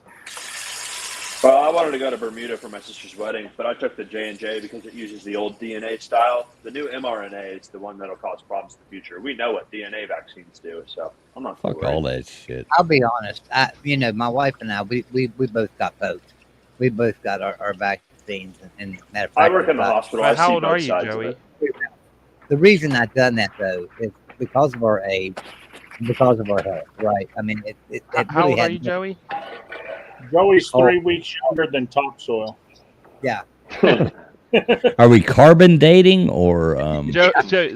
Well, I wanted to go to Bermuda for my sister's wedding, but I took the J&J because it uses the old DNA style. The new mRNA is the one that'll cause problems in the future. We know what DNA vaccines do, so I'm not fuck all that shit. I'll be honest. My wife and I, we both got poked. We both got our vaccines. And matter of fact, I work in the hospital. I How see old both are you, sides Joey? of it. The reason I've done that though is because of our age, because of our health, right? I mean, it How really old are had you, Joey? Joey's 3 weeks younger than topsoil. Yeah. Are we carbon dating or Joe,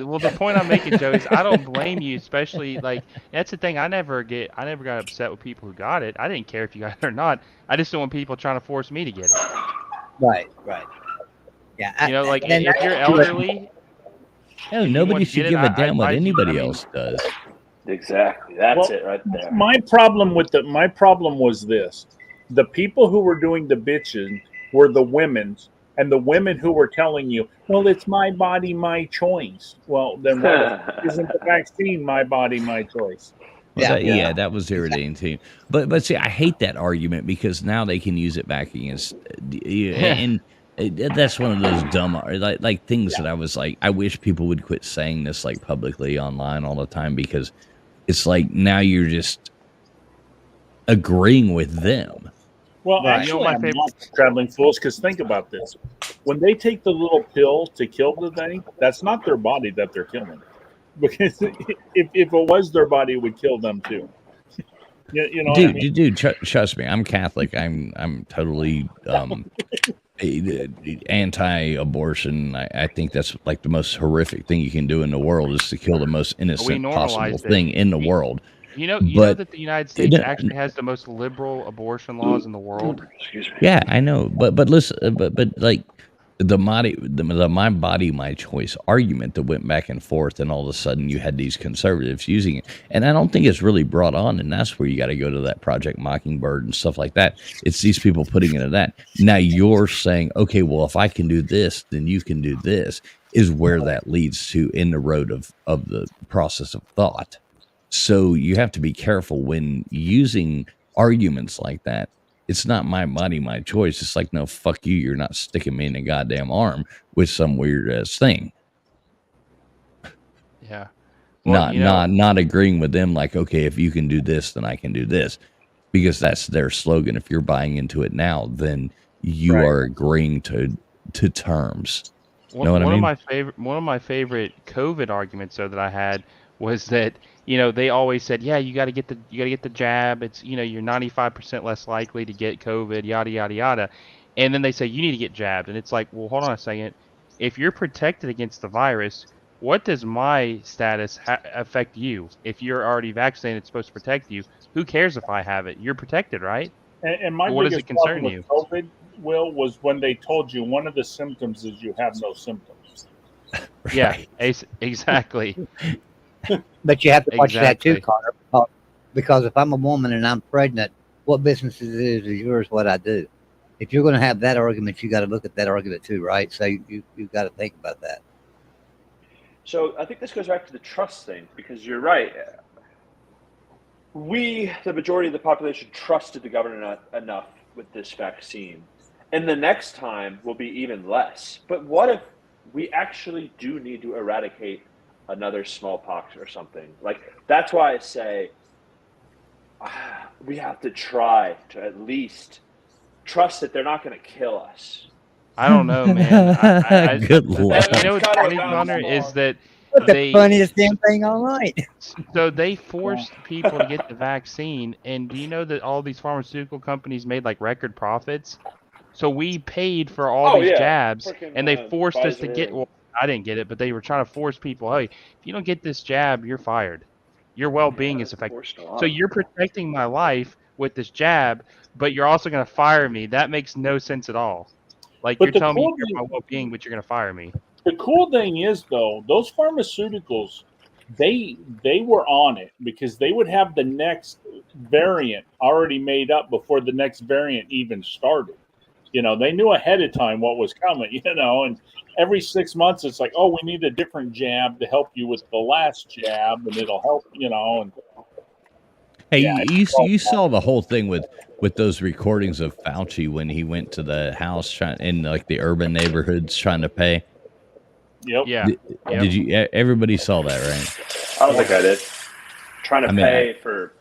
well, the point I'm making, Joe, is I don't blame you, especially like that's the thing. I never got upset with people who got it. I didn't care if you got it or not. I just don't want people trying to force me to get it. Right. Yeah. If you're elderly, no, nobody should give a damn what anybody else does. Exactly. That's it right there. My problem was this. The people who were doing the bitching were the women, and the women who were telling you, well, it's my body, my choice. Well, then why isn't the vaccine my body, my choice? Well, that was irritating too. But see, I hate that argument because now they can use it back against and that's one of those dumb like things that I was like, I wish people would quit saying this like publicly online all the time, because it's like now you're just agreeing with them. Well, actually, I'm not traveling fools, because think about this. When they take the little pill to kill the thing, that's not their body that they're killing. Because if it was their body, it would kill them too. You know, dude, trust me, I'm Catholic. I'm totally anti-abortion. I think that's like the most horrific thing you can do in the world is to kill the most innocent possible thing in the world. You know that the United States actually has the most liberal abortion laws in the world. Excuse me. Yeah, I know, but listen, but like the my body, my choice argument that went back and forth, and all of a sudden you had these conservatives using it, and I don't think it's really brought on, and that's where you got to go to that Project Mockingbird and stuff like that. It's these people putting into that. Now you're saying, okay, well, if I can do this, then you can do this. Is where that leads to in the road of the process of thought. So you have to be careful when using arguments like that. It's not my body, my choice. It's like, no, fuck you. You're not sticking me in a goddamn arm with some weird ass thing. Yeah. Well, not agreeing with them. Like, okay, if you can do this, then I can do this, because that's their slogan. If you're buying into it now, then you are agreeing to terms. Know what I mean? One of my favorite COVID arguments though that I had was that, they always said, yeah, you got to get the jab. It's, you're 95% less likely to get COVID, yada, yada, yada. And then they say, you need to get jabbed. And it's like, well, hold on a second. If you're protected against the virus, what does my status affect you? If you're already vaccinated, it's supposed to protect you. Who cares if I have it? You're protected, right? And my what biggest does it concern problem you? with COVID, Will, was when they told you one of the symptoms is you have no symptoms. Yeah, exactly. But you have to watch that too, Connor, because if I'm a woman and I'm pregnant, what business is yours what I do? If you're going to have that argument, you got to look at that argument too, right? So you've got to think about that. So I think this goes back to the trust thing, because you're right. We, the majority of the population, trusted the government enough with this vaccine. And the next time will be even less. But what if we actually do need to eradicate another smallpox or something? Like, that's why I say we have to try to at least trust that they're not going to kill us. I don't know, man. Good luck. You know what's funny, Connor, is that The funniest damn thing all night. So they forced people to get the vaccine, and do you know that all these pharmaceutical companies made like record profits? So we paid for all these jabs, Freaking, and they forced us to Pfizer. get. Well, I didn't get it, but they were trying to force people. Hey, if you don't get this jab, you're fired. Your well-being is affected. So you're protecting my life with this jab, but you're also going to fire me. That makes no sense at all. Like, But you're the telling me cool you're my well-being, but you're going to fire me. The cool thing is, though, those pharmaceuticals, they were on it because they would have the next variant already made up before the next variant even started. You know, they knew ahead of time what was coming, you know, and every 6 months it's like, oh, we need a different jab to help you with the last jab, and it'll help, you know. And Hey, yeah, you saw the whole thing with those recordings of Fauci when he went to the house in like the urban neighborhoods trying to pay. Yep. Yeah. Did you? Everybody saw that, right? I don't think I did. Trying to pay for.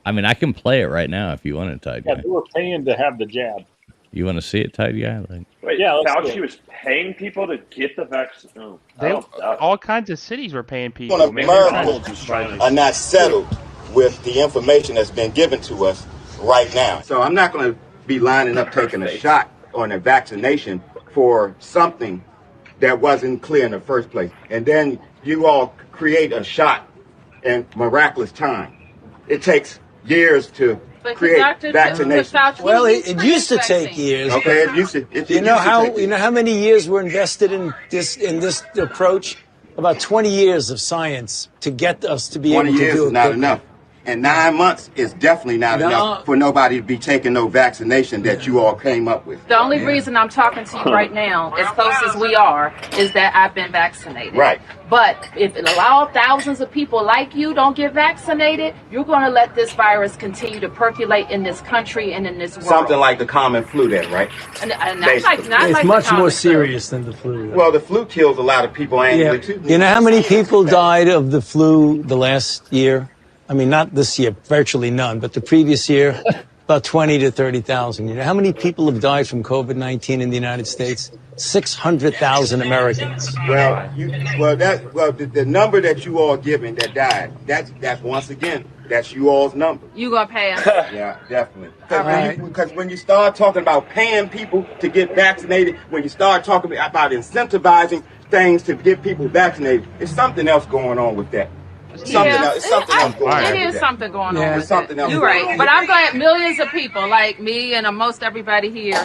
I mean, I can play it right now if you want it, Tide Yeah, Guy. they were paying to have the jab. You want to see it, Tide Guy? Like, Wait, Yeah, let's do Fauci it. was paying people to get the vaccine. Oh, They, I don't doubt it. all kinds of cities were paying people. When Maybe they're trying to Americans surprise us. are not settled with the information that's been given to us right now. So I'm not going to be lining up taking a shot on a vaccination for something that wasn't clear in the first place. And then you all create a shot in miraculous time. It takes years to create vaccination. Well, it used to take years. Okay, it used to. You know how many years were invested in this approach? About 20 years of science to get us to be able 20 to years do it is not quickly. enough. And 9 months is definitely not enough for nobody to be taking no vaccination that you all came up with. The only reason I'm talking to you right now, as close as we are, is that I've been vaccinated. Right. But if it allow thousands of people like you don't get vaccinated, you're going to let this virus continue to percolate in this country and in this world. Something like the common flu then, right? And not like It's the much common more flu. serious than the flu. Well, the flu kills a lot of people annually too. You know how many people died of the flu the last year? I mean, not this year, virtually none, but the previous year, about 20 to 30,000. You know how many people have died from COVID-19 in the United States? 600,000 Americans. Well, the number that you all giving that died, that's once again, that's you all's number. You gonna pay us? Yeah, definitely. Because when you start talking about paying people to get vaccinated, when you start talking about incentivizing things to get people vaccinated, there's something else going on with that. Something else going on. It is something going on. There's With something it. else You're going right. on. But I'm glad millions of people like me and most everybody here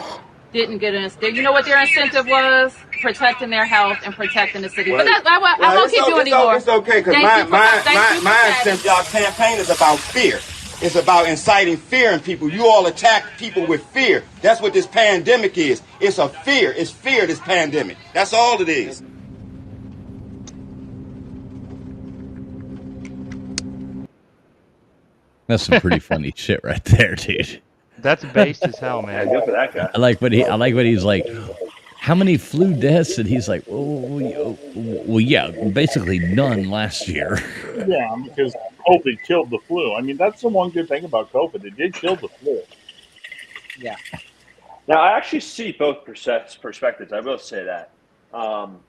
didn't get an incentive. You know what their incentive was? Protecting their health and protecting the city. But that's, I won't keep doing anymore. It's okay, because my incentive, y'all campaign is about fear. It's about inciting fear in people. You all attack people with fear. That's what this pandemic is. It's a fear. It's fear, this pandemic. That's all it is. that's some pretty funny shit right there, dude. That's based as hell, man. Good for that guy. I like what he's like. How many flu deaths? And he's like, well, yeah, basically none last year. Yeah, because COVID killed the flu. I mean, that's the one good thing about COVID. It did kill the flu. Yeah. Now, I actually see both perspectives. I will say that.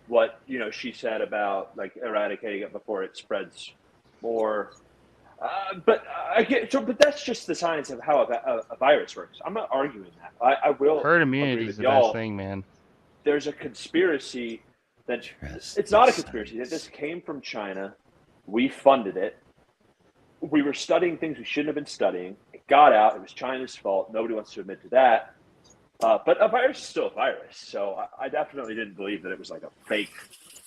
What she said about like eradicating it before it spreads more. But that's just the science of how a virus works. I'm not arguing that. I will. Herd immunity is the best thing, man. There's a conspiracy that it's not a conspiracy that this came from China. We funded it. We were studying things we shouldn't have been studying. It got out. It was China's fault. Nobody wants to admit to that. But a virus is still a virus. So I definitely didn't believe that it was like a fake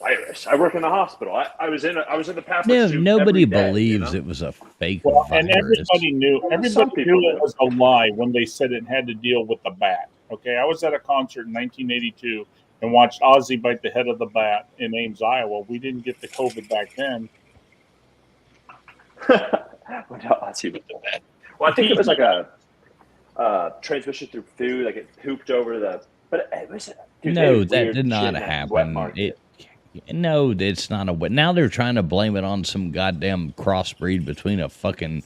virus. I work in the hospital. I was in the Pathfinder. No, suit nobody every day, believes it was a fake Well, virus. and everybody knew it was a lie when they said it had to deal with the bat. Okay, I was at a concert in 1982 and watched Ozzie bite the head of the bat in Ames, Iowa. We didn't get the COVID back then. Ozzie with the bat. Well, I think it was like a transmission through food, like it pooped over the. But it was, dude, No, it that weird did not shit in that wet happen. market. No, it's not a wet. Now they're trying to blame it on some goddamn crossbreed between a fucking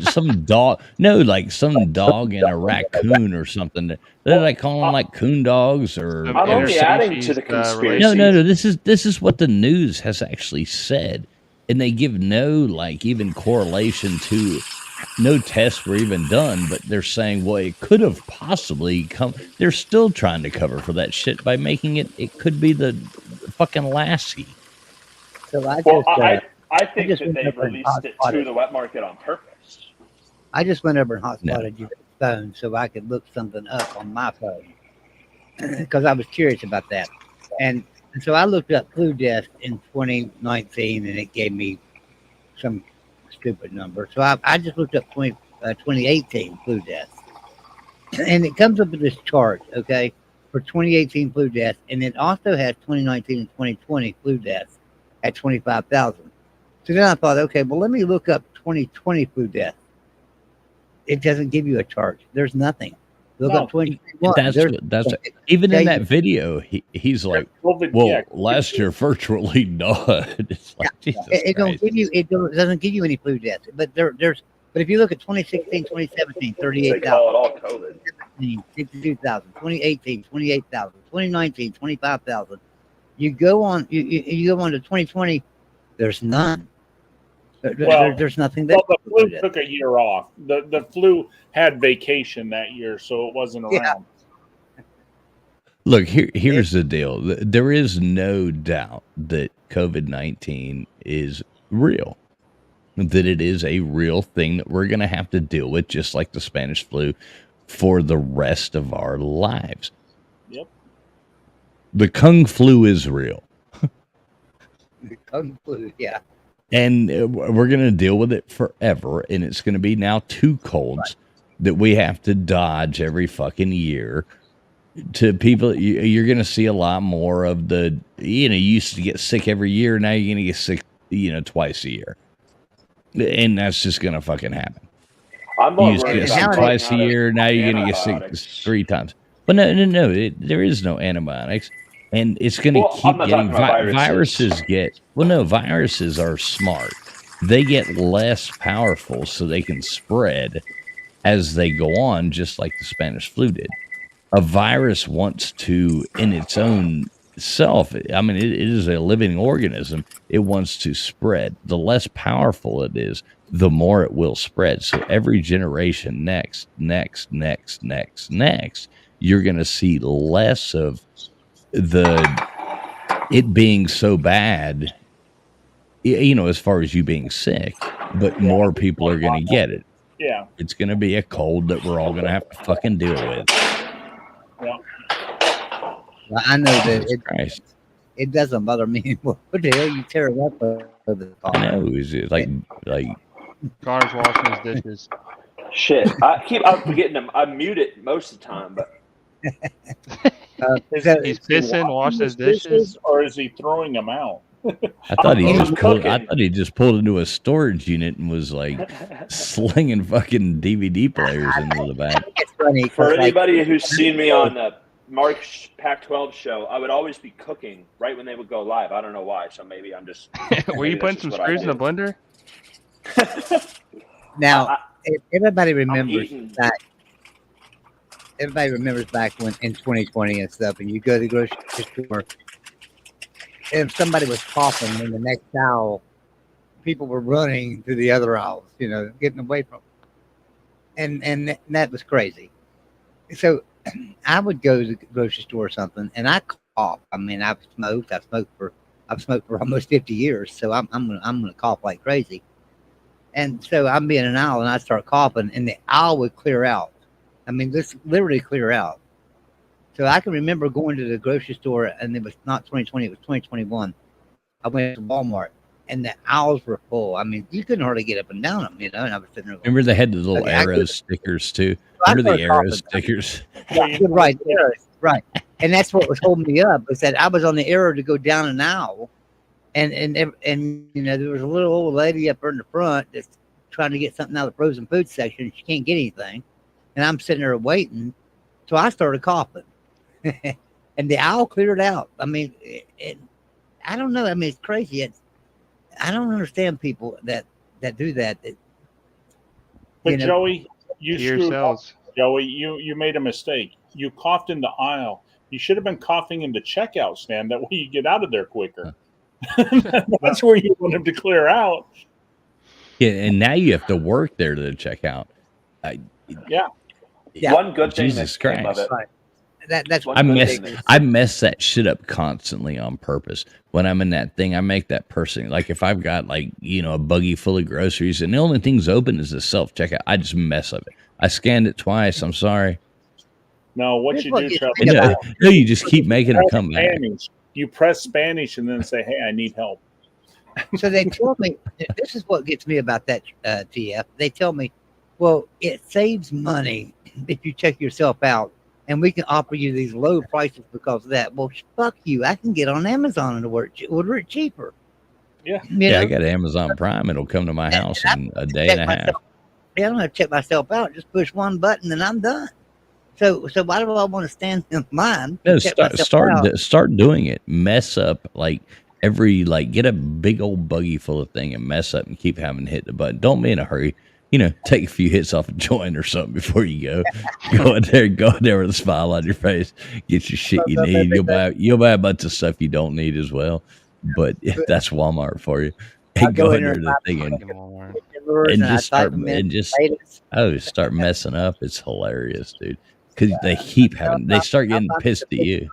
some dog. No, like some dog and a raccoon or something. They're like calling them like coon dogs or. I'm only adding to the conspiracy. No. This is what the news has actually said, and they give no like even correlation to. No tests were even done, but they're saying, well, it could have possibly come. They're still trying to cover for that shit by making it could be the fucking Lassie. So I think that they released it to the wet market on purpose. I just went over and hotspotted your phone so I could look something up on my phone because I was curious about that. And so I looked up flu deaths in 2019 and it gave me some stupid number. So I just looked up 2018 flu deaths. And it comes up with this chart, okay, for 2018 flu deaths. And it also has 2019 and 2020 flu deaths at 25,000. So then I thought, okay, well, let me look up 2020 flu deaths. It doesn't give you a chart. There's nothing. Look up 2021. That's even in that video, he's like, well, last year virtually none. It's like, Jesus it don't Christ. give you. It doesn't give you any flu deaths. But there's. But if you look at 2016, 2017, 38,000. They call it all COVID. 62,000. 2018, 28,000. 2019, 25,000. You go on. You go on to 2020. There's none. There's nothing there. Well, the flu took a year off. The flu had vacation that year, so it wasn't around. Look, here's the deal. There is no doubt that COVID-19 is real, that it is a real thing that we're going to have to deal with, just like the Spanish flu, for the rest of our lives. Yep. The Kung flu is real. The Kung flu, yeah. And we're going to deal with it forever. And it's going to be now two colds that we have to dodge every fucking year. To people, you're going to see a lot more of the, you used to get sick every year. Now you're going to get sick, twice a year. And that's just going to fucking happen. I'm more you used to get sick twice a year. Now you're going to get sick 3 times. But no. There is no antibiotics. And it's going to keep getting viruses viruses are smart. They get less powerful so they can spread as they go on, just like the Spanish flu did. A virus wants to, in its own self, I mean, it is a living organism. It wants to spread. The less powerful it is, the more it will spread. So every generation, next, you're going to see less of it being so bad, as far as you being sick, but more people are going to get it. Yeah. It's going to be a cold that we're all going to have to fucking deal with. Yeah. Well, I know that it doesn't bother me anymore. What the hell you tear it up over the phone? No, is it like Connor's washing his dishes. Shit, I'm forgetting him. I mute it most of the time, but he's pissing, washing his dishes, or is he throwing them out? I thought he just pulled into a storage unit and was like slinging fucking DVD players into the back. It's funny for anybody who's seen me on the Mark's Pac-12 show, I would always be cooking right when they would go live. I don't know why, so maybe I'm just. Were you putting some screws in the blender? Now, everybody remembers back. Everybody remembers back when in 2020 and stuff, and you go to the grocery store. If somebody was coughing in the next aisle, people were running to the other aisles, getting away from them. And that was crazy. So I would go to the grocery store or something, and I cough. I mean, I've smoked for almost 50 years, so I'm gonna cough like crazy. And so I'm being an aisle, and I start coughing, and the aisle would clear out. I mean, this literally clear out. So I can remember going to the grocery store, and it was not 2020, it was 2021. I went to Walmart, and the aisles were full. I mean, you couldn't hardly get up and down them, and I was sitting there. Remember they had the little arrow stickers too? Remember the arrow stickers? Yeah, right there. Right. And that's what was holding me up, was that I was on the arrow to go down an aisle, and you know, there was a little old lady up there in the front that's trying to get something out of the frozen food section. She can't get anything, and I'm sitting there waiting. So I started coughing, and the aisle cleared out. I mean, I don't know. I mean, it's crazy. I don't understand people that do that. But Joey, you screwed up. yourselves. Joey, you made a mistake. You coughed in the aisle. You should have been coughing in the checkout stand. That way you get out of there quicker. That's where you want him to clear out. Yeah, and now you have to work there to check out. Yeah. One good thing Jesus that came of Christ. it. That's One I good mess thing that- I mess that shit up constantly on purpose. When I'm in that thing, I make that person, like if I've got like, you know, a buggy full of groceries and the only thing's open is the self checkout, I just mess up it. I scanned it twice. I'm sorry. No, what Here's you what do, gets Trevor, me No, no, you just keep making them press come back. Spanish. You press Spanish and then say, "Hey, I need help." So they tell me, this is what gets me about that TF. They tell me, well, it saves money if you check yourself out, and we can offer you these low prices because of that. Well, fuck you. I can get on Amazon and order it cheaper. Yeah. You Yeah, I know? got Amazon Prime. It'll come to my house in a day check and a half. myself- Yeah, I don't have to check myself out. Just push one button and I'm done. So why do I want to stand in line? No, check myself out? start doing it. Mess up like get a big old buggy full of thing and mess up and keep having to hit the button. Don't be in a hurry. You know, take a few hits off a joint or something before you go. Go in there with a smile on your face. Get your shit you need. You'll buy a bunch of stuff you don't need as well. But that's Walmart for you. I And go in there and to buy the thing and and I just start type them in and just potatoes. start messing up. It's hilarious, dude. Because they keep having, they start getting pissed at you.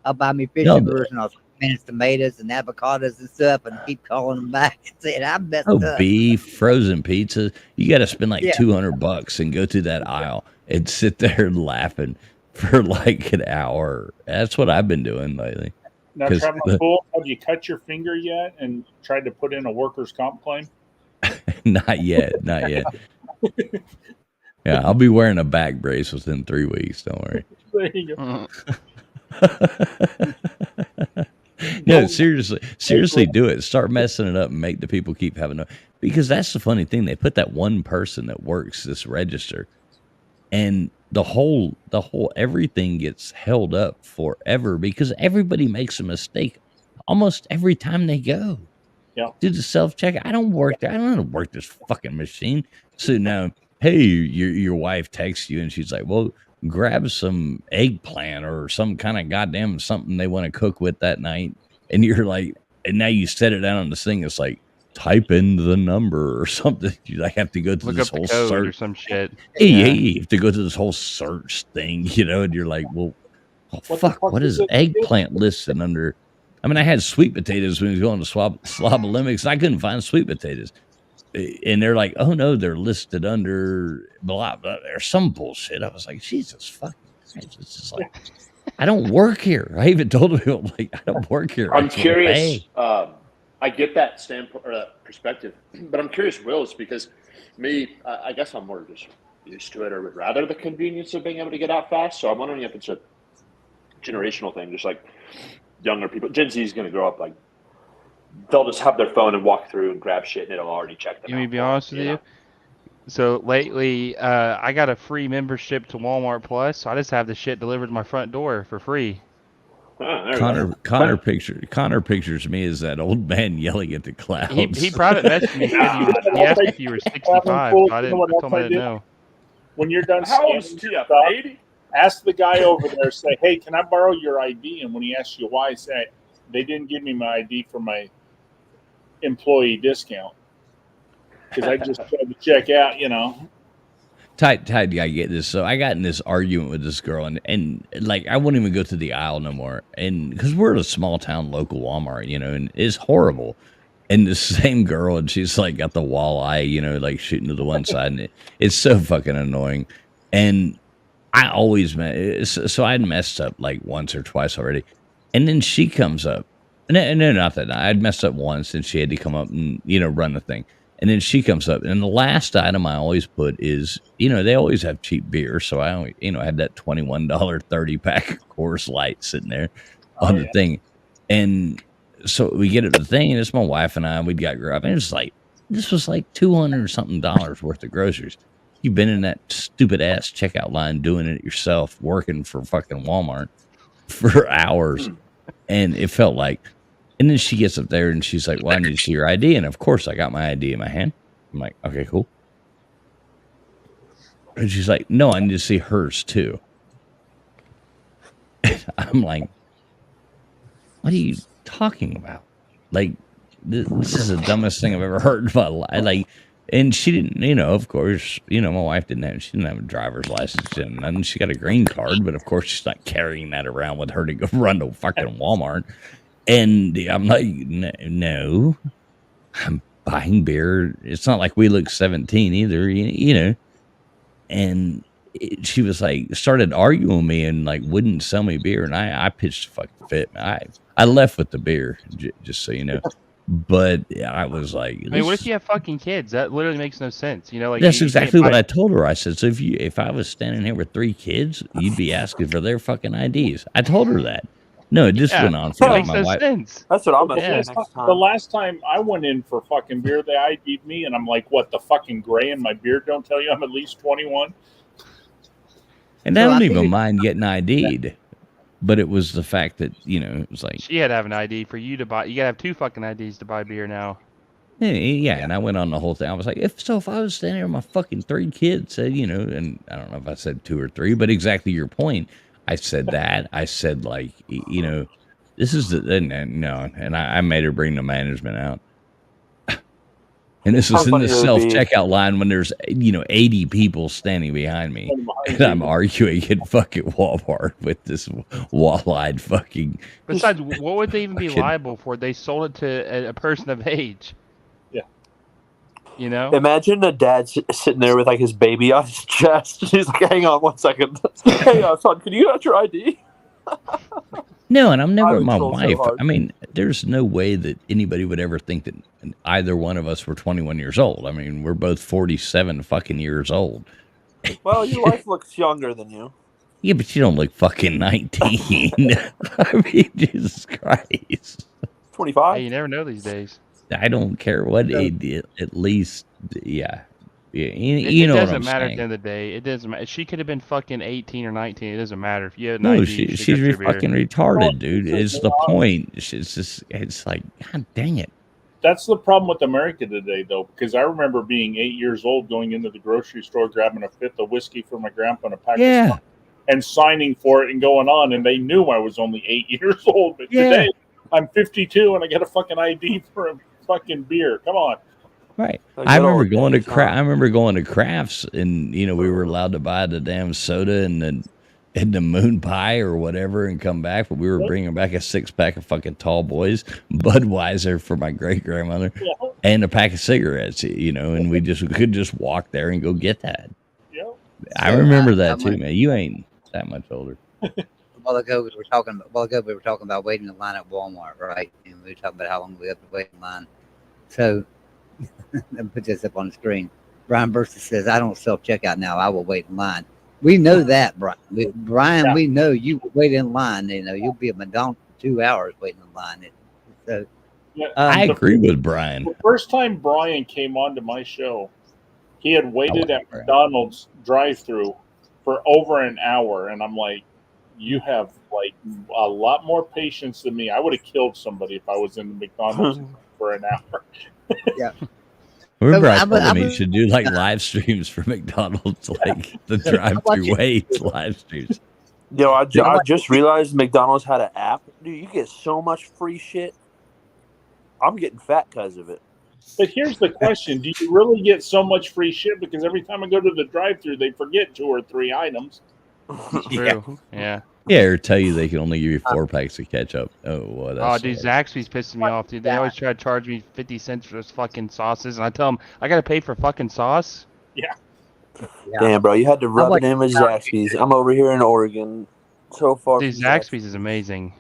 I'll buy me fish No, and but- burgers and I'll mince tomatoes and avocados and stuff and keep calling them back and saying I messed Oh, up. beef, frozen pizza. You got to spend like Yeah. $200 and go through that aisle and sit there laughing for like an hour. That's what I've been doing lately. Now, 'Cause Trevor, the- Poole, have you cut your finger yet and tried to put in a workers' comp claim? Not yet. Not yet. Yeah, I'll be wearing a back brace within 3 weeks. Don't worry. There you go. No, seriously, do it. Start messing it up and make the people keep having a, because that's the funny thing. They put that one person that works this register, and the whole everything gets held up forever because everybody makes a mistake almost every time they go. Yeah. Do the self check. I don't work there. I don't know how to work this fucking machine. So now, hey, your wife texts you and she's like, well, grab some eggplant or some kind of goddamn something they want to cook with that night. And you're like, and now you set it down on this thing. It's like, type in the number or something. You like have to go to Look this up the whole code search or some shit. Hey, you have to go to this whole search thing, you know, and you're like, well, fuck, what is eggplant listed under? I mean, I had sweet potatoes when we was going to Slob Olympics, and I couldn't find sweet potatoes. And they're like, oh no, they're listed under blah, blah, or some bullshit. I was like, Jesus fucking Christ. It's just like, I don't work here. I even told them, like, I don't work here. I'm I just wanna curious. pay. I get that standpoint or that perspective, but I'm curious, Willis, because me, I guess I'm more just used to it, or would rather the convenience of being able to get out fast. So I'm wondering if it's a generational thing, just like younger people. Gen Z is going to grow up like they'll just have their phone and walk through and grab shit, and it'll already check them. Let me out be for honest them, with you you. know? So lately, I got a free membership to Walmart Plus, so I just have the shit delivered to my front door for free. Oh, there we go. Connor pictures me as that old man yelling at the clouds. He private messaged me. He asked me if you were 65. So I told him I didn't know. When you're done How old scanning is your TF? stuff, 80? ask the guy over there, say, hey, can I borrow your ID? And when he asks you why, say, they didn't give me my ID for my employee discount. Because I just tried to check out, you know. Tight, I get this. So I got in this argument with this girl, and like I wouldn't even go to the aisle no more, and because we're at a small town local Walmart, you know, and it's horrible. And the same girl, and she's like got the walleye, you know, like shooting to the one side, and it's so fucking annoying. And I always so I'd messed up like once or twice already, and then she comes up, and no, not that I'd messed up once, and she had to come up and run the thing. And then she comes up, and the last item I always put is, they always have cheap beer, so I always, had that $21 30-pack of Coors Light sitting there on the thing. And so we get at the thing, and it's my wife and I, we'd got grub, and this was like $200 something worth of groceries. You've been in that stupid ass checkout line doing it yourself, working for fucking Walmart for hours, and it felt like. And then she gets up there and she's like, well, I need to see your ID. And of course, I got my ID in my hand. I'm like, okay, cool. And she's like, no, I need to see hers too. And I'm like, what are you talking about? Like, this is the dumbest thing I've ever heard in my life. Like, and she didn't, of course, my wife she didn't have a driver's license and nothing. She got a green card, but of course she's not carrying that around with her to go run to fucking Walmart. And I'm like, no, I'm buying beer. It's not like we look 17 either, And she was like, started arguing with me and like wouldn't sell me beer. And I pitched a fucking fit. I left with the beer, just so you know. But I was like, I mean, what if you have fucking kids? That literally makes no sense. Like that's exactly what I told her. I said, so if I was standing here with 3 kids, you'd be asking for their fucking IDs. I told her that. No, it just went on for like my wife. That's what I'm gonna say next time. The last time I went in for fucking beer, they ID'd me, and I'm like, what, the fucking gray in my beard don't tell you I'm at least 21? And I don't even mind getting ID'd, but it was the fact that, it was like... She had to have an ID for you to buy. You gotta have 2 fucking IDs to buy beer now. Yeah, and I went on the whole thing. I was like, if I was standing there with my fucking 3 kids, said, and I don't know if I said 2 or 3, but exactly your point. I said that. I said, like, this is no. And I made her bring the management out. And this was in the self-checkout line when there's, 80 people standing behind me. And I'm arguing at fucking Walmart with this wall-eyed fucking... Besides, what would they even be liable for? They sold it to a person of age. Yeah. Imagine a dad sitting there with like his baby on his chest. He's like, hang on 1 second. Hey, son, can you get your ID? No, and I'm never my wife. I mean, there's no way that anybody would ever think that either one of us were 21 years old. I mean, we're both 47 fucking years old. Well, your wife looks younger than you. Yeah, but you don't look fucking 19. I mean, Jesus Christ. 25. Hey, you never know these days. I don't care what age, at least, yeah. It know doesn't what I'm matter saying. at the end of the day. It doesn't matter. She could have been fucking 18 or 19. It doesn't matter if you had an No, ID. she's fucking retarded, dude. It's the point. It's like, God dang it. That's the problem with America today, though, because I remember being 8 years old, going into the grocery store, grabbing a 5th of whiskey for my grandpa and a pack of Smirnoff, and signing for it and going on, and they knew I was only 8 years old. But today, I'm 52 and I got a fucking ID for a fucking beer. Come on. Right. I remember going to Crafts, and we were allowed to buy the damn soda and the moon pie or whatever and come back, but we were bringing back a 6-pack of fucking Tall Boys, Budweiser for my great grandmother, and a pack of cigarettes, and we could just walk there and go get that. Yeah. I remember that too, man. You ain't that much older. A while ago we were talking about waiting in line at Walmart, right? And we were talking about how long we have to wait in line. So let me put this up on the screen. Brian Bursa says, I don't self-checkout now. I will wait in line. We know that, Brian. We know you will wait in line. You'll be at McDonald's for 2 hours waiting in line. So, I agree with Brian. The first time Brian came onto my show, he had waited at McDonald's drive-thru for over an hour, and I'm like, you have like a lot more patience than me. I would have killed somebody if I was in the McDonald's for an hour. Yeah. Remember, I told him he should do like live streams for McDonald's, like the drive-through wait live streams. Yo, I just realized McDonald's had an app. Dude, you get so much free shit. I'm getting fat because of it. But here's the question. Do you really get so much free shit? Because every time I go to the drive-thru, they forget 2 or 3 items. True. Yeah. Yeah, or tell you they can only give you 4 packs of ketchup. Oh, what? Oh, dude, Zaxby's pissing me off, dude. They always try to charge me 50 cents for those fucking sauces, and I tell them I gotta pay for fucking sauce. Yeah. Damn, bro, you had to rub it in with Zaxby's. I'm over here in Oregon, so far. Dude, Zaxby's is amazing.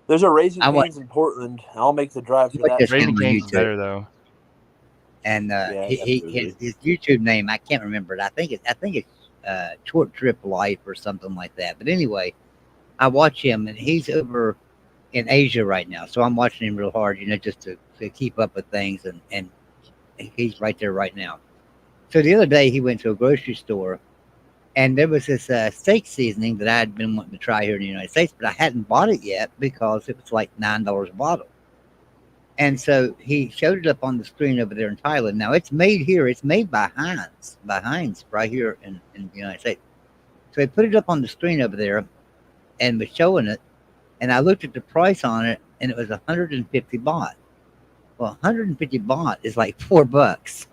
There's a Raising Cane's in Portland. I'll make the drive for that. Raising Cane's is better though. And Yeah, his YouTube name, I can't remember it. I think it's Short Trip Life or something like that. But anyway, I watch him, and he's over in Asia right now. So I'm watching him real hard, just to keep up with things, and he's right there right now. So the other day he went to a grocery store, and there was this steak seasoning that I had been wanting to try here in the United States, but I hadn't bought it yet because it was like $9 a bottle. And so he showed it up on the screen over there in Thailand. Now it's made here. It's made by Heinz right here in the United States. So he put it up on the screen over there and was showing it. And I looked at the price on it, and it was 150 baht. Well, 150 baht is like $4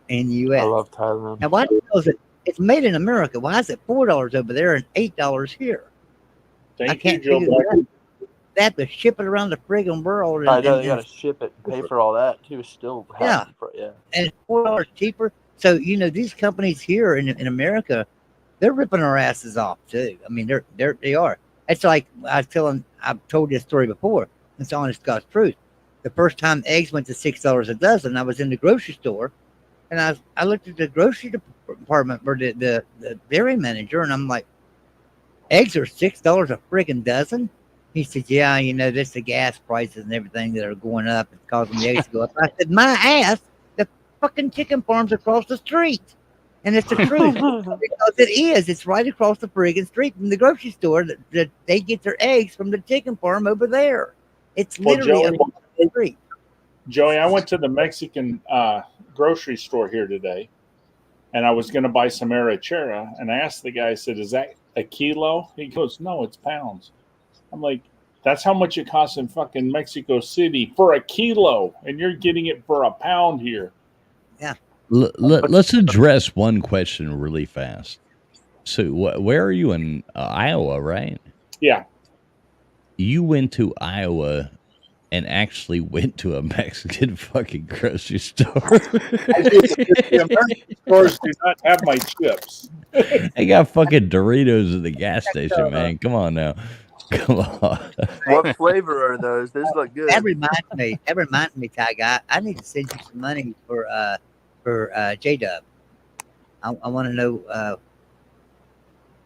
in the U.S. I love Thailand. Now, why do you know that it's made in America? Why is it $4 over there and $8 here? I can't figure that. They have to ship it around the friggin' world. I know, they got to ship it and pay for all that, too. It's still Yeah. And it's $4 cheaper. So, these companies here in America, they're ripping our asses off, too. I mean, they are. It's like I've told this story before. It's honest God's truth. The first time eggs went to $6 a dozen, I was in the grocery store, and I looked at the grocery department or the dairy manager, and I'm like, eggs are $6 a friggin' dozen? He said, yeah, this the gas prices and everything that are going up. It's causing the eggs to go up. I said, my ass, the fucking chicken farm's across the street. And it's the truth. Because it is. It's right across the friggin' street from the grocery store that they get their eggs from the chicken farm over there. It's literally across the street. Joey, I went to the Mexican grocery store here today, and I was going to buy some arrachera, and I asked the guy, I said, is that a kilo? He goes, no, it's pounds. I'm like, that's how much it costs in fucking Mexico City for a kilo, and you're getting it for a pound here. Yeah. Let's address one question really fast. So, where are you in Iowa, right? Yeah. You went to Iowa and actually went to a Mexican fucking grocery store. The American stores do not have my chips. They got fucking Doritos at the gas station, man. Come on now. Come on. What flavor are those? Those look good. That reminds me, Ty Guy. I need to send you some money for J-Dub. I want to know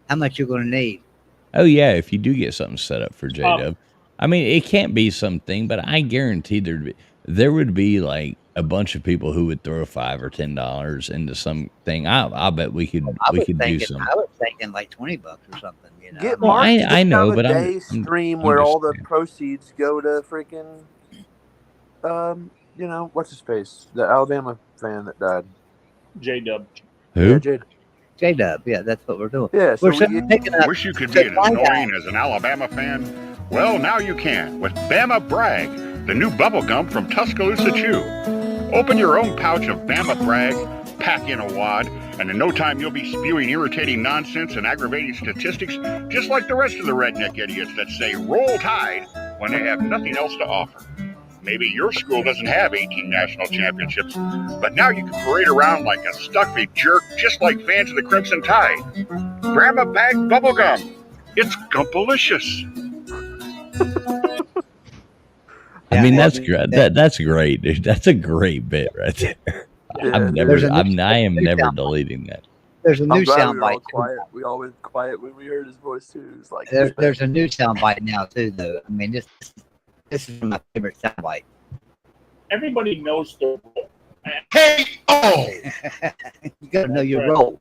how much you're going to need. Oh yeah, if you do get something set up for J-Dub. I mean, it can't be something, but I guarantee there would be like a bunch of people who would throw $5 or $10 into something. I bet we could do some. I was thinking like $20 or something. Get Well, Mark I know, but I'm stream where all the proceeds go to freaking what's his face, the Alabama fan that died, J-Dub. Who? Yeah, J-Dub. Yeah, that's what we're doing. Yeah, so Wish you could be as annoying as an Alabama fan? Well, now you can with Bama Bragg, the new bubble gum from Tuscaloosa Chew. Open your own pouch of Bama Bragg, pack in a wad, and in no time you'll be spewing irritating nonsense and aggravating statistics just like the rest of the redneck idiots that say roll tide when they have nothing else to offer. Maybe your school doesn't have 18 national championships, but now you can parade around like a stuffy jerk just like fans of the Crimson Tide. Bama Bag Bubblegum. It's gumpalicious. I mean, that's great. That's great, dude. That's a great bit right there. Yeah. I am never deleting that. There's a new soundbite. soundbite. We all went quiet when we heard his voice too. It's like There's a new soundbite now too, though. I mean, this is my favorite soundbite. Everybody knows their role. Hey, oh! You gotta know your role.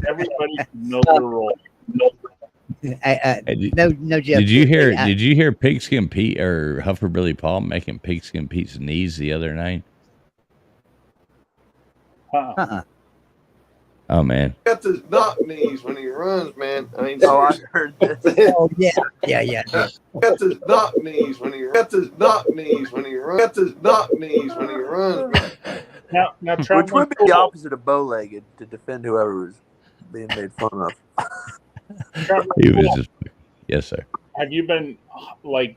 Everybody knows their role. No, Jeff. Did you hear Pigskin Pete or Huffer Billy Paul making Pigskin Pete's knees the other night? Oh man. Got the knock knees when he runs, man. I mean, I heard this. Oh yeah. Got the knock knees when he runs. Got the knock knees when he runs. Got the knock knees when he runs. Now, which would be the opposite of bow-legged to defend whoever was being made fun of. He was just, yes, sir. Have you been like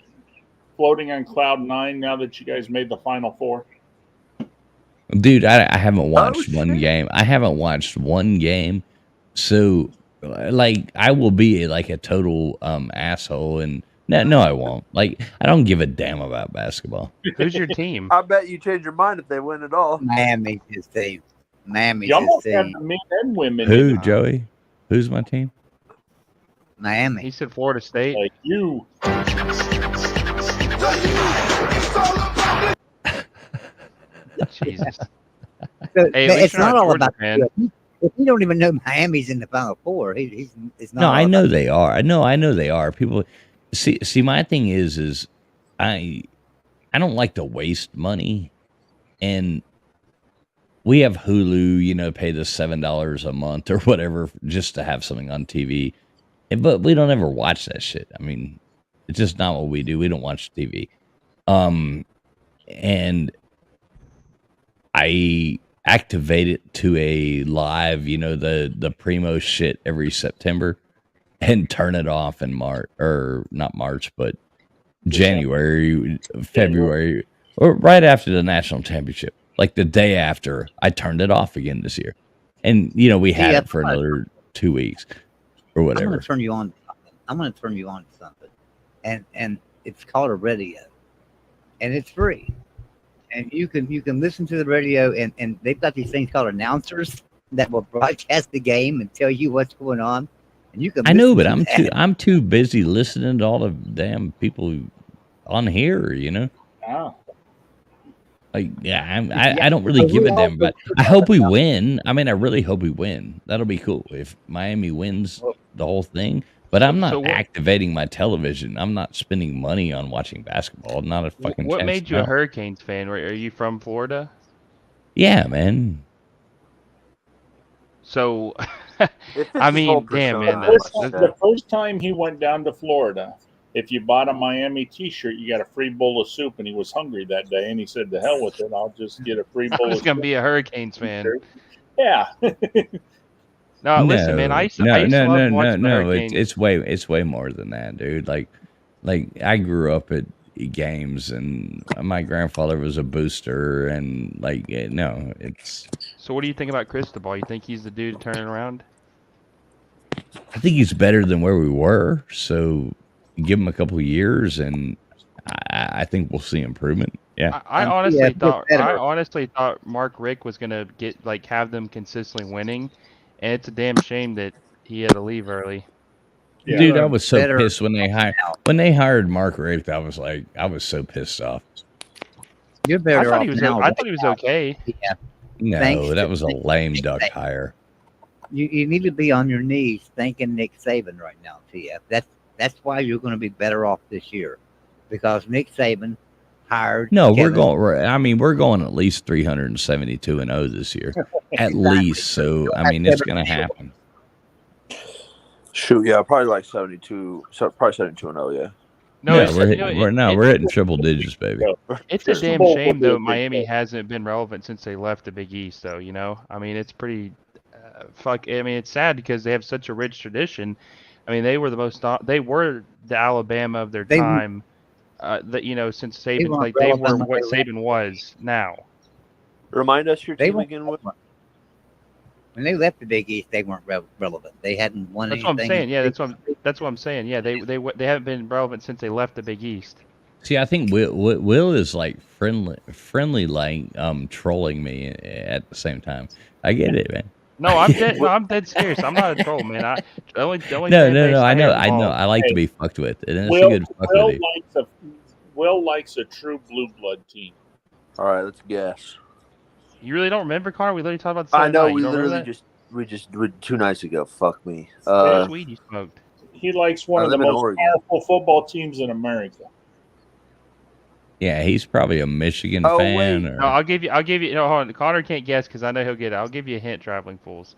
floating on cloud 9 now that you guys made the Final Four? Dude, I haven't watched one game. I haven't watched one game. So, like, I will be like a total asshole and No, I won't. Like, I don't give a damn about basketball. Who's your team? I bet you change your mind if they win it all. Miami's his team. Miami's You his almost have team. the men and women. Who, in it. Joey? Who's my team? Miami. He said Florida State. Like you. Jesus. So, Hey, at but least it's you're not not all Georgia about. fan. If you don't even know Miami's in the Final Four, he's not. No, all I know about they are. I know they are. People see. My thing is I don't like to waste money, and we have Hulu. You know, pay the $7 a month or whatever just to have something on TV, but we don't ever watch that shit. I mean, it's just not what we do. We don't watch TV, and I activate it to a live, you know, the primo shit every September, and turn it off in March, or not March, but January, February, or right after the national championship, like the day after. I turned it off again this year, and you know we had it for another 2 weeks or I'm whatever. going to turn you on. I'm going to turn you on to something, and it's called a radio, and it's free. And you can listen to the radio, and they've got these things called announcers that will broadcast the game and tell you what's going on. And you can. I know, listen but to that. I'm too busy listening to all the damn people on here. You know, Oh. like I don't really give a damn. But I hope we win. I mean, I really hope we win. That'll be cool if Miami wins the whole thing. But I'm not activating my television. I'm not spending money on watching basketball. Not a fucking. What chance made in you a hell. Hurricanes fan? Are you from Florida? Yeah, man. So, It fits I his whole mean, damn, persona, man. The first time he went down to Florida, if you bought a Miami T-shirt, you got a free bowl of soup, and he was hungry that day, and he said, "To hell with it, I'll just get a free I bowl." was of gonna soup. be a Hurricanes fan. Yeah. No, listen, man. I used to love watching the Hurricanes. It's way more than that, dude. Like I grew up at games, and my grandfather was a booster, and it's. So, what do you think about Cristobal? You think he's the dude to turn it around? I think he's better than where we were. So give him a couple of years, and I think we'll see improvement. Yeah. I honestly thought Mark Rick was gonna have them consistently winning, and it's a damn shame that he had to leave early. Yeah. Dude, I was so pissed when they hired Mark Richt. I was so pissed off. You're better I off now. thought he was okay. Yeah. No, Thanks that to was a Nick lame duck Saban. hire. You need to be on your knees thanking Nick Saban right now, TF. That's why you're going to be better off this year, because Nick Saban hired. No, Kevin. we're going at least 372-0 this year, at least. So I mean, it's going to happen. Shoot, yeah, probably like 72, probably 72-0, yeah. No, we're hitting triple digits, baby. It's a damn shame though Miami hasn't been relevant since they left the Big East. Though, you know, I mean, it's pretty I mean, it's sad because they have such a rich tradition. I mean, they were the Alabama of their time. Since Saban, they were what Saban was now. Remind us your team again. When they left the Big East, they weren't relevant. They hadn't won That's anything. what I'm saying. Yeah, that's what I'm saying. Yeah, they haven't been relevant since they left the Big East. See, I think Will is like friendly, like trolling me at the same time. I get it, man. No, I'm dead. No, I'm dead serious. I'm not a troll, man. No. I know. I like to be fucked with, and it's a good fuck with you. Will likes a true blue blood team. All right, let's guess. You really don't remember, Connor? We literally talked about this. I know. We literally just 2 nights ago. Fuck me. What weed you smoked? He likes one of the most powerful football teams in America. Yeah, he's probably a Michigan fan. Or... No, I'll give you. No, hold on. Connor can't guess because I know he'll get it. I'll give you a hint, Traveling Fools.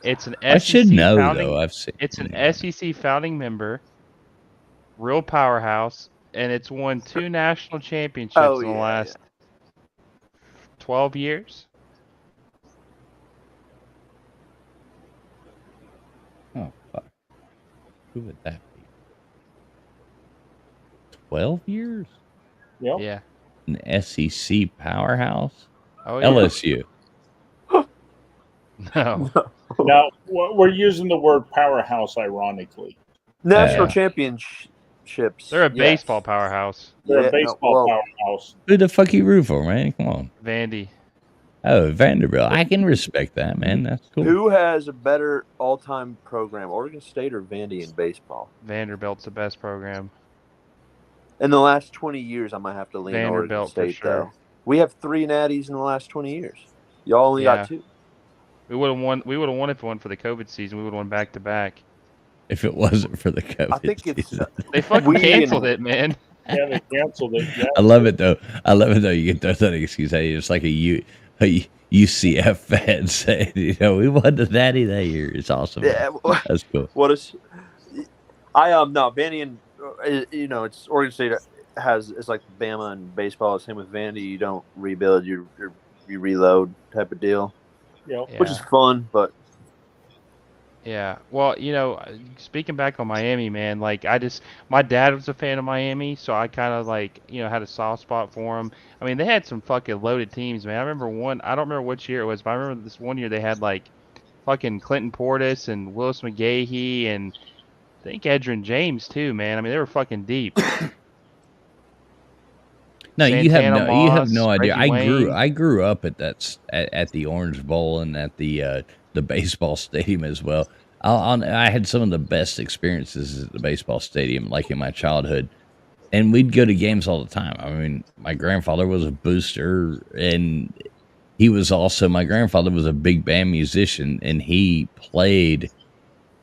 It's an SEC I should know founding, though. I've seen. It's an SEC founding member, real powerhouse, and it's won 2 national championships in the last 12 years. Oh fuck! Who would that be? 12 years? Yep. Yeah. An SEC powerhouse? Oh, yeah. LSU. No. Now we're using the word powerhouse ironically. National champions. chips. They're a yes. baseball powerhouse. They're Yeah, a baseball powerhouse. Who the fuck you root for, man? Come on. Baseball powerhouse. Who the fuck you root for, man? Come on. Vandy. Oh, Vanderbilt. I can respect that, man. That's cool. Who has a better all-time program, Oregon State or Vandy in baseball? Vanderbilt's the best program. In the last 20 years, I might have to lean Oregon Vanderbilt for State, sure. though. We have 3 natties in the last 20 years. Y'all only Yeah. got 2. We would have won. We would have won if it wasn't for the COVID season. We would have won back to back. If it wasn't for the COVID. I think it's They fucking canceled it, man. Yeah, they canceled it. Yeah. I love it though. You get that excuse. Hey, it's like a UCF fan saying, we won the natty that year. It's awesome. Yeah, That's cool. What is? No, Vandy and it's Oregon State it's like Bama and baseball. Same with Vandy. You don't rebuild, you reload type of deal. Yep. Which is fun, but Yeah. Well, speaking back on Miami, man, like my dad was a fan of Miami, so I kind of had a soft spot for them. I mean, they had some fucking loaded teams, man. I remember I don't remember which year it was, but I remember this one year they had fucking Clinton Portis and Willis McGahee and I think Edgerrin James too, man. I mean, they were fucking deep. No, you have no idea. Reggie I grew up at at the Orange Bowl and at the baseball stadium as well. I had some of the best experiences at the baseball stadium, like in my childhood, and we'd go to games all the time. I mean, my grandfather was a booster, and my grandfather was a big band musician, and he played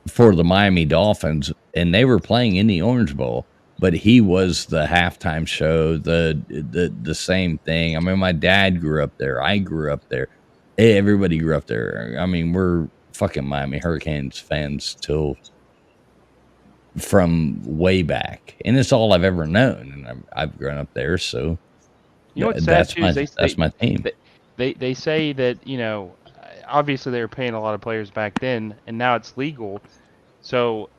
for the Miami Dolphins, and they were playing in the Orange Bowl. But he was the halftime show, the same thing. I mean, my dad grew up there. I grew up there. Everybody grew up there. I mean, we're fucking Miami Hurricanes fans from way back, and it's all I've ever known. And I've grown up there, so What's sad too is that's my team. They say that obviously they were paying a lot of players back then, and now it's legal, so.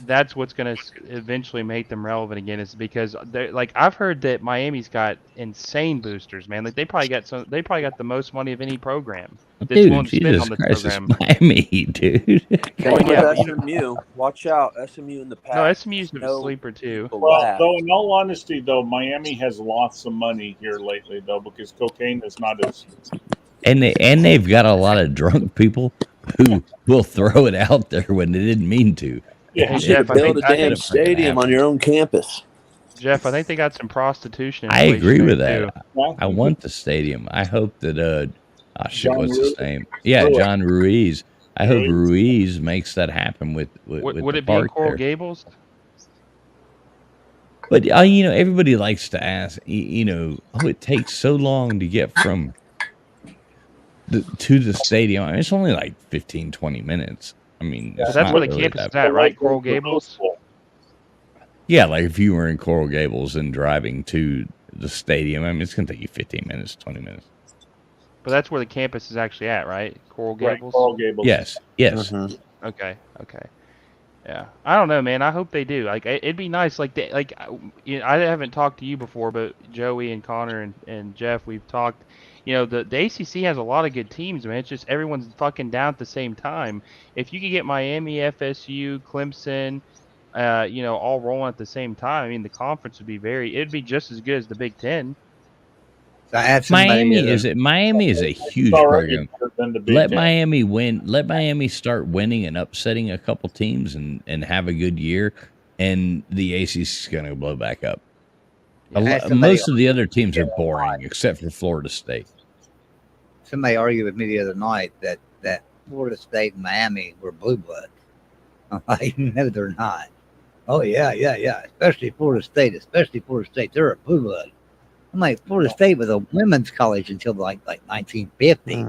That's what's going to eventually make them relevant again, is because I've heard that Miami's got insane boosters, man. Like they probably got the most money of any program. Dude, Jesus Christ, it's Miami, dude. SMU. Watch out, SMU in the past. No, SMU's a sleeper too. Well, though, in all honesty, though, Miami has lost some money here lately, though, because cocaine is not as. And they've got a lot of drunk people who will throw it out there when they didn't mean to. Yeah, you should build a damn stadium on your own campus. Jeff, I think they got some prostitution. I agree with that. Too. I want the stadium. I hope that what's his name? Yeah, Ruiz. John Ruiz. I hope Ruiz makes that happen with Would the it be in park Coral there. Gables? But everybody likes to ask. It takes so long to get from to the stadium. I mean, it's only like 15, 20 minutes. I mean, That's where the campus is at, right? Coral Gables. Yeah, like if you were in Coral Gables and driving to the stadium, I mean, it's gonna take you 15 minutes, 20 minutes. But that's where the campus is actually at, right? Coral Gables. Right, Coral Gables. Yes. Okay. Yeah, I don't know, man. I hope they do. Like, it'd be nice. I haven't talked to you before, but Joey and Connor and Jeff, we've talked. The ACC has a lot of good teams, man. It's just everyone's fucking down at the same time. If you could get Miami, FSU, Clemson, all rolling at the same time, I mean, the conference would be it'd be just as good as the Big Ten. Miami is a huge program. Let Miami win. Let Miami start winning and upsetting a couple teams and have a good year, and the ACC is going to blow back up. Most of the other teams are boring, except for Florida State. Somebody argued with me the other night that Florida State and Miami were blue blood. I'm like, no, they're not. Oh yeah. Especially Florida State. They're a blue blood. I'm like, Florida State was a women's college until like 1950.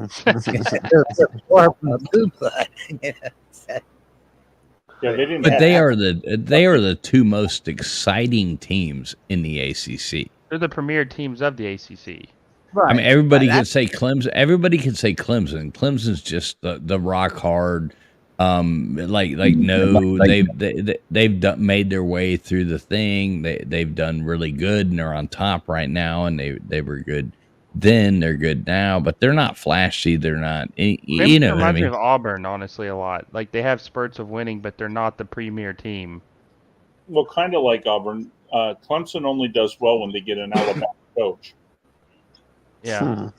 They're far from a blue blood. Yeah, they didn't. But they are the two most exciting teams in the ACC. They're the premier teams of the ACC. Right. I mean, everybody can say Clemson. Everybody can say Clemson. Clemson's just the rock hard. They've made their way through the thing. They've done really good, and they're on top right now. And they were good then. They're good now, but they're not flashy. They're not. Clemson reminds me of Auburn, honestly, a lot. Like they have spurts of winning, but they're not the premier team. Well, kind of like Auburn, Clemson only does well when they get an Alabama coach. Yeah.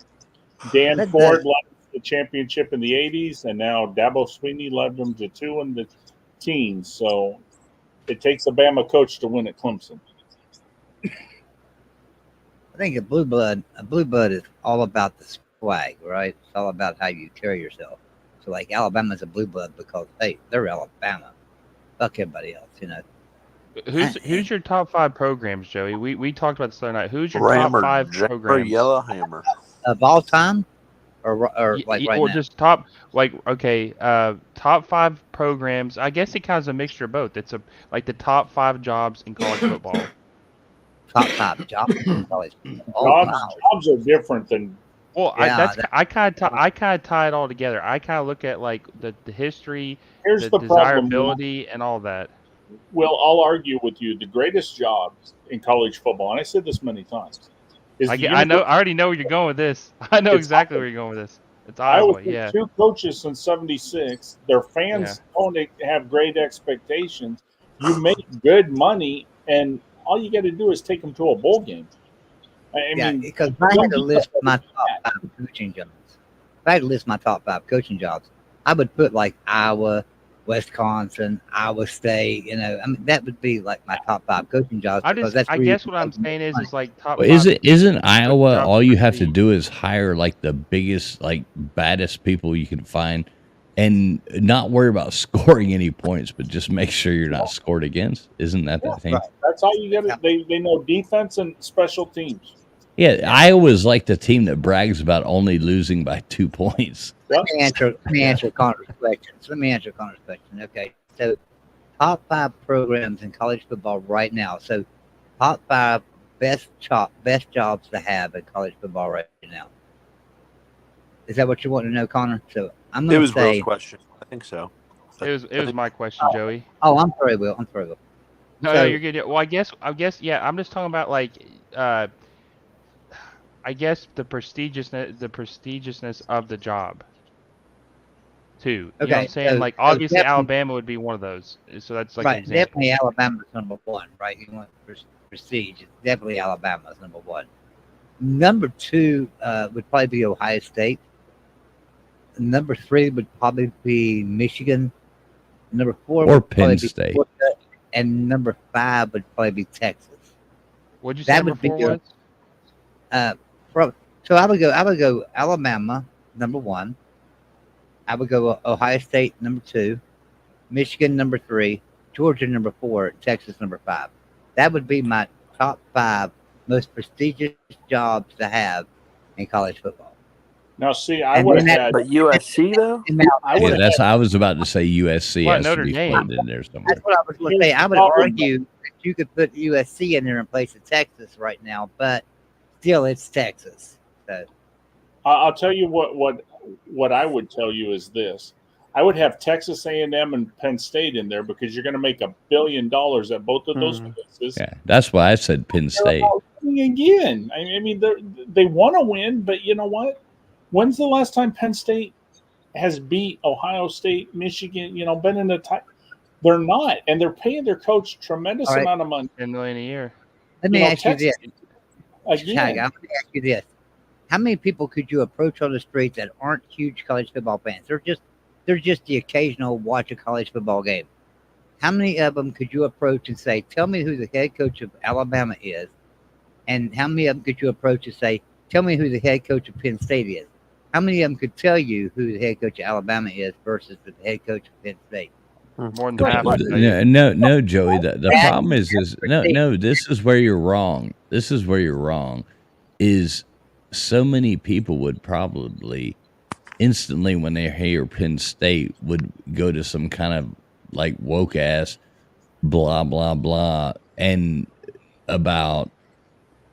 Dan That- Ford led the championship in the 80s, and now Dabo Swinney led them to 2 in the teens. So it takes a Bama coach to win at Clemson. I think a blue blood is all about the swag, right? It's all about how you carry yourself. So like Alabama's a blue blood because hey, they're Alabama. Fuck everybody else, you know. Who's your top 5 programs, Joey? We talked about this the other night. Who's your Rammer, top 5 Jack, programs? Yellowhammer. Of all time? Or like right or now? just top top 5 programs. I guess it kind of is a mixture of both. It's like the top 5 jobs in college football. Top 5 jobs in college football. Jobs are different than. Well, Yeah, I kind of tie it all together. I kind of look at like the history, Here's the the problem. desirability, and all that. Well, I'll argue with you. The greatest jobs in college football, and I said this many times, is I the know. I already know where you're going with this. I know It's exactly Iowa. where you're going with this. It's I Iowa. was with Yeah. 2 coaches since '76. Their fans don't have great expectations. You make good money, and all you got to do is take them to a bowl game. I mean, because if I had to list my top 5 coaching jobs, I would put like Iowa, Wisconsin, Iowa State. You know, I mean that would be like my top 5 coaching jobs. I because that's where you guess can what I'm make saying is like top. Well, 5 isn't Iowa jobs all you for have to the- do is hire like the biggest, like baddest people you can find, and not worry about scoring any points, but just make sure you're not scored against? Isn't that the thing? that's all you got to. They know defense and special teams. Yeah, Iowa's like the team that brags about only losing by 2 points. Let me answer Connor's questions. Okay, so top 5 programs in college football right now. So top 5 best jobs to have in college football right now. Is that what you want to know, Connor? So I'm It going was to say. Will's question. I think so. It was my question, Joey. Oh, I'm sorry, Will. No, So- you're good. Yeah, well, I guess, yeah. I'm just talking about like, I guess the prestigiousness of the job, too. You know what I'm Okay, saying? so- Like, so obviously, definitely- Alabama would be one of those. So that's like an Right, example. definitely Alabama's number 1, right? You want prestige. It's definitely Alabama's number 1. Number 2 would probably be Ohio State. Number 3 would probably be Michigan. Number 4 Or would probably Penn be State. Florida. And number 5 would probably be Texas. What'd you say That number would be 4 your- was? So I would go Alabama number 1. I would go Ohio State number 2, Michigan number 3, Georgia number 4, Texas number 5. That would be my top 5 most prestigious jobs to have in college football. Now, see, I And would then have that- had. But USC though. I was about to say USC What, has to Notre be Dame? put in there somewhere. That's what I was going to say. I would Problem. argue that you could put USC in there in place of Texas right now, but still, it's Texas. So I'll tell you what I would tell you is this: I would have Texas A&M and Penn State in there because you're going to make $1 billion at both of those places. Yeah, that's why I said Penn They're State. all winning again. I mean, they want to win, but you know what? When's the last time Penn State has beat Ohio State, Michigan? You know, been in the tie? They're not, and they're paying their coach tremendous All right. amount of money. $10 million a year. let me You know, ask you this. Again, Tiger, I'm going to ask you this. How many people could you approach on the streets that aren't huge college football fans? They're just the occasional watch a college football game. How many of them could you approach and say, tell me who the head coach of Alabama is? And how many of them could you approach and say, tell me who the head coach of Penn State is? How many of them could tell you who the head coach of Alabama is versus the head coach of Penn State? More than half. No, Joey. The problem is no. This is where you're wrong. Is so many people would probably instantly, when they hear Penn State, would go to some kind of like woke ass blah blah blah and about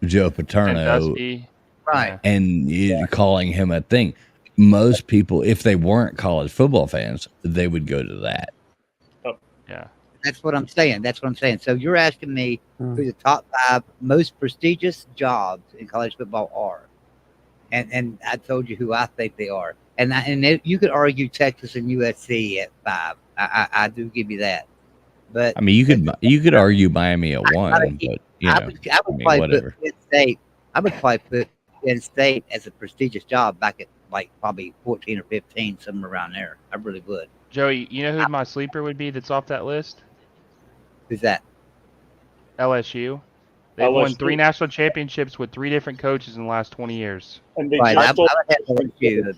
Joe Paterno, Sandusky. Right. and you calling him a thing. Most people, if they weren't college football fans, they would go to that. Yeah. That's what I'm saying. So you're asking me who the top 5 most prestigious jobs in college football are. And I told you who I think they are. And you could argue Texas and USC at 5. I do give you that. But I mean, you could argue Miami at one, but you know, I would I mean, probably whatever. put Penn State. I would probably put Penn State as a prestigious job back at like probably 14 or 15, somewhere around there. I really would. Joey, you know who my sleeper would be that's off that list? Who's that? LSU. They've won LSU. 3 national championships with 3 different coaches in the last 20 years. And they Right, I just would have LSU.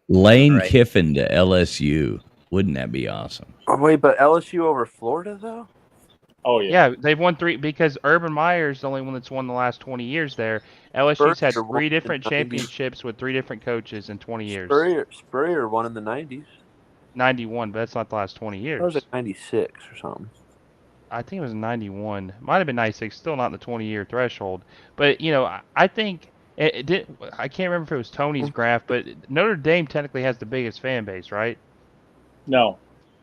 Lane Right. Kiffin to LSU. Wouldn't that be awesome? Oh, wait, but LSU over Florida though? Oh yeah. Yeah, they've won 3 because Urban Meyer's the only one that's won the last 20 years there. LSU's had Spurrier won 3 in the different 90s. championships with 3 different coaches in 20 years. Spurrier won in the 90s. 91, but that's not the last 20 years. That was like 96 or something. I think it was 91. Might have been 96. Still not in the 20-year threshold. But, you know, I think it did. I can't remember if it was Tony's graph, but Notre Dame technically has the biggest fan base, right? No,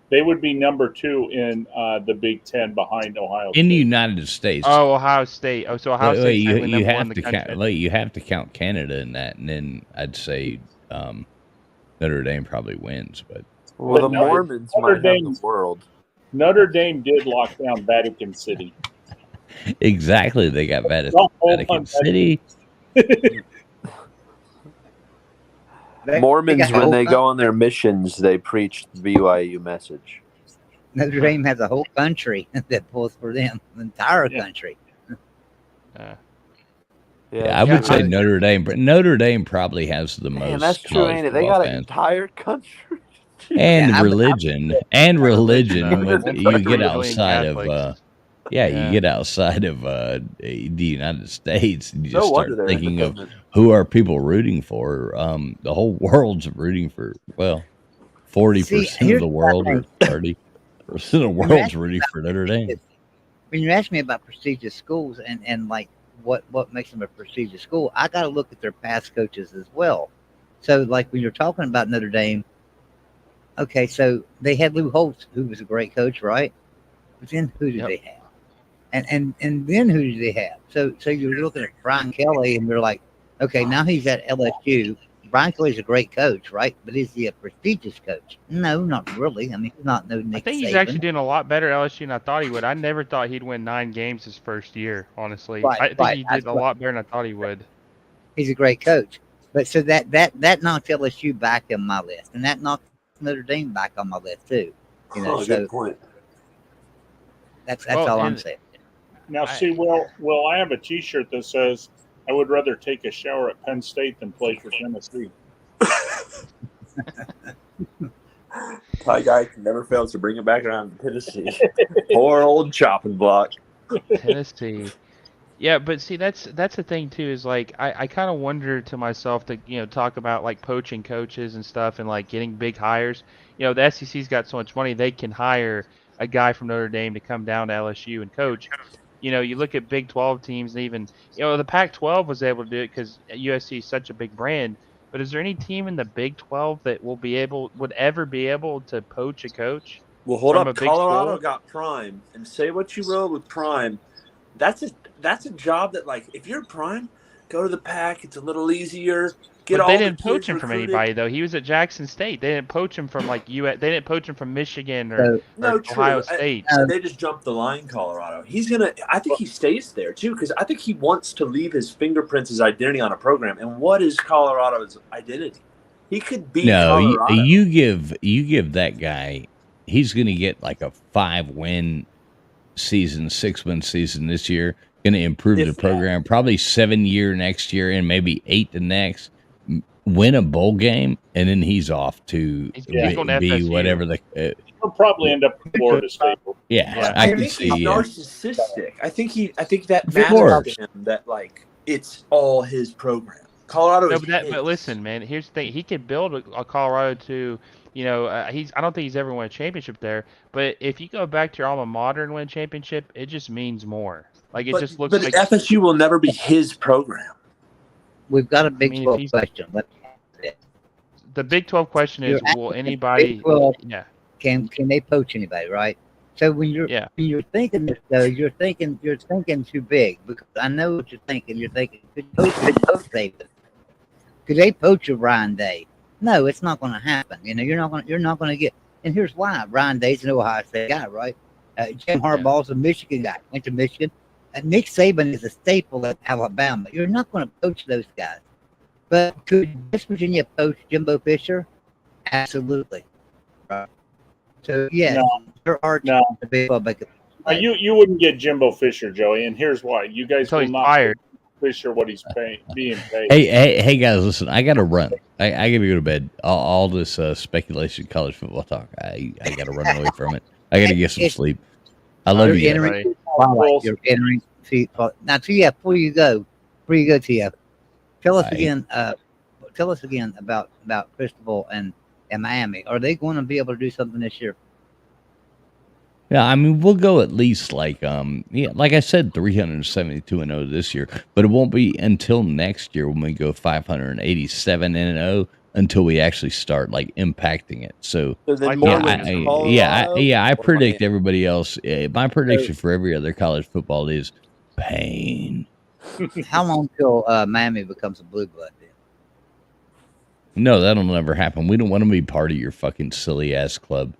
they would be number 2 in the Big Ten behind Ohio State. In the United States. Oh, Ohio State. Oh, so Ohio State. you have to count. You have to count Canada in that, and then I'd say Notre Dame probably wins. But Well, the Mormons might have the world. Notre Dame did lock down Vatican City. exactly, they got Vatican City. Mormons, when they go on their missions, they preach the BYU message. Notre Dame has a whole country that pulls for them, the entire country. Yeah, I would say Notre Dame. But Notre Dame probably has the most. Man, that's true, ain't it? They got an offense. entire country. And Yeah, religion, when you get outside of, you get outside of the United States, and you No just start wonder they're thinking of independent. who are people rooting for. The whole world's rooting for. Well, 40% of here's the the world, or thing. 30% of the world's rooting for Notre Dame. When you ask me about prestigious schools and like what makes them a prestigious school, I got to look at their past coaches as well. So like when you're talking about Notre Dame, okay, so they had Lou Holtz, who was a great coach, right? But then who did they have? And then who did they have? So you're looking at Brian Kelly, and you're like, okay, now he's at LSU. Brian Kelly's a great coach, right? But is he a prestigious coach? No, not really. I mean, he's not no Nick I think he's Saban. actually doing a lot better at LSU than I thought he would. I never thought he'd win 9 games his first year, honestly. Right, I think right. he That's did a what- lot better than I thought he would. He's a great coach. But so that knocked LSU back on my list, and that knocked Notre Dame back on my list too. You know, Oh, so good point. that's Well, all I'm and- saying. Now, see, Will, I have a T-shirt that says, "I would rather take a shower at Penn State than play for Tennessee." Ty Guy never fails to bring it back around to Tennessee. Poor old chopping block. Tennessee. Yeah, but see, that's the thing too. Is like I kind of wonder to myself to talk about like poaching coaches and stuff and like getting big hires. You know, the SEC's got so much money they can hire a guy from Notre Dame to come down to LSU and coach. You know, you look at Big 12 teams, and even the Pac-12 was able to do it because USC is such a big brand. But is there any team in the Big 12 that would ever be able to poach a coach? Well, hold from up. a big Colorado school? got Prime, and say what you will with Prime. That's a job that, like, if you're Prime, go to the Pac. It's a little easier. Get But all they the didn't poach kids him from recruited. anybody though. He was at Jackson State. They didn't poach him from like They didn't poach him from Michigan or No, Ohio true. State. They just jumped the line, Colorado. I think he stays there too, because I think he wants to leave his fingerprints, his identity on a program. And what is Colorado's identity? He could be Colorado. you give that guy, he's going to get like a 5-win season, 6-win season this year. Going to improve the program, probably 7-year next year, and maybe 8 the next. Win a bowl game, and then he's off to going to be FSU. whatever the. He'll probably end up in Florida State. Yeah, I can think see. he's narcissistic. I think that Of matters course. to him. That like it's all his program. Colorado No, is but listen, man. Here's the thing. He could build a Colorado to, I don't think he's ever won a championship there. But if you go back to your alma mater and win a championship, it just means more. Like it just looks but like FSU will never be his program. We've got a Big I mean, if 12 he's- question. the Big 12 question is: You're will asking anybody? Big 12, Yeah. Can they poach anybody, right? So when you're thinking this though, you're thinking too big, because I know what you're thinking. You're thinking could poach David? Could they poach a Ryan Day? No, it's not going to happen. You're not going to get. And here's why: Ryan Day's an Ohio State guy, right? Jim Harbaugh's a Michigan guy. Went to Michigan. Nick Saban is a staple at Alabama. You're not going to poach those guys. But could West Virginia poach Jimbo Fisher? Absolutely. Right. So, yeah, there are chances to be able to make it. You wouldn't get Jimbo Fisher, Joey, and here's why. You guys will not fired. Fisher what he's being paid. Hey, guys, listen. I got to run. I got to go to bed. All this speculation, college football talk. I got to run away from it. I got to get some sleep. I love you guys. You're entering. Now, Tia, before you go, Tia, tell us again. Tell us again about Cristobal and Miami. Are they going to be able to do something this year? Yeah, I mean, we'll go at least like I said, 372-0 this year, but it won't be until next year when we go 587-0 until we actually start like impacting it. So I predict everybody else. My prediction for every other college football is pain. How long till Miami becomes a blue blood? No, that'll never happen. We don't want to be part of your fucking silly ass club.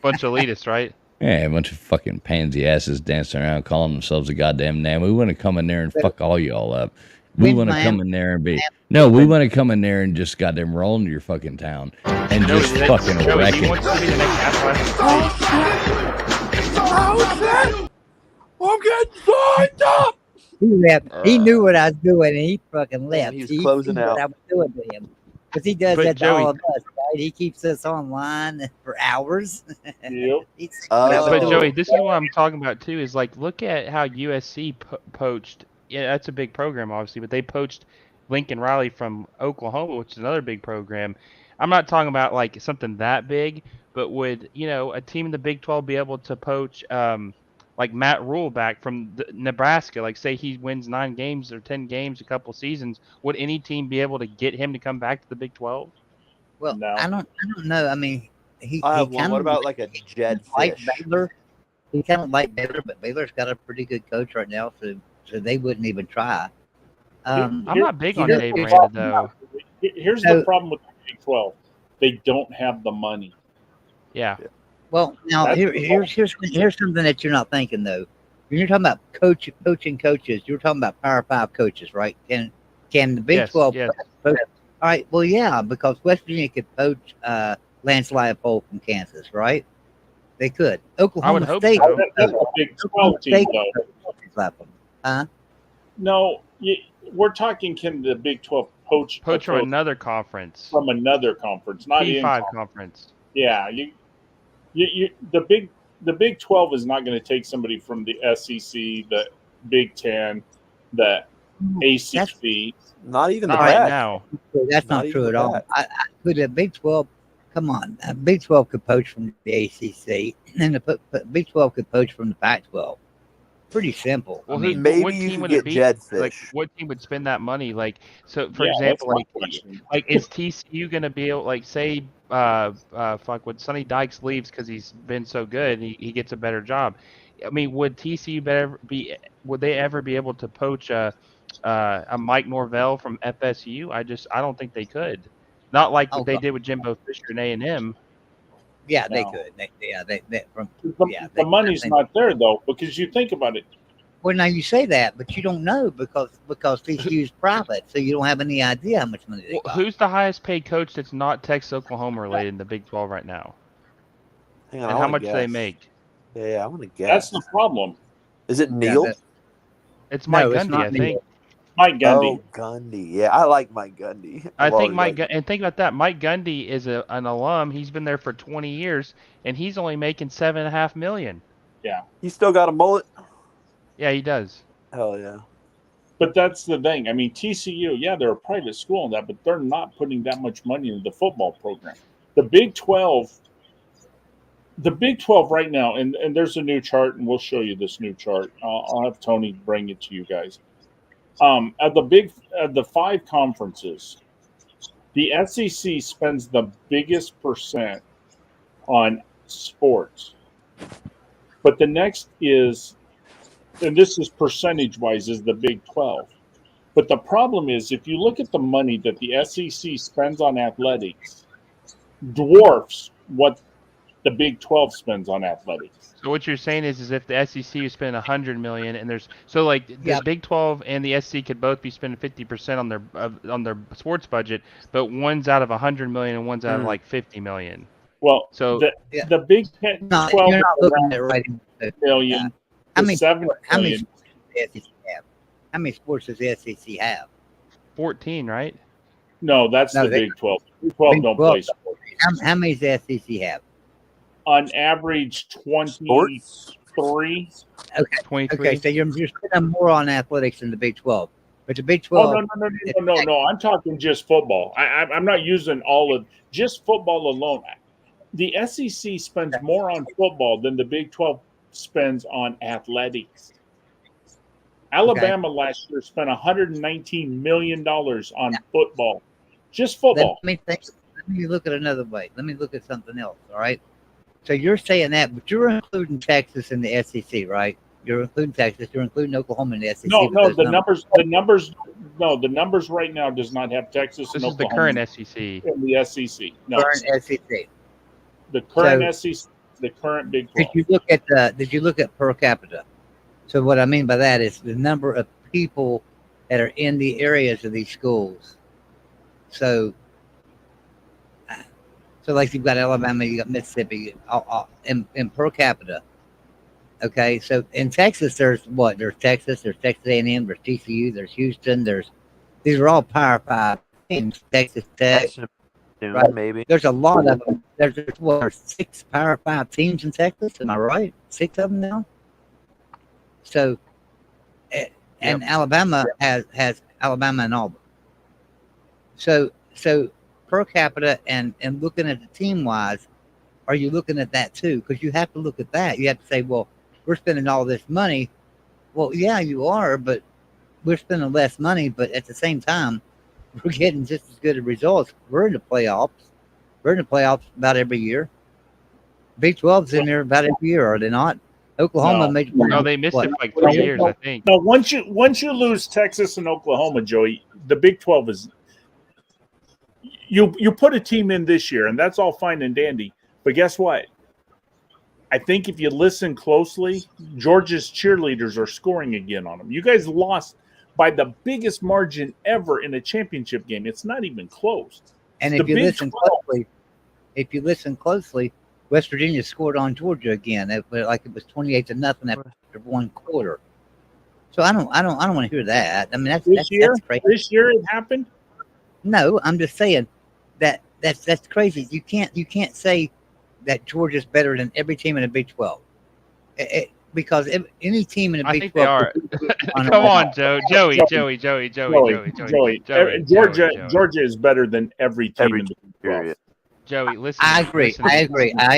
Bunch of elitists, right? Yeah, a bunch of fucking pansy asses dancing around calling themselves a goddamn name. We want to come in there and fuck all y'all up. We want to come in there and be we want to come in there and just goddamn roll into your fucking town and just fucking wreck it. I'm getting signed up. He left. He knew what I was doing, and he fucking left. He was closing out. What I was doing to him. Because he does that to all of us, right? He keeps us online for hours. Yep. But Joey, this is what I'm talking about too. Is like, look at how USC poached. Yeah, that's a big program, obviously, but they poached Lincoln Riley from Oklahoma, which is another big program. I'm not talking about like something that big, but would a team in the Big 12 be able to poach like Matt Rule back from Nebraska? Like, say he wins 9 games or 10 games a couple seasons, would any team be able to get him to come back to the Big 12? Well, no. I don't know. I mean, what about like a Jed like Baylor? He kind of like Baylor, but Baylor's got a pretty good coach right now, so they wouldn't even try. I'm not big on Dave Aranda, though. Here's the problem with the Big 12: they don't have the money. Yeah. Well, now here's something that you're not thinking though. When you're talking about poaching coaches, you're talking about Power 5 coaches, right? Can the Big 12? Yes. Poach? All right. Well, yeah, because West Virginia could poach Lance Leipold from Kansas, right? They could. Oklahoma State. That's a Big 12 team, though. No, we're talking. Can the Big 12 poach from another conference? From another conference, not P5 conference. Yeah, the Big 12 is not going to take somebody from the SEC, the Big 10, the ACC. Not even the right now. That's not true at all. But the Big 12, come on, Big 12 could poach from the ACC, and the Big 12 could poach from the Pac-12. Pretty simple. Well, I mean, maybe what you team could would it get be? Jedfish. Like, what team would spend that money? Like, so for example, like is TCU going to be able, like, say, when Sonny Dykes leaves because he's been so good, he gets a better job. I mean, would TCU would they ever be able to poach a Mike Norvell from FSU? I don't think they could. Not like what they did with Jimbo Fisher and A&M. Yeah, they could. The money's not there though, because you think about it. Well, now you say that, but you don't know because TCU's private, so you don't have any idea how much money they got. Who's the highest paid coach that's not Texas Oklahoma related in the Big 12 right now? Hang on, and how much do they make? Yeah, I want to guess. That's the problem. Is it Neil? It's Mike Gundy, I think. Mike Gundy. Oh, Gundy. Yeah, I like Mike Gundy. I think and think about that. Mike Gundy is an alum. He's been there for 20 years, and he's only making $7.5 million. Yeah. He still got a mullet? Yeah, he does. Hell yeah. But that's the thing. I mean, TCU, they're a private school and that, but they're not putting that much money into the football program. The Big 12 right now, and there's a new chart, and we'll show you this new chart. I'll have Tony bring it to you guys. At the 5 conferences, the SEC spends the biggest percent on sports, but the next is, and this is percentage wise, is the Big 12. But the problem is, if you look at the money that the SEC spends on athletics, dwarfs what the Big 12 spends on athletics. So what you're saying is if the SEC you spend $100 million, and there's like the Yeah. Big 12 and the SEC could both be spending 50% on their sports budget, but one's out of $100 million and one's out of like $50 million. Well, So the Big 12 No, you're not looking at right. million How to many? 7 How many million. sports does the SEC have? How many sports does the SEC have? 14, right? No, that's No, the they- Big 12. Big 12 Big don't 12. play sports. How many does the SEC have? On average, 23. Okay. 23. Okay, so you're spending more on athletics than the Big 12. But the Big Oh 12. no! I'm talking just football. I'm not using all of just football alone. The SEC spends more on football than the Big 12 spends on athletics. Alabama last year spent $119 million on football, just football. Let me look at another way. Let me look at something else. All right. So you're saying that, but you're including Texas in the SEC, right? You're including Texas. You're including Oklahoma in the SEC. No, with those the numbers right now does not have Texas This and is the Oklahoma current SEC. in the SEC. No, Current SEC. the current So- SEC, the current Big 12. Did you look at per capita? So what I mean by that is the number of people that are in the areas of these schools. So like you've got Alabama, you got Mississippi, in per capita. Okay, so in Texas, there's what? There's Texas A&M, there's TCU, there's Houston, these are all Power 5 teams. Texas Tech, right? Maybe. There's a lot of them. There's 6 Power 5 teams in Texas. Am I right? 6 of them now. So, and Alabama has Alabama and Auburn. So per capita and looking at the team wise, are you looking at that too? Because you have to look at that. You have to say, well, we're spending all this money. Well, yeah, you are, but we're spending less money. But at the same time, we're getting just as good of results. We're in the playoffs. We're in the playoffs about every year. Big 12's in there about every year, are they not? Oklahoma made the No, they missed it for like 3 years, I think. No, once you lose Texas and Oklahoma, Joey, the Big 12 is you put a team in this year, and that's all fine and dandy. But guess what? I think if you listen closely, Georgia's cheerleaders are scoring again on them. You guys lost by the biggest margin ever in a championship game. It's not even close. And The if you Big listen closely, West Virginia scored on Georgia again. It was 28-0 after one quarter. So I don't want to hear that. I mean, that's crazy. This year it happened. No, I'm just saying that's crazy. You can't say that Georgia's better than every team in the Big 12. Because any team in the Big 12, they are. Come on, Joey. Georgia is better than every team in the Big 12. Joey, listen. I agree.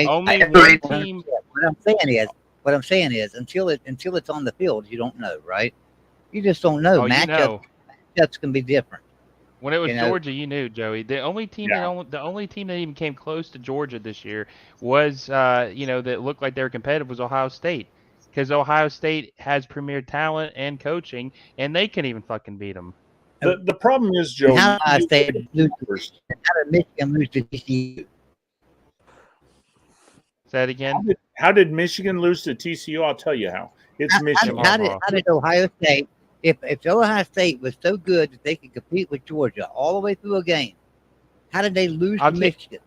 Only one team. What I'm saying is, until it's on the field, you don't know, right? You just don't know. Oh, you know. Matchups can be different. When it was You know? Georgia, you knew, Joey. The only team that even came close to Georgia this year was, that looked like they were competitive was Ohio State, because Ohio State has premier talent and coaching, and they can even fucking beat them. The problem is, Joey. How did Michigan lose to TCU? Say that again. How did Michigan lose to TCU? I'll tell you how. It's Michigan. How did Ohio State? If Ohio State was so good that they could compete with Georgia all the way through a game, how did they lose to Michigan?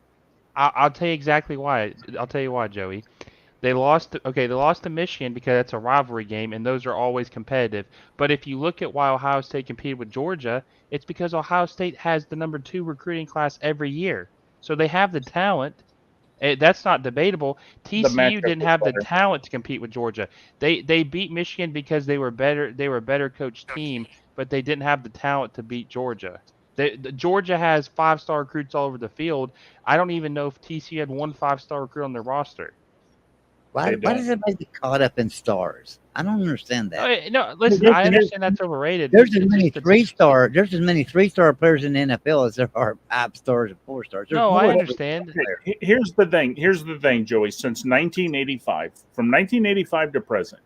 I'll tell you exactly why. I'll tell you why, Joey. They lost to Michigan because it's a rivalry game, and those are always competitive. But if you look at why Ohio State competed with Georgia, it's because Ohio State has the number 2 recruiting class every year. So they have the talent. That's not debatable. TCU didn't have the talent to compete with Georgia. They beat Michigan because they were better. They were a better coached team, but they didn't have the talent to beat Georgia. Georgia has 5-star recruits all over the field. I don't even know if TCU had one 5-star recruit on their roster. Why does everybody get caught up in stars? I don't understand that. No, listen, I understand that's overrated. There's as many 3-star players in the NFL as there are 5 stars and 4 stars. There's I more understand. Here's the thing, Joey. Since 1985, from 1985 to present,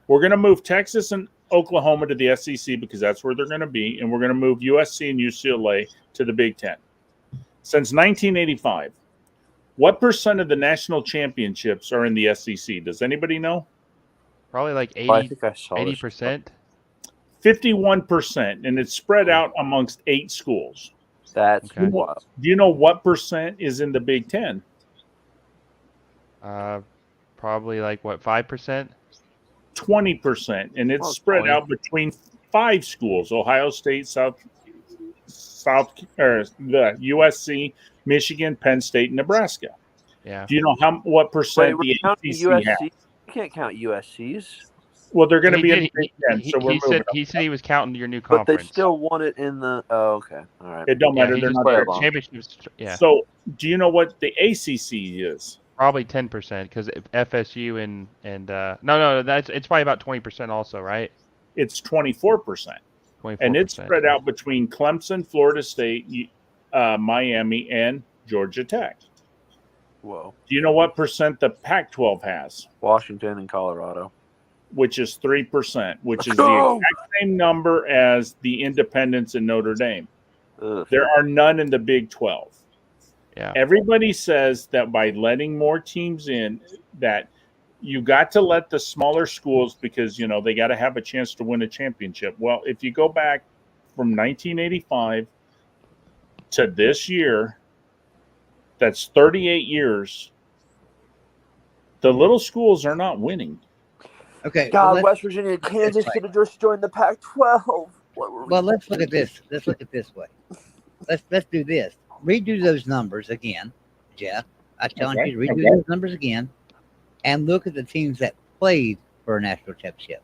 we're going to move Texas and Oklahoma to the SEC because that's where they're going to be, and we're going to move USC and UCLA to the Big Ten. Since 1985, What percent of the national championships are in the SEC? Does anybody know? Probably like I think I saw 80%. 51%, and it's spread out amongst 8 schools. That's Okay. wild. Do you know what percent is in the Big Ten? Probably like what, 5%? 20%, and it's Oh, spread 20. out between 5 schools: Ohio State, South, or the USC, Michigan, Penn State, and Nebraska. Yeah. Do you know what Wait, percent we're the counting ACC USC. has? You can't count USC's, Well, they're going to He be in did- the Big Ten, so we're he moving said them. he was counting your new but they conference. still won it in the. Oh, okay, all right. It don't Yeah, matter. he They're just not play there. along. championships. Yeah, So, do you know what the ACC is? probably 10% because FSU and no, it's probably about 20% also, right? It's 24%, 24%. and it's spread out between Clemson, Florida State, Miami, and Georgia Tech. Whoa, Do you know what percent the Pac-12 has? Washington and Colorado. Which is 3%, which Let's is go! the exact same number as the Independents in Notre Dame. Ugh. There are none in the Big 12. Yeah. Everybody says that by letting more teams in, that you got to let the smaller schools because, they got to have a chance to win a championship. Well, if you go back from 1985 to this year, that's 38 years. The little schools are not winning. Okay. God, well, West Virginia and Kansas should have just joined the Pac-12. What were we Well, let's look at this. Let's look at this way. Let's do this. Redo those numbers again, Jeff. I challenge you to redo those numbers again, and look at the teams that played for a national championship.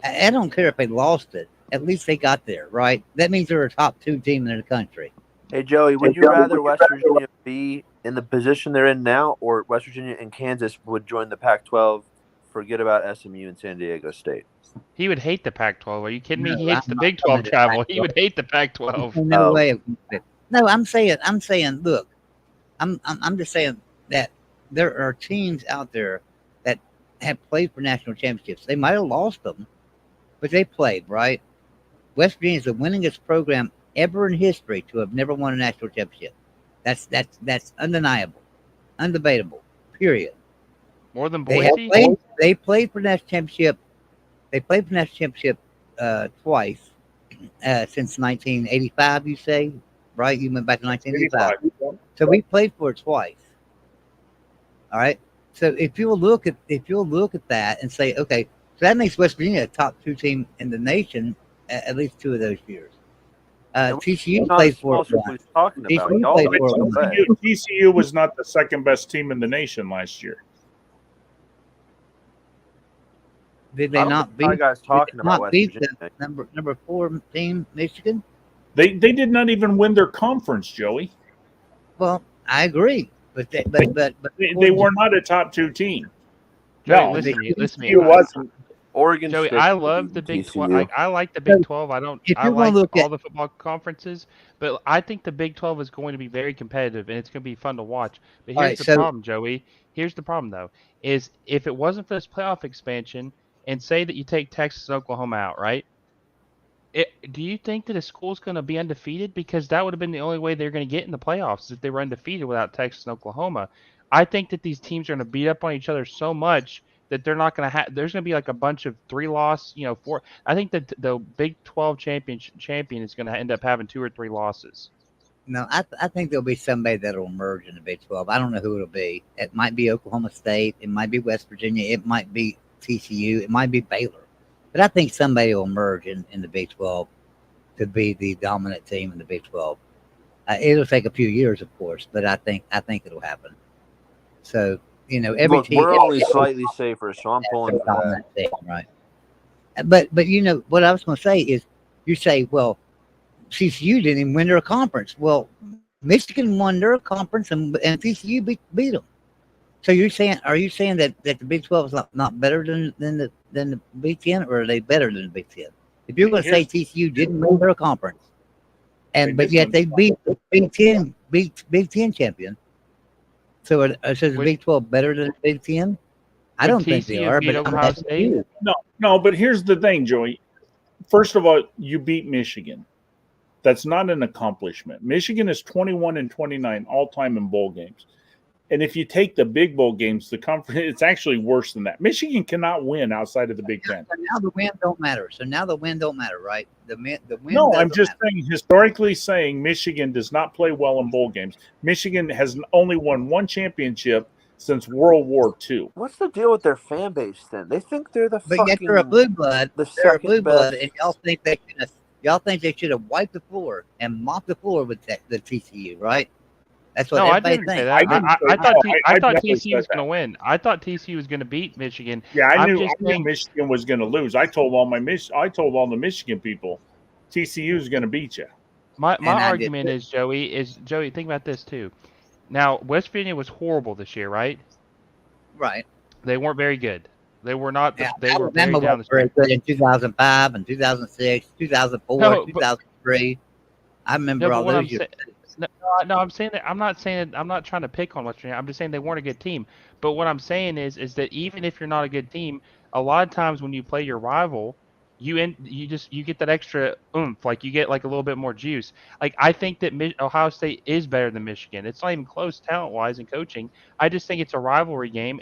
I don't care if they lost it. At least they got there, right? That means they're a top 2 team in the country. Hey, Joey, would you rather West Virginia be in the position they're in now, or West Virginia and Kansas would join the Pac-12, forget about SMU and San Diego State? He would hate the Pac-12. Are you kidding me? No, He hates I'm the not Big coming 12 to travel. the He would hate the Pac-12. No Oh. way. No, I'm saying, look, I'm just saying that there are teams out there that have played for national championships. They might have lost them, but they played, right? West Virginia is the winningest program ever in history to have never won a national championship. That's undeniable, undebatable. Period. More than They have Boise? played. They played for national championship. They played for national championship twice since 1985. You say, right? You went back to 1985. So we played for it twice. All right. So if you'll look at that and say, okay, so that makes West Virginia a top 2 team in the nation at least 2 of those years. TCU Not played a small for school it. he's talking about. TCU Y'all played went for to it. play. TCU was not the second best team in the nation last year. Did I they don't not think beat? my guy's talking did about not West beat Virginia. the number 4 team, Michigan? They did not even win their conference, Joey. Well, I agree, but They were not a top 2 team. Joey, No, listen to me. TCU wasn't. Oregon Joey, State I love the Big 12. I like the Big 12. I If I you're gonna like look all at- the football conferences, but I think the Big 12 is going to be very competitive and it's going to be fun to watch. But here's All right, the so- problem, Joey. Here's the problem, though, is if it wasn't for this playoff expansion, and say that you take Texas and Oklahoma out, right? Do you think that a school's going to be undefeated? Because that would have been the only way they're going to get in the playoffs if they were undefeated without Texas and Oklahoma. I think that these teams are going to beat up on each other so much that they're not going to have. There's going to be like a bunch of 3-loss, 4. I think that the Big 12 champion is going to end up having 2 or 3 losses. No, I think there'll be somebody that'll emerge in the Big 12. I don't know who it'll be. It might be Oklahoma State. It might be West Virginia. It might be TCU. It might be Baylor. But I think somebody will emerge in the Big 12 to be the dominant team in the Big 12. It'll take a few years, of course, but I think it'll happen. So, every Look, team. we're only slightly safer, so I'm pulling for that. dominant team, right? But what I was going to say is, you say, well, TCU didn't even win their conference. Well, Michigan won their conference and TCU beat them. So are you saying that the Big 12 is not better than the Big 10, or are they better than the Big 10? If you're going to say TCU didn't win their conference, but yet they beat the Big 10 champion, so is the Big 12 better than the Big 10? I don't think they are. beat But Ohio State? No, but here's the thing, Joey. First of all, you beat Michigan. That's not an accomplishment. Michigan is 21-29 all time in bowl games. And if you take the big bowl games, the conference, it's actually worse than that. Michigan cannot win outside of the Big Ten. So now the win don't matter. Right? The win. No, I'm just matter. saying, historically saying, Michigan does not play well in bowl games. Michigan has only won one championship since World War II. What's the deal with their fan base then? They think they're the But fucking. yet they're a blue blood. The They're a second blue blood, best. and y'all think they should have wiped the floor and mopped the floor with the TCU, right? That's what No, I everybody didn't say thinks. that. I thought definitely TCU was said going to win. I thought TCU was going to beat Michigan. Yeah, I I'm knew just saying- Michigan was going to lose. I told all the Michigan people, TCU is going to beat you. My And I did argument too. is Joey. Think about this too. Now West Virginia was horrible this year, right? Right. They weren't very good. They were not. Yeah, They were very Alabama down the was very stretch. good in 2005 and 2006, 2004, No, but- 2003. I remember No, all but what those I'm years. saying, no, I'm saying that I'm not saying that I'm not trying to pick on West Virginia. I'm just saying they weren't a good team. But what I'm saying is that even if you're not a good team, a lot of times when you play your rival, you get that extra oomph, like you get like a little bit more juice. Like I think that Ohio State is better than Michigan. It's not even close talent wise and coaching. I just think it's a rivalry game,